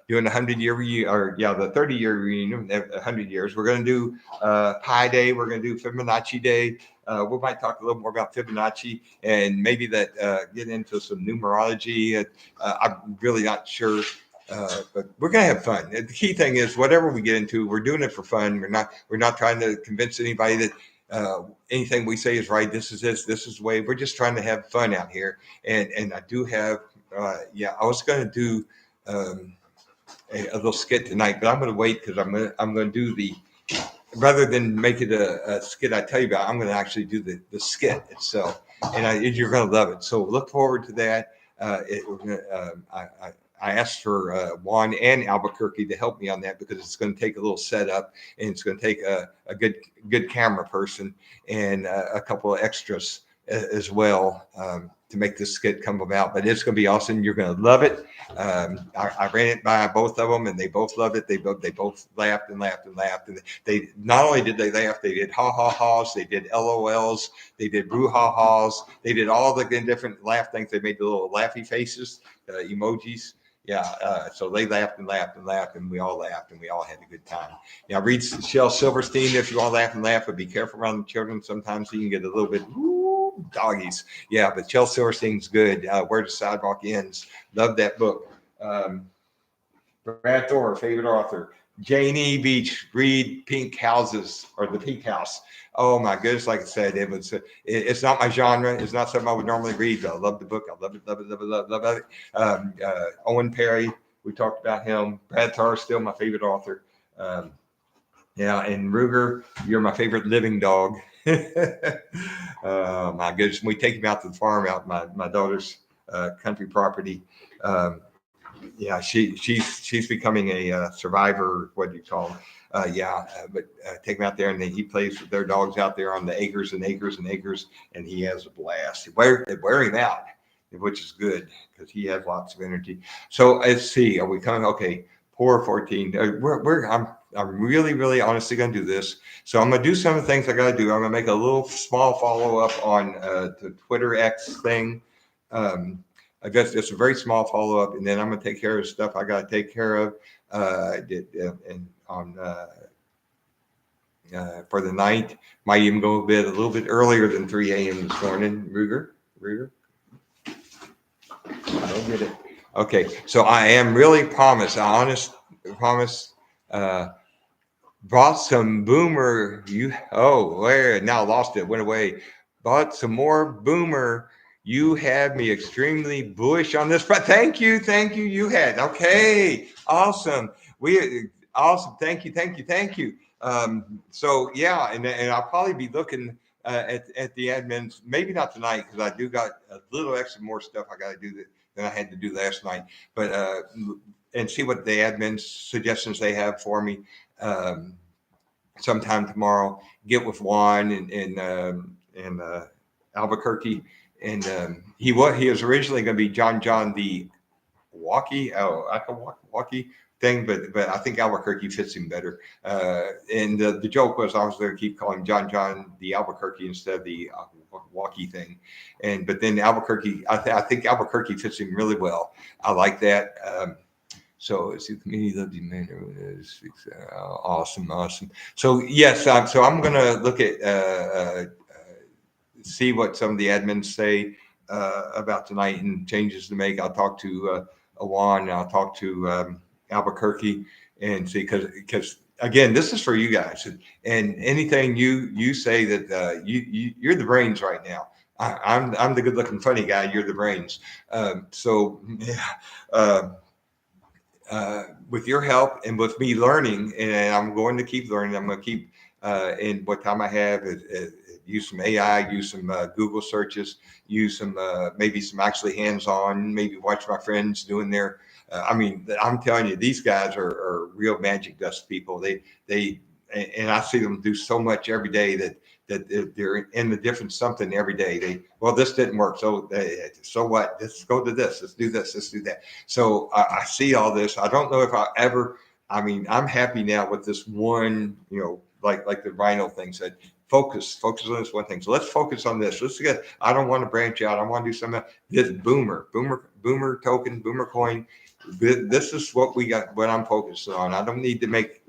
doing 100-year reunion, or the 30-year reunion, 100 years. We're going to do Pi Day. We're going to do Fibonacci Day. We might talk a little more about Fibonacci and maybe that get into some numerology. I'm really not sure, but we're going to have fun. The key thing is whatever we get into, we're doing it for fun. We're not trying to convince anybody that anything we say is right. This is the way. We're just trying to have fun out here. And I do have. I was going to do a little skit tonight, but I'm going to wait because I'm going to do the rather than make it a skit I tell you about, I'm going to actually do the skit itself, and you're going to love it. So look forward to that. I asked for Juan and Albuquerque to help me on that because it's going to take a little setup, and it's going to take a good camera person and a couple of extras as well to make this skit come about. But it's going to be awesome. You're going to love it. I ran it by both of them, and they both loved it. They both laughed and laughed and laughed. And they not only did they laugh, they did ha ha ha's, they did LOLs, they did boo ha ha's, they did all the different laugh things. They made the little laughy faces, emojis. Yeah, so they laughed and laughed and laughed, and we all laughed, and we all had a good time. Now, read Shel Silverstein if you all laugh and laugh, but be careful around the children. Sometimes you can get a little bit doggies. Yeah, but Shel Silverstein's good. Where the Sidewalk Ends. Love that book. Brad Thor, favorite author. Janie Beach, read Pink Houses or The Pink House. Oh my goodness! Like I said, it's not my genre. It's not something I would normally read, but I love the book. I love it. Owen Perry, we talked about him. Brad Thor, still my favorite author. Yeah, and Ruger, you're my favorite living dog. My goodness, we take him out to the farm, out my daughter's country property. Yeah, she's becoming a survivor. What do you call him? But take him out there, and then he plays with their dogs out there on the acres and acres and acres, and he has a blast. They wear him out, which is good because he has lots of energy. So let's see, are we coming? Okay, poor 14. I'm really honestly going to do this. So I'm going to do some of the things I got to do. I'm going to make a little small follow up on the Twitter X thing. I guess it's a very small follow up, and then I'm going to take care of stuff I got to take care of. For the night, might even go a little bit earlier than 3 a.m. this morning. Ruger, I don't get it. Okay, so I am really promise. Brought some boomer. Where now lost it, went away. Bought some more boomer. You had me extremely bullish on this, but thank you. You had okay, awesome. Awesome. Thank you. So yeah, and I'll probably be looking at the admins. Maybe not tonight because I do got a little extra more stuff I got to do than I had to do last night. But and see what the admins suggestions they have for me. Sometime tomorrow, get with Juan and Albuquerque, and he was originally going to be John the walkie thing, but I think Albuquerque fits him better. And the joke was I was going to keep calling John the Albuquerque instead of the walkie thing, but then Albuquerque, I think Albuquerque fits him really well. I like that. So it's the community loves you, man. Awesome. So yes, so I'm gonna look at see what some of the admins say about tonight and changes to make. I'll talk to Juan, and I'll talk to Albuquerque and see because again, this is for you guys, and anything you say that you're the brains right now. I'm the good-looking funny guy. You're the brains. With your help and with me learning, and I'm going to keep learning. I'm going to keep in what time I have use some AI, use some Google searches, use some maybe some actually hands-on, maybe watch my friends doing their. I'm telling you, these guys are real magic dust people. They and I see them do so much every day that they're in the different something every day. This didn't work. So what? Let's go to this. Let's do this. Let's do that. So I see all this. I don't know if I ever, I'm happy now with this one, like the Rhino thing said, focus on this one thing. So let's focus on this. I don't want to branch out. I want to do some of this boomer token, boomer coin. This is what we got, what I'm focused on. I don't need to make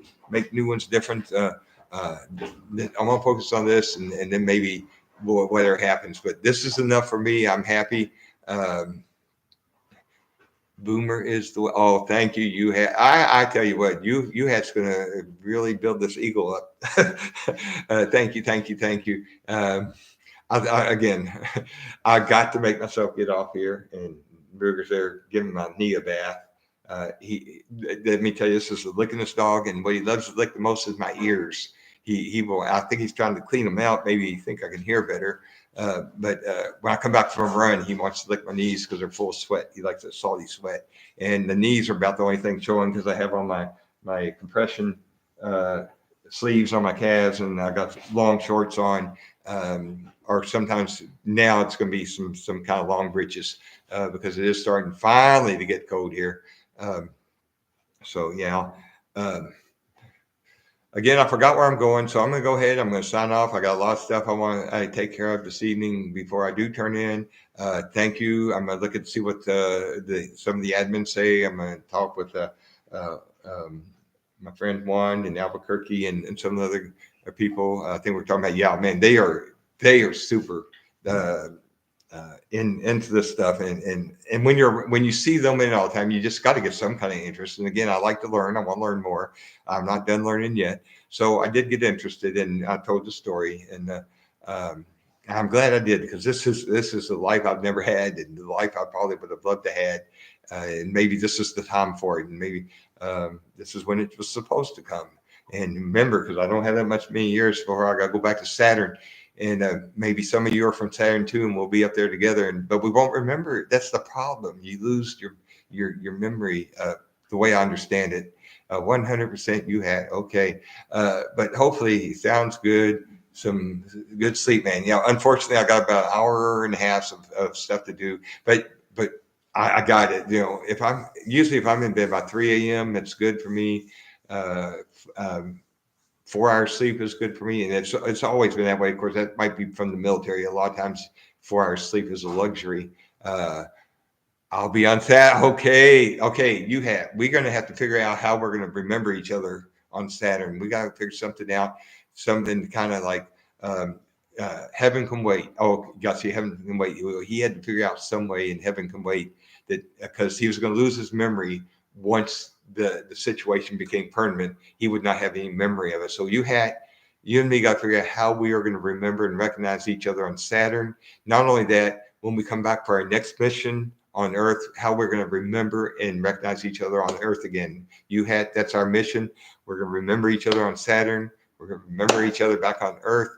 new ones different. I want to focus on this and then maybe whatever happens, but this is enough for me. I'm happy. Boomer is the thank you. You had I tell you what, you had going to really build this eagle up. Thank you. Again, I got to make myself get off here, and Burger's there giving my knee a bath. Let me tell you, this is a licking this dog, and what he loves to lick the most is my ears. he will. I think he's trying to clean them out. Maybe he think I can hear better. But when I come back from a run, he wants to lick my knees because they're full of sweat. He likes that salty sweat, and the knees are about the only thing showing because I have on my compression sleeves on my calves, and I got long shorts on. Or sometimes now it's going to be some kind of long breeches because it is starting finally to get cold here. So yeah. Again, I forgot where I'm going, so I'm going to go ahead. I'm going to sign off. I got a lot of stuff I want to take care of this evening before I do turn in. Thank you. I'm going to look and see what some of the admins say. I'm going to talk with my friend Juan in Albuquerque and some of the other people. I think we're talking about, yeah, man, they are super into this stuff. And when you see them in all the time, you just got to get some kind of interest. And again, I like to learn. I want to learn more. I'm not done learning yet. So I did get interested, and I told the story, and I'm glad I did, because this is a life I've never had, and the life I probably would have loved to had. And maybe this is the time for it, and maybe this is when it was supposed to come. And remember, because I don't have that many years before I got to go back to Saturn. And maybe some of you are from Saturn too, and we'll be up there together. But we won't remember it. That's the problem. You lose your memory. The way I understand it, 100% you had. Okay, but hopefully it sounds good. Some good sleep, man. Unfortunately, I got about an hour and a half of stuff to do. But I got it. If I'm in bed by 3 a.m., that's good for me. 4 hours sleep is good for me, and it's always been that way. Of course, that might be from the military. A lot of times, 4 hours sleep is a luxury. I'll be on that. Okay. We're going to have to figure out how we're going to remember each other on Saturn. We got to figure something out. Something kind of like Heaven Can Wait. Oh, see, Heaven Can Wait. He had to figure out some way in Heaven Can Wait that, because he was going to lose his memory once the situation became permanent. He would not have any memory of it. So you and me got to figure out how we are going to remember and recognize each other on Saturn. Not only that, when we come back for our next mission on Earth, how we're going to remember and recognize each other on Earth again. That's our mission. We're going to remember each other on Saturn. We're going to remember each other back on Earth.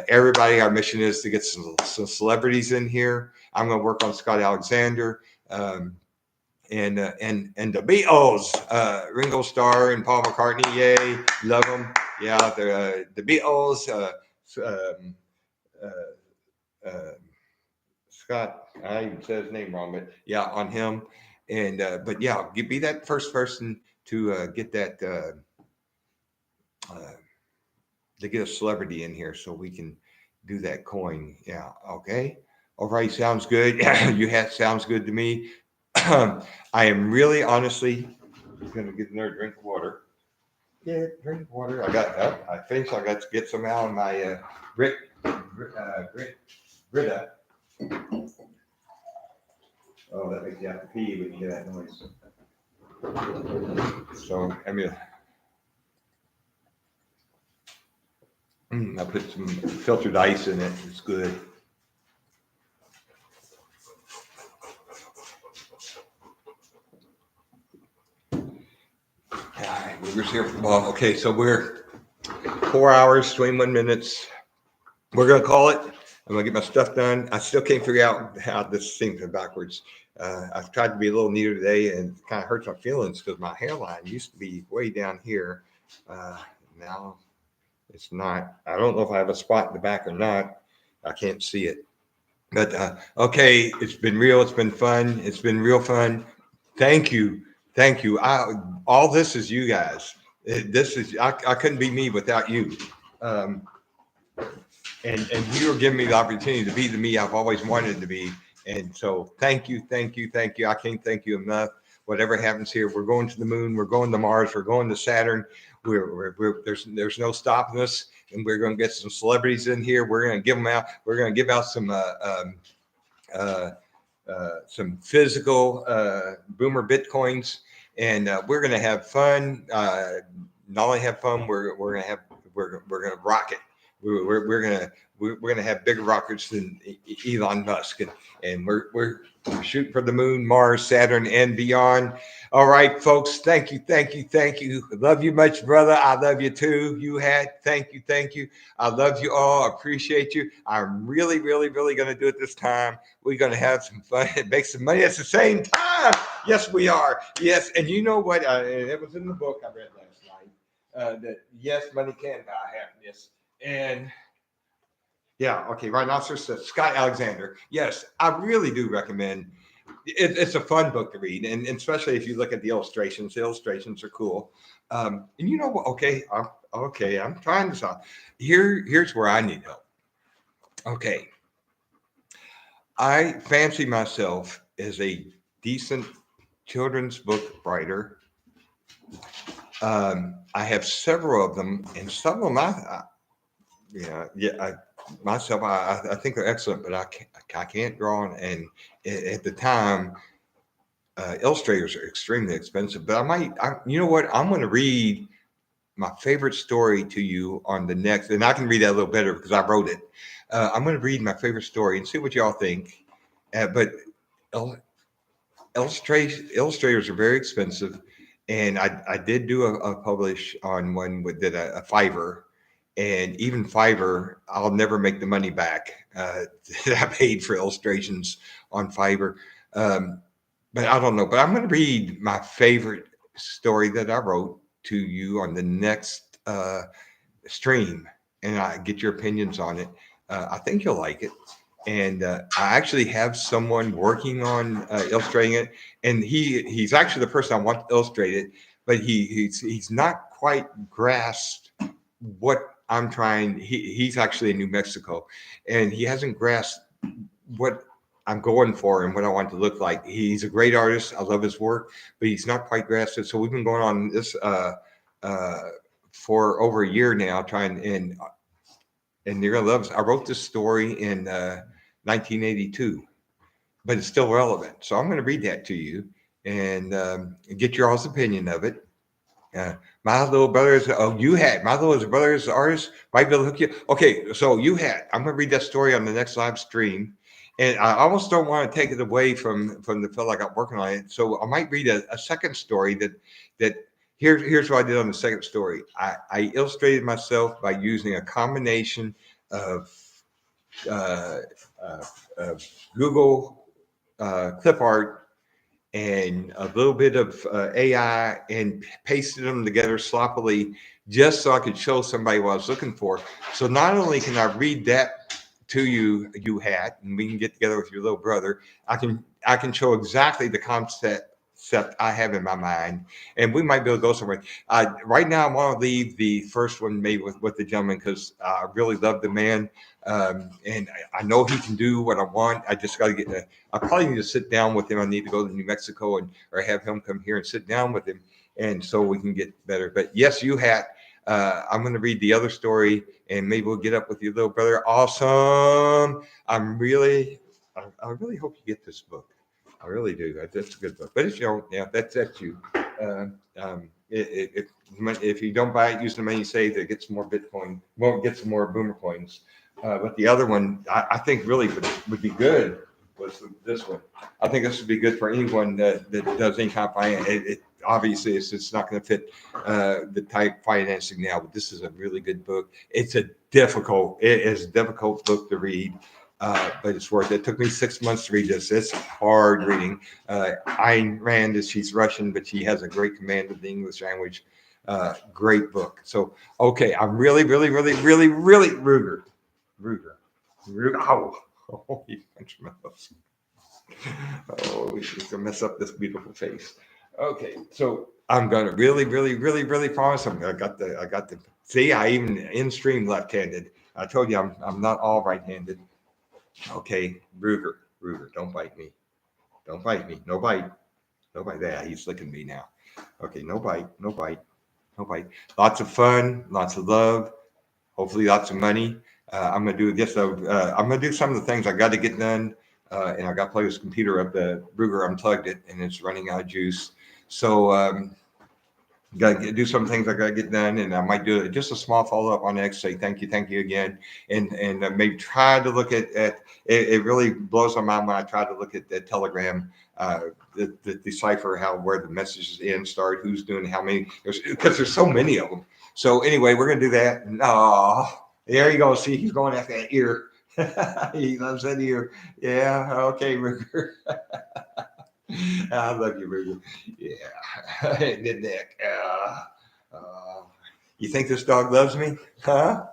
Everybody, our mission is to get some celebrities in here. I'm going to work on Scott Alexander. And the Beatles, Ringo Starr and Paul McCartney, yay, love them. Yeah, the Beatles, Scott, I even said his name wrong, but yeah, on him. And but yeah, be that first person to get that to get a celebrity in here so we can do that coin. Yeah, okay. All right, sounds good. Sounds good to me. I am really honestly going to get another drink of water. Yeah, drink of water. I finished. I got to get some out of my Brita. Oh, that makes you have to pee when you hear that noise. So, I put some filtered ice in it. It's good. All right, we're here. Well, okay, so we're 4 hours, 21 minutes. We're going to call it. I'm going to get my stuff done. I still can't figure out how this seems backwards. I've tried to be a little neater today, and it kind of hurts my feelings because my hairline used to be way down here. Now it's not. I don't know if I have a spot in the back or not. I can't see it. But okay, it's been real. It's been fun. It's been real fun. Thank you. All this is you guys. I couldn't be me without you. And you are giving me the opportunity to be the me I've always wanted to be. And so thank you. I can't thank you enough. Whatever happens here, we're going to the moon, we're going to Mars, we're going to Saturn. There's no stopping us, and we're going to get some celebrities in here. We're going to give them out. We're going to give out some physical boomer bitcoins, and we're going to have fun. Not only have fun, we're going to rock it. we're gonna have bigger rockets than Elon Musk, and we're shooting for the moon, Mars, Saturn, and beyond. All right, folks. Thank you. Love you much, brother. I love you too. You had. Thank you. I love you all. Appreciate you. I'm really gonna do it this time. We're gonna have some fun and make some money at the same time. Yes, we are. Yes, and you know what? It was in the book I read last night. That yes, money can buy happiness. And yeah, okay, right now, sir, says Scott Alexander. Yes, I really do recommend. It's a fun book to read, and especially if you look at the illustrations. The illustrations are cool. And you know what? I'm trying this out. Here's where I need help. Okay, I fancy myself as a decent children's book writer. I have several of them, and some of them I think they're excellent, but I can't draw, and at the time, illustrators are extremely expensive. But you know what? I'm going to read my favorite story to you on the next, and I can read that a little better because I wrote it. I'm going to read my favorite story and see what y'all think. But illustrators are very expensive, and I did do a publish on one with a Fiverr. And even Fiverr, I'll never make the money back that I paid for illustrations on Fiverr. But I don't know. But I'm going to read my favorite story that I wrote to you on the next stream, and I get your opinions on it. I think you'll like it. And I actually have someone working on illustrating it, and he's actually the person I want to illustrate it, but he's not quite grasped what I'm trying. He's actually in New Mexico, and he hasn't grasped what I'm going for and what I want it to look like. He's a great artist. I love his work, but he's not quite grasped it. So we've been going on this for over a year now, trying, and you're gonna love it. I wrote this story in 1982, but it's still relevant. So I'm going to read that to you and get your all's opinion of it. My little brother is, my little brother is the artist. Might be able to hook you. Okay, so I'm going to read that story on the next live stream. And I almost don't want to take it away from the fellow I got working on it. So I might read a second story that here's what I did on the second story. I illustrated myself by using a combination of Google clip art and a little bit of AI, and pasted them together sloppily just so I could show somebody what I was looking for. So not only can I read that to you, and we can get together with your little brother, I can show exactly the concept I have in my mind, and we might be able to go somewhere. Right now, I want to leave the first one made with the gentleman because I really love the man, and I know he can do what I want. I just got to I probably need to sit down with him. I need to go to New Mexico or have him come here and sit down with him, and so we can get better. But yes, I'm going to read the other story, and maybe we'll get up with your little brother. Awesome! I really hope you get this book. I really do. That's a good book. But if you don't, that's you. If you don't buy it, use the money you save to get some more Bitcoin. Won't get some more Boomer coins. But the other one, I think really would be good. Was this one? I think this would be good for anyone that does any kind of finance. Obviously, it's not going to fit the type financing now. But this is a really good book. It is a difficult book to read. But it's worth it. It took me 6 months to read this. It's hard reading. Ayn Rand, she's Russian, but she has a great command of the English language. Great book. So, okay, I'm really Ruger. Oh, you punch my nose. Oh, he's gonna mess up this beautiful face. Okay, so I'm gonna really promise. I got the. See, I even in stream left-handed. I told you I'm not all right-handed. Okay, Ruger, don't bite me. No bite. There, he's licking me now. Okay, no bite. Lots of fun, lots of love, hopefully lots of money. I'm gonna do this. I'm gonna do some of the things I got to get done, and I got to plug this computer up. The Ruger unplugged it, and it's running out of juice. So Got to do some things I got to get done, and I might do just a small follow up on X. Say thank you again, and maybe try to look at it. It really blows my mind when I try to look at the Telegram, the decipher where the messages end, start, who's doing how many. Because there's so many of them. So anyway, we're gonna do that. Oh, there you go. See, he's going after that ear. He loves that ear. Yeah. Okay, Ruger. I love you, Ruger. Yeah. The neck. You think this dog loves me? Huh?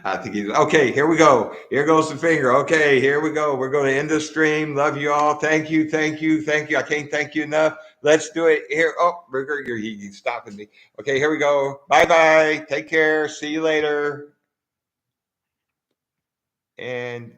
I think he's okay. Here we go. Here goes the finger. Okay, here we go. We're going to end the stream. Love you all. Thank you. I can't thank you enough. Let's do it here. Oh, Ruger, he's stopping me. Okay, here we go. Bye. Take care. See you later. And